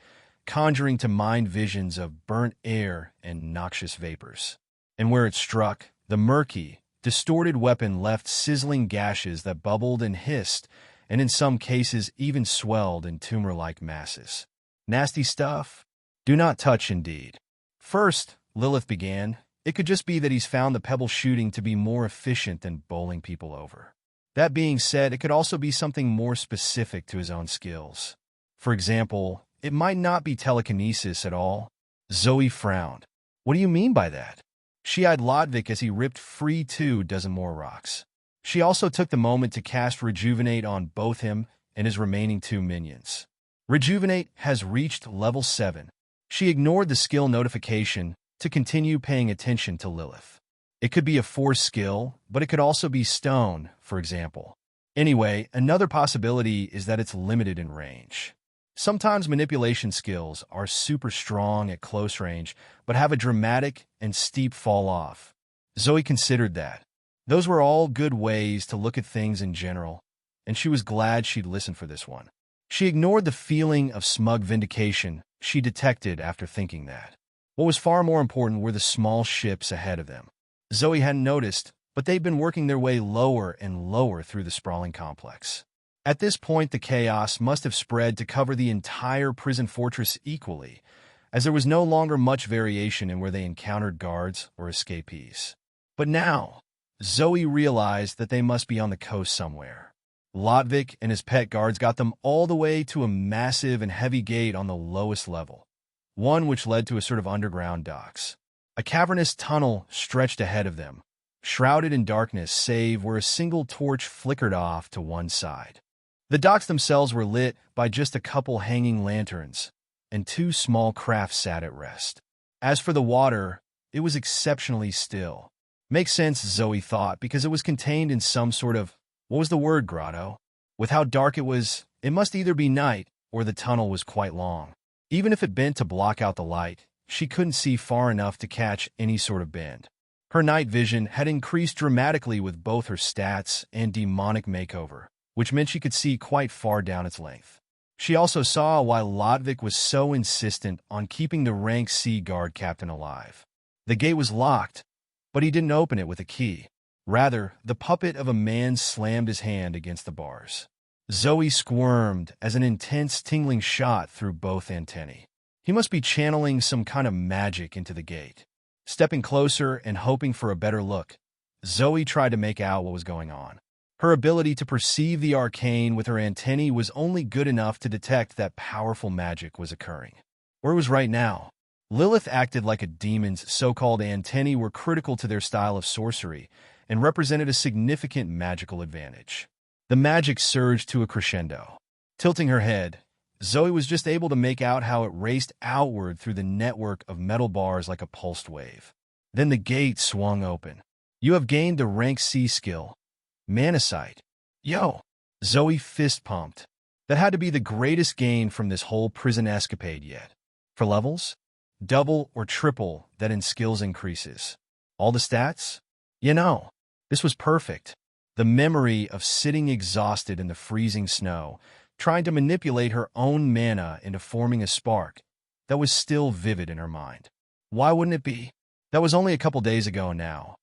conjuring to mind visions of burnt air and noxious vapors. And where it struck, the murky, distorted weapon left sizzling gashes that bubbled and hissed, and in some cases even swelled in tumor-like masses. Nasty stuff? Do not touch, indeed. First, Lilith began, it could just be that he's found the pebble shooting to be more efficient than bowling people over. That being said, it could also be something more specific to his own skills. For example, it might not be telekinesis at all. Zoe frowned. What do you mean by that? She eyed Lodvik as he ripped free 2 dozen more rocks. She also took the moment to cast Rejuvenate on both him and his remaining 2 minions. Rejuvenate has reached level 7. She ignored the skill notification to continue paying attention to Lilith. It could be a force skill, but it could also be stone, for example. Anyway, another possibility is that it's limited in range. Sometimes manipulation skills are super strong at close range, but have a dramatic and steep fall-off. Zoe considered that. Those were all good ways to look at things in general, and she was glad she'd listened for this one. She ignored the feeling of smug vindication she detected after thinking that. What was far more important were the small ships ahead of them. Zoe hadn't noticed, but they'd been working their way lower and lower through the sprawling complex. At this point, the chaos must have spread to cover the entire prison fortress equally, as there was no longer much variation in where they encountered guards or escapees. But now, Zoe realized that they must be on the coast somewhere. Lotvik and his pet guards got them all the way to a massive and heavy gate on the lowest level, one which led to a sort of underground docks. A cavernous tunnel stretched ahead of them, shrouded in darkness save where a single torch flickered off to one side. The docks themselves were lit by just a couple hanging lanterns, and two small crafts sat at rest. As for the water, it was exceptionally still. Makes sense, Zoe thought, because it was contained in some sort of, what was the word, grotto? With how dark it was, it must either be night or the tunnel was quite long. Even if it bent to block out the light, she couldn't see far enough to catch any sort of bend. Her night vision had increased dramatically with both her stats and demonic makeover, which meant she could see quite far down its length. She also saw why Lotvik was so insistent on keeping the rank C guard captain alive. The gate was locked, but he didn't open it with a key. Rather, the puppet of a man slammed his hand against the bars. Zoe squirmed as an intense tingling shot through both antennae. He must be channeling some kind of magic into the gate. Stepping closer and hoping for a better look, Zoe tried to make out what was going on. Her ability to perceive the arcane with her antennae was only good enough to detect that powerful magic was occurring. Or it was right now. Lilith acted like a demon's so-called antennae were critical to their style of sorcery and represented a significant magical advantage. The magic surged to a crescendo. Tilting her head, Zoe was just able to make out how it raced outward through the network of metal bars like a pulsed wave. Then the gate swung open. You have gained the rank C skill, Manasight. Yo! Zoe fist-pumped. That had to be the greatest gain from this whole prison escapade yet. For levels? Double or triple that in skills increases. All the stats? This was perfect. The memory of sitting exhausted in the freezing snow, trying to manipulate her own mana into forming a spark, that was still vivid in her mind. Why wouldn't it be? That was only a couple days ago now.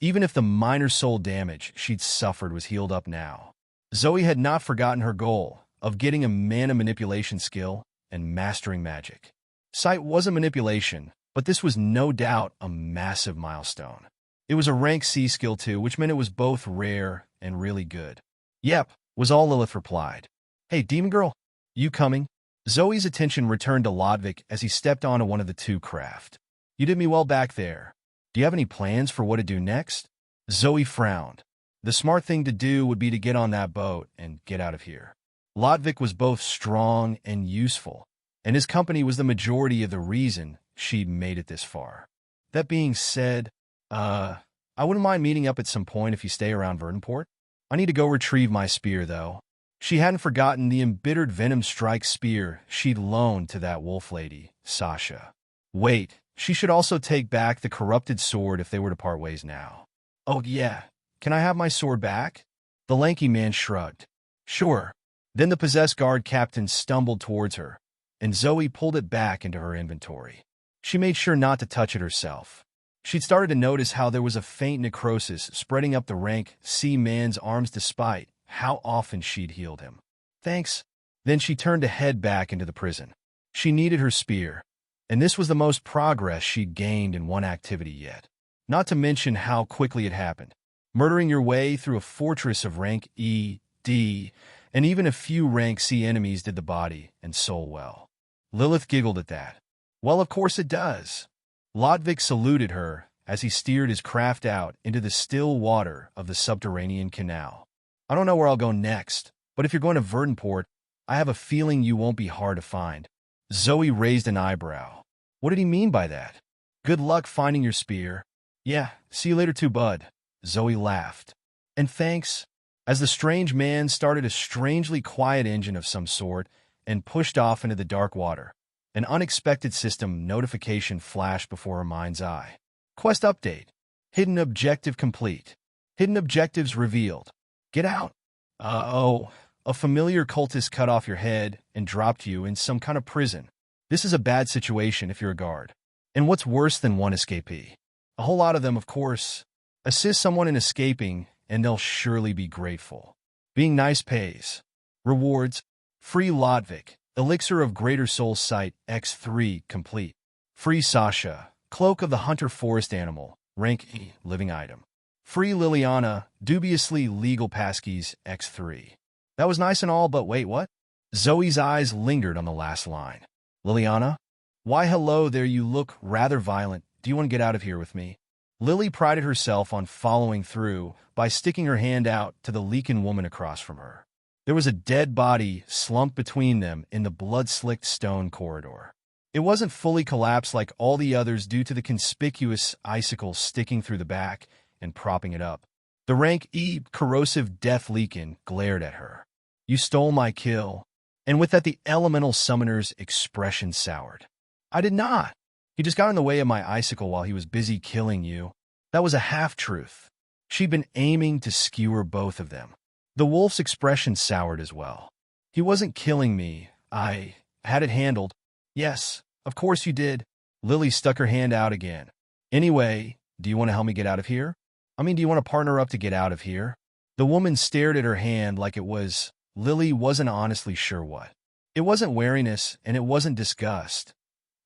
Even if the minor soul damage she'd suffered was healed up now. Zoe had not forgotten her goal of getting a mana manipulation skill and mastering magic. Sight was a manipulation, but this was no doubt a massive milestone. It was a rank C skill too, which meant it was both rare and really good. Yep, was all Lilith replied. Hey, demon girl, you coming? Zoe's attention returned to Lotvik as he stepped onto one of the two craft. You did me well back there. Do you have any plans for what to do next? Zoe frowned. The smart thing to do would be to get on that boat and get out of here. Lotvik was both strong and useful, and his company was the majority of the reason she'd made it this far. That being said, I wouldn't mind meeting up at some point if you stay around Verdunport. I need to go retrieve my spear, though. She hadn't forgotten the embittered venom strike spear she'd loaned to that wolf lady, Sasha. Wait, she should also take back the corrupted sword if they were to part ways now. Oh yeah, can I have my sword back? The lanky man shrugged. Sure. Then the possessed guard captain stumbled towards her, and Zoe pulled it back into her inventory. She made sure not to touch it herself. She'd started to notice how there was a faint necrosis spreading up the rank C man's arms despite how often she'd healed him. Thanks. Then she turned to head back into the prison. She needed her spear, and this was the most progress she'd gained in one activity yet. Not to mention how quickly it happened. Murdering your way through a fortress of rank E, D, and even a few rank C enemies did the body and soul well. Lilith giggled at that. Well, of course it does. Lotvik saluted her as he steered his craft out into the still water of the subterranean canal. I don't know where I'll go next, but if you're going to Verdunport, I have a feeling you won't be hard to find. Zoe raised an eyebrow. What did he mean by that? Good luck finding your spear. Yeah, see you later too, bud. Zoe laughed. And thanks. As the strange man started a strangely quiet engine of some sort and pushed off into the dark water, an unexpected system notification flashed before her mind's eye. Quest update. Hidden objective complete. Hidden objectives revealed. Get out. A familiar cultist cut off your head and dropped you in some kind of prison. This is a bad situation if you're a guard. And what's worse than one escapee? A whole lot of them, of course. Assist someone in escaping, and they'll surely be grateful. Being nice pays. Rewards. Free Lotvik. Elixir of Greater Soul Sight X3 complete. Free Sasha. Cloak of the Hunter Forest Animal. Rank E. Living item. Free Liliana. Dubiously legal passkeys X3. That was nice and all, but wait, what? Zoe's eyes lingered on the last line. Liliana? Why, hello there, you look rather violent. Do you want to get out of here with me? Lily prided herself on following through by sticking her hand out to the leaking woman across from her. There was a dead body slumped between them in the blood-slicked stone corridor. It wasn't fully collapsed like all the others due to the conspicuous icicles sticking through the back and propping it up. The rank E corrosive death leakin glared at her. You stole my kill. And with that, the elemental summoner's expression soured. I did not. He just got in the way of my icicle while he was busy killing you. That was a half-truth. She'd been aiming to skewer both of them. The wolf's expression soured as well. He wasn't killing me. I had it handled. Yes, of course you did. Lily stuck her hand out again. Anyway, do you want to help me get out of here? Do you want to partner up to get out of here? The woman stared at her hand like it was. Lily wasn't honestly sure what. It wasn't wariness, and it wasn't disgust.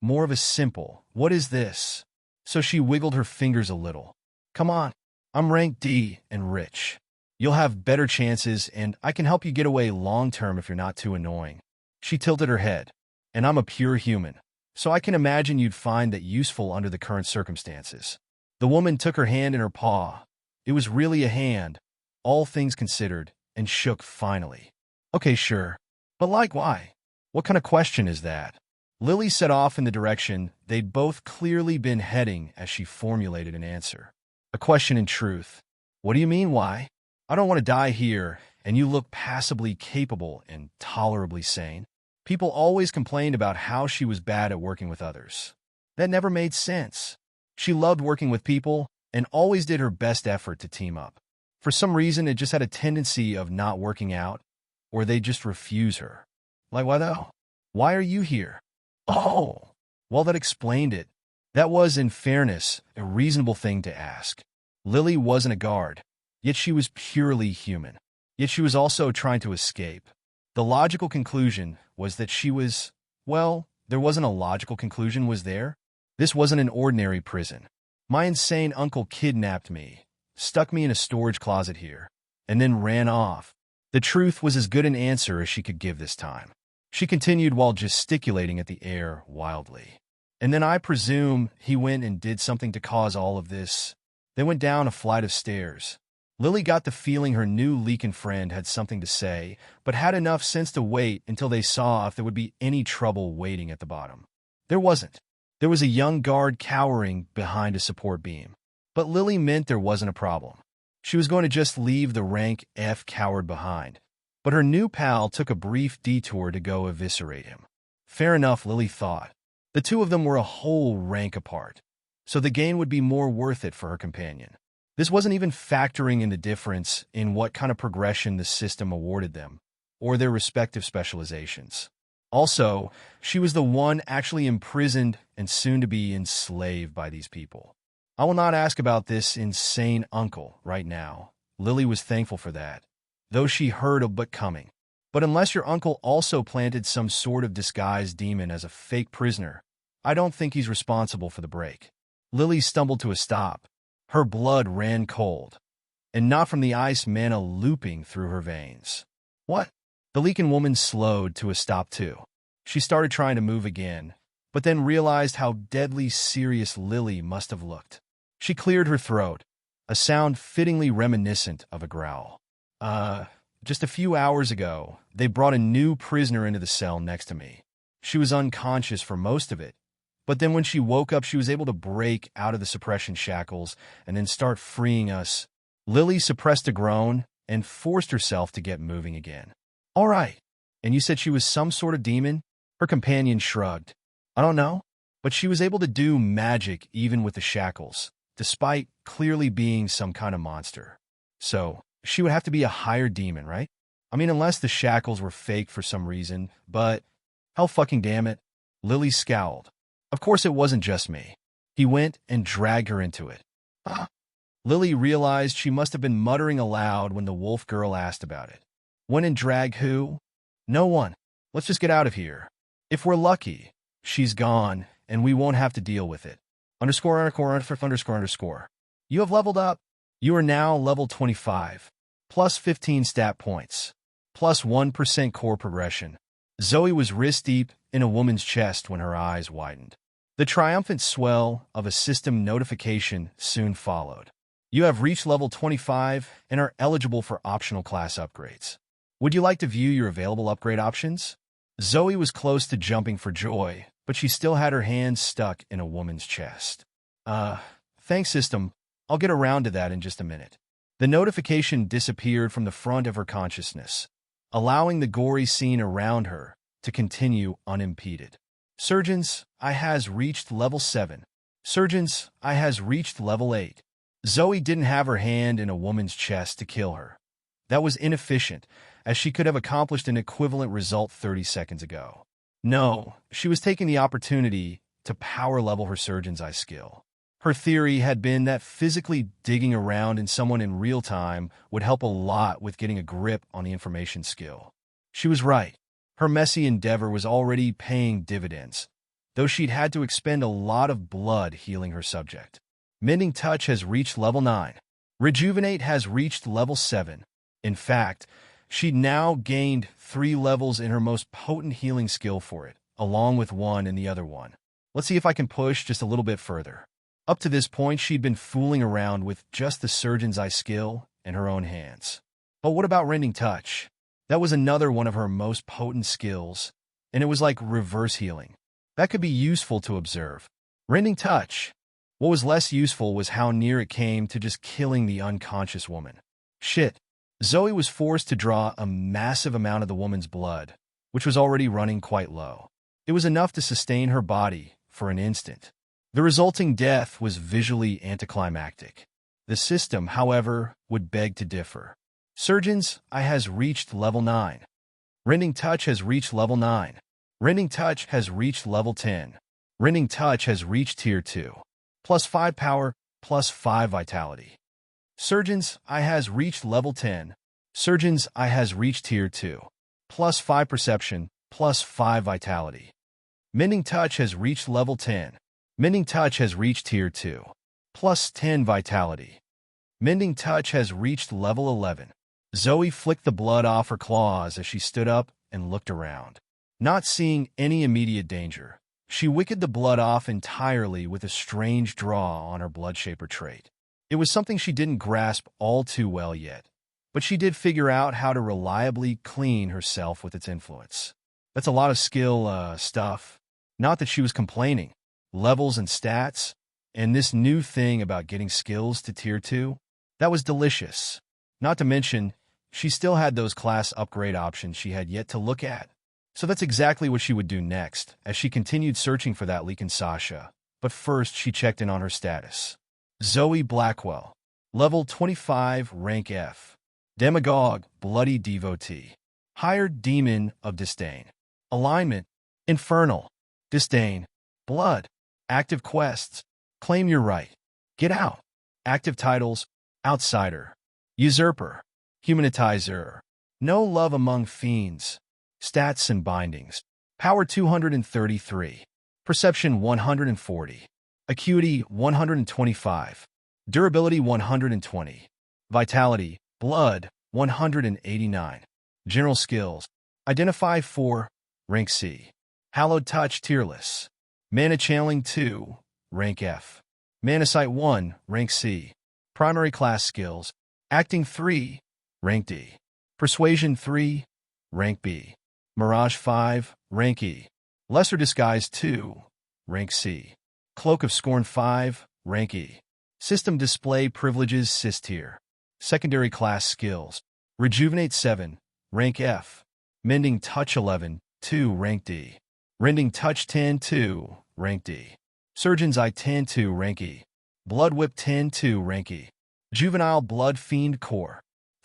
More of a simple, what is this? So she wiggled her fingers a little. Come on, I'm rank D and rich. You'll have better chances, and I can help you get away long-term if you're not too annoying. She tilted her head. And I'm a pure human, so I can imagine you'd find that useful under the current circumstances. The woman took her hand in her paw. It was really a hand, all things considered, and shook finally. Okay, sure. But why? What kind of question is that? Lily set off in the direction they'd both clearly been heading as she formulated an answer. A question in truth. What do you mean, why? I don't want to die here, and you look passably capable and tolerably sane. People always complained about how she was bad at working with others. That never made sense. She loved working with people and always did her best effort to team up. For some reason, it just had a tendency of not working out, or they just refuse her. Like, why though? Why are you here? Oh, well, that explained it. That was, in fairness, a reasonable thing to ask. Lily wasn't a guard, yet she was purely human. Yet she was also trying to escape. The logical conclusion was that she was, well, there wasn't a logical conclusion, was there? This wasn't an ordinary prison. My insane uncle kidnapped me, stuck me in a storage closet here, and then ran off. The truth was as good an answer as she could give this time. She continued while gesticulating at the air wildly. And then I presume he went and did something to cause all of this. They went down a flight of stairs. Lily got the feeling her new leakin friend had something to say, but had enough sense to wait until they saw if there would be any trouble waiting at the bottom. There wasn't. There was a young guard cowering behind a support beam. But Lily meant there wasn't a problem. She was going to just leave the rank F coward behind. But her new pal took a brief detour to go eviscerate him. Fair enough, Lily thought. The two of them were a whole rank apart, so the gain would be more worth it for her companion. This wasn't even factoring in the difference in what kind of progression the system awarded them, or their respective specializations. Also, she was the one actually imprisoned and soon to be enslaved by these people. I will not ask about this insane uncle right now. Lily was thankful for that, though she heard of but coming. But unless your uncle also planted some sort of disguised demon as a fake prisoner, I don't think he's responsible for the break. Lily stumbled to a stop. Her blood ran cold, and not from the ice mana looping through her veins. What? The leaking woman slowed to a stop too. She started trying to move again, but then realized how deadly serious Lily must have looked. She cleared her throat, a sound fittingly reminiscent of a growl. Just a few hours ago, they brought a new prisoner into the cell next to me. She was unconscious for most of it, but then when she woke up, she was able to break out of the suppression shackles and then start freeing us. Lily suppressed a groan and forced herself to get moving again. All right. And you said she was some sort of demon? Her companion shrugged. I don't know, but she was able to do magic even with the shackles, despite clearly being some kind of monster. So, she would have to be a higher demon, right? Unless the shackles were fake for some reason, but hell fucking damn it. Lily scowled. Of course it wasn't just me. He went and dragged her into it. Lily realized she must have been muttering aloud when the wolf girl asked about it. Went and dragged who? No one. Let's just get out of here. If we're lucky, she's gone, and we won't have to deal with it. _______. You have leveled up. You are now level 25, plus 15 stat points. plus 1% core progression. Zoe was wrist-deep in a woman's chest when her eyes widened. The triumphant swell of a system notification soon followed. You have reached level 25 and are eligible for optional class upgrades. Would you like to view your available upgrade options? Zoe was close to jumping for joy, but she still had her hands stuck in a woman's chest. Thanks, system. I'll get around to that in just a minute. The notification disappeared from the front of her consciousness, allowing the gory scene around her to continue unimpeded. Surgeons, I has reached level 7. Surgeons, I has reached level 8. Zoe didn't have her hand in a woman's chest to kill her. That was inefficient, as she could have accomplished an equivalent result 30 seconds ago. No, she was taking the opportunity to power level her surgeon's eye skill. Her theory had been that physically digging around in someone in real time would help a lot with getting a grip on the information skill. She was right. Her messy endeavor was already paying dividends, though she'd had to expend a lot of blood healing her subject. Mending Touch has reached level 9. Rejuvenate has reached level 7. In fact, she'd now gained 3 levels in her most potent healing skill for it, along with 1 in the other one. Let's see if I can push just a little bit further. Up to this point, she'd been fooling around with just the surgeon's eye skill and her own hands. But what about Rending Touch? That was another one of her most potent skills, and it was like reverse healing. That could be useful to observe. Rending Touch. What was less useful was how near it came to just killing the unconscious woman. Shit. Zoe was forced to draw a massive amount of the woman's blood, which was already running quite low. It was enough to sustain her body for an instant. The resulting death was visually anticlimactic. The system, however, would beg to differ. Surgeons, I has reached level 9. Rending Touch has reached level 9. Rending Touch has reached level 10. Rending Touch has reached tier 2. Plus 5 power, plus 5 vitality. Surgeons, I has reached level 10. Surgeons, I has reached tier 2. Plus 5 perception, plus 5 vitality. Mending Touch has reached level 10. Mending Touch has reached tier 2. Plus 10 vitality. Mending Touch has reached level 11. Zoe flicked the blood off her claws as she stood up and looked around. Not seeing any immediate danger, she wicked the blood off entirely with a strange draw on her blood shaper trait. It was something she didn't grasp all too well yet, but she did figure out how to reliably clean herself with its influence. That's a lot of skill, stuff. Not that she was complaining. Levels and stats, and this new thing about getting skills to tier 2, that was delicious. Not to mention, she still had those class upgrade options she had yet to look at. So that's exactly what she would do next, as she continued searching for that leak in Sasha. But first, she checked in on her status. Zoe Blackwell, level 25, rank F. Demagogue, bloody devotee. Hired demon of disdain. Alignment, infernal. Disdain, blood. Active quests, claim your right. Get out. Active titles, outsider. Usurper, humanitizer. No love among fiends. Stats and bindings. Power 233. Perception 140. Acuity 125. Durability 120. Vitality, blood 189. General skills. Identify 4, rank C. Hallowed Touch tierless. Mana Channeling 2, rank F. Mana Sight 1, rank C. Primary class skills. Acting 3, rank D. Persuasion 3, rank B. Mirage 5, rank E. Lesser Disguise 2, rank C. Cloak of Scorn 5, rank E. System Display Privileges Sis tier. Secondary class skills. Rejuvenate 7, rank F. Mending Touch 11, 2, rank D. Rending Touch 10, 2, rank D. Surgeon's Eye 10, 2, rank E. Blood Whip 10, 2, rank E. Juvenile Blood Fiend Core.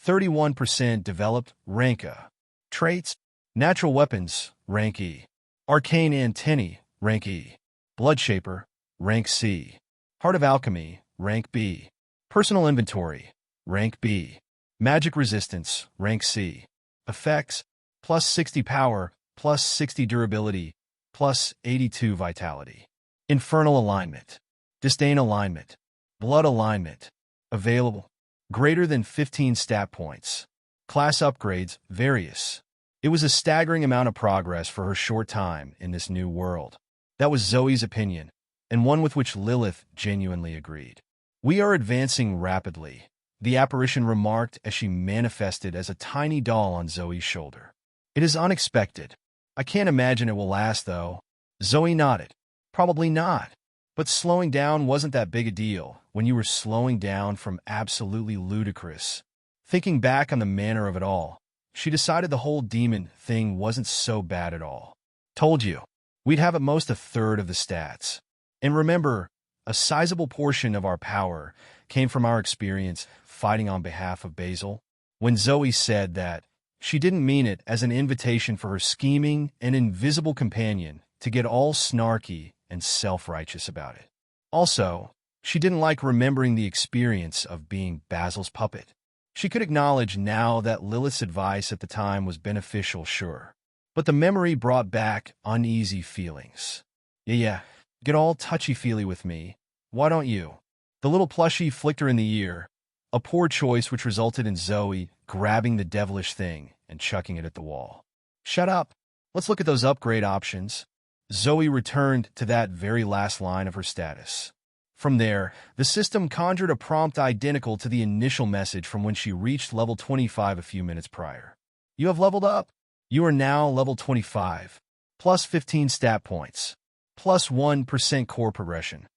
31% developed, rank A. Traits. Natural Weapons, rank E. Arcane Antennae, rank E. Blood Shaper, rank C. Heart of Alchemy, rank B. Personal Inventory, rank B. Magic Resistance, rank C. Effects, plus 60 power, plus 60 durability, plus 82 vitality. Infernal Alignment. Disdain Alignment. Blood Alignment. Available. Greater than 15 stat points. Class upgrades, various. It was a staggering amount of progress for her short time in this new world. That was Zoe's opinion, and one with which Lilith genuinely agreed. We are advancing rapidly, the apparition remarked as she manifested as a tiny doll on Zoe's shoulder. It is unexpected. I can't imagine it will last, though. Zoe nodded. Probably not. But slowing down wasn't that big a deal when you were slowing down from absolutely ludicrous. Thinking back on the manner of it all, she decided the whole demon thing wasn't so bad at all. Told you, we'd have at most a third of the stats. And remember, a sizable portion of our power came from our experience fighting on behalf of Basil. When Zoe said that, she didn't mean it as an invitation for her scheming and invisible companion to get all snarky and self-righteous about it. Also, she didn't like remembering the experience of being Basil's puppet. She could acknowledge now that Lilith's advice at the time was beneficial, sure. But the memory brought back uneasy feelings. Yeah, get all touchy-feely with me. Why don't you? The little plushie flicked her in the ear, a poor choice which resulted in Zoe grabbing the devilish thing and chucking it at the wall. Shut up. Let's look at those upgrade options. Zoe returned to that very last line of her status. From there, the system conjured a prompt identical to the initial message from when she reached level 25 a few minutes prior. You have leveled up. You are now level 25, plus 15 stat points, plus 1% core progression.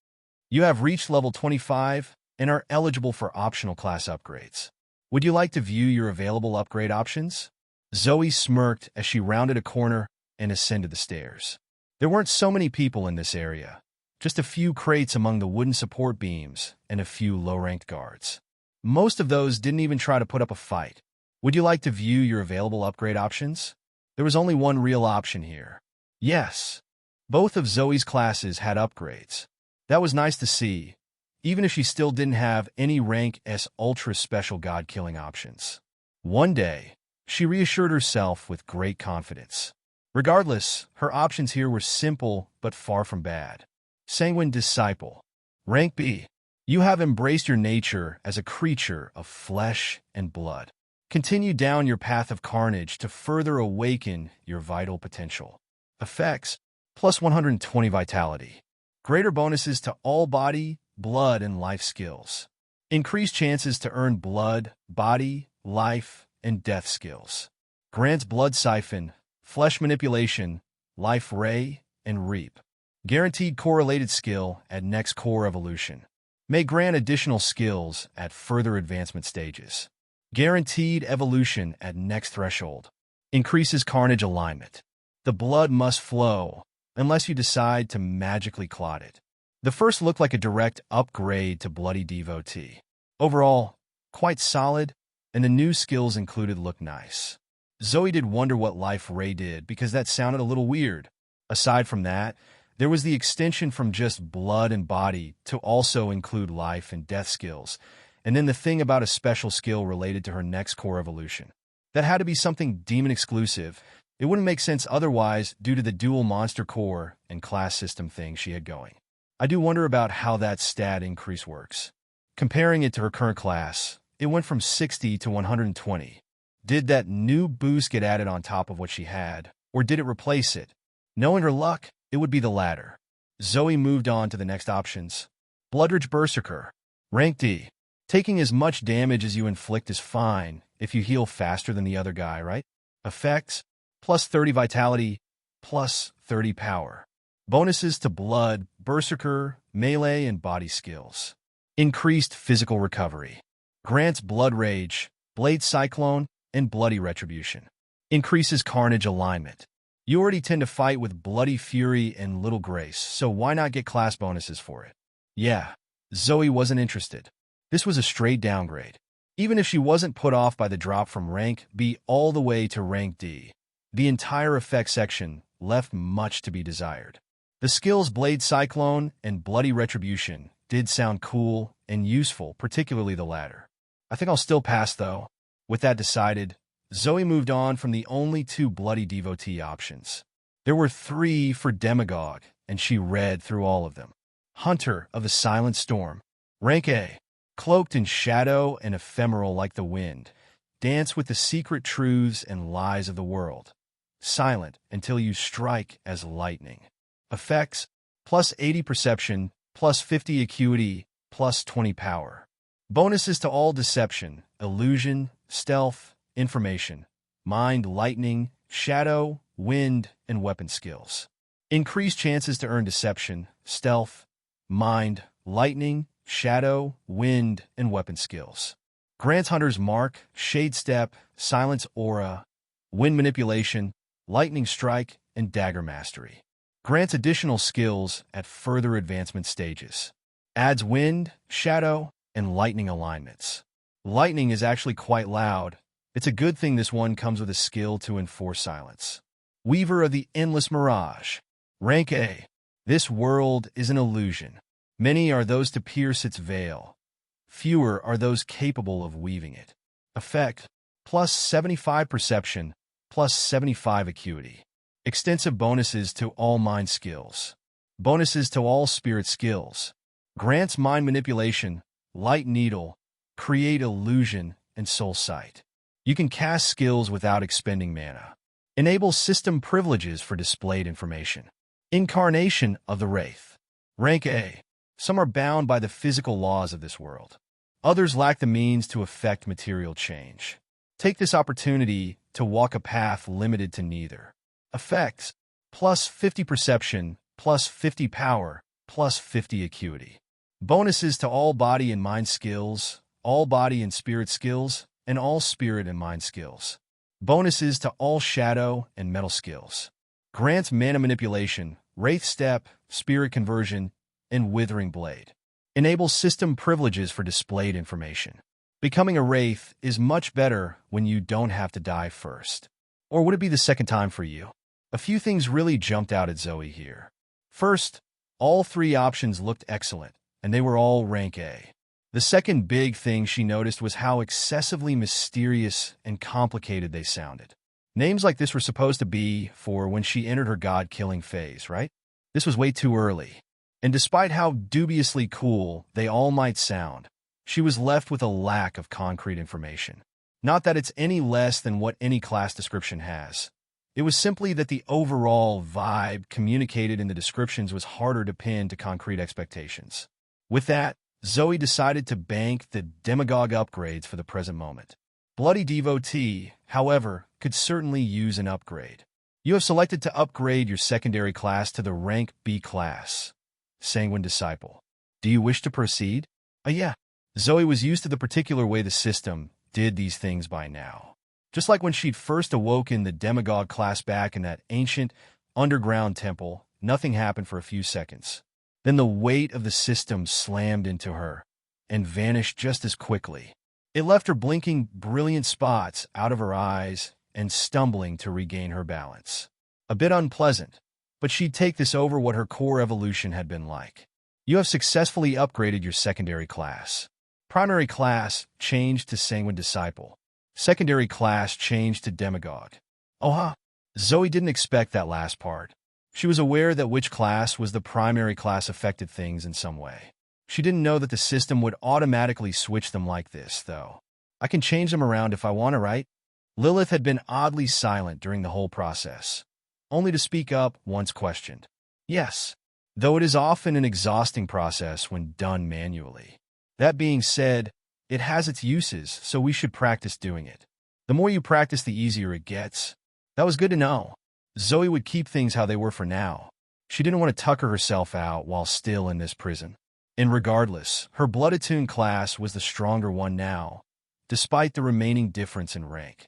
You have reached level 25 and are eligible for optional class upgrades. Would you like to view your available upgrade options? Zoe smirked as she rounded a corner and ascended the stairs. There weren't so many people in this area, just a few crates among the wooden support beams and a few low-ranked guards. Most of those didn't even try to put up a fight. Would you like to view your available upgrade options? There was only one real option here. Yes. Both of Zoe's classes had upgrades. That was nice to see, even if she still didn't have any rank S ultra special god-killing options. One day, she reassured herself with great confidence. Regardless, her options here were simple but far from bad. Sanguine Disciple. Rank B. You have embraced your nature as a creature of flesh and blood. Continue down your path of carnage to further awaken your vital potential. Effects: plus 120 vitality. Greater bonuses to all body, blood, and life skills. Increased chances to earn blood, body, life, and death skills. Grants blood siphon, flesh manipulation, life ray, and reap. Guaranteed correlated skill at next core evolution. May grant additional skills at further advancement stages. Guaranteed evolution at next threshold. Increases carnage alignment. The blood must flow, unless you decide to magically clot it. The first looked like a direct upgrade to Bloody Devotee. Overall, quite solid, and the new skills included look nice. Zoe did wonder what Life Ray did because that sounded a little weird. Aside from that, there was the extension from just blood and body to also include life and death skills, and then the thing about a special skill related to her next core evolution. That had to be something demon exclusive. It wouldn't make sense otherwise due to the dual monster core and class system thing she had going. I do wonder about how that stat increase works. Comparing it to her current class, it went from 60 to 120. Did that new boost get added on top of what she had, or did it replace it? Knowing her luck, it would be the latter. Zoe moved on to the next options. Bloodrage Berserker. Rank D. Taking as much damage as you inflict is fine if you heal faster than the other guy, right? Effects: plus 30 vitality, plus 30 power. Bonuses to blood, berserker, melee, and body skills. Increased physical recovery. Grants blood rage, blade cyclone, and bloody retribution. Increases carnage alignment. You already tend to fight with bloody fury and little grace, so why not get class bonuses for it? Yeah, Zoe wasn't interested. This was a straight downgrade. Even if she wasn't put off by the drop from rank B all the way to rank D, the entire effects section left much to be desired. The skills Blade Cyclone and Bloody Retribution did sound cool and useful, particularly the latter. I think I'll still pass, though. With that decided, Zoe moved on from the only two Bloody Devotee options. There were 3 for Demagogue, and she read through all of them. Hunter of the Silent Storm. Rank A. Cloaked in shadow and ephemeral like the wind, Dance with the secret truths and lies of the world. Silent until you strike as lightning. Effects, plus 80 perception, plus 50 acuity, plus 20 power. Bonuses to all deception, illusion, stealth, information, mind, lightning, shadow, wind, and weapon skills. Increased chances to earn deception, stealth, mind, lightning, shadow, wind, and weapon skills. Grants Hunter's Mark, Shade Step, Silence Aura, Wind Manipulation, Lightning Strike, and Dagger Mastery. Grants additional skills at further advancement stages. Adds wind, shadow, and lightning alignments. Lightning is actually quite loud. It's a good thing this one comes with a skill to enforce silence. Weaver of the Endless Mirage. Rank A. This world is an illusion. Many are those to pierce its veil. Fewer are those capable of weaving it. Effect, plus 75 perception, plus 75 acuity. Extensive bonuses to all mind skills. Bonuses to all spirit skills. Grants mind manipulation, light needle, create illusion, and soul sight. You can cast skills without expending mana. Enables system privileges for displayed information. Incarnation of the Wraith. Rank A. Some are bound by the physical laws of this world. Others lack the means to effect material change. Take this opportunity to walk a path limited to neither. Effects, plus 50 perception, plus 50 power, plus 50 acuity. Bonuses to all body and mind skills, all body and spirit skills, and all spirit and mind skills. Bonuses to all shadow and metal skills. Grants mana manipulation, wraith step, spirit conversion, and withering blade. Enables system privileges for displayed information. Becoming a wraith is much better when you don't have to die first. Or would it be the second time for you? A few things really jumped out at Zoe here. First, all three options looked excellent, and they were all rank A. The second big thing she noticed was how excessively mysterious and complicated they sounded. Names like this were supposed to be for when she entered her god-killing phase, right? This was way too early. And despite how dubiously cool they all might sound, she was left with a lack of concrete information. Not that it's any less than what any class description has. It was simply that the overall vibe communicated in the descriptions was harder to pin to concrete expectations. With that, Zoe decided to bank the demagogue upgrades for the present moment. Bloody Devotee, however, could certainly use an upgrade. You have selected to upgrade your secondary class to the rank B class. Sanguine Disciple. Do you wish to proceed? Yeah. Zoe was used to the particular way the system did these things by now. Just like when she'd first awoken the demagogue class back in that ancient, underground temple, nothing happened for a few seconds. Then the weight of the system slammed into her and vanished just as quickly. It left her blinking brilliant spots out of her eyes and stumbling to regain her balance. A bit unpleasant, but she'd take this over what her core evolution had been like. You have successfully upgraded your secondary class. Primary class changed to Sanguine Disciple. Secondary class changed to Demagogue. Zoe didn't expect that last part. She was aware that which class was the primary class affected things in some way. She didn't know that the system would automatically switch them like this, though. I can change them around if I want to, right? Lilith had been oddly silent during the whole process, only to speak up once questioned. Yes, though it is often an exhausting process when done manually. That being said, it has its uses, so we should practice doing it. The more you practice, the easier it gets. That was good to know. Zoe would keep things how they were for now. She didn't want to tucker herself out while still in this prison. And regardless, her blood-attuned class was the stronger one now, despite the remaining difference in rank.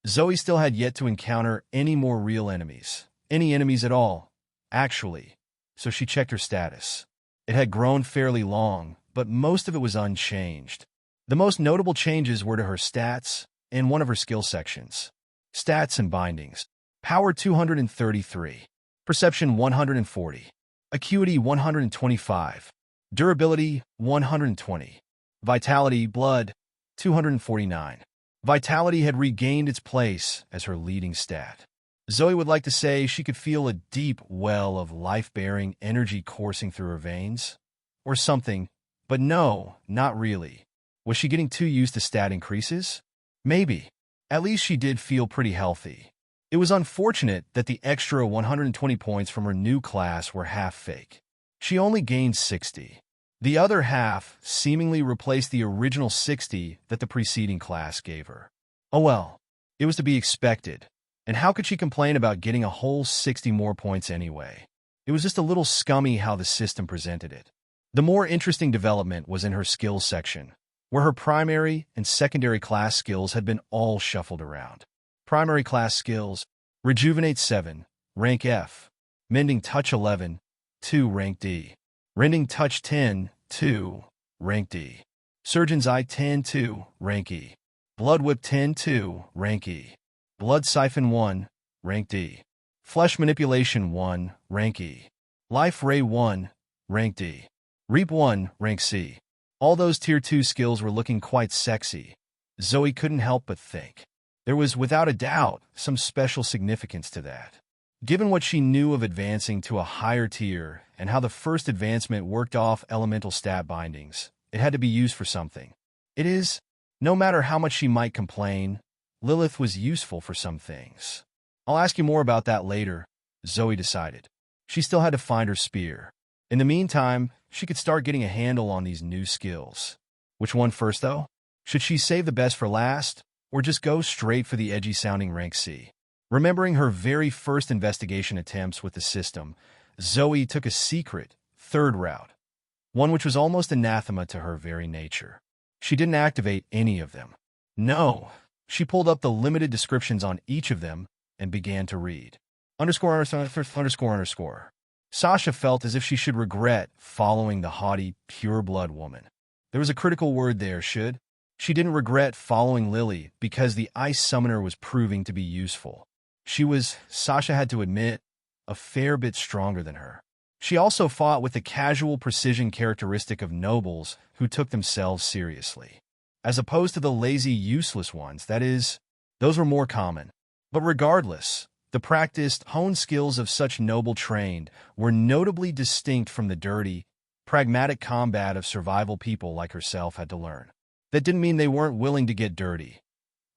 Zoe still had yet to encounter any more real enemies. Any enemies at all, actually, so she checked her status. It had grown fairly long, but most of it was unchanged. The most notable changes were to her stats and one of her skill sections. Stats and bindings. Power 233. Perception 140. Acuity 125. Durability 120. Vitality, blood, 249. Vitality had regained its place as her leading stat. Zoe would like to say she could feel a deep well of life-bearing energy coursing through her veins, or something, but no, not really. Was she getting too used to stat increases? Maybe. At least she did feel pretty healthy. It was unfortunate that the extra 120 points from her new class were half fake. She only gained 60. The other half seemingly replaced the original 60 that the preceding class gave her. Oh well, it was to be expected. And how could she complain about getting a whole 60 more points anyway? It was just a little scummy how the system presented it. The more interesting development was in her skills section, where her primary and secondary class skills had been all shuffled around. Primary class skills: Rejuvenate 7, rank F. Mending Touch 11, 2, rank D. Rending Touch 10, 2, rank D. Surgeon's Eye 10, 2, rank E. Blood Whip 10, 2, rank E. Blood Siphon 1, rank D. Flesh Manipulation 1, rank E. Life Ray 1, rank D. Reap 1, rank C. All those tier 2 skills were looking quite sexy. Zoe couldn't help but think. There was, without a doubt, some special significance to that. Given what she knew of advancing to a higher tier and how the first advancement worked off elemental stat bindings, it had to be used for something. It is, no matter how much she might complain, Lilith was useful for some things. I'll ask you more about that later, Zoe decided. She still had to find her spear. In the meantime, she could start getting a handle on these new skills. Which one first, though? Should she save the best for last, or just go straight for the edgy-sounding rank C? Remembering her very first investigation attempts with the system, Zoe took a secret, third route, one which was almost anathema to her very nature. She didn't activate any of them. No, she pulled up the limited descriptions on each of them and began to read. ______. Sasha felt as if she should regret following the haughty, pure-blood woman. There was a critical word there, should. She didn't regret following Lily because the ice summoner was proving to be useful. She was, Sasha had to admit, a fair bit stronger than her. She also fought with the casual precision characteristic of nobles who took themselves seriously. As opposed to the lazy, useless ones, that is, those were more common. But regardless, the practiced, honed skills of such noble trained were notably distinct from the dirty, pragmatic combat of survival people like herself had to learn. That didn't mean they weren't willing to get dirty.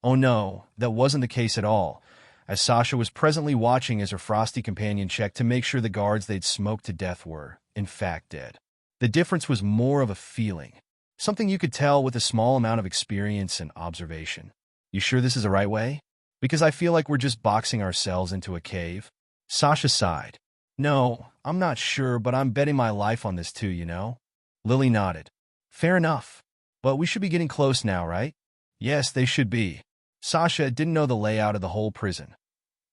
Oh no, that wasn't the case at all, as Sasha was presently watching as her frosty companion checked to make sure the guards they'd smoked to death were, in fact, dead. The difference was more of a feeling, something you could tell with a small amount of experience and observation. You sure this is the right way? Because I feel like we're just boxing ourselves into a cave. Sasha sighed. No, I'm not sure, but I'm betting my life on this too, you know? Lily nodded. Fair enough. But we should be getting close now, right? Yes, they should be. Sasha didn't know the layout of the whole prison.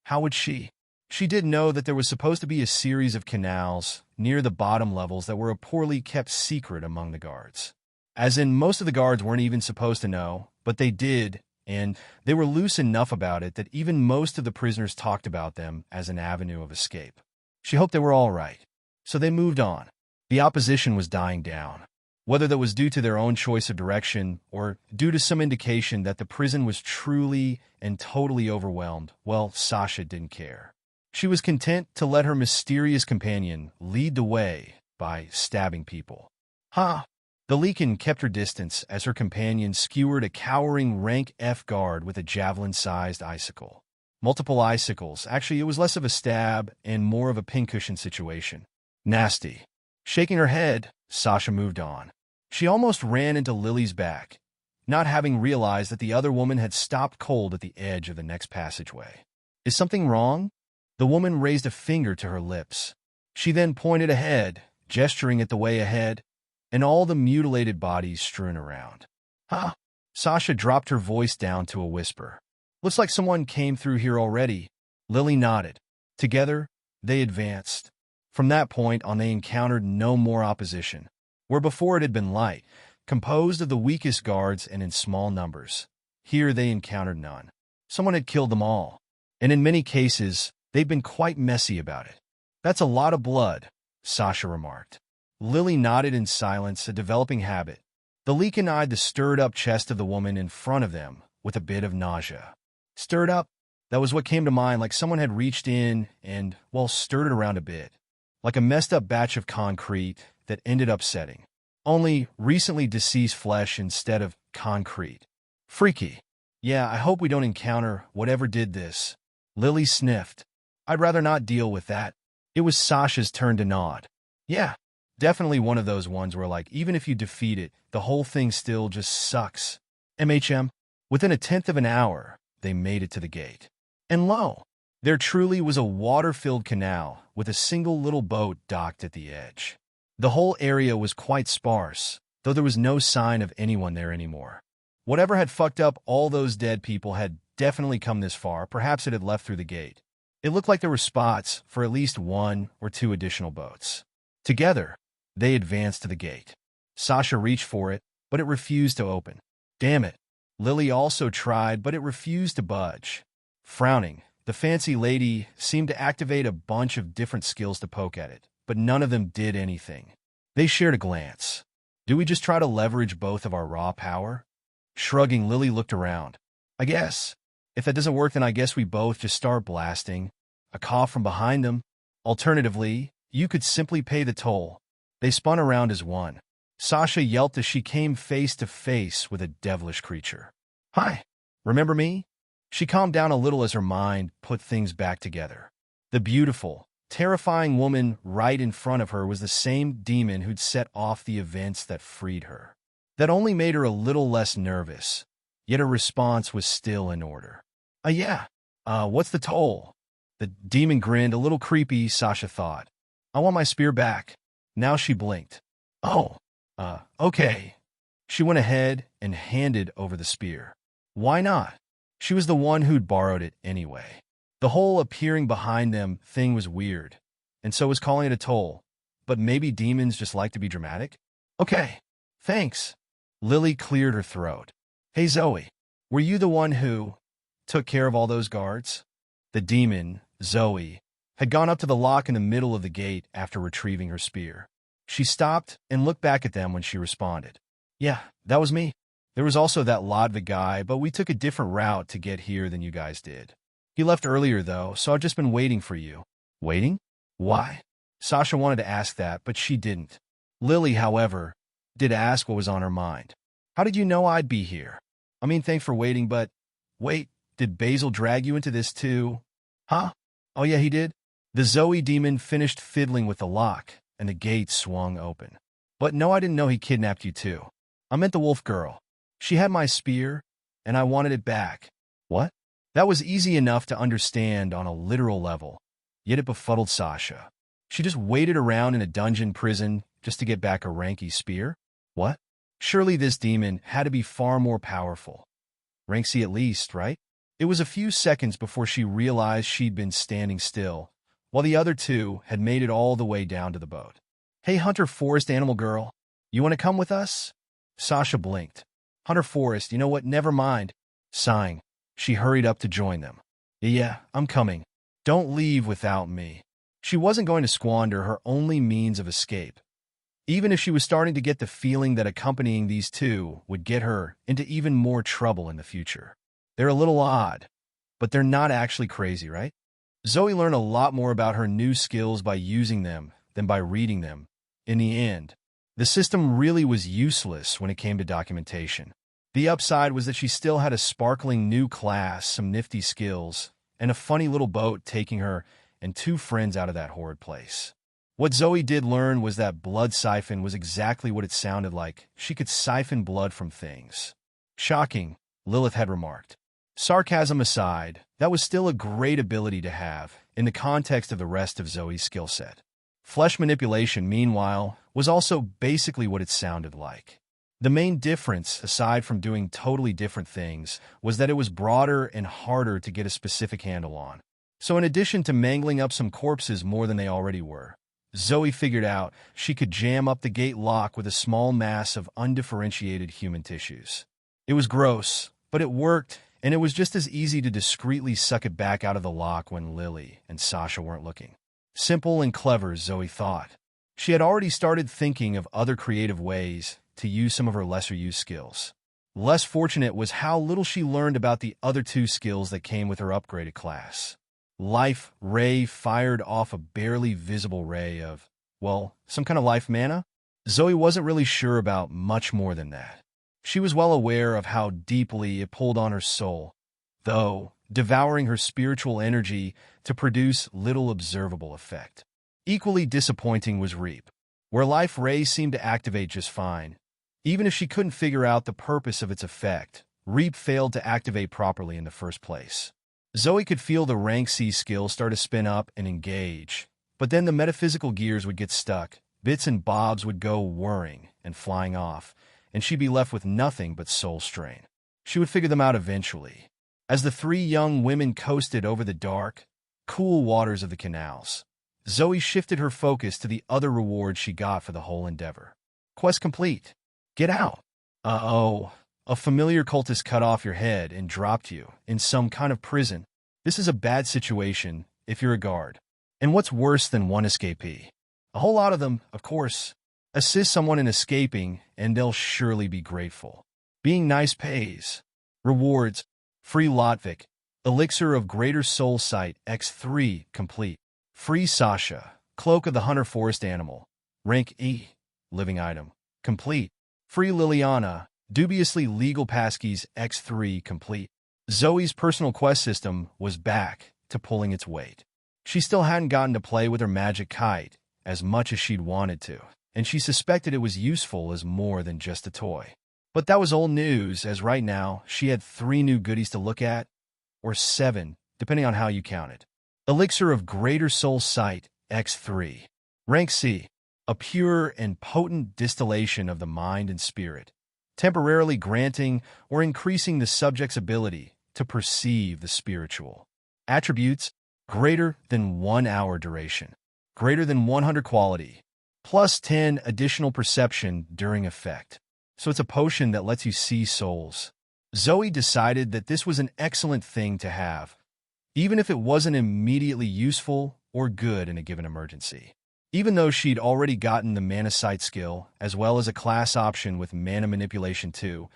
How would she? She did know that there was supposed to be a series of canals near the bottom levels that were a poorly kept secret among the guards. As in, most of the guards weren't even supposed to know, but they did, and they were loose enough about it that even most of the prisoners talked about them as an avenue of escape. She hoped they were all right. So they moved on. The opposition was dying down. Whether that was due to their own choice of direction or due to some indication that the prison was truly and totally overwhelmed, well, Sasha didn't care. She was content to let her mysterious companion lead the way by stabbing people. Ha! The Leakin kept her distance as her companion skewered a cowering rank F guard with a javelin-sized icicle. Multiple icicles. Actually, it was less of a stab and more of a pincushion situation. Nasty. Shaking her head, Sasha moved on. She almost ran into Lily's back, not having realized that the other woman had stopped cold at the edge of the next passageway. Is something wrong? The woman raised a finger to her lips. She then pointed ahead, gesturing at the way ahead, and all the mutilated bodies strewn around. Huh? Sasha dropped her voice down to a whisper. Looks like someone came through here already. Lily nodded. Together, they advanced. From that point on, they encountered no more opposition. Where before it had been light, composed of the weakest guards and in small numbers, here they encountered none. Someone had killed them all, and in many cases, they'd been quite messy about it. That's a lot of blood, Sasha remarked. Lily nodded in silence, a developing habit. The Leakin eyed the stirred-up chest of the woman in front of them with a bit of nausea. Stirred up? That was what came to mind, like someone had reached in and, well, stirred it around a bit. Like a messed-up batch of concrete that ended up setting. Only recently deceased flesh instead of concrete. Freaky. Yeah, I hope we don't encounter whatever did this. Lily sniffed. I'd rather not deal with that. It was Sasha's turn to nod. Yeah, definitely one of those ones where, like, even if you defeat it, the whole thing still just sucks. MHM. Within a tenth of an hour, they made it to the gate. And lo, there truly was a water-filled canal with a single little boat docked at the edge. The whole area was quite sparse, though there was no sign of anyone there anymore. Whatever had fucked up all those dead people had definitely come this far. Perhaps it had left through the gate. It looked like there were spots for at least one or two additional boats. Together, they advanced to the gate. Sasha reached for it, but it refused to open. Damn it. Lily also tried, but it refused to budge. Frowning, the fancy lady seemed to activate a bunch of different skills to poke at it, but none of them did anything. They shared a glance. Do we just try to leverage both of our raw power? Shrugging, Lily looked around. I guess. If that doesn't work, then I guess we both just start blasting. A cough from behind them. Alternatively, you could simply pay the toll. They spun around as one. Sasha yelped as she came face to face with a devilish creature. Hi, remember me? She calmed down a little as her mind put things back together. The beautiful, terrifying woman right in front of her was the same demon who'd set off the events that freed her. That only made her a little less nervous, yet her response was still in order. Yeah. What's the toll? The demon grinned, a little creepy, Sasha thought. I want my spear back. Now she blinked. Oh, okay. She went ahead and handed over the spear. Why not? She was the one who'd borrowed it anyway. The whole appearing behind them thing was weird, and so was calling it a toll. But maybe demons just like to be dramatic? Okay, thanks. Lily cleared her throat. Hey Zoe, were you the one who took care of all those guards? The demon, Zoe, had gone up to the lock in the middle of the gate after retrieving her spear. She stopped and looked back at them when she responded. Yeah, that was me. There was also that Lodvig guy, but we took a different route to get here than you guys did. He left earlier, though, so I've just been waiting for you. Waiting? Why? Sasha wanted to ask that, but she didn't. Lily, however, did ask what was on her mind. How did you know I'd be here? I mean, thanks for waiting, but... Wait, did Basil drag you into this too? Huh? Oh yeah, he did? The Zoe demon finished fiddling with the lock, and the gate swung open. But no, I didn't know he kidnapped you too. I meant the wolf girl. She had my spear, and I wanted it back. What? That was easy enough to understand on a literal level, yet it befuddled Sasha. She just waited around in a dungeon prison just to get back a ranky spear? What? Surely this demon had to be far more powerful. Rank C at least, right? It was a few seconds before she realized she'd been standing still, while the other two had made it all the way down to the boat. Hey, Hunter Forest Animal Girl, you want to come with us? Sasha blinked. Hunter Forest, you know what? Never mind. Sighing, she hurried up to join them. Yeah, I'm coming. Don't leave without me. She wasn't going to squander her only means of escape, even if she was starting to get the feeling that accompanying these two would get her into even more trouble in the future. They're a little odd, but they're not actually crazy, right? Zoe learned a lot more about her new skills by using them than by reading them. In the end, the system really was useless when it came to documentation. The upside was that she still had a sparkling new class, some nifty skills, and a funny little boat taking her and two friends out of that horrid place. What Zoe did learn was that blood siphon was exactly what it sounded like. She could siphon blood from things. Shocking, Lilith had remarked. Sarcasm aside, that was still a great ability to have in the context of the rest of Zoe's skill set. Flesh manipulation, meanwhile, was also basically what it sounded like. The main difference, aside from doing totally different things, was that it was broader and harder to get a specific handle on. So in addition to mangling up some corpses more than they already were, Zoe figured out she could jam up the gate lock with a small mass of undifferentiated human tissues. It was gross, but it worked, and it was just as easy to discreetly suck it back out of the lock when Lily and Sasha weren't looking. Simple and clever, Zoe thought. She had already started thinking of other creative ways to use some of her lesser-used skills. Less fortunate was how little she learned about the other two skills that came with her upgraded class. Life Ray fired off a barely visible ray of, well, some kind of life mana? Zoe wasn't really sure about much more than that. She was well aware of how deeply it pulled on her soul, though devouring her spiritual energy to produce little observable effect. Equally disappointing was Reap, where life rays seemed to activate just fine. Even if she couldn't figure out the purpose of its effect, Reap failed to activate properly in the first place. Zoe could feel the rank C skill start to spin up and engage, but then the metaphysical gears would get stuck, bits and bobs would go whirring and flying off, and she'd be left with nothing but soul strain. She would figure them out eventually. As the three young women coasted over the dark, cool waters of the canals, Zoe shifted her focus to the other rewards she got for the whole endeavor. Quest complete. Get out. Uh-oh. A familiar cultist cut off your head and dropped you in some kind of prison. This is a bad situation if you're a guard. And what's worse than one escapee? A whole lot of them, of course. Assist someone in escaping, and they'll surely be grateful. Being nice pays. Rewards. Free Lotvik. Elixir of Greater Soul Sight X3 complete. Free Sasha. Cloak of the Hunter Forest Animal. Rank E. Living item. Complete. Free Liliana. Dubiously Legal Passkeys X3 complete. Zoe's personal quest system was back to pulling its weight. She still hadn't gotten to play with her magic kite as much as she'd wanted to, and she suspected it was useful as more than just a toy. But that was old news, as right now she had 3 new goodies to look at, or 7, depending on how you count it. Elixir of Greater Soul Sight X3. Rank C. A pure and potent distillation of the mind and spirit, temporarily granting or increasing the subject's ability to perceive the spiritual. Attributes: greater than 1 hour duration, greater than 100 quality, plus 10 additional perception during effect. So it's a potion that lets you see souls. Zoe decided that this was an excellent thing to have, even if it wasn't immediately useful or good in a given emergency. Even though she'd already gotten the Mana Sight skill, as well as a class option with Mana Manipulation 2,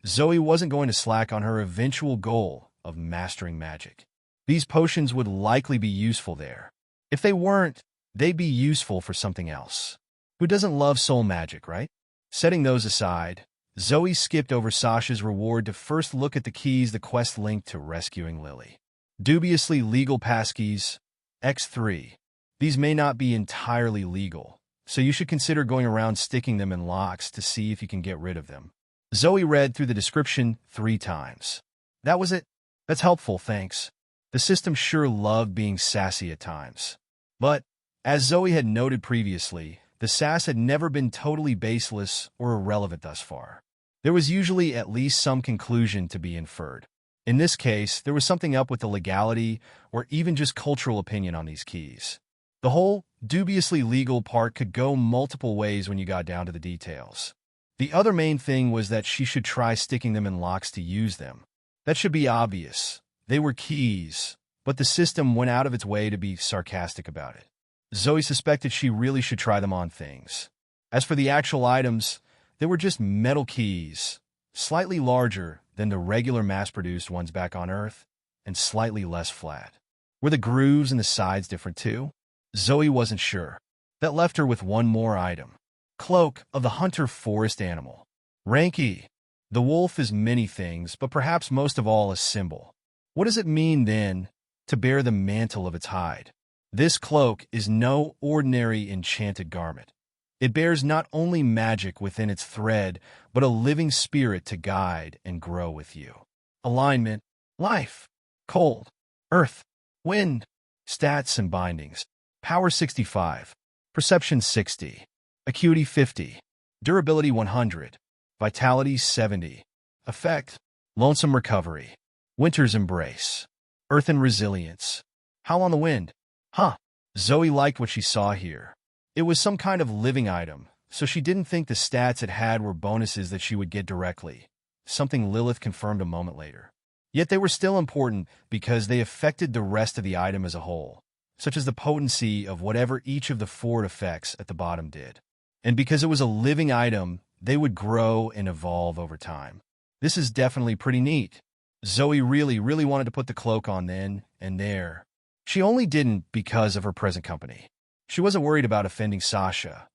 Zoe wasn't going to slack on her eventual goal of mastering magic. These potions would likely be useful there. If they weren't, they'd be useful for something else. Who doesn't love soul magic, right? Setting those aside, Zoe skipped over Sasha's reward to first look at the keys the quest linked to rescuing Lily. Dubiously Legal Passkeys X3. These may not be entirely legal, so you should consider going around sticking them in locks to see if you can get rid of them. Zoe read through the description 3 times. That was it. That's helpful, thanks. The system sure loved being sassy at times. But, as Zoe had noted previously, the sass had never been totally baseless or irrelevant thus far. There was usually at least some conclusion to be inferred. In this case, there was something up with the legality or even just cultural opinion on these keys. The whole dubiously legal part could go multiple ways when you got down to the details. The other main thing was that she should try sticking them in locks to use them. That should be obvious. They were keys, but the system went out of its way to be sarcastic about it. Zoe suspected she really should try them on things. As for the actual items, they were just metal keys, slightly larger than the regular mass-produced ones back on Earth, and slightly less flat. Were the grooves and the sides different too? Zoe wasn't sure. That left her with one more item. Cloak of the Hunter Forest Animal. Rank E. The wolf is many things, but perhaps most of all a symbol. What does it mean, then, to bear the mantle of its hide? This cloak is no ordinary enchanted garment. It bears not only magic within its thread, but a living spirit to guide and grow with you. Alignment: life, cold, earth, wind. Stats and bindings: Power 65, Perception 60, Acuity 50, Durability 100, Vitality 70. Effect: Lonesome Recovery, Winter's Embrace, Earth and Resilience. Howl on the Wind. Huh. Zoe liked what she saw here. It was some kind of living item, so she didn't think the stats it had were bonuses that she would get directly, something Lilith confirmed a moment later. Yet they were still important because they affected the rest of the item as a whole, such as the potency of whatever each of the forward effects at the bottom did. And because it was a living item, they would grow and evolve over time. This is definitely pretty neat. Zoe really wanted to put the cloak on then and there. She only didn't because of her present company. She wasn't worried about offending Sasha.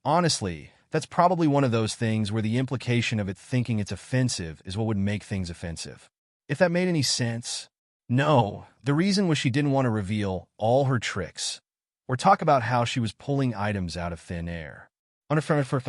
Honestly, That's probably one of those things where the implication of it thinking it's offensive is what would make things offensive. If that made any sense? No, the reason was she didn't want to reveal all her tricks or talk about how she was pulling items out of thin air. Underscore.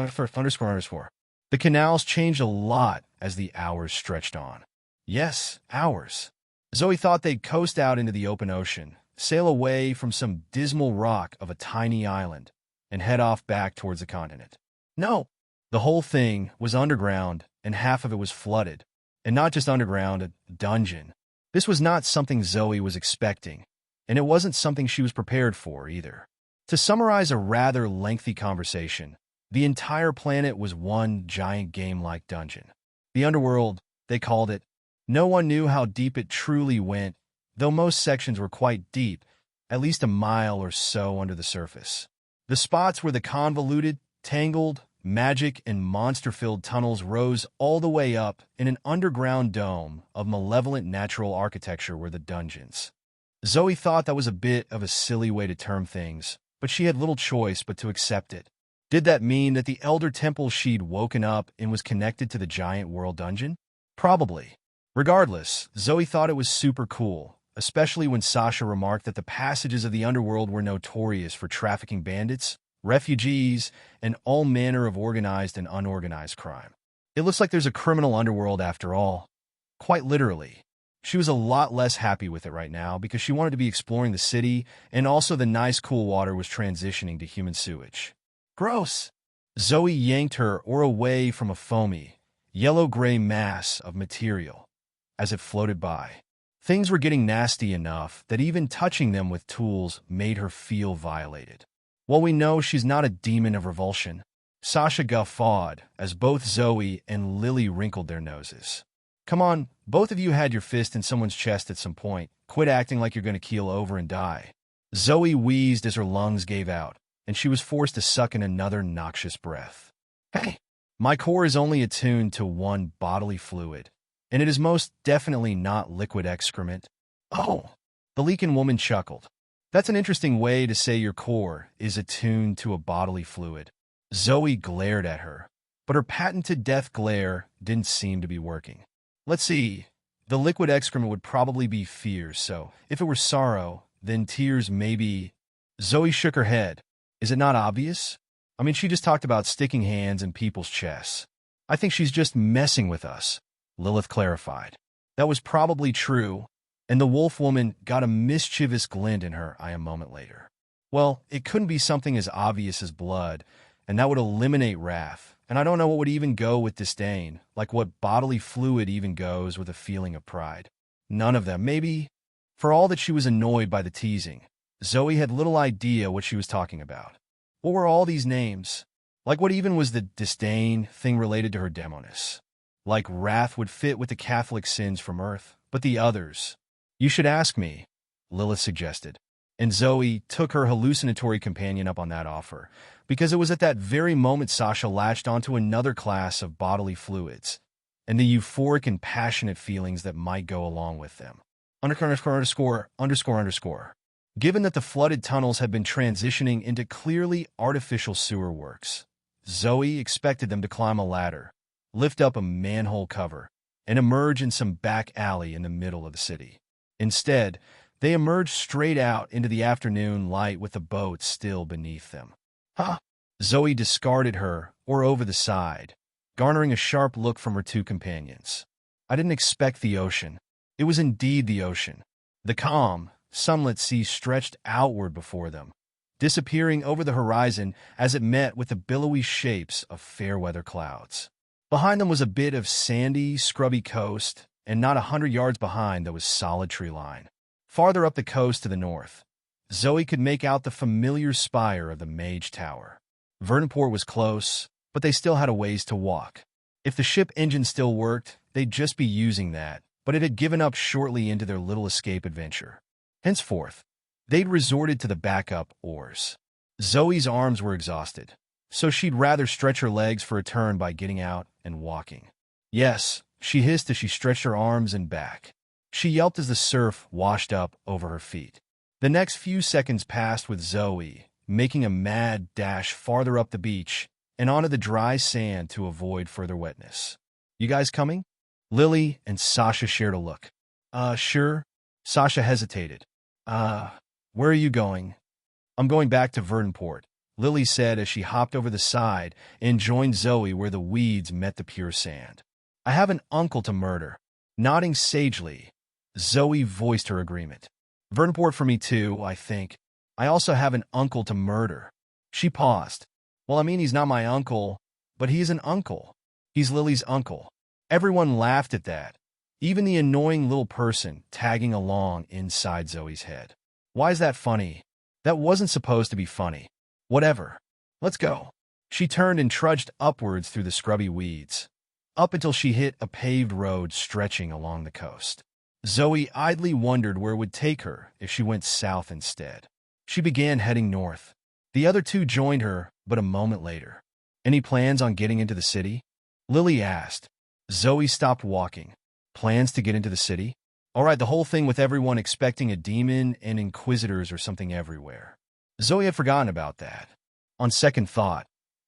The canals changed a lot as the hours stretched on. Yes, hours. Zoe thought they'd coast out into the open ocean, sail away from some dismal rock of a tiny island, and head off back towards the continent. No, the whole thing was underground, and half of it was flooded. And not just underground, a dungeon. This was not something Zoe was expecting, and it wasn't something she was prepared for either. To summarize a rather lengthy conversation, the entire planet was one giant game-like dungeon. The underworld, they called it. No one knew how deep it truly went, though most sections were quite deep, at least a mile or so under the surface. The spots where the convoluted, tangled, magic and monster-filled tunnels rose all the way up in an underground dome of malevolent natural architecture were the dungeons. Zoe thought that was a bit of a silly way to term things, but she had little choice but to accept it. Did that mean that the Elder Temple she'd woken up in was connected to the giant world dungeon? Probably. Regardless, Zoe thought it was super cool, especially when Sasha remarked that the passages of the underworld were notorious for trafficking bandits, refugees, and all manner of organized and unorganized crime. It looks like there's a criminal underworld after all. Quite literally. She was a lot less happy with it right now because she wanted to be exploring the city, and also the nice cool water was transitioning to human sewage. Gross! Zoe yanked her oar away from a foamy, yellow-gray mass of material as it floated by. Things were getting nasty enough that even touching them with tools made her feel violated. While we know she's not a demon of revulsion, Sasha guffawed as both Zoe and Lily wrinkled their noses. Come on, both of you had your fist in someone's chest at some point. Quit acting like you're going to keel over and die. Zoe wheezed as her lungs gave out, and she was forced to suck in another noxious breath. Hey, my core is only attuned to one bodily fluid, and it is most definitely not liquid excrement. Oh, the Leakin woman chuckled. That's an interesting way to say your core is attuned to a bodily fluid. Zoe glared at her, but her patented death glare didn't seem to be working. Let's see. The liquid excrement would probably be fear, so if it were sorrow, then tears maybe. Zoe shook her head. Is it not obvious? I mean, she just talked about sticking hands in people's chests. I think she's just messing with us, Lilith clarified. That was probably true, and the wolf woman got a mischievous glint in her eye a moment later. Well, it couldn't be something as obvious as blood, and that would eliminate wrath, and I don't know what would even go with disdain, like what bodily fluid even goes with a feeling of pride. None of them, maybe. For all that she was annoyed by the teasing, Zoe had little idea what she was talking about. What were all these names? Like what even was the disdain thing related to her demoness? Like wrath would fit with the Catholic sins from earth, but the others. You should ask me, Lilith suggested. And Zoe took her hallucinatory companion up on that offer, because it was at that very moment Sasha latched onto another class of bodily fluids, and the euphoric and passionate feelings that might go along with them. Underscore. Given that the flooded tunnels had been transitioning into clearly artificial sewer works, Zoe expected them to climb a ladder, lift up a manhole cover, and emerge in some back alley in the middle of the city. Instead, they emerged straight out into the afternoon light with the boat still beneath them. Huh? Zoe discarded her, or over the side, garnering a sharp look from her two companions. I didn't expect the ocean. It was indeed the ocean. The calm, sunlit sea stretched outward before them, disappearing over the horizon as it met with the billowy shapes of fair-weather clouds. Behind them was a bit of sandy, scrubby coast, and not 100 yards behind there was solid tree line. Farther up the coast to the north, Zoe could make out the familiar spire of the Mage Tower. Verdunport was close, but they still had a ways to walk. If the ship engine still worked, they'd just be using that, but it had given up shortly into their little escape adventure. Henceforth, they'd resorted to the backup oars. Zoe's arms were exhausted, so she'd rather stretch her legs for a turn by getting out and walking. Yes, she hissed as she stretched her arms and back. She yelped as the surf washed up over her feet. The next few seconds passed with Zoe, making a mad dash farther up the beach and onto the dry sand to avoid further wetness. You guys coming? Lily and Sasha shared a look. Sure. Sasha hesitated. Where are you going? I'm going back to Verdunport, Lily said as she hopped over the side and joined Zoe where the weeds met the pure sand. I have an uncle to murder. Nodding sagely, Zoe voiced her agreement. Verdunport for me too, I think. I also have an uncle to murder. She paused. Well, I mean, he's not my uncle, but he's an uncle. He's Lily's uncle. Everyone laughed at that, even the annoying little person tagging along inside Zoe's head. Why is that funny? That wasn't supposed to be funny. Whatever. Let's go. She turned and trudged upwards through the scrubby weeds, up until she hit a paved road stretching along the coast. Zoe idly wondered where it would take her if she went south instead. She began heading north. The other two joined her, but a moment later. Any plans on getting into the city? Lily asked. Zoe stopped walking. Plans to get into the city? All right, the whole thing with everyone expecting a demon and inquisitors or something everywhere. Zoe had forgotten about that. On second thought,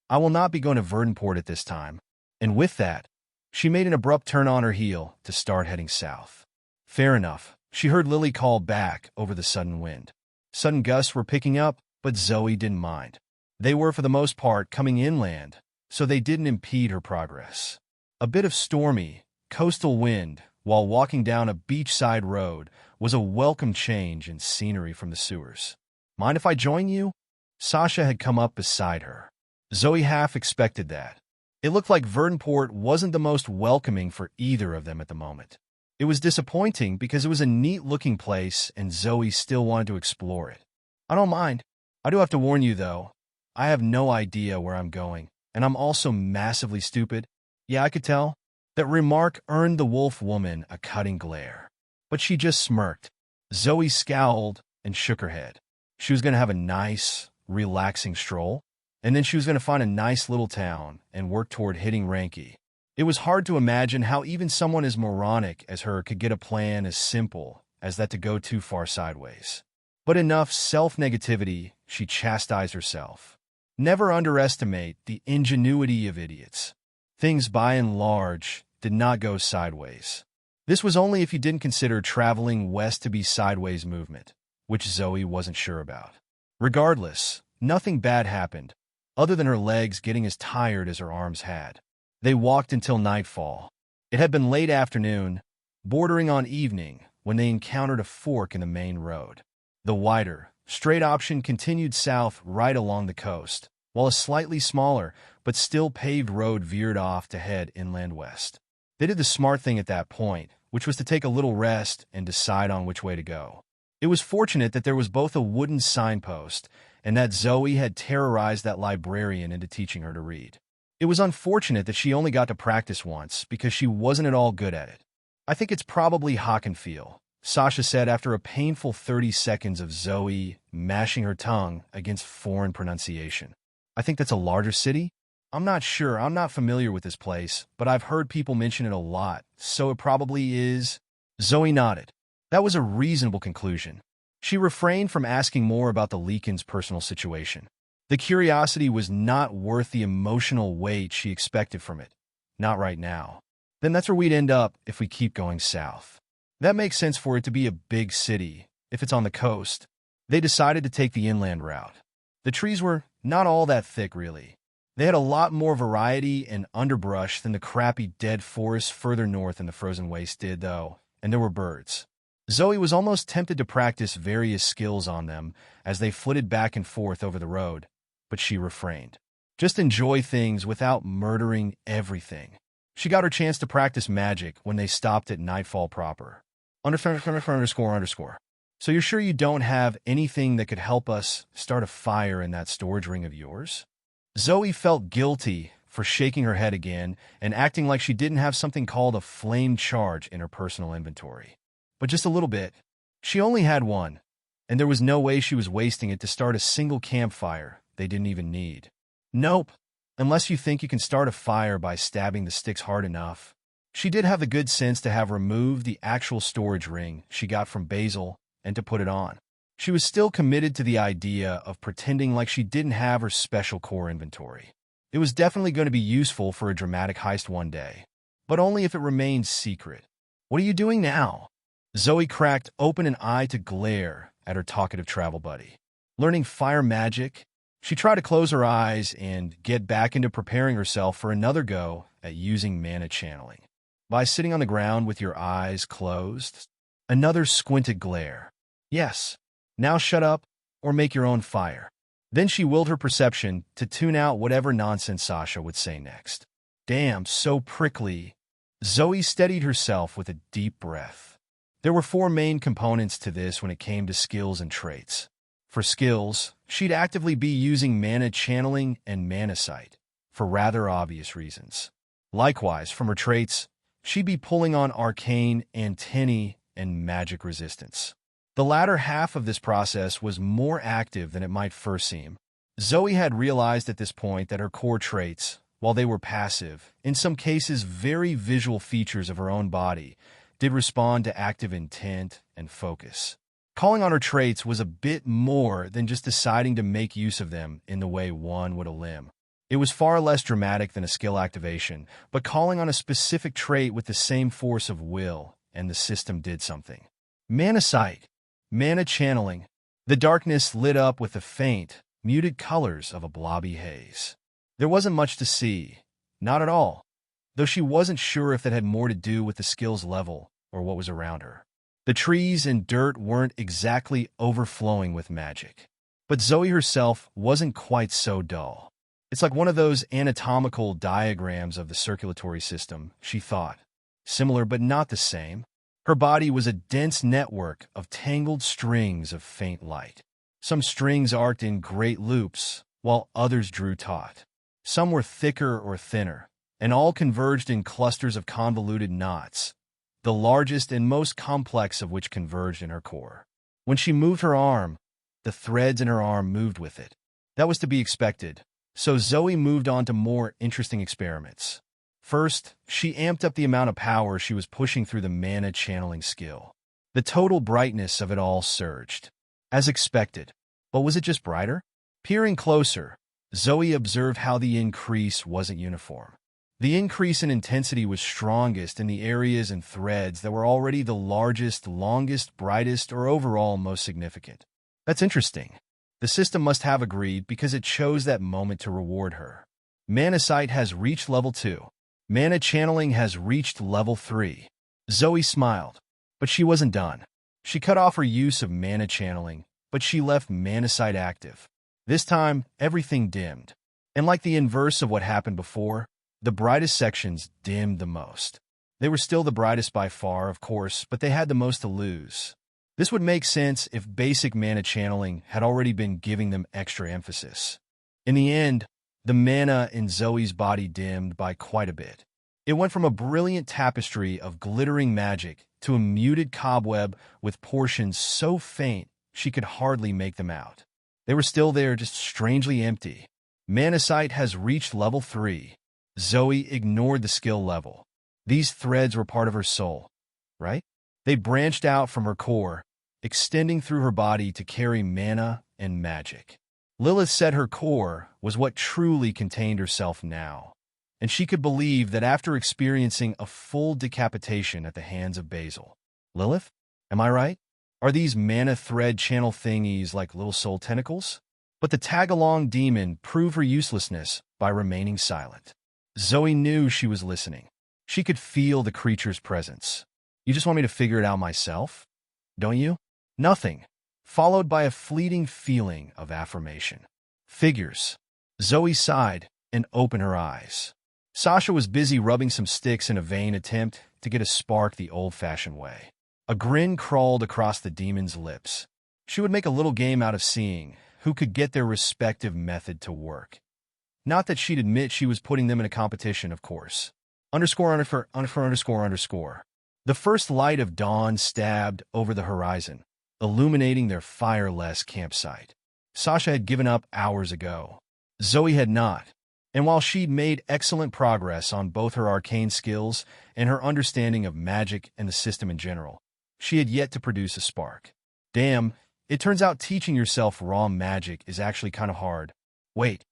I will not be going to Verdunport at this time. And with that, she made an abrupt turn on her heel to start heading south. Fair enough, she heard Lily call back over the sudden wind. Sudden gusts were picking up, but Zoe didn't mind. They were, for the most part, coming inland, so they didn't impede her progress. A bit of stormy, coastal wind while walking down a beachside road was a welcome change in scenery from the sewers. Mind if I join you? Sasha had come up beside her. Zoe half expected that. It looked like Verdunport wasn't the most welcoming for either of them at the moment. It was disappointing because it was a neat-looking place and Zoe still wanted to explore it. I don't mind. I do have to warn you, though. I have no idea where I'm going, and I'm also massively stupid. Yeah, I could tell. That remark earned the wolf woman a cutting glare. But she just smirked. Zoe scowled and shook her head. She was going to have a nice, relaxing stroll, and then she was going to find a nice little town and work toward hitting Ranky. It was hard to imagine how even someone as moronic as her could get a plan as simple as that to go too far sideways. But enough self-negativity, she chastised herself. Never underestimate the ingenuity of idiots. Things, by and large, did not go sideways. This was only if you didn't consider traveling west to be sideways movement, which Zoe wasn't sure about. Regardless, nothing bad happened, other than her legs getting as tired as her arms had. They walked until nightfall. It had been late afternoon, bordering on evening, when they encountered a fork in the main road. The wider, straight option continued south right along the coast, while a slightly smaller, but still paved road veered off to head inland west. They did the smart thing at that point, which was to take a little rest and decide on which way to go. It was fortunate that there was both a wooden signpost and that Zoe had terrorized that librarian into teaching her to read. It was unfortunate that she only got to practice once because she wasn't at all good at it. I think it's probably Hockenfeel, Sasha said after a painful 30 seconds of Zoe mashing her tongue against foreign pronunciation. I think that's a larger city? I'm not sure. I'm not familiar with this place, but I've heard people mention it a lot, so it probably is. Zoe nodded. That was a reasonable conclusion. She refrained from asking more about the Leakin's personal situation. The curiosity was not worth the emotional weight she expected from it. Not right now. Then that's where we'd end up if we keep going south. That makes sense for it to be a big city, if it's on the coast. They decided to take the inland route. The trees were not all that thick, really. They had a lot more variety and underbrush than the crappy dead forests further north in the frozen waste did, though, and there were birds. Zoe was almost tempted to practice various skills on them as they flitted back and forth over the road, but she refrained. Just enjoy things without murdering everything. She got her chance to practice magic when they stopped at nightfall proper. ______. So you're sure you don't have anything that could help us start a fire in that storage ring of yours? Zoe felt guilty for shaking her head again and acting like she didn't have something called a flame charge in her personal inventory. But just a little bit. She only had one, and there was no way she was wasting it to start a single campfire they didn't even need. Nope, unless you think you can start a fire by stabbing the sticks hard enough. She did have the good sense to have removed the actual storage ring she got from Basil and to put it on. She was still committed to the idea of pretending like she didn't have her special core inventory. It was definitely going to be useful for a dramatic heist one day, but only if it remained secret. What are you doing now? Zoe cracked open an eye to glare at her talkative travel buddy. Learning fire magic, she tried to close her eyes and get back into preparing herself for another go at using mana channeling. By sitting on the ground with your eyes closed, another squinted glare. Yes, now shut up or make your own fire. Then she willed her perception to tune out whatever nonsense Sasha would say next. Damn, so prickly. Zoe steadied herself with a deep breath. There were 4 main components to this when it came to skills and traits. For skills, she'd actively be using mana channeling and mana sight, for rather obvious reasons. Likewise, from her traits, she'd be pulling on arcane, antennae, and magic resistance. The latter half of this process was more active than it might first seem. Zoe had realized at this point that her core traits, while they were passive, in some cases very visual features of her own body, did respond to active intent and focus. Calling on her traits was a bit more than just deciding to make use of them in the way one would a limb. It was far less dramatic than a skill activation, but calling on a specific trait with the same force of will, and the system did something. Mana sight, mana channeling. The darkness lit up with the faint, muted colors of a blobby haze. There wasn't much to see, not at all, though she wasn't sure if that had more to do with the skill's level or what was around her. The trees and dirt weren't exactly overflowing with magic, but Zoe herself wasn't quite so dull. It's like one of those anatomical diagrams of the circulatory system, she thought. Similar but not the same. Her body was a dense network of tangled strings of faint light. Some strings arced in great loops, while others drew taut. Some were thicker or thinner, and all converged in clusters of convoluted knots, the largest and most complex of which converged in her core. When she moved her arm, the threads in her arm moved with it. That was to be expected, so Zoe moved on to more interesting experiments. First, she amped up the amount of power she was pushing through the mana channeling skill. The total brightness of it all surged. As expected. But was it just brighter? Peering closer, Zoe observed how the increase wasn't uniform. The increase in intensity was strongest in the areas and threads that were already the largest, longest, brightest, or overall most significant. That's interesting. The system must have agreed because it chose that moment to reward her. Mana sight has reached level 2. Mana channeling has reached level 3. Zoe smiled, but she wasn't done. She cut off her use of mana channeling, but she left mana sight active. This time, everything dimmed. And like the inverse of what happened before, the brightest sections dimmed the most. They were still the brightest by far, of course, but they had the most to lose. This would make sense if basic mana channeling had already been giving them extra emphasis. In the end, the mana in Zoe's body dimmed by quite a bit. It went from a brilliant tapestry of glittering magic to a muted cobweb with portions so faint she could hardly make them out. They were still there, just strangely empty. Mana sight has reached level 3. Zoe ignored the skill level. These threads were part of her soul, right? They branched out from her core, extending through her body to carry mana and magic. Lilith said her core was what truly contained herself now, and she could believe that after experiencing a full decapitation at the hands of Basil. Lilith? Am I right? Are these mana thread channel thingies like little soul tentacles? But the tag-along demon proved her uselessness by remaining silent. Zoe knew she was listening. She could feel the creature's presence. You just want me to figure it out myself? Don't you? Nothing. Followed by a fleeting feeling of affirmation. Figures. Zoe sighed and opened her eyes. Sasha was busy rubbing some sticks in a vain attempt to get a spark the old-fashioned way. A grin crawled across the demon's lips. She would make a little game out of seeing who could get their respective method to work. Not that she'd admit she was putting them in a competition, of course. Underscore. The first light of dawn stabbed over the horizon, illuminating their fireless campsite. Sasha had given up hours ago. Zoe had not, and while she'd made excellent progress on both her arcane skills and her understanding of magic and the system in general, she had yet to produce a spark. Damn, it turns out teaching yourself raw magic is actually kind of hard. Wait,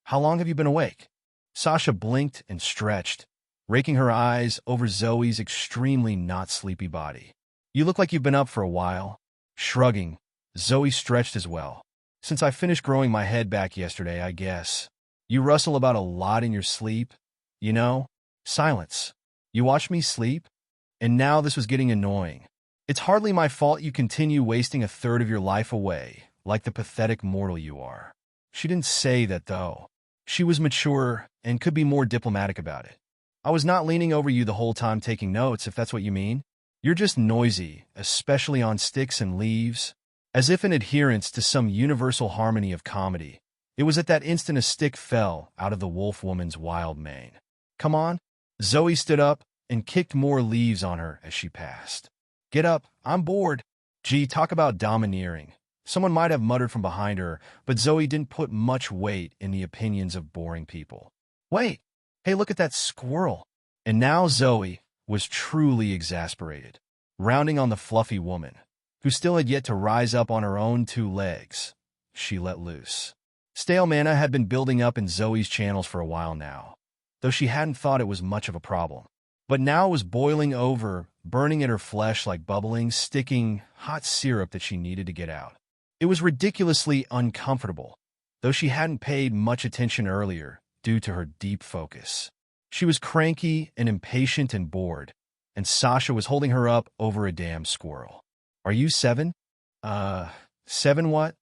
how long have you been awake? Sasha blinked and stretched, raking her eyes over Zoe's extremely not sleepy body. You look like you've been up for a while. Shrugging, Zoe stretched as well. Since I finished growing my head back yesterday, I guess. You rustle about a lot in your sleep. You know? Silence. You watch me sleep? And now this was getting annoying. It's hardly my fault you continue wasting a third of your life away, like the pathetic mortal you are. She didn't say that, though. She was mature and could be more diplomatic about it. I was not leaning over you the whole time taking notes, if that's what you mean. You're just noisy, especially on sticks and leaves, as if in adherence to some universal harmony of comedy. It was at that instant a stick fell out of the wolf woman's wild mane. Come on. Zoe stood up and kicked more leaves on her as she passed. Get up, I'm bored. Gee, talk about domineering. Someone might have muttered from behind her, but Zoe didn't put much weight in the opinions of boring people. Wait, hey, look at that squirrel. And now Zoe was truly exasperated, rounding on the fluffy woman, who still had yet to rise up on her own two legs. She let loose. Stale mana had been building up in Zoe's channels for a while now, though she hadn't thought it was much of a problem. But now it was boiling over, burning at her flesh like bubbling, sticking, hot syrup that she needed to get out. It was ridiculously uncomfortable, though she hadn't paid much attention earlier due to her deep focus. She was cranky and impatient and bored, and Sasha was holding her up over a damn squirrel. Are you 7? 7 what?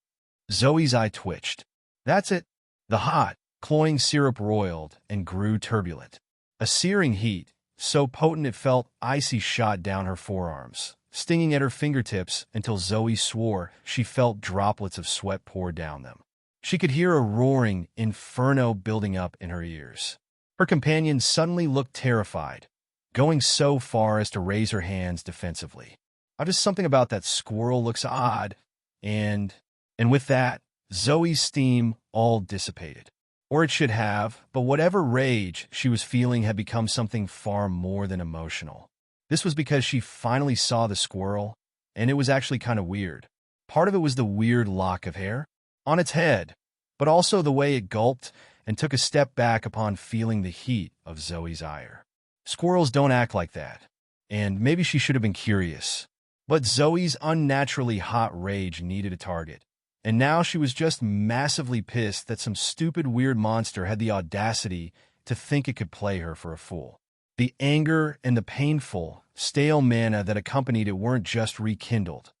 Zoe's eye twitched. That's it. The hot, cloying syrup roiled and grew turbulent. A searing heat, so potent it felt icy, shot down her forearms, stinging at her fingertips until Zoe swore she felt droplets of sweat pour down them. She could hear a roaring inferno building up in her ears. Her companion suddenly looked terrified, going so far as to raise her hands defensively. Just something about that squirrel looks odd, and with that, Zoe's steam all dissipated. Or it should have, but whatever rage she was feeling had become something far more than emotional. This was because she finally saw the squirrel, and it was actually kind of weird. Part of it was the weird lock of hair on its head, but also the way it gulped and took a step back upon feeling the heat of Zoe's ire. Squirrels don't act like that, and maybe she should have been curious. But Zoe's unnaturally hot rage needed a target, and now she was just massively pissed that some stupid weird monster had the audacity to think it could play her for a fool. The anger and the painful, stale mana that accompanied it weren't just rekindled.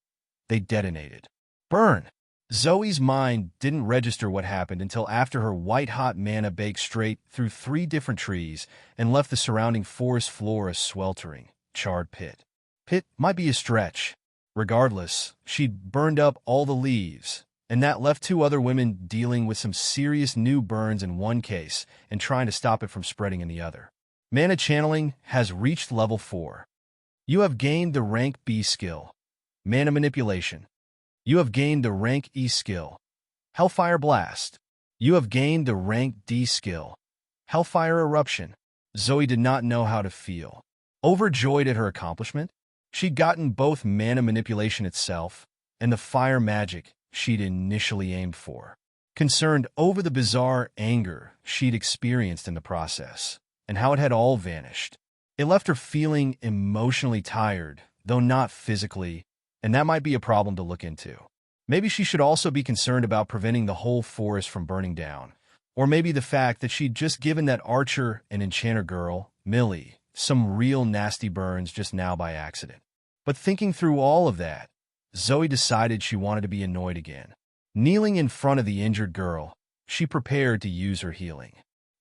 They detonated. Burn! Zoe's mind didn't register what happened until after her white-hot mana baked straight through 3 different trees and left the surrounding forest floor a sweltering, charred pit. Pit might be a stretch. Regardless, she'd burned up all the leaves, and that left 2 other women dealing with some serious new burns in one case and trying to stop it from spreading in the other. Mana channeling has reached level 4. You have gained the rank B skill, Mana Manipulation. You have gained the rank E skill, Hellfire Blast. You have gained the rank D skill, Hellfire Eruption. Zoe did not know how to feel. Overjoyed at her accomplishment, she'd gotten both Mana Manipulation itself and the fire magic she'd initially aimed for. Concerned over the bizarre anger she'd experienced in the process, and how it had all vanished. It left her feeling emotionally tired, though not physically, and that might be a problem to look into. Maybe she should also be concerned about preventing the whole forest from burning down, or maybe the fact that she'd just given that archer and enchanter girl, Millie, some real nasty burns just now by accident. But thinking through all of that, Zoe decided she wanted to be annoyed again. Kneeling in front of the injured girl, she prepared to use her healing.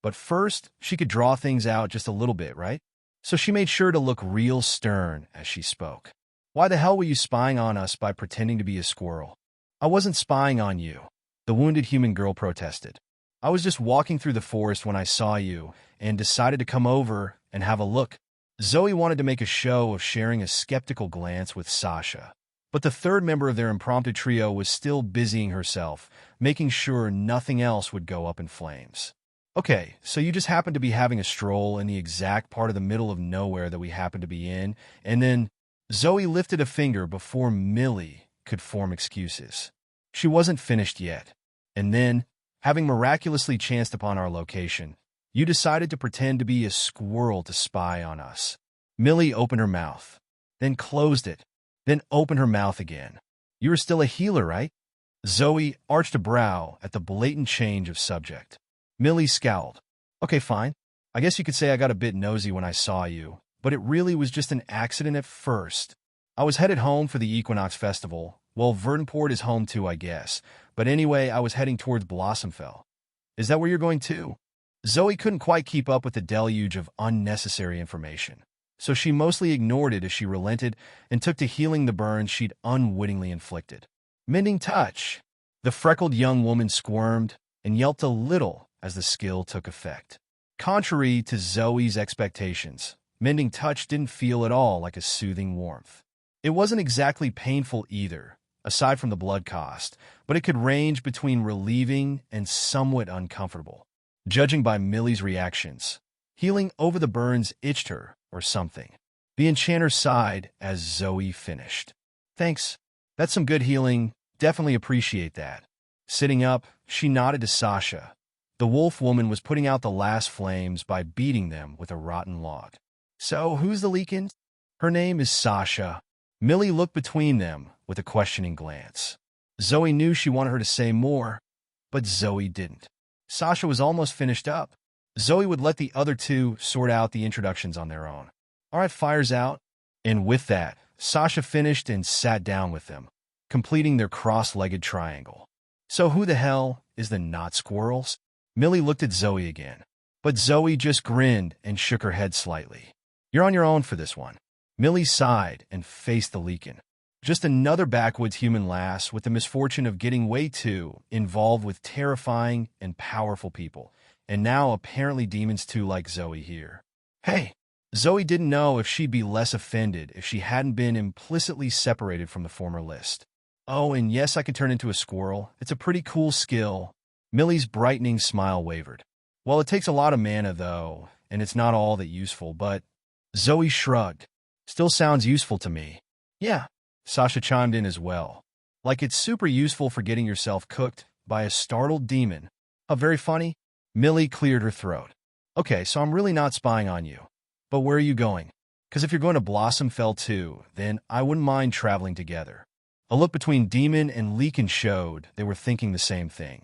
But first, she could draw things out just a little bit, right? So she made sure to look real stern as she spoke. Why the hell were you spying on us by pretending to be a squirrel? I wasn't spying on you, the wounded human girl protested. I was just walking through the forest when I saw you and decided to come over and have a look. Zoe wanted to make a show of sharing a skeptical glance with Sasha, but the third member of their impromptu trio was still busying herself, making sure nothing else would go up in flames. Okay, so you just happened to be having a stroll in the exact part of the middle of nowhere that we happened to be in, and then Zoe lifted a finger before Millie could form excuses. She wasn't finished yet. And then, having miraculously chanced upon our location, You decided to pretend to be a squirrel to spy on us. Millie opened her mouth, then closed it, then opened her mouth again. You were still a healer, right? Zoe arched a brow at the blatant change of subject. Millie scowled. Okay, fine. I guess you could say I got a bit nosy when I saw you, but it really was just an accident at first. I was headed home for the Equinox Festival. Well, Verdunport is home too, I guess. But anyway, I was heading towards Blossomfell. Is that where you're going too? Zoe couldn't quite keep up with the deluge of unnecessary information, so she mostly ignored it as she relented and took to healing the burns she'd unwittingly inflicted. Mending touch. The freckled young woman squirmed and yelped a little as the skill took effect. Contrary to Zoe's expectations, mending touch didn't feel at all like a soothing warmth. It wasn't exactly painful either, aside from the blood cost, but it could range between relieving and somewhat uncomfortable, judging by Millie's reactions. Healing over the burns itched her, or something. The enchanter sighed as Zoe finished. Thanks. That's some good healing. Definitely appreciate that. Sitting up, she nodded to Sasha. The wolf woman was putting out the last flames by beating them with a rotten log. So, who's the leakin'? Her name is Sasha. Millie looked between them with a questioning glance. Zoe knew she wanted her to say more, but Zoe didn't. Sasha was almost finished up. Zoe would let the other two sort out the introductions on their own. All right, fire's out. And with that, Sasha finished and sat down with them, completing their cross-legged triangle. So who the hell is the not squirrels? Millie looked at Zoe again, but Zoe just grinned and shook her head slightly. You're on your own for this one. Millie sighed and faced the Leakin. Just another backwoods human lass with the misfortune of getting way too involved with terrifying and powerful people, and now apparently demons too like Zoe here. Hey! Zoe didn't know if she'd be less offended if she hadn't been implicitly separated from the former list. Oh, and yes, I can turn into a squirrel. It's a pretty cool skill. Millie's brightening smile wavered. Well, it takes a lot of mana, though, and it's not all that useful, but... Zoe shrugged. Still sounds useful to me. Yeah, Sasha chimed in as well. Like it's super useful for getting yourself cooked by a startled demon. Oh, very funny? Millie cleared her throat. Okay, so I'm really not spying on you. But where are you going? Because if you're going to Blossomfell too, then I wouldn't mind traveling together. A look between Demon and Leakin showed they were thinking the same thing.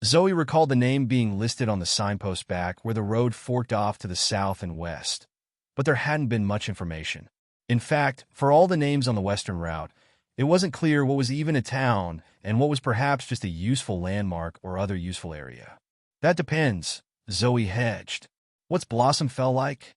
Zoe recalled the name being listed on the signpost back where the road forked off to the south and west. But there hadn't been much information. In fact, for all the names on the western route, it wasn't clear what was even a town and what was perhaps just a useful landmark or other useful area. That depends, Zoe hedged. What's Blossomfell like?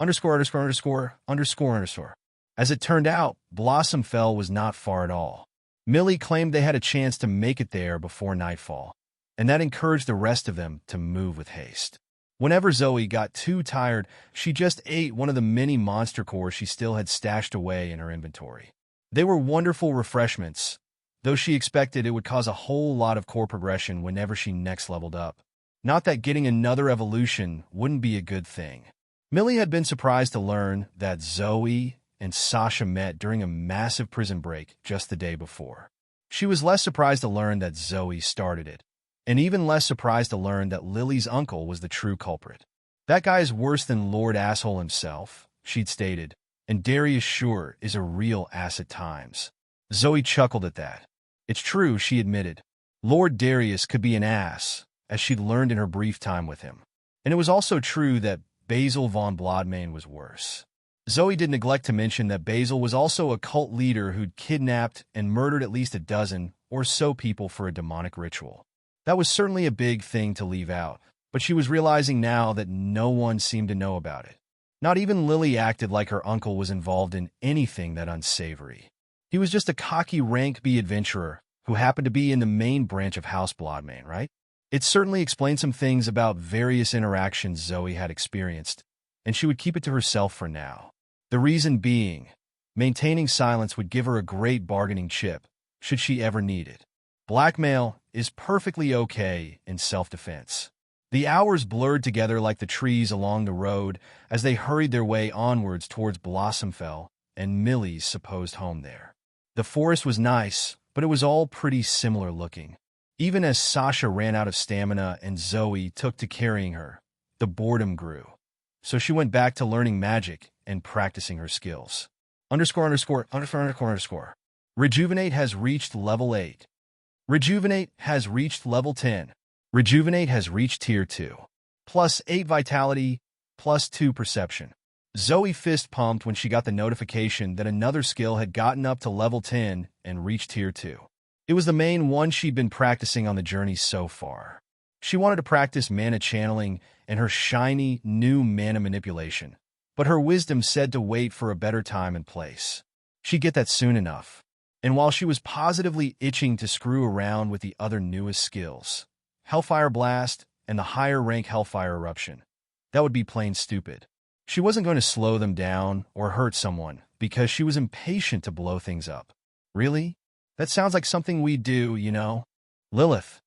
_________. As it turned out, Blossomfell was not far at all. Millie claimed they had a chance to make it there before nightfall, and that encouraged the rest of them to move with haste. Whenever Zoe got too tired, she just ate one of the many monster cores she still had stashed away in her inventory. They were wonderful refreshments, though she expected it would cause a whole lot of core progression whenever she next leveled up. Not that getting another evolution wouldn't be a good thing. Millie had been surprised to learn that Zoe and Sasha met during a massive prison break just the day before. She was less surprised to learn that Zoe started it, and even less surprised to learn that Lily's uncle was the true culprit. That guy is worse than Lord Asshole himself, she'd stated, and Darius sure is a real ass at times. Zoe chuckled at that. It's true, she admitted. Lord Darius could be an ass, as she'd learned in her brief time with him. And it was also true that Basil von Blodmane was worse. Zoe did neglect to mention that Basil was also a cult leader who'd kidnapped and murdered at least a dozen or so people for a demonic ritual. That was certainly a big thing to leave out, but she was realizing now that no one seemed to know about it. Not even Lily acted like her uncle was involved in anything that unsavory. He was just a cocky rank B adventurer who happened to be in the main branch of House Blodmane, right? It certainly explained some things about various interactions Zoe had experienced, and she would keep it to herself for now. The reason being, maintaining silence would give her a great bargaining chip, should she ever need it. Blackmail is perfectly okay in self-defense. The hours blurred together like the trees along the road as they hurried their way onwards towards Blossomfell and Millie's supposed home there. The forest was nice, but it was all pretty similar looking. Even as Sasha ran out of stamina and Zoe took to carrying her, the boredom grew. So she went back to learning magic and practicing her skills. ________. Rejuvenate has reached level 8. Rejuvenate has reached level 10. Rejuvenate has reached tier 2. Plus 8 vitality, plus 2 perception. Zoe fist pumped when she got the notification that another skill had gotten up to level 10 and reached tier 2. It was the main one she'd been practicing on the journey so far. She wanted to practice mana channeling and her shiny, new mana manipulation, but her wisdom said to wait for a better time and place. She'd get that soon enough. And while she was positively itching to screw around with the other newest skills, Hellfire Blast and the higher rank Hellfire Eruption, that would be plain stupid. She wasn't going to slow them down or hurt someone because she was impatient to blow things up. Really? That sounds like something we do, you know? Lilith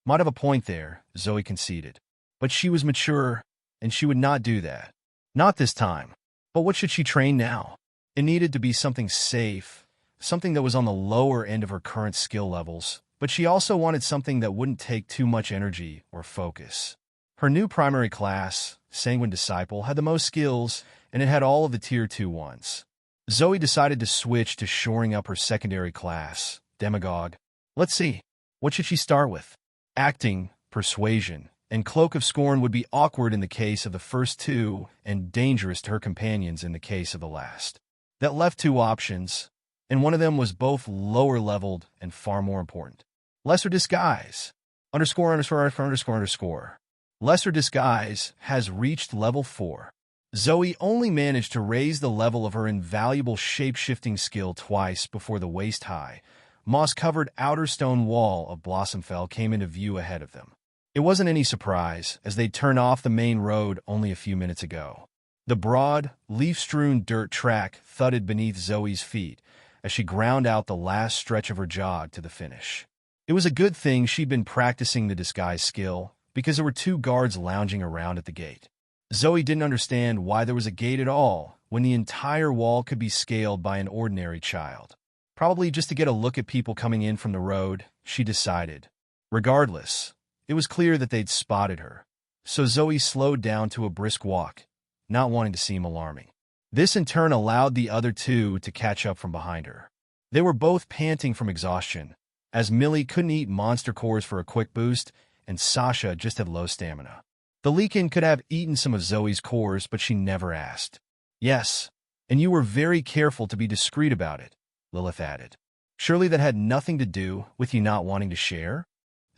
might have a point there, Zoe conceded. But she was mature, and she would not do that. Not this time. But what should she train now? It needed to be something safe, something that was on the lower end of her current skill levels, but she also wanted something that wouldn't take too much energy or focus. Her new primary class, Sanguine Disciple, had the most skills, and it had all of the tier 2 ones. Zoe decided to switch to shoring up her secondary class, Demagogue. Let's see. What should she start with? Acting, Persuasion, and Cloak of Scorn would be awkward in the case of the first two and dangerous to her companions in the case of the last. That left 2 options, and one of them was both lower-leveled and far more important. Lesser Disguise. _______. Lesser Disguise has reached level 4. Zoe only managed to raise the level of her invaluable shape-shifting skill twice before the waist-high, moss-covered outer stone wall of Blossomfell came into view ahead of them. It wasn't any surprise, as they'd turned off the main road only a few minutes ago. The broad, leaf-strewn dirt track thudded beneath Zoe's feet as she ground out the last stretch of her jog to the finish. It was a good thing she'd been practicing the disguise skill, because there were 2 guards lounging around at the gate. Zoe didn't understand why there was a gate at all when the entire wall could be scaled by an ordinary child. Probably just to get a look at people coming in from the road, she decided. Regardless, it was clear that they'd spotted her, so Zoe slowed down to a brisk walk, not wanting to seem alarming. This in turn allowed the other 2 to catch up from behind her. They were both panting from exhaustion, as Millie couldn't eat monster cores for a quick boost, and Sasha just had low stamina. The Leakin could have eaten some of Zoe's cores, but she never asked. Yes, and you were very careful to be discreet about it, Lilith added. Surely that had nothing to do with you not wanting to share?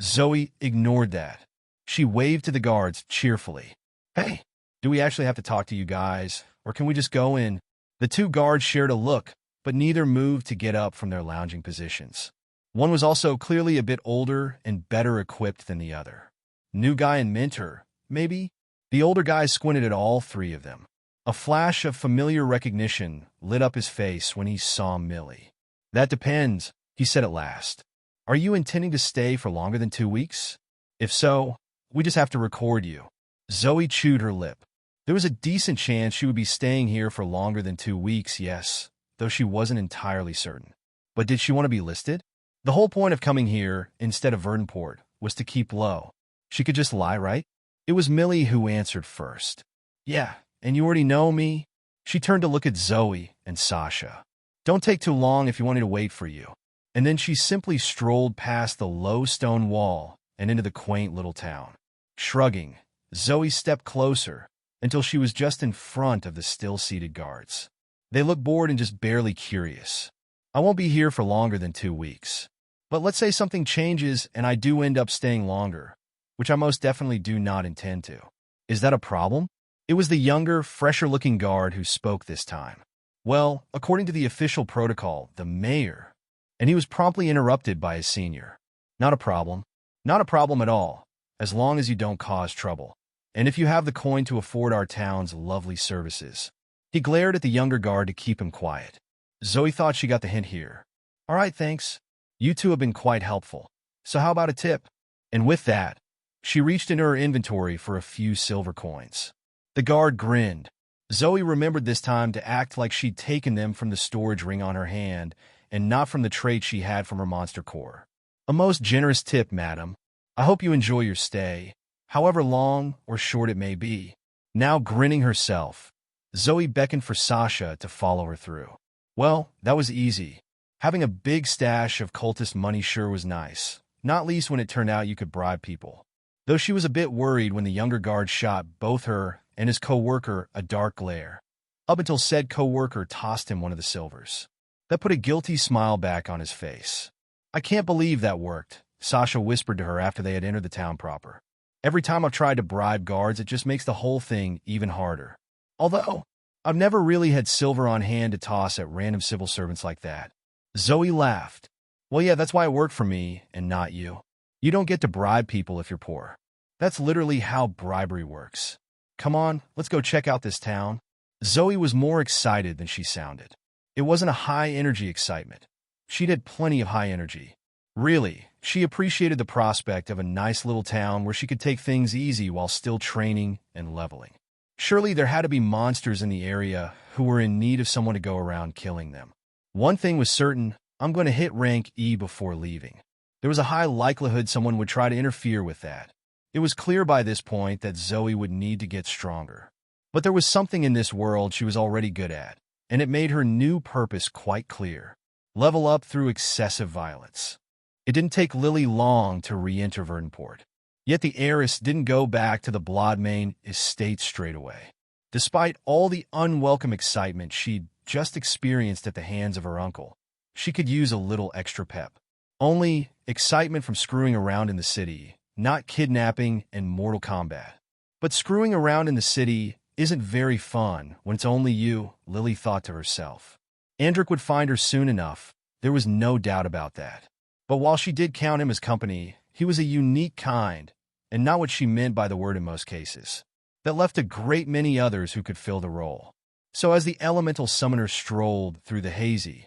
Zoe ignored that. She waved to the guards cheerfully. Hey, do we actually have to talk to you guys, or can we just go in? The 2 guards shared a look, but neither moved to get up from their lounging positions. One was also clearly a bit older and better equipped than the other. New guy and mentor, maybe? The older guy squinted at all 3 of them. A flash of familiar recognition lit up his face when he saw Millie. That depends, he said at last. Are you intending to stay for longer than 2 weeks? If so, we just have to record you. Zoe chewed her lip. There was a decent chance she would be staying here for longer than 2 weeks, yes, though she wasn't entirely certain. But did she want to be listed? The whole point of coming here, instead of Verdunport, was to keep low. She could just lie, right? It was Millie who answered first. Yeah, and you already know me? She turned to look at Zoe and Sasha. Don't take too long if you want me to wait for you. And then she simply strolled past the low stone wall and into the quaint little town. Shrugging, Zoe stepped closer until she was just in front of the still-seated guards. They looked bored and just barely curious. I won't be here for longer than 2 weeks. But let's say something changes and I do end up staying longer, which I most definitely do not intend to. Is that a problem? It was the younger, fresher-looking guard who spoke this time. Well, according to the official protocol, the mayor. And he was promptly interrupted by his senior. Not a problem. Not a problem at all, as long as you don't cause trouble. And if you have the coin to afford our town's lovely services. He glared at the younger guard to keep him quiet. Zoe thought she got the hint here. All right, thanks. You 2 have been quite helpful. So how about a tip? And with that, she reached into her inventory for a few silver coins. The guard grinned. Zoe remembered this time to act like she'd taken them from the storage ring on her hand and not from the trait she had from her monster core. A most generous tip, madam. I hope you enjoy your stay. however long or short it may be. Now grinning herself, Zoe beckoned for Sasha to follow her through. Well, that was easy. Having a big stash of cultist money sure was nice, not least when it turned out you could bribe people. Though she was a bit worried when the younger guard shot both her and his co-worker a dark glare, up until said co-worker tossed him one of the silvers. That put a guilty smile back on his face. I can't believe that worked, Sasha whispered to her after they had entered the town proper. Every time I've tried to bribe guards, it just makes the whole thing even harder. Although, I've never really had silver on hand to toss at random civil servants like that. Zoe laughed. Well, yeah, that's why it worked for me and not you. You don't get to bribe people if you're poor. That's literally how bribery works. Come on, let's go check out this town. Zoe was more excited than she sounded. It wasn't a high-energy excitement. She'd had plenty of high energy. Really, she appreciated the prospect of a nice little town where she could take things easy while still training and leveling. Surely there had to be monsters in the area who were in need of someone to go around killing them. One thing was certain, I'm going to hit rank E before leaving. There was a high likelihood someone would try to interfere with that. It was clear by this point that Zoe would need to get stronger. But there was something in this world she was already good at, and it made her new purpose quite clear. Level up through excessive violence. It didn't take Lily long to re-enter Verdunport. Yet the heiress didn't go back to the Bloodmane estate straight away. Despite all the unwelcome excitement she'd just experienced at the hands of her uncle, she could use a little extra pep. Only excitement from screwing around in the city, not kidnapping and mortal combat. But screwing around in the city isn't very fun when it's only you, Lily thought to herself. Andric would find her soon enough, there was no doubt about that. But while she did count him as company, he was a unique kind, and not what she meant by the word in most cases. That left a great many others who could fill the role. So as the elemental summoner strolled through the hazy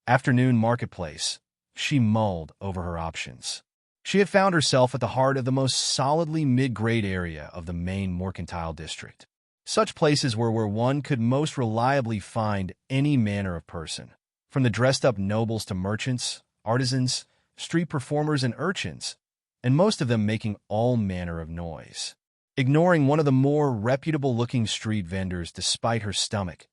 afternoon marketplace, she mulled over her options. She had found herself at the heart of the most solidly mid-grade area of the main mercantile district. Such places were where one could most reliably find any manner of person, from the dressed-up nobles to merchants, artisans, street performers, and urchins, and most of them making all manner of noise. Ignoring one of the more reputable-looking street vendors despite her stomach,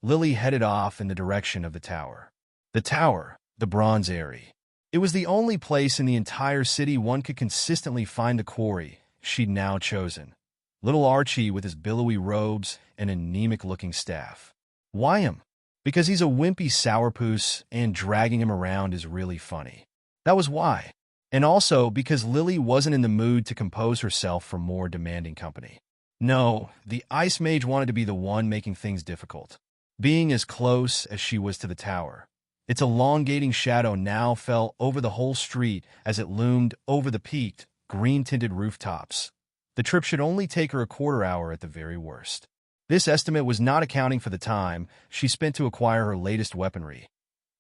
Lily headed off in the direction of the tower. The tower, the Bronze Eyrie. It was the only place in the entire city one could consistently find the quarry she'd now chosen. Little Archie with his billowy robes and anemic-looking staff. Why him? Because he's a wimpy sourpuss and dragging him around is really funny. That was why. And also because Lily wasn't in the mood to compose herself for more demanding company. No, the Ice Mage wanted to be the one making things difficult. Being as close as she was to the tower, its elongating shadow now fell over the whole street as it loomed over the peaked, green-tinted rooftops. The trip should only take her a quarter hour at the very worst. This estimate was not accounting for the time she spent to acquire her latest weaponry,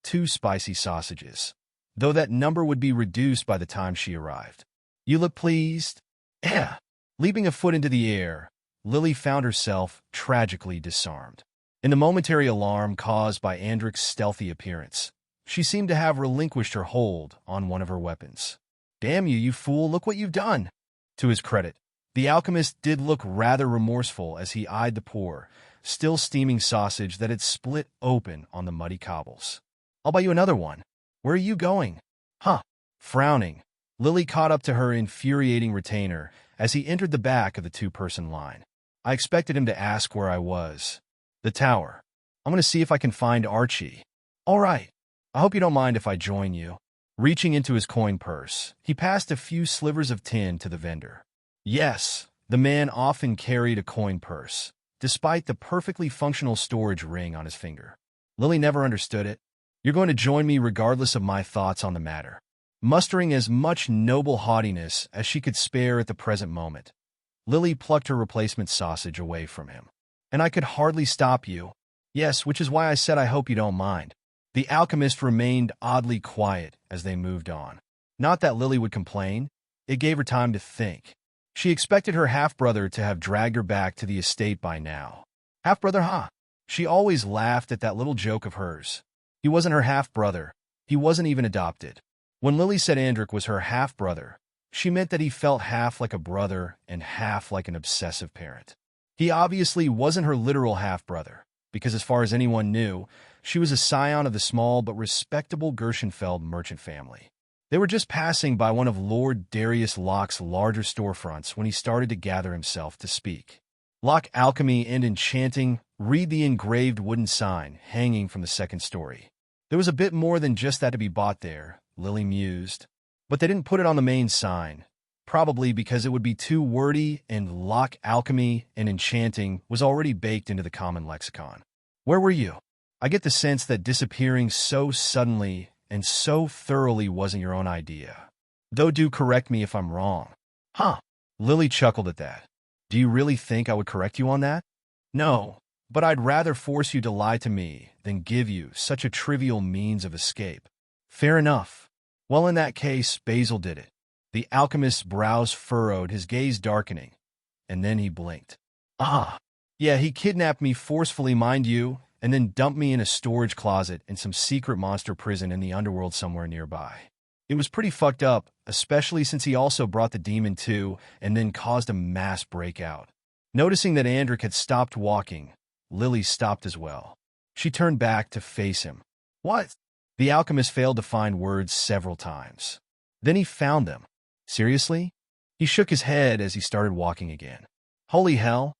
2 spicy sausages. Though that number would be reduced by the time she arrived. You look pleased? Yeah. Leaping a foot into the air, Lily found herself tragically disarmed. In the momentary alarm caused by Andric's stealthy appearance, she seemed to have relinquished her hold on one of her weapons. Damn you, you fool, look what you've done! To his credit, the alchemist did look rather remorseful as he eyed the poor, still steaming sausage that had split open on the muddy cobbles. I'll buy you another one. Where are you going? Huh. Frowning, Lily caught up to her infuriating retainer as he entered the back of the 2-person line. I expected him to ask where I was. The tower. I'm going to see if I can find Archie. All right. I hope you don't mind if I join you. Reaching into his coin purse, he passed a few slivers of tin to the vendor. Yes, the man often carried a coin purse, despite the perfectly functional storage ring on his finger. Lily never understood it. You're going to join me regardless of my thoughts on the matter. Mustering as much noble haughtiness as she could spare at the present moment, Lily plucked her replacement sausage away from him. And I could hardly stop you. Yes, which is why I said I hope you don't mind. The alchemist remained oddly quiet as they moved on. Not that Lily would complain. It gave her time to think. She expected her half-brother to have dragged her back to the estate by now. Half-brother, huh? She always laughed at that little joke of hers. He wasn't her half-brother. He wasn't even adopted. When Lily said Andric was her half-brother, She meant that he felt half like a brother and half like an obsessive parent. He obviously wasn't her literal half-brother, because as far as anyone knew, she was a scion of the small but respectable Gershenfeld merchant family. They were just passing by one of Lord Darius Locke's larger storefronts when he started to gather himself to speak. Locke Alchemy and Enchanting, read the engraved wooden sign hanging from the second story. There was a bit more than just that to be bought there, Lily mused. But they didn't put it on the main sign, probably because it would be too wordy and Locke Alchemy and Enchanting was already baked into the common lexicon. Where were you? I get the sense that disappearing so suddenly and so thoroughly wasn't your own idea. Though do correct me if I'm wrong. Huh. Lily chuckled at that. Do you really think I would correct you on that? No, but I'd rather force you to lie to me than give you such a trivial means of escape. Fair enough. Well, in that case, Basil did it. The alchemist's brows furrowed, his gaze darkening, and then he blinked. Ah, yeah, he kidnapped me forcefully, mind you, and then dumped me in a storage closet in some secret monster prison in the underworld somewhere nearby. It was pretty fucked up, especially since he also brought the demon too, and then caused a mass breakout. Noticing that Andric had stopped walking, Lily stopped as well. She turned back to face him. What? The alchemist failed to find words several times. Then he found them. Seriously? He shook his head as he started walking again. Holy hell,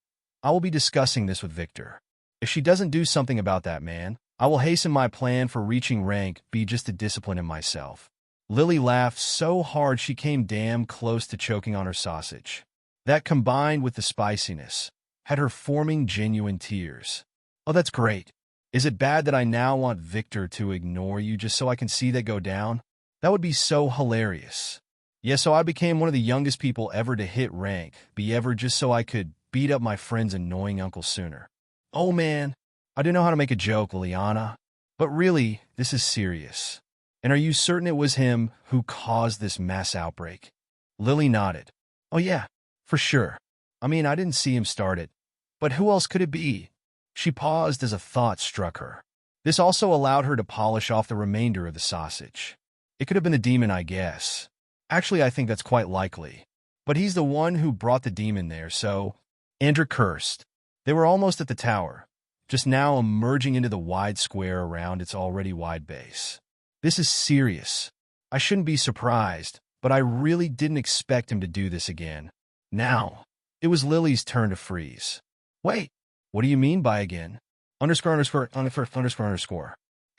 I will be discussing this with Victor. If she doesn't do something about that man, I will hasten my plan for reaching rank B just to discipline him myself. Lily laughed so hard she came damn close to choking on her sausage. That, combined with the spiciness, had her forming genuine tears. Oh, that's great. Is it bad that I now want Victor to ignore you just so I can see that go down? That would be so hilarious. Yeah, so I became one of the youngest people ever to hit rank B ever just so I could beat up my friend's annoying uncle sooner. Oh man, I don't know how to make a joke, Liliana. But really, this is serious. And are you certain it was him who caused this mass outbreak? Lily nodded. Oh yeah, for sure. I mean, I didn't see him start it. But who else could it be? She paused as a thought struck her. This also allowed her to polish off the remainder of the sausage. It could have been the demon, I guess. Actually, I think that's quite likely. But he's the one who brought the demon there, so... Andrew cursed. They were almost at the tower, just now emerging into the wide square around its already wide base. This is serious. I shouldn't be surprised, but I really didn't expect him to do this again. Now, it was Lily's turn to freeze. Wait, what do you mean by again? Underscore.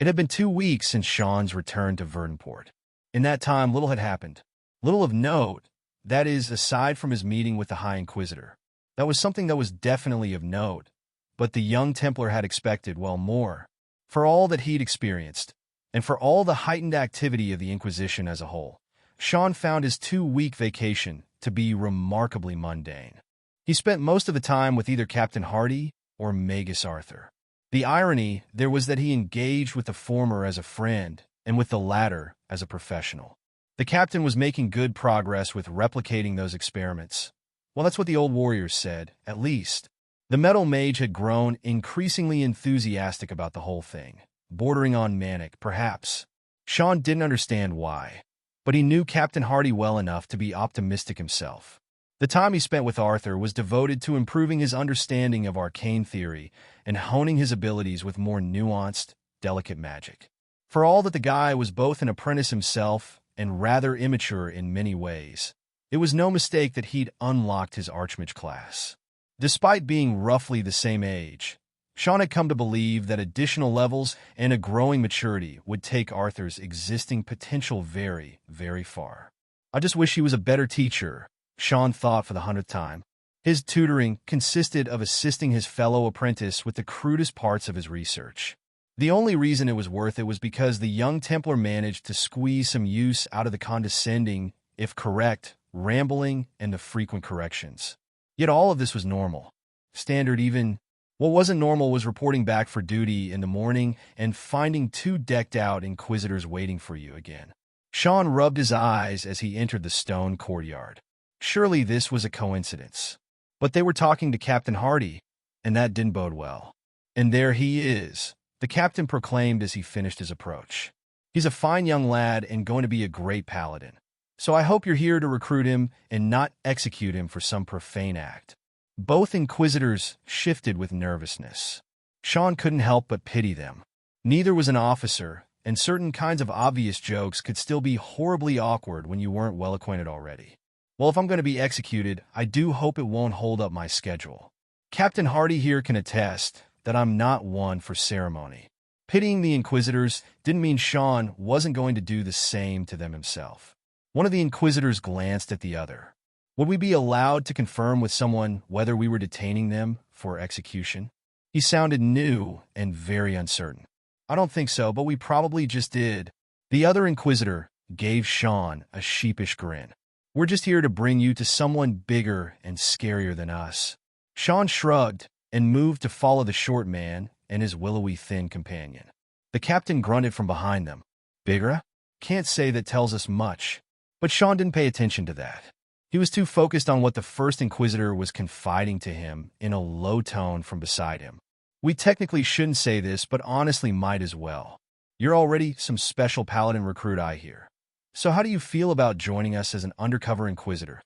It had been 2 weeks since Sean's return to Verdunport. In that time, little had happened. Little of note, that is, aside from his meeting with the High Inquisitor. That was something that was definitely of note, but the young Templar had expected, well, more. For all that he'd experienced, and for all the heightened activity of the Inquisition as a whole, Sean found his 2-week vacation to be remarkably mundane. He spent most of the time with either Captain Hardy or Magus Arthur. The irony there was that he engaged with the former as a friend and with the latter as a professional. The captain was making good progress with replicating those experiments. Well, that's what the old warriors said, at least. The metal mage had grown increasingly enthusiastic about the whole thing, bordering on manic, perhaps. Sean didn't understand why, but he knew Captain Hardy well enough to be optimistic himself. The time he spent with Arthur was devoted to improving his understanding of arcane theory and honing his abilities with more nuanced, delicate magic. For all that the guy was both an apprentice himself and rather immature in many ways, it was no mistake that he'd unlocked his Archmage class. Despite being roughly the same age, Sean had come to believe that additional levels and a growing maturity would take Arthur's existing potential very, very far. I just wish he was a better teacher, Sean thought for the 100th time. His tutoring consisted of assisting his fellow apprentice with the crudest parts of his research. The only reason it was worth it was because the young Templar managed to squeeze some use out of the condescending, if correct, rambling, and the frequent corrections. Yet all of this was normal. Standard even. What wasn't normal was reporting back for duty in the morning and finding 2 decked-out Inquisitors waiting for you again. Sean rubbed his eyes as he entered the stone courtyard. Surely this was a coincidence. But they were talking to Captain Hardy, and that didn't bode well. And there he is, the captain proclaimed as he finished his approach. He's a fine young lad and going to be a great paladin. So I hope you're here to recruit him and not execute him for some profane act. Both inquisitors shifted with nervousness. Sean couldn't help but pity them. Neither was an officer, and certain kinds of obvious jokes could still be horribly awkward when you weren't well acquainted already. Well, if I'm going to be executed, I do hope it won't hold up my schedule. Captain Hardy here can attest that I'm not one for ceremony. Pitying the inquisitors didn't mean Sean wasn't going to do the same to them himself. One of the inquisitors glanced at the other. Would we be allowed to confirm with someone whether we were detaining them for execution? He sounded new and very uncertain. I don't think so, but we probably just did. The other inquisitor gave Sean a sheepish grin. We're just here to bring you to someone bigger and scarier than us. Sean shrugged and moved to follow the short man and his willowy thin companion. The captain grunted from behind them. Bigger? Can't say that tells us much. But Sean didn't pay attention to that. He was too focused on what the first inquisitor was confiding to him in a low tone from beside him. We technically shouldn't say this, but honestly might as well. You're already some special paladin recruit, I hear. So how do you feel about joining us as an undercover inquisitor?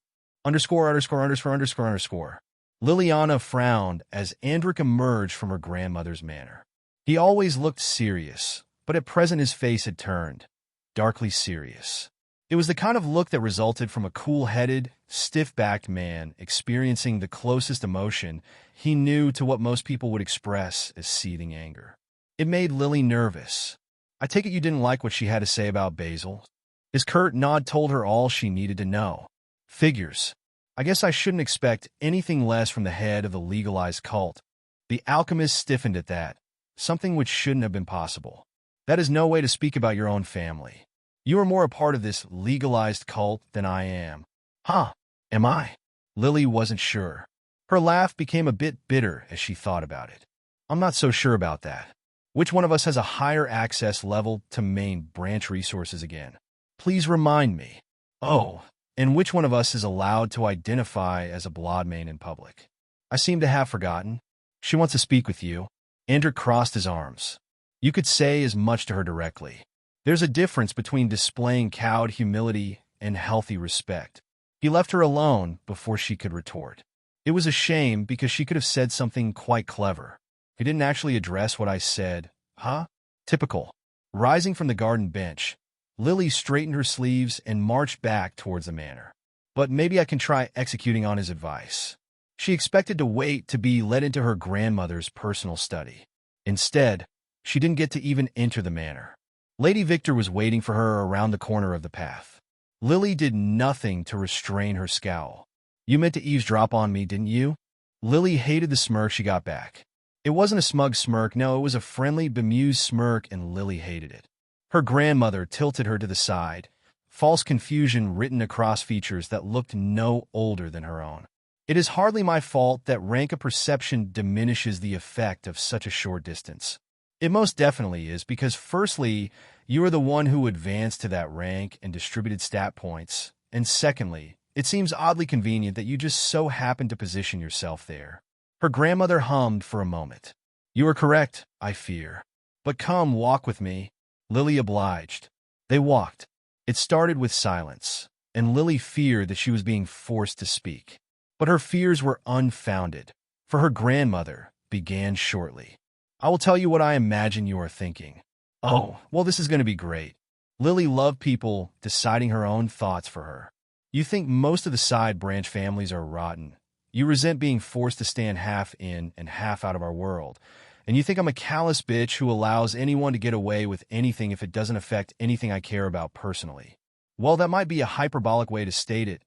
_______. Liliana frowned as Andric emerged from her grandmother's manor. He always looked serious, but at present his face had turned, darkly serious. It was the kind of look that resulted from a cool-headed, stiff-backed man experiencing the closest emotion he knew to what most people would express as seething anger. It made Lily nervous. I take it you didn't like what she had to say about Basil? His curt nod told her all she needed to know. Figures. I guess I shouldn't expect anything less from the head of the legalized cult. The alchemist stiffened at that, something which shouldn't have been possible. That is no way to speak about your own family. You are more a part of this legalized cult than I am. Huh, am I? Lily wasn't sure. Her laugh became a bit bitter as she thought about it. I'm not so sure about that. Which one of us has a higher access level to main branch resources again? Please remind me. Oh, and which one of us is allowed to identify as a bloodmain in public? I seem to have forgotten. She wants to speak with you. Andrew crossed his arms. You could say as much to her directly. There's a difference between displaying cowed humility and healthy respect. He left her alone before she could retort. It was a shame because she could have said something quite clever. He didn't actually address what I said. Huh? Typical. Rising from the garden bench, Lily straightened her sleeves and marched back towards the manor. But maybe I can try executing on his advice. She expected to wait to be led into her grandmother's personal study. Instead, she didn't get to even enter the manor. Lady Victor was waiting for her around the corner of the path. Lily did nothing to restrain her scowl. You meant to eavesdrop on me, didn't you? Lily hated the smirk she got back. It wasn't a smug smirk, no, it was a friendly, bemused smirk, and Lily hated it. Her grandmother tilted her to the side, false confusion written across features that looked no older than her own. It is hardly my fault that rank of perception diminishes the effect of such a short distance. It most definitely is, because firstly, you are the one who advanced to that rank and distributed stat points, and secondly, it seems oddly convenient that you just so happen to position yourself there. Her grandmother hummed for a moment. You are correct, I fear. But come, walk with me. Lily obliged. They walked. It started with silence, and Lily feared that she was being forced to speak. But her fears were unfounded, for her grandmother began shortly. I will tell you what I imagine you are thinking. Oh, well, this is going to be great. Lily loved people deciding her own thoughts for her. You think most of the side branch families are rotten. You resent being forced to stand half in and half out of our world. And you think I'm a callous bitch who allows anyone to get away with anything if it doesn't affect anything I care about personally. Well, that might be a hyperbolic way to state it,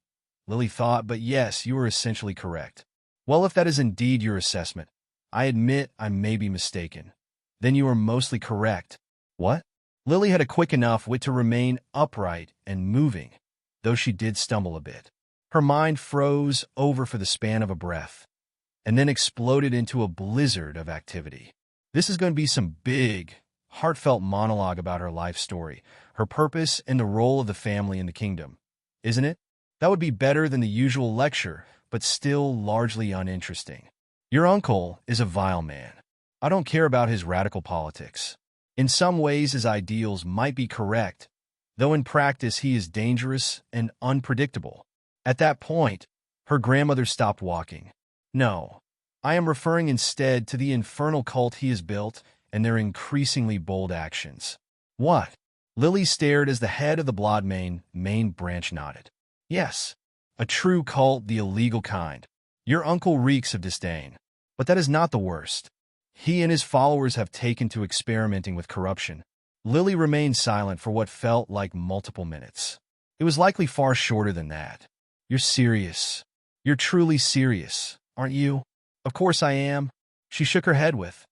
Lily thought, but yes, you are essentially correct. Well, if that is indeed your assessment, I admit I may be mistaken. Then you are mostly correct. What? Lily had a quick enough wit to remain upright and moving, though she did stumble a bit. Her mind froze over for the span of a breath, and then exploded into a blizzard of activity. This is going to be some big, heartfelt monologue about her life story, her purpose, and the role of the family in the kingdom, isn't it? That would be better than the usual lecture, but still largely uninteresting. Your uncle is a vile man. I don't care about his radical politics. In some ways, his ideals might be correct, though in practice he is dangerous and unpredictable. At that point, her grandmother stopped walking. No, I am referring instead to the infernal cult he has built and their increasingly bold actions. What? Lily stared as the head of the Bloodmane main branch nodded. Yes, a true cult, the illegal kind. Your uncle reeks of disdain. But that is not the worst. He and his followers have taken to experimenting with corruption. Lily remained silent for what felt like multiple minutes. It was likely far shorter than that. You're serious. You're truly serious, aren't you? Of course I am. She shook her head with.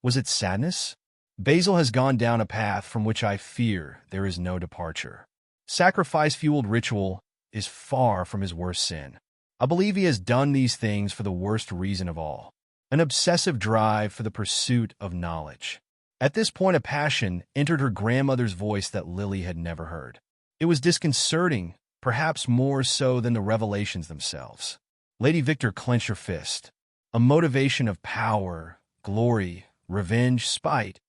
Was it sadness? Basil has gone down a path from which I fear there is no departure. Sacrifice-fueled ritual is far from his worst sin. I believe he has done these things for the worst reason of all, an obsessive drive for the pursuit of knowledge. At this point, a passion entered her grandmother's voice that Lily had never heard. It was disconcerting, perhaps more so than the revelations themselves. Lady Victor clenched her fist. A motivation of power, glory, revenge, spite.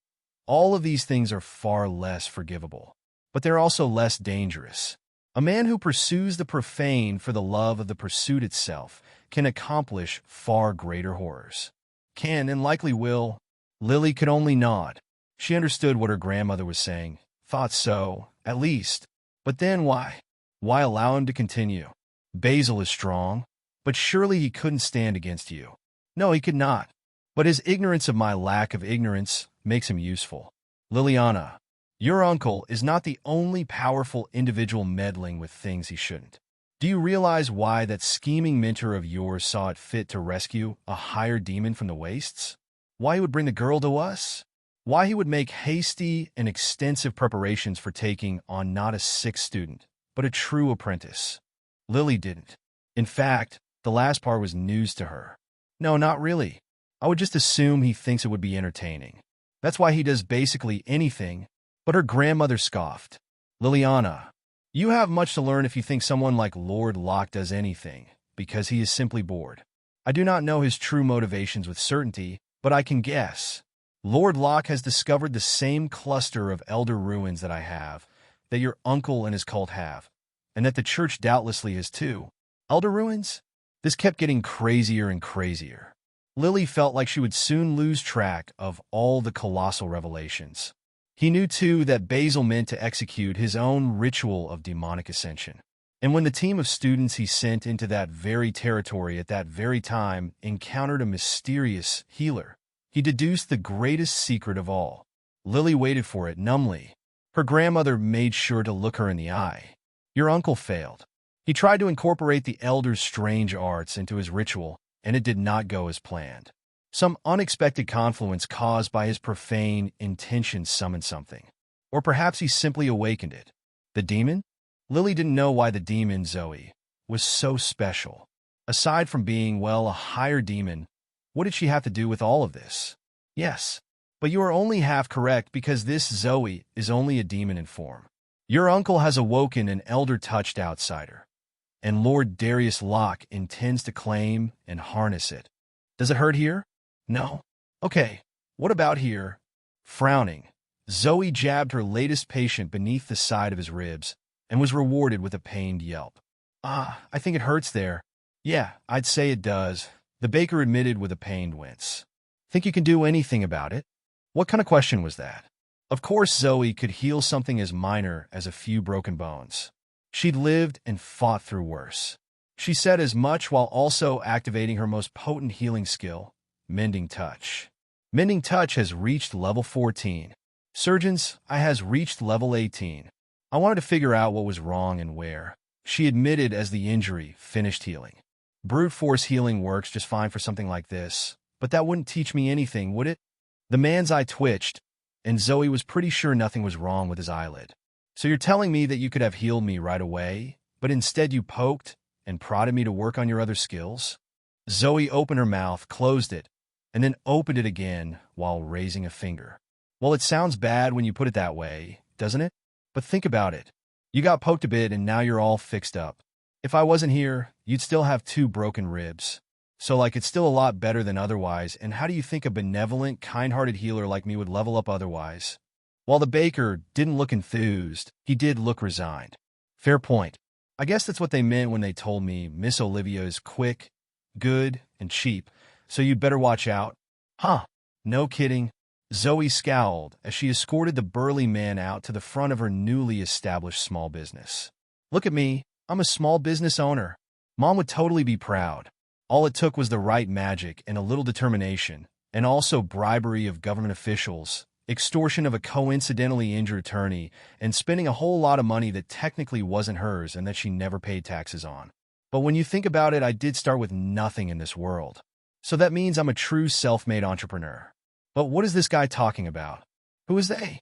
All of these things are far less forgivable, but they're also less dangerous. A man who pursues the profane for the love of the pursuit itself can accomplish far greater horrors. Can and likely will. Lily could only nod. She understood what her grandmother was saying. Thought so, at least. But then why? Why allow him to continue? Basil is strong, but surely he couldn't stand against you. No, he could not. But his ignorance of my lack of ignorance makes him useful. Liliana, your uncle is not the only powerful individual meddling with things he shouldn't. Do you realize why that scheming mentor of yours saw it fit to rescue a higher demon from the wastes? Why he would bring the girl to us? Why he would make hasty and extensive preparations for taking on not a sick student, but a true apprentice? Lily didn't. In fact, the last part was news to her. No, not really. I would just assume he thinks it would be entertaining. That's why he does basically anything. But her grandmother scoffed. Liliana, you have much to learn if you think someone like Lord Locke does anything, because he is simply bored. I do not know his true motivations with certainty, but I can guess. Lord Locke has discovered the same cluster of elder ruins that I have, that your uncle and his cult have, and that the church doubtlessly has too. Elder ruins? This kept getting crazier and crazier. Lily felt like she would soon lose track of all the colossal revelations. He knew, too, that Basil meant to execute his own ritual of demonic ascension. And when the team of students he sent into that very territory at that very time encountered a mysterious healer, he deduced the greatest secret of all. Lily waited for it numbly. Her grandmother made sure to look her in the eye. Your uncle failed. He tried to incorporate the elder's strange arts into his ritual, and it did not go as planned. Some unexpected confluence caused by his profane intentions summoned something. Or perhaps he simply awakened it. The demon? Lily didn't know why the demon, Zoe, was so special. Aside from being, well, a higher demon, what did she have to do with all of this? Yes, but you are only half correct because this Zoe is only a demon in form. Your uncle has awoken an elder-touched outsider, and Lord Darius Locke intends to claim and harness it. Does it hurt here? No. Okay, what about here? Frowning, Zoe jabbed her latest patient beneath the side of his ribs and was rewarded with a pained yelp. I think it hurts there. Yeah, I'd say it does, the baker admitted with a pained wince. Think you can do anything about it? What kind of question was that? Of course Zoe could heal something as minor as a few broken bones. She'd lived and fought through worse. She said as much while also activating her most potent healing skill, Mending Touch. Mending Touch has reached level 14. Surgeons, I has reached level 18. I wanted to figure out what was wrong and where, she admitted as the injury finished healing. Brute force healing works just fine for something like this, but that wouldn't teach me anything, would it? The man's eye twitched, and Zoe was pretty sure nothing was wrong with his eyelid. So you're telling me that you could have healed me right away, but instead you poked and prodded me to work on your other skills? Zoe opened her mouth, closed it, and then opened it again while raising a finger. Well, it sounds bad when you put it that way, doesn't it? But think about it. You got poked a bit and now you're all fixed up. If I wasn't here, you'd still have 2 broken ribs. So it's still a lot better than otherwise, and how do you think a benevolent, kind-hearted healer like me would level up otherwise? While the baker didn't look enthused, he did look resigned. Fair point. I guess that's what they meant when they told me Miss Olivia is quick, good, and cheap, so you'd better watch out. Huh, no kidding. Zoe scowled as she escorted the burly man out to the front of her newly established small business. Look at me, I'm a small business owner. Mom would totally be proud. All it took was the right magic and a little determination, and also bribery of government officials, extortion of a coincidentally injured attorney, and spending a whole lot of money that technically wasn't hers and that she never paid taxes on. But when you think about it, I did start with nothing in this world. So that means I'm a true self-made entrepreneur. But what is this guy talking about? Who is they?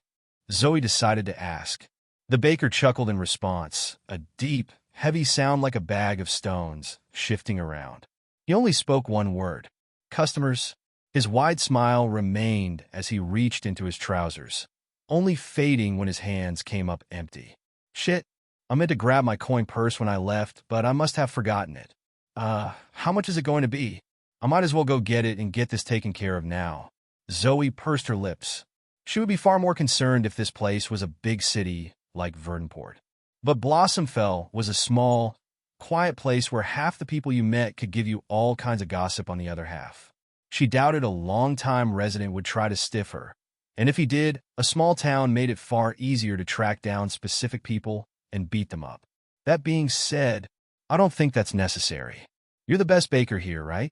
Zoe decided to ask. The baker chuckled in response, a deep, heavy sound like a bag of stones, shifting around. He only spoke one word. Customers. His wide smile remained as he reached into his trousers, only fading when his hands came up empty. Shit, I meant to grab my coin purse when I left, but I must have forgotten it. How much is it going to be? I might as well go get it and get this taken care of now. Zoe pursed her lips. She would be far more concerned if this place was a big city like Verdunport. But Blossomfell was a small, quiet place where half the people you met could give you all kinds of gossip on the other half. She doubted a long-time resident would try to stiff her, and if he did, a small town made it far easier to track down specific people and beat them up. That being said, I don't think that's necessary. You're the best baker here, right?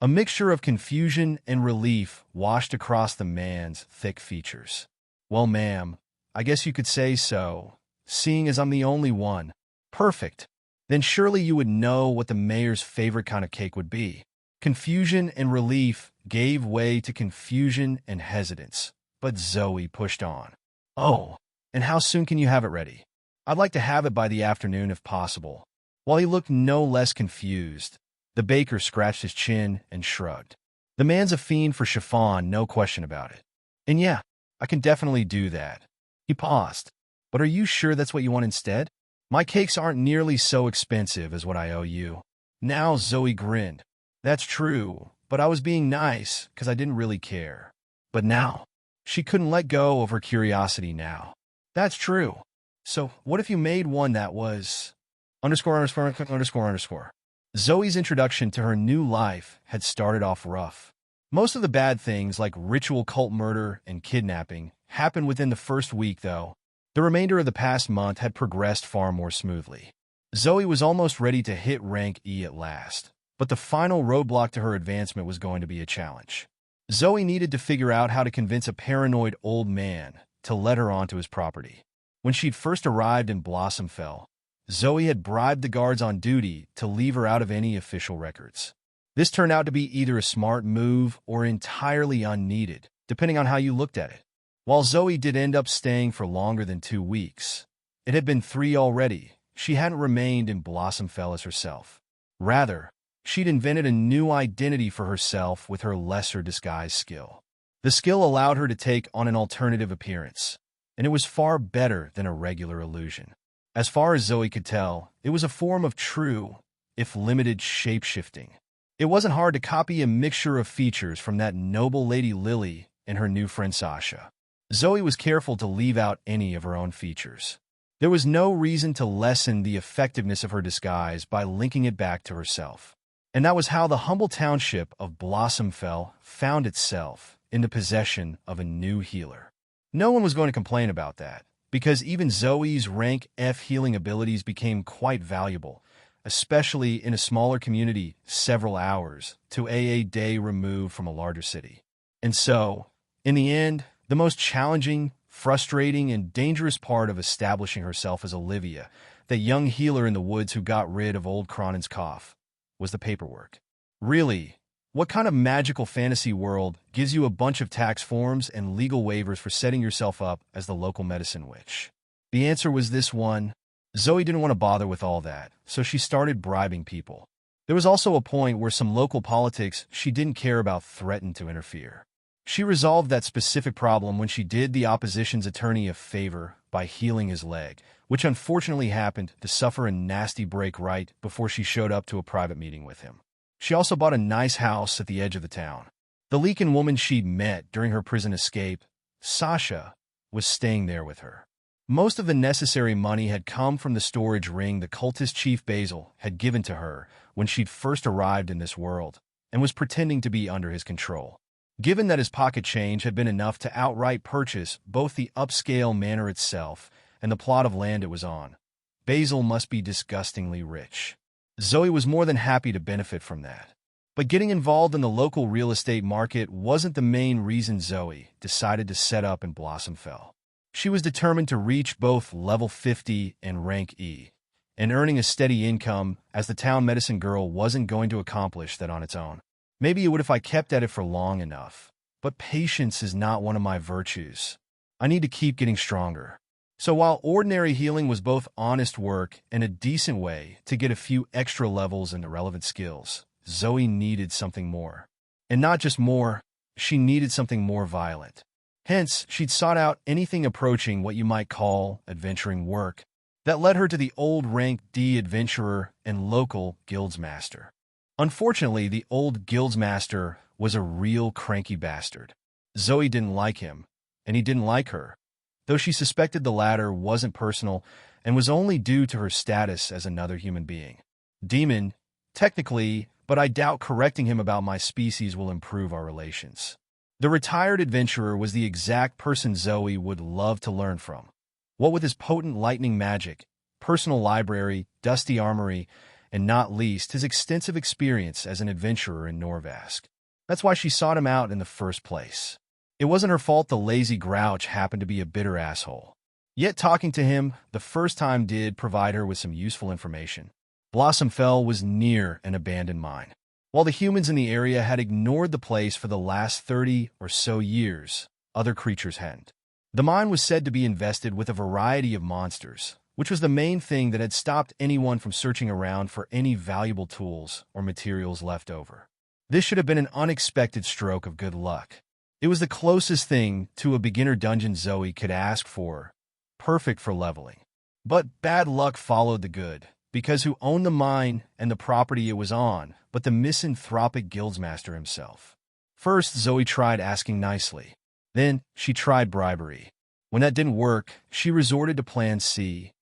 A mixture of confusion and relief washed across the man's thick features. Well, ma'am, I guess you could say so, seeing as I'm the only one. Perfect. Then surely you would know what the mayor's favorite kind of cake would be. Confusion and relief gave way to confusion and hesitance, but Zoe pushed on. Oh, and how soon can you have it ready? I'd like to have it by the afternoon if possible. While he looked no less confused, the baker scratched his chin and shrugged. The man's a fiend for chiffon, no question about it. And yeah, I can definitely do that. He paused. But are you sure that's what you want instead? My cakes aren't nearly so expensive as what I owe you. Now Zoe grinned. That's true, but I was being nice because I didn't really care. But now, she couldn't let go of her curiosity now. That's true. So what if you made one that was... ______. Zoe's introduction to her new life had started off rough. Most of the bad things like ritual cult murder and kidnapping happened within the first week, though. The remainder of the past month had progressed far more smoothly. Zoe was almost ready to hit rank E at last, but the final roadblock to her advancement was going to be a challenge. Zoe needed to figure out how to convince a paranoid old man to let her onto his property. When she'd first arrived in Blossomfell, Zoe had bribed the guards on duty to leave her out of any official records. This turned out to be either a smart move or entirely unneeded, depending on how you looked at it. While Zoe did end up staying for longer than 2 weeks, it had been 3 already. She hadn't remained in Blossomfell as herself. Rather, she'd invented a new identity for herself with her lesser disguise skill. The skill allowed her to take on an alternative appearance, and it was far better than a regular illusion. As far as Zoe could tell, it was a form of true, if limited, shape-shifting. It wasn't hard to copy a mixture of features from that noble Lady Lily and her new friend Sasha. Zoe was careful to leave out any of her own features. There was no reason to lessen the effectiveness of her disguise by linking it back to herself. And that was how the humble township of Blossomfell found itself in the possession of a new healer. No one was going to complain about that, because even Zoe's rank F healing abilities became quite valuable, especially in a smaller community several hours to a day removed from a larger city. And so, in the end, the most challenging, frustrating, and dangerous part of establishing herself as Olivia, that young healer in the woods who got rid of old Cronin's cough, was the paperwork. Really, what kind of magical fantasy world gives you a bunch of tax forms and legal waivers for setting yourself up as the local medicine witch? The answer was this one. Zoe didn't want to bother with all that, so she started bribing people. There was also a point where some local politics she didn't care about threatened to interfere. She resolved that specific problem when she did the opposition's attorney a favor by healing his leg, which unfortunately happened to suffer a nasty break right before she showed up to a private meeting with him. She also bought a nice house at the edge of the town. The Leakin woman she'd met during her prison escape, Sasha, was staying there with her. Most of the necessary money had come from the storage ring the cultist chief Basil had given to her when she'd first arrived in this world, and was pretending to be under his control. Given that his pocket change had been enough to outright purchase both the upscale manor itself and the plot of land it was on, Basil must be disgustingly rich. Zoe was more than happy to benefit from that. But getting involved in the local real estate market wasn't the main reason Zoe decided to set up in Blossomfell. She was determined to reach both level 50 and rank E, and earning a steady income as the town medicine girl wasn't going to accomplish that on its own. Maybe it would if I kept at it for long enough, but patience is not one of my virtues. I need to keep getting stronger. So while ordinary healing was both honest work and a decent way to get a few extra levels and relevant skills, Zoe needed something more. And not just more, she needed something more violent. Hence, she'd sought out anything approaching what you might call adventuring work that led her to the old rank D adventurer and local guildsmaster. Unfortunately, the old guildsmaster was a real cranky bastard. Zoe didn't like him, and he didn't like her, though she suspected the latter wasn't personal and was only due to her status as another human being. Demon, technically, but I doubt correcting him about my species will improve our relations. The retired adventurer was the exact person Zoe would love to learn from. What with his potent lightning magic, personal library, dusty armory, and not least his extensive experience as an adventurer in Norvask. That's why she sought him out in the first place. It wasn't her fault the lazy grouch happened to be a bitter asshole. Yet talking to him the first time did provide her with some useful information. Blossomfell was near an abandoned mine. While the humans in the area had ignored the place for the last 30 or so years, other creatures hadn't. The mine was said to be infested with a variety of monsters, which was the main thing that had stopped anyone from searching around for any valuable tools or materials left over. This should have been an unexpected stroke of good luck. It was the closest thing to a beginner dungeon Zoe could ask for, perfect for leveling. But bad luck followed the good, because who owned the mine and the property it was on but the misanthropic guildsmaster himself? First, Zoe tried asking nicely. Then, she tried bribery. When that didn't work, she resorted to Plan C,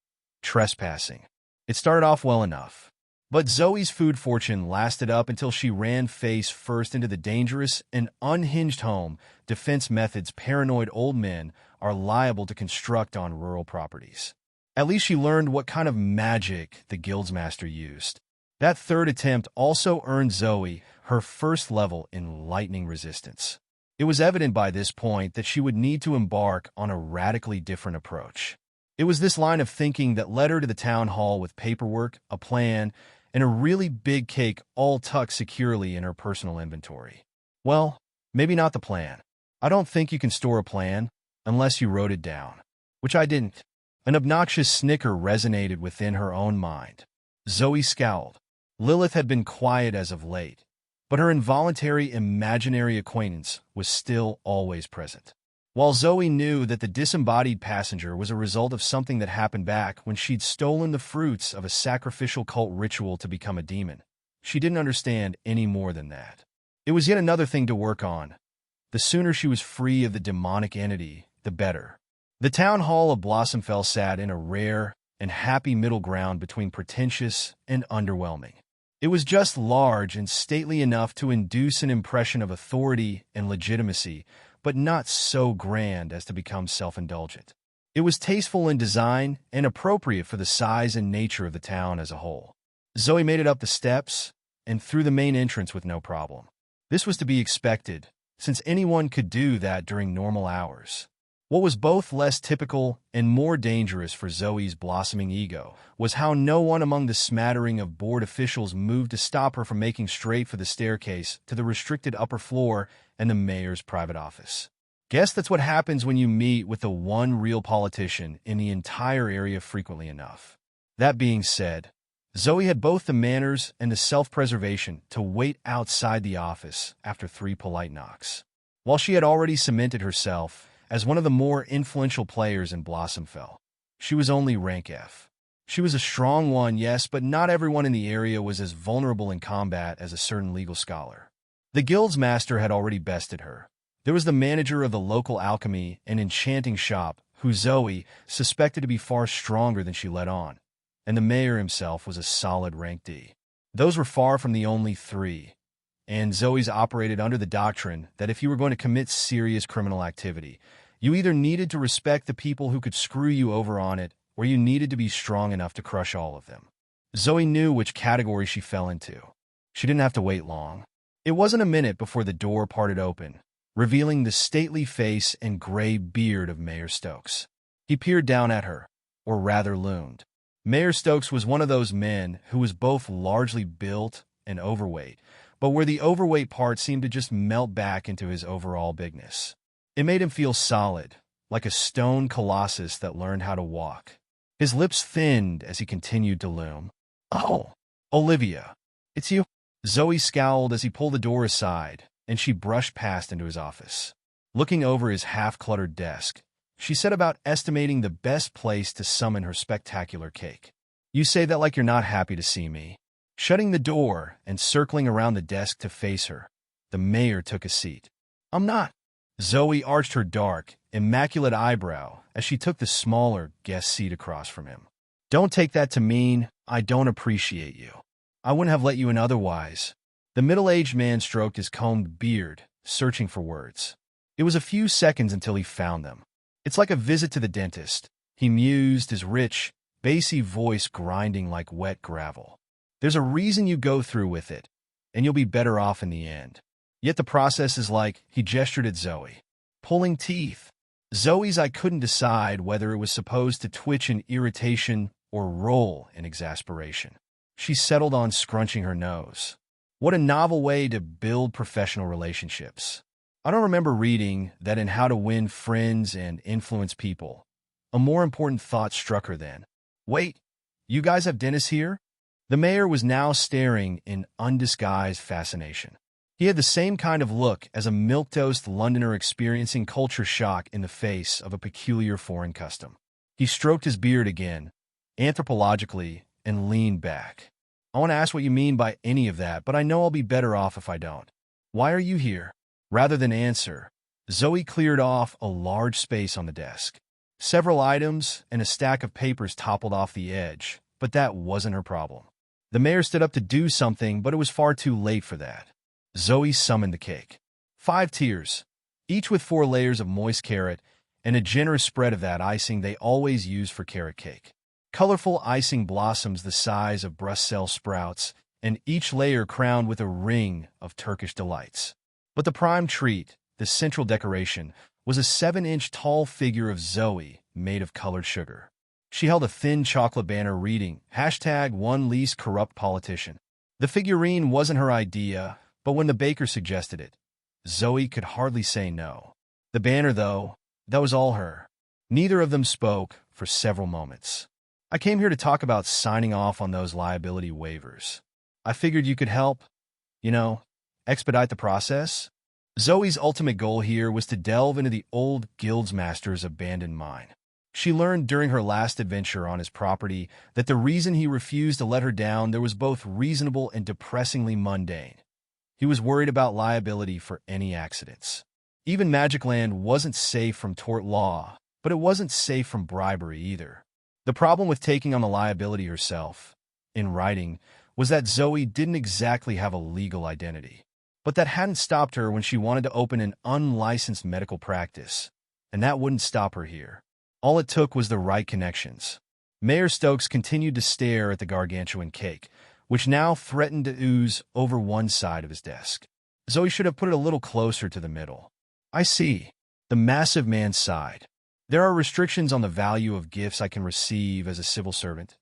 trespassing. It started off well enough. But Zoe's food fortune lasted up until she ran face first into the dangerous and unhinged home defense methods paranoid old men are liable to construct on rural properties. At least she learned what kind of magic the guildsmaster used. That third attempt also earned Zoe her first level in lightning resistance. It was evident by this point that she would need to embark on a radically different approach. It was this line of thinking that led her to the town hall with paperwork, a plan, and a really big cake all tucked securely in her personal inventory. Well, maybe not the plan. I don't think you can store a plan unless you wrote it down, which I didn't. An obnoxious snicker resonated within her own mind. Zoe scowled. Lilith had been quiet as of late, but her involuntary imaginary acquaintance was still always present. While Zoe knew that the disembodied passenger was a result of something that happened back when she'd stolen the fruits of a sacrificial cult ritual to become a demon, she didn't understand any more than that. It was yet another thing to work on. The sooner she was free of the demonic entity, the better. The town hall of Blossomfell sat in a rare and happy middle ground between pretentious and underwhelming. It was just large and stately enough to induce an impression of authority and legitimacy, but not so grand as to become self-indulgent. It was tasteful in design and appropriate for the size and nature of the town as a whole. Zoe made it up the steps and through the main entrance with no problem. This was to be expected, since anyone could do that during normal hours. What was both less typical and more dangerous for Zoe's blossoming ego was how no one among the smattering of bored officials moved to stop her from making straight for the staircase to the restricted upper floor and the mayor's private office. Guess that's what happens when you meet with the one real politician in the entire area frequently enough. That being said, Zoe had both the manners and the self-preservation to wait outside the office after 3 polite knocks. While she had already cemented herself as one of the more influential players in Blossomfell, she was only rank F. She was a strong one, yes, but not everyone in the area was as vulnerable in combat as a certain legal scholar. The guild's master had already bested her, There was the manager of the local alchemy and enchanting shop, who Zoe suspected to be far stronger than she let on, and the mayor himself was a solid rank D. Those were far from the only three, and Zoe's operated under the doctrine that if you were going to commit serious criminal activity, you either needed to respect the people who could screw you over on it, or you needed to be strong enough to crush all of them. Zoe knew which category she fell into. She didn't have to wait long. It wasn't a minute before the door parted open, revealing the stately face and gray beard of Mayor Stokes. He peered down at her, or rather loomed. Mayor Stokes was one of those men who was both largely built and overweight, but where the overweight part seemed to just melt back into his overall bigness. It made him feel solid, like a stone colossus that learned how to walk. His lips thinned as he continued to loom. "Oh, Olivia, it's you." Zoe scowled as he pulled the door aside, and she brushed past into his office. Looking over his half-cluttered desk, she set about estimating the best place to summon her spectacular cake. "You say that like you're not happy to see me." Shutting the door and circling around the desk to face her, the mayor took a seat. "I'm not." Zoe arched her dark, immaculate eyebrow as she took the smaller guest seat across from him. "Don't take that to mean I don't appreciate you. I wouldn't have let you in otherwise." The middle-aged man stroked his combed beard, searching for words. It was a few seconds until he found them. "It's like a visit to the dentist," he mused, his rich, bassy voice grinding like wet gravel. "There's a reason you go through with it, and you'll be better off in the end. Yet the process is like," he gestured at Zoe, "pulling teeth." Zoe's eye couldn't decide whether it was supposed to twitch in irritation or roll in exasperation. She settled on scrunching her nose. What a novel way to build professional relationships. I don't remember reading that in How to Win Friends and Influence People. A more important thought struck her then. "Wait, you guys have Dennis here?" The mayor was now staring in undisguised fascination. He had the same kind of look as a milquetoast Londoner experiencing culture shock in the face of a peculiar foreign custom. He stroked his beard again, anthropologically, and leaned back. "I want to ask what you mean by any of that, but I know I'll be better off if I don't. Why are you here?" Rather than answer, Zoe cleared off a large space on the desk. Several items and a stack of papers toppled off the edge, but that wasn't her problem. The mayor stood up to do something, but it was far too late for that. Zoe summoned the cake. 5 tiers, each with 4 layers of moist carrot and a generous spread of that icing they always use for carrot cake. Colorful icing blossoms the size of Brussels sprouts, and each layer crowned with a ring of Turkish delights. But the prime treat, the central decoration, was a 7-inch tall figure of Zoe made of colored sugar. She held a thin chocolate banner reading, #OneLeastCorruptPolitician. The figurine wasn't her idea, but when the baker suggested it, Zoe could hardly say no. The banner, though, that was all her. Neither of them spoke for several moments. "I came here to talk about signing off on those liability waivers. I figured you could help, expedite the process." Zoe's ultimate goal here was to delve into the old guildsmaster's abandoned mine. She learned during her last adventure on his property that the reason he refused to let her down there was both reasonable and depressingly mundane. He was worried about liability for any accidents. Even Magic Land wasn't safe from tort law, but it wasn't safe from bribery either. The problem with taking on the liability herself, in writing, was that Zoe didn't exactly have a legal identity. But that hadn't stopped her when she wanted to open an unlicensed medical practice, and that wouldn't stop her here. All it took was the right connections. Mayor Stokes continued to stare at the gargantuan cake, which now threatened to ooze over one side of his desk. Zoe should have put it a little closer to the middle. "I see." The massive man sighed. "There are restrictions on the value of gifts I can receive as a civil servant,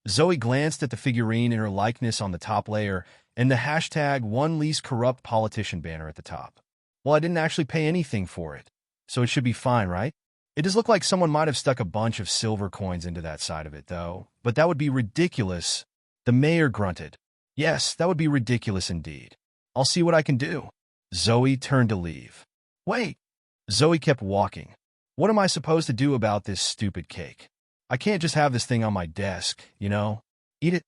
Zoe glanced at the figurine in her likeness on the top layer and the #OneLeastCorruptPolitician banner at the top. "Well, I didn't actually pay anything for it, so it should be fine, right? It does look like someone might have stuck a bunch of silver coins into that side of it, though, but that would be ridiculous." The mayor grunted. "Yes, that would be ridiculous indeed. I'll see what I can do." Zoe turned to leave. "Wait." Zoe kept walking. "What am I supposed to do about this stupid cake? I can't just have this thing on my desk, Eat it?"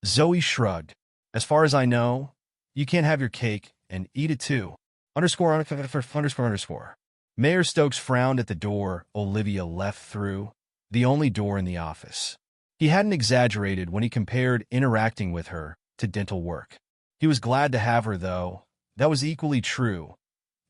Zoe shrugged. "As far as I know, you can't have your cake and eat it too." __________________________________________________________________________h Olivia left through the only door in the office. He hadn't exaggerated when he compared interacting with her to dental work. He was glad to have her, though. That was equally true.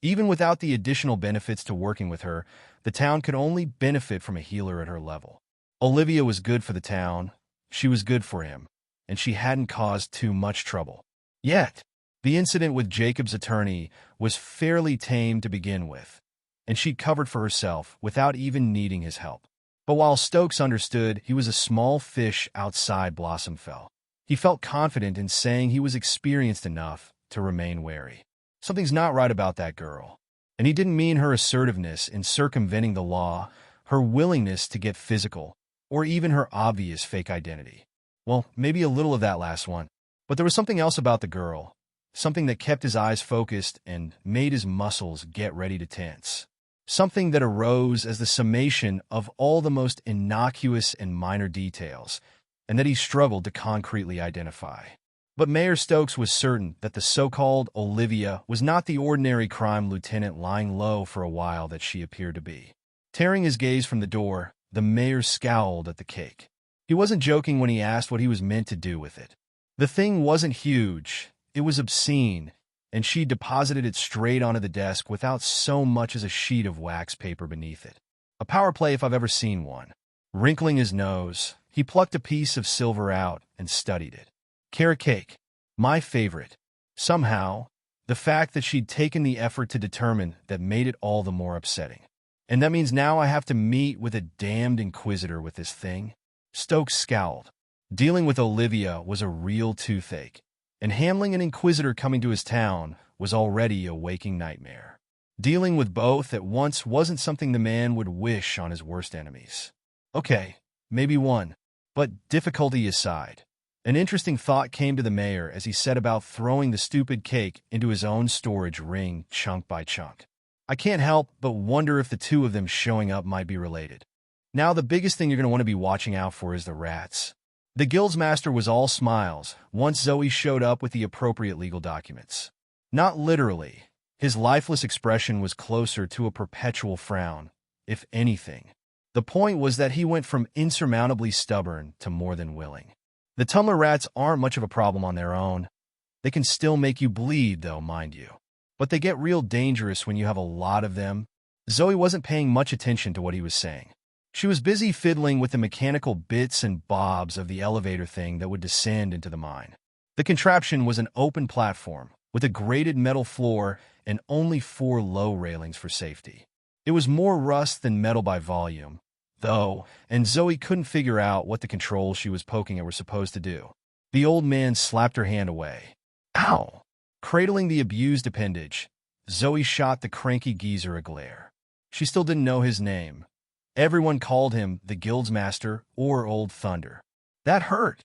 Even without the additional benefits to working with her, the town could only benefit from a healer at her level. Olivia was good for the town, she was good for him, and she hadn't caused too much trouble. Yet, the incident with Jacob's attorney was fairly tame to begin with, and she'd covered for herself without even needing his help. But while Stokes understood he was a small fish outside Blossomfell, he felt confident in saying he was experienced enough to remain wary. Something's not right about that girl. And he didn't mean her assertiveness in circumventing the law, her willingness to get physical, or even her obvious fake identity. Well, maybe a little of that last one. But there was something else about the girl, something that kept his eyes focused and made his muscles get ready to tense. Something that arose as the summation of all the most innocuous and minor details, and that he struggled to concretely identify. But Mayor Stokes was certain that the so-called Olivia was not the ordinary crime lieutenant lying low for a while that she appeared to be. Tearing his gaze from the door, the mayor scowled at the cake. He wasn't joking when he asked what he was meant to do with it. The thing wasn't huge, it was obscene, and she deposited it straight onto the desk without so much as a sheet of wax paper beneath it. A power play if I've ever seen one. Wrinkling his nose, he plucked a piece of silver out and studied it. Carrot cake. My favorite. Somehow, the fact that she'd taken the effort to determine that made it all the more upsetting. And that means now I have to meet with a damned inquisitor with this thing? Stokes scowled. Dealing with Olivia was a real toothache, and handling an inquisitor coming to his town was already a waking nightmare. Dealing with both at once wasn't something the man would wish on his worst enemies. Okay, maybe one. But difficulty aside, an interesting thought came to the mayor as he set about throwing the stupid cake into his own storage ring chunk by chunk. I can't help but wonder if the two of them showing up might be related. Now, the biggest thing you're going to want to be watching out for is the rats. The guildsmaster was all smiles once Zoe showed up with the appropriate legal documents. Not literally. His lifeless expression was closer to a perpetual frown, if anything. The point was that he went from insurmountably stubborn to more than willing. The tumbler rats aren't much of a problem on their own. They can still make you bleed, though, mind you. But they get real dangerous when you have a lot of them. Zoe wasn't paying much attention to what he was saying. She was busy fiddling with the mechanical bits and bobs of the elevator thing that would descend into the mine. The contraption was an open platform with a grated metal floor and only 4 low railings for safety. It was more rust than metal by volume, though, and Zoe couldn't figure out what the controls she was poking at were supposed to do. The old man slapped her hand away. Ow! Cradling the abused appendage, Zoe shot the cranky geezer a glare. She still didn't know his name. Everyone called him the Guildsmaster or Old Thunder. That hurt.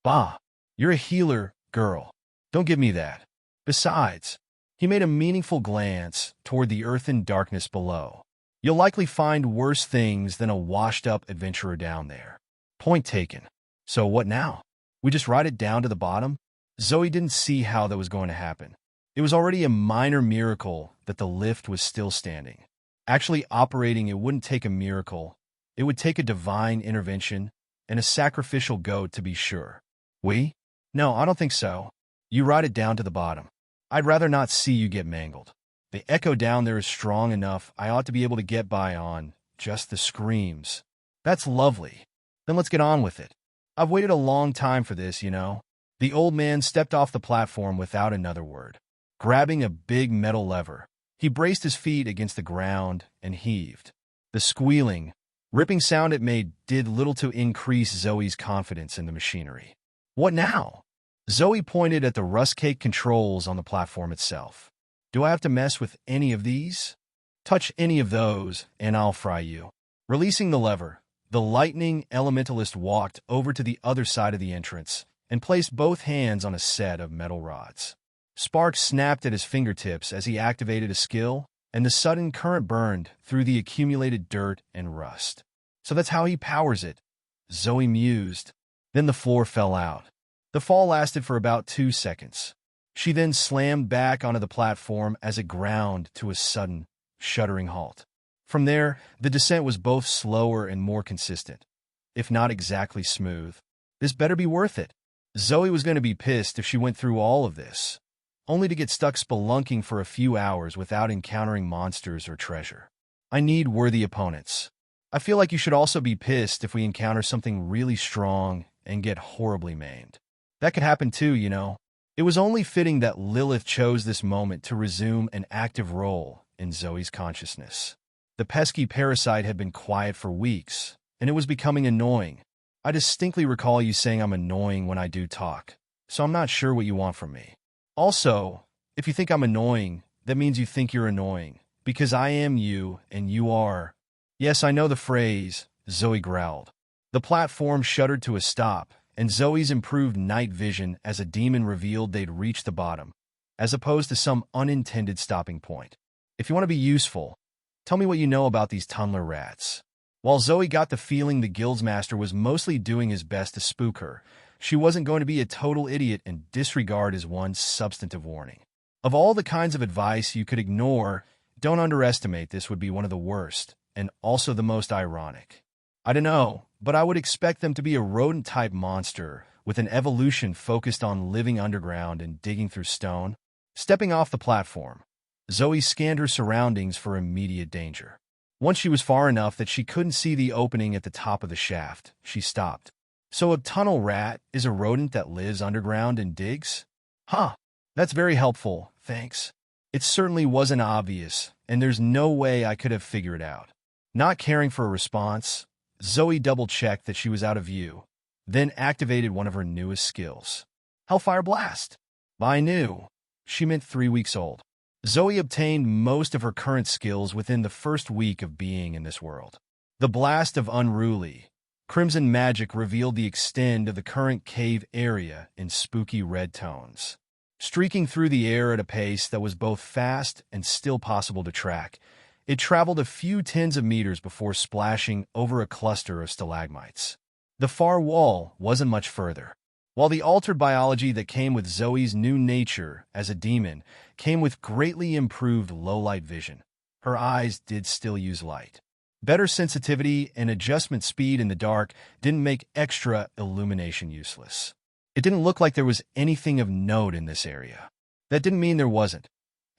Bah, you're a healer, girl. Don't give me that. Besides, he made a meaningful glance toward the earthen darkness below. You'll likely find worse things than a washed-up adventurer down there. Point taken. So what now? We just ride it down to the bottom? Zoe didn't see how that was going to happen. It was already a minor miracle that the lift was still standing. Actually operating it wouldn't take a miracle. It would take a divine intervention and a sacrificial goat to be sure. We? No, I don't think so. You ride it down to the bottom. I'd rather not see you get mangled. The echo down there is strong enough I ought to be able to get by on just the screams. That's lovely. Then let's get on with it. I've waited a long time for this, you know. The old man stepped off the platform without another word. Grabbing a big metal lever, he braced his feet against the ground and heaved. The squealing, ripping sound it made did little to increase Zoe's confidence in the machinery. What now? Zoe pointed at the rust-caked controls on the platform itself. Do I have to mess with any of these? Touch any of those, and I'll fry you. Releasing the lever, the lightning elementalist walked over to the other side of the entrance and placed both hands on a set of metal rods. Sparks snapped at his fingertips as he activated a skill, and the sudden current burned through the accumulated dirt and rust. So that's how he powers it, Zoe mused. Then the floor fell out. The fall lasted for about 2 seconds. She then slammed back onto the platform as it ground to a sudden, shuddering halt. From there, the descent was both slower and more consistent, if not exactly smooth. This better be worth it. Zoe was going to be pissed if she went through all of this, only to get stuck spelunking for a few hours without encountering monsters or treasure. I need worthy opponents. I feel like you should also be pissed if we encounter something really strong and get horribly maimed. That could happen too, you know. It was only fitting that Lilith chose this moment to resume an active role in Zoe's consciousness. The pesky parasite had been quiet for weeks, and it was becoming annoying. I distinctly recall you saying I'm annoying when I do talk, so I'm not sure what you want from me. Also, if you think I'm annoying, that means you think you're annoying, because I am you and you are. Yes, I know the phrase, Zoe growled. The platform shuddered to a stop, and Zoe's improved night vision as a demon revealed they'd reached the bottom, as opposed to some unintended stopping point. If you want to be useful, tell me what you know about these tunneler rats. While Zoe got the feeling the guildsmaster was mostly doing his best to spook her, she wasn't going to be a total idiot and disregard his one substantive warning. Of all the kinds of advice you could ignore, don't underestimate this would be one of the worst, and also the most ironic. I don't know, but I would expect them to be a rodent-type monster with an evolution focused on living underground and digging through stone. Stepping off the platform, Zoe scanned her surroundings for immediate danger. Once she was far enough that she couldn't see the opening at the top of the shaft, she stopped. So a tunnel rat is a rodent that lives underground and digs? Huh, that's very helpful, thanks. It certainly wasn't obvious, and there's no way I could have figured it out. Not caring for a response, Zoe double-checked that she was out of view, then activated one of her newest skills. Hellfire Blast. By new, she meant 3 weeks old. Zoe obtained most of her current skills within the first week of being in this world. The blast of unruly, crimson magic revealed the extent of the current cave area in spooky red tones. Streaking through the air at a pace that was both fast and still possible to track, it traveled a few tens of meters before splashing over a cluster of stalagmites. The far wall wasn't much further. While the altered biology that came with Zoe's new nature as a demon came with greatly improved low-light vision, her eyes did still use light. Better sensitivity and adjustment speed in the dark didn't make extra illumination useless. It didn't look like there was anything of note in this area. That didn't mean there wasn't,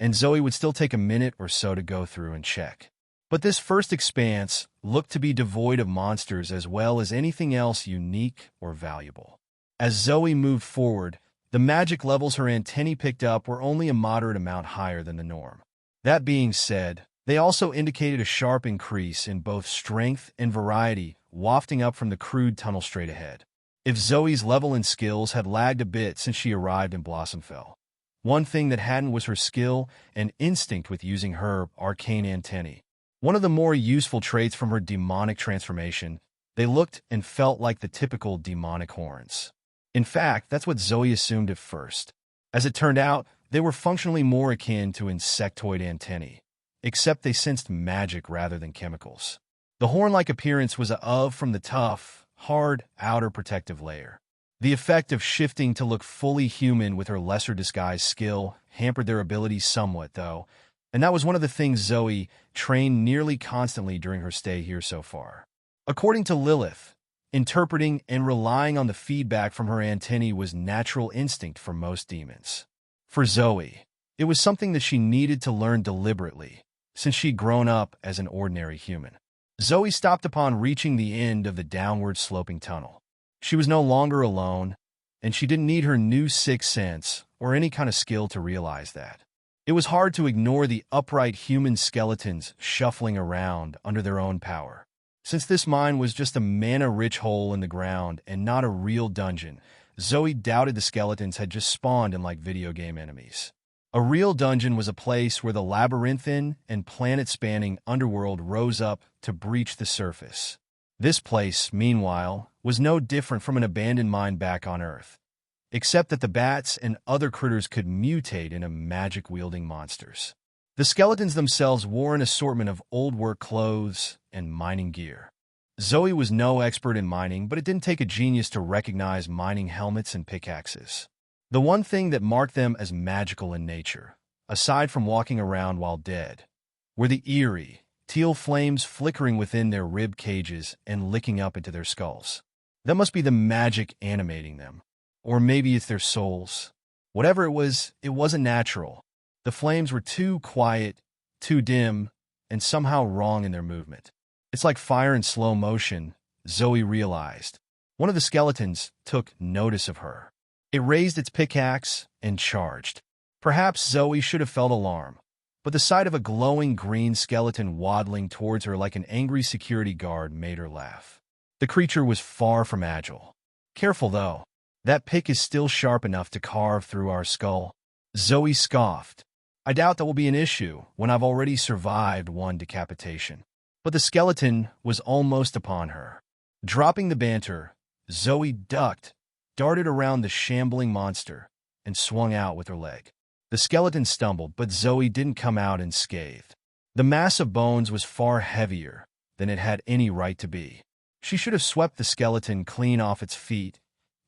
and Zoe would still take a minute or so to go through and check. But this first expanse looked to be devoid of monsters as well as anything else unique or valuable. As Zoe moved forward, the magic levels her antennae picked up were only a moderate amount higher than the norm. That being said, they also indicated a sharp increase in both strength and variety wafting up from the crude tunnel straight ahead. If Zoe's level and skills had lagged a bit since she arrived in Blossomfell, one thing that hadn't was her skill and instinct with using her arcane antennae. One of the more useful traits from her demonic transformation, they looked and felt like the typical demonic horns. In fact, that's what Zoe assumed at first. As it turned out, they were functionally more akin to insectoid antennae, except they sensed magic rather than chemicals. The horn-like appearance was from the tough, hard outer protective layer. The effect of shifting to look fully human with her lesser disguise skill hampered their abilities somewhat, though, and that was one of the things Zoe trained nearly constantly during her stay here so far. According to Lilith, interpreting and relying on the feedback from her antennae was natural instinct for most demons. For Zoe, it was something that she needed to learn deliberately, since she'd grown up as an ordinary human. Zoe stopped upon reaching the end of the downward-sloping tunnel. She was no longer alone, and she didn't need her new sixth sense or any kind of skill to realize that. It was hard to ignore the upright human skeletons shuffling around under their own power. Since this mine was just a mana-rich hole in the ground and not a real dungeon, Zoe doubted the skeletons had just spawned in like video game enemies. A real dungeon was a place where the labyrinthine and planet-spanning underworld rose up to breach the surface. This place, meanwhile, was no different from an abandoned mine back on Earth, except that the bats and other critters could mutate into magic-wielding monsters. The skeletons themselves wore an assortment of old work clothes and mining gear. Zoe was no expert in mining, but it didn't take a genius to recognize mining helmets and pickaxes. The one thing that marked them as magical in nature, aside from walking around while dead, were the eerie, teal flames flickering within their rib cages and licking up into their skulls. That must be the magic animating them. Or maybe it's their souls. Whatever it wasn't natural. The flames were too quiet, too dim, and somehow wrong in their movement. It's like fire in slow motion, Zoe realized. One of the skeletons took notice of her. It raised its pickaxe and charged. Perhaps Zoe should have felt alarm, but the sight of a glowing green skeleton waddling towards her like an angry security guard made her laugh. The creature was far from agile. Careful, though. That pick is still sharp enough to carve through our skull. Zoe scoffed. I doubt that will be an issue when I've already survived one decapitation. But the skeleton was almost upon her. Dropping the banter, Zoe ducked, darted around the shambling monster, and swung out with her leg. The skeleton stumbled, but Zoe didn't come out unscathed. The mass of bones was far heavier than it had any right to be. She should have swept the skeleton clean off its feet,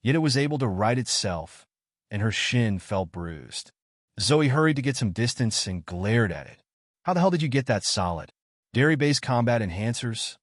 yet it was able to right itself, and her shin felt bruised. Zoe hurried to get some distance and glared at it. How the hell did you get that solid? Dairy-based combat enhancers?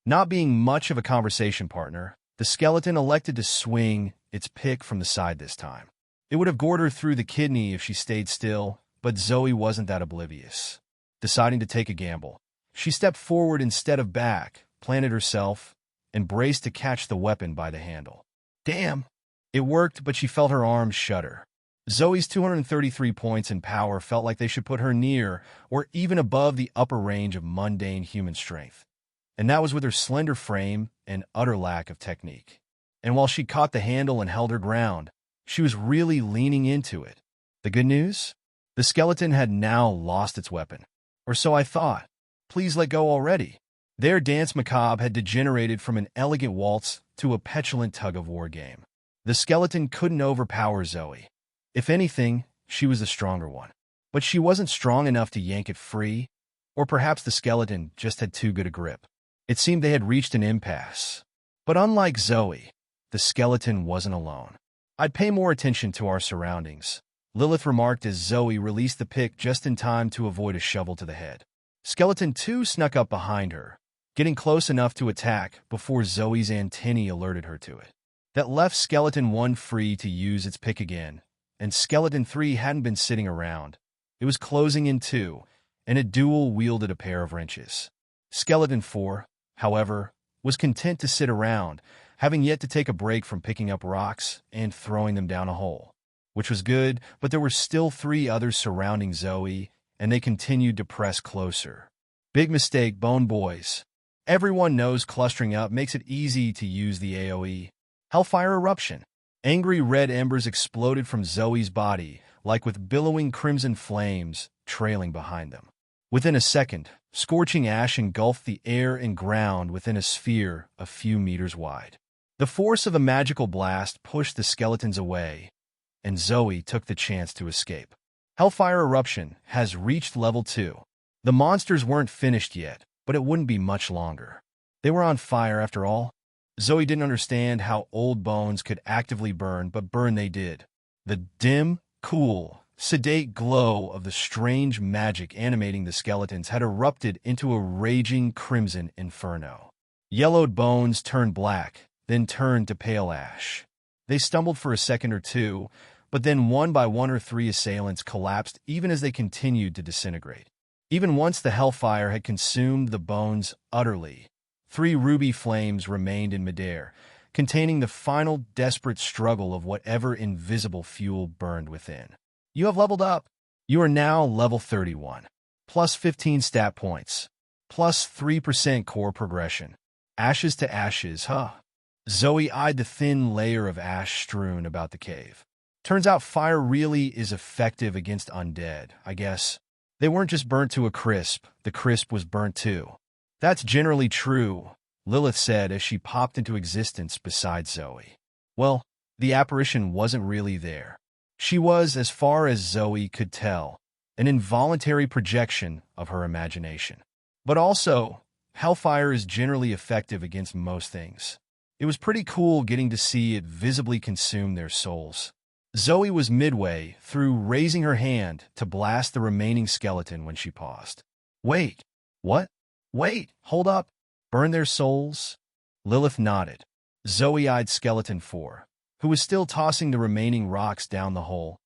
Not being much of a conversation partner, the skeleton elected to swing its pick from the side this time. It would have gored her through the kidney if she stayed still, but Zoe wasn't that oblivious. Deciding to take a gamble, she stepped forward instead of back, planted herself, and braced to catch the weapon by the handle. Damn! It worked, but she felt her arms shudder. Zoe's 233 points in power felt like they should put her near or even above the upper range of mundane human strength. And that was with her slender frame and utter lack of technique. And while she caught the handle and held her ground, she was really leaning into it. The good news? The skeleton had now lost its weapon. Or so I thought. Please let go already. Their dance macabre had degenerated from an elegant waltz to a petulant tug-of-war game. The skeleton couldn't overpower Zoe. If anything, she was the stronger one. But she wasn't strong enough to yank it free, or perhaps the skeleton just had too good a grip. It seemed they had reached an impasse. But unlike Zoe, the skeleton wasn't alone. I'd pay more attention to our surroundings, Lilith remarked as Zoe released the pick just in time to avoid a shovel to the head. Skeleton 2 snuck up behind her, getting close enough to attack before Zoe's antennae alerted her to it. That left Skeleton 1 free to use its pick again, and Skeleton 3 hadn't been sitting around. It was closing in too, and it dual-wielded a pair of wrenches. Skeleton 4, however, was content to sit around, having yet to take a break from picking up rocks and throwing them down a hole. Which was good, but there were still 3 others surrounding Zoe, and they continued to press closer. Big mistake, Bone Boys. Everyone knows clustering up makes it easy to use the AoE. Hellfire Eruption. Angry red embers exploded from Zoe's body, like with billowing crimson flames trailing behind them. Within a second, scorching ash engulfed the air and ground within a sphere a few meters wide. The force of a magical blast pushed the skeletons away, and Zoe took the chance to escape. Hellfire Eruption has reached level 2. The monsters weren't finished yet, but it wouldn't be much longer. They were on fire after all. Zoe didn't understand how old bones could actively burn, but burn they did. The dim, cool, sedate glow of the strange magic animating the skeletons had erupted into a raging crimson inferno. Yellowed bones turned black, then turned to pale ash. They stumbled for a second or two, but then one by one or 3 assailants collapsed even as they continued to disintegrate. Even once the hellfire had consumed the bones utterly, 3 ruby flames remained in midair, containing the final desperate struggle of whatever invisible fuel burned within. You have leveled up. You are now level 31. Plus 15 stat points. Plus 3% core progression. Ashes to ashes, huh? Zoe eyed the thin layer of ash strewn about the cave. Turns out fire really is effective against undead, I guess. They weren't just burnt to a crisp, the crisp was burnt too. That's generally true, Lilith said as she popped into existence beside Zoe. Well, the apparition wasn't really there. She was, as far as Zoe could tell, an involuntary projection of her imagination. But also, hellfire is generally effective against most things. It was pretty cool getting to see it visibly consume their souls. Zoe was midway through raising her hand to blast the remaining skeleton when she paused. Wait, what? Wait, hold up. Burn their souls? Lilith nodded. Zoe eyed Skeleton 4, who was still tossing the remaining rocks down the hole,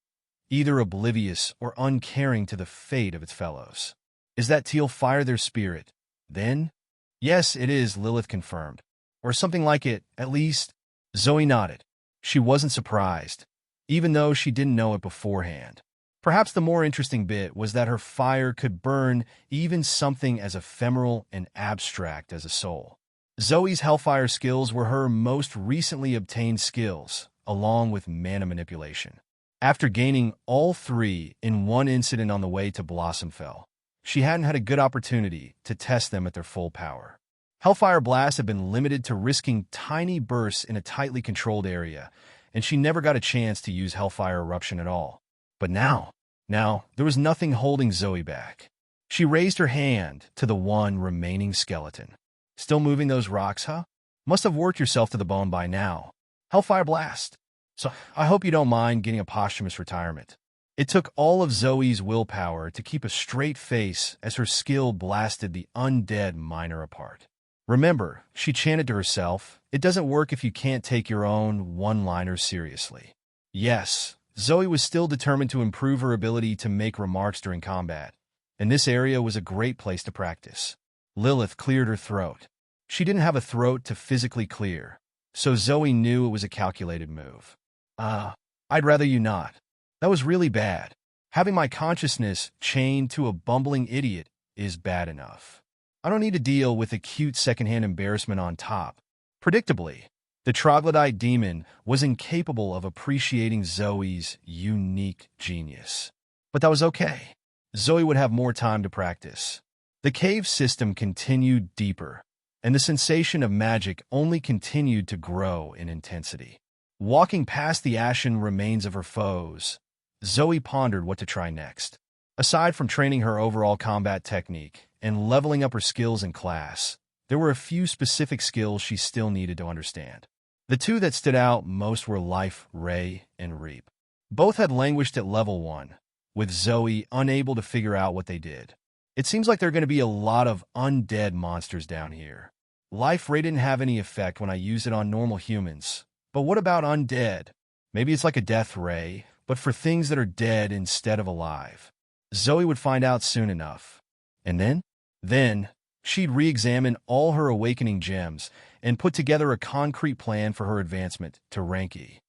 either oblivious or uncaring to the fate of its fellows. Is that teal fire their spirit, then? Yes, it is, Lilith confirmed. Or something like it, at least. Zoe nodded. She wasn't surprised, even though she didn't know it beforehand. Perhaps the more interesting bit was that her fire could burn even something as ephemeral and abstract as a soul. Zoe's Hellfire skills were her most recently obtained skills, along with mana manipulation. After gaining all three in one incident on the way to Blossomfell, she hadn't had a good opportunity to test them at their full power. Hellfire blasts had been limited to risking tiny bursts in a tightly controlled area, and she never got a chance to use Hellfire Eruption at all. But now, there was nothing holding Zoe back. She raised her hand to the one remaining skeleton. Still moving those rocks, huh? Must have worked yourself to the bone by now. Hellfire Blast. So I hope you don't mind getting a posthumous retirement. It took all of Zoe's willpower to keep a straight face as her skill blasted the undead miner apart. Remember, she chanted to herself, it doesn't work if you can't take your own one-liners seriously. Yes, Zoe was still determined to improve her ability to make remarks during combat, and this area was a great place to practice. Lilith cleared her throat. She didn't have a throat to physically clear, so Zoe knew it was a calculated move. I'd rather you not. That was really bad. Having my consciousness chained to a bumbling idiot is bad enough. I don't need to deal with acute secondhand embarrassment on top. Predictably, the troglodyte demon was incapable of appreciating Zoe's unique genius. But that was okay. Zoe would have more time to practice. The cave system continued deeper, and the sensation of magic only continued to grow in intensity. Walking past the ashen remains of her foes, Zoe pondered what to try next. Aside from training her overall combat technique and leveling up her skills in class, there were a few specific skills she still needed to understand. The two that stood out most were Life, Ray, and Reap. Both had languished at level 1, with Zoe unable to figure out what they did. It seems like there are going to be a lot of undead monsters down here. Life Ray didn't have any effect when I used it on normal humans. But what about undead? Maybe it's like a death ray, but for things that are dead instead of alive. Zoe would find out soon enough. And then, she'd re-examine all her awakening gems and put together a concrete plan for her advancement to rank E.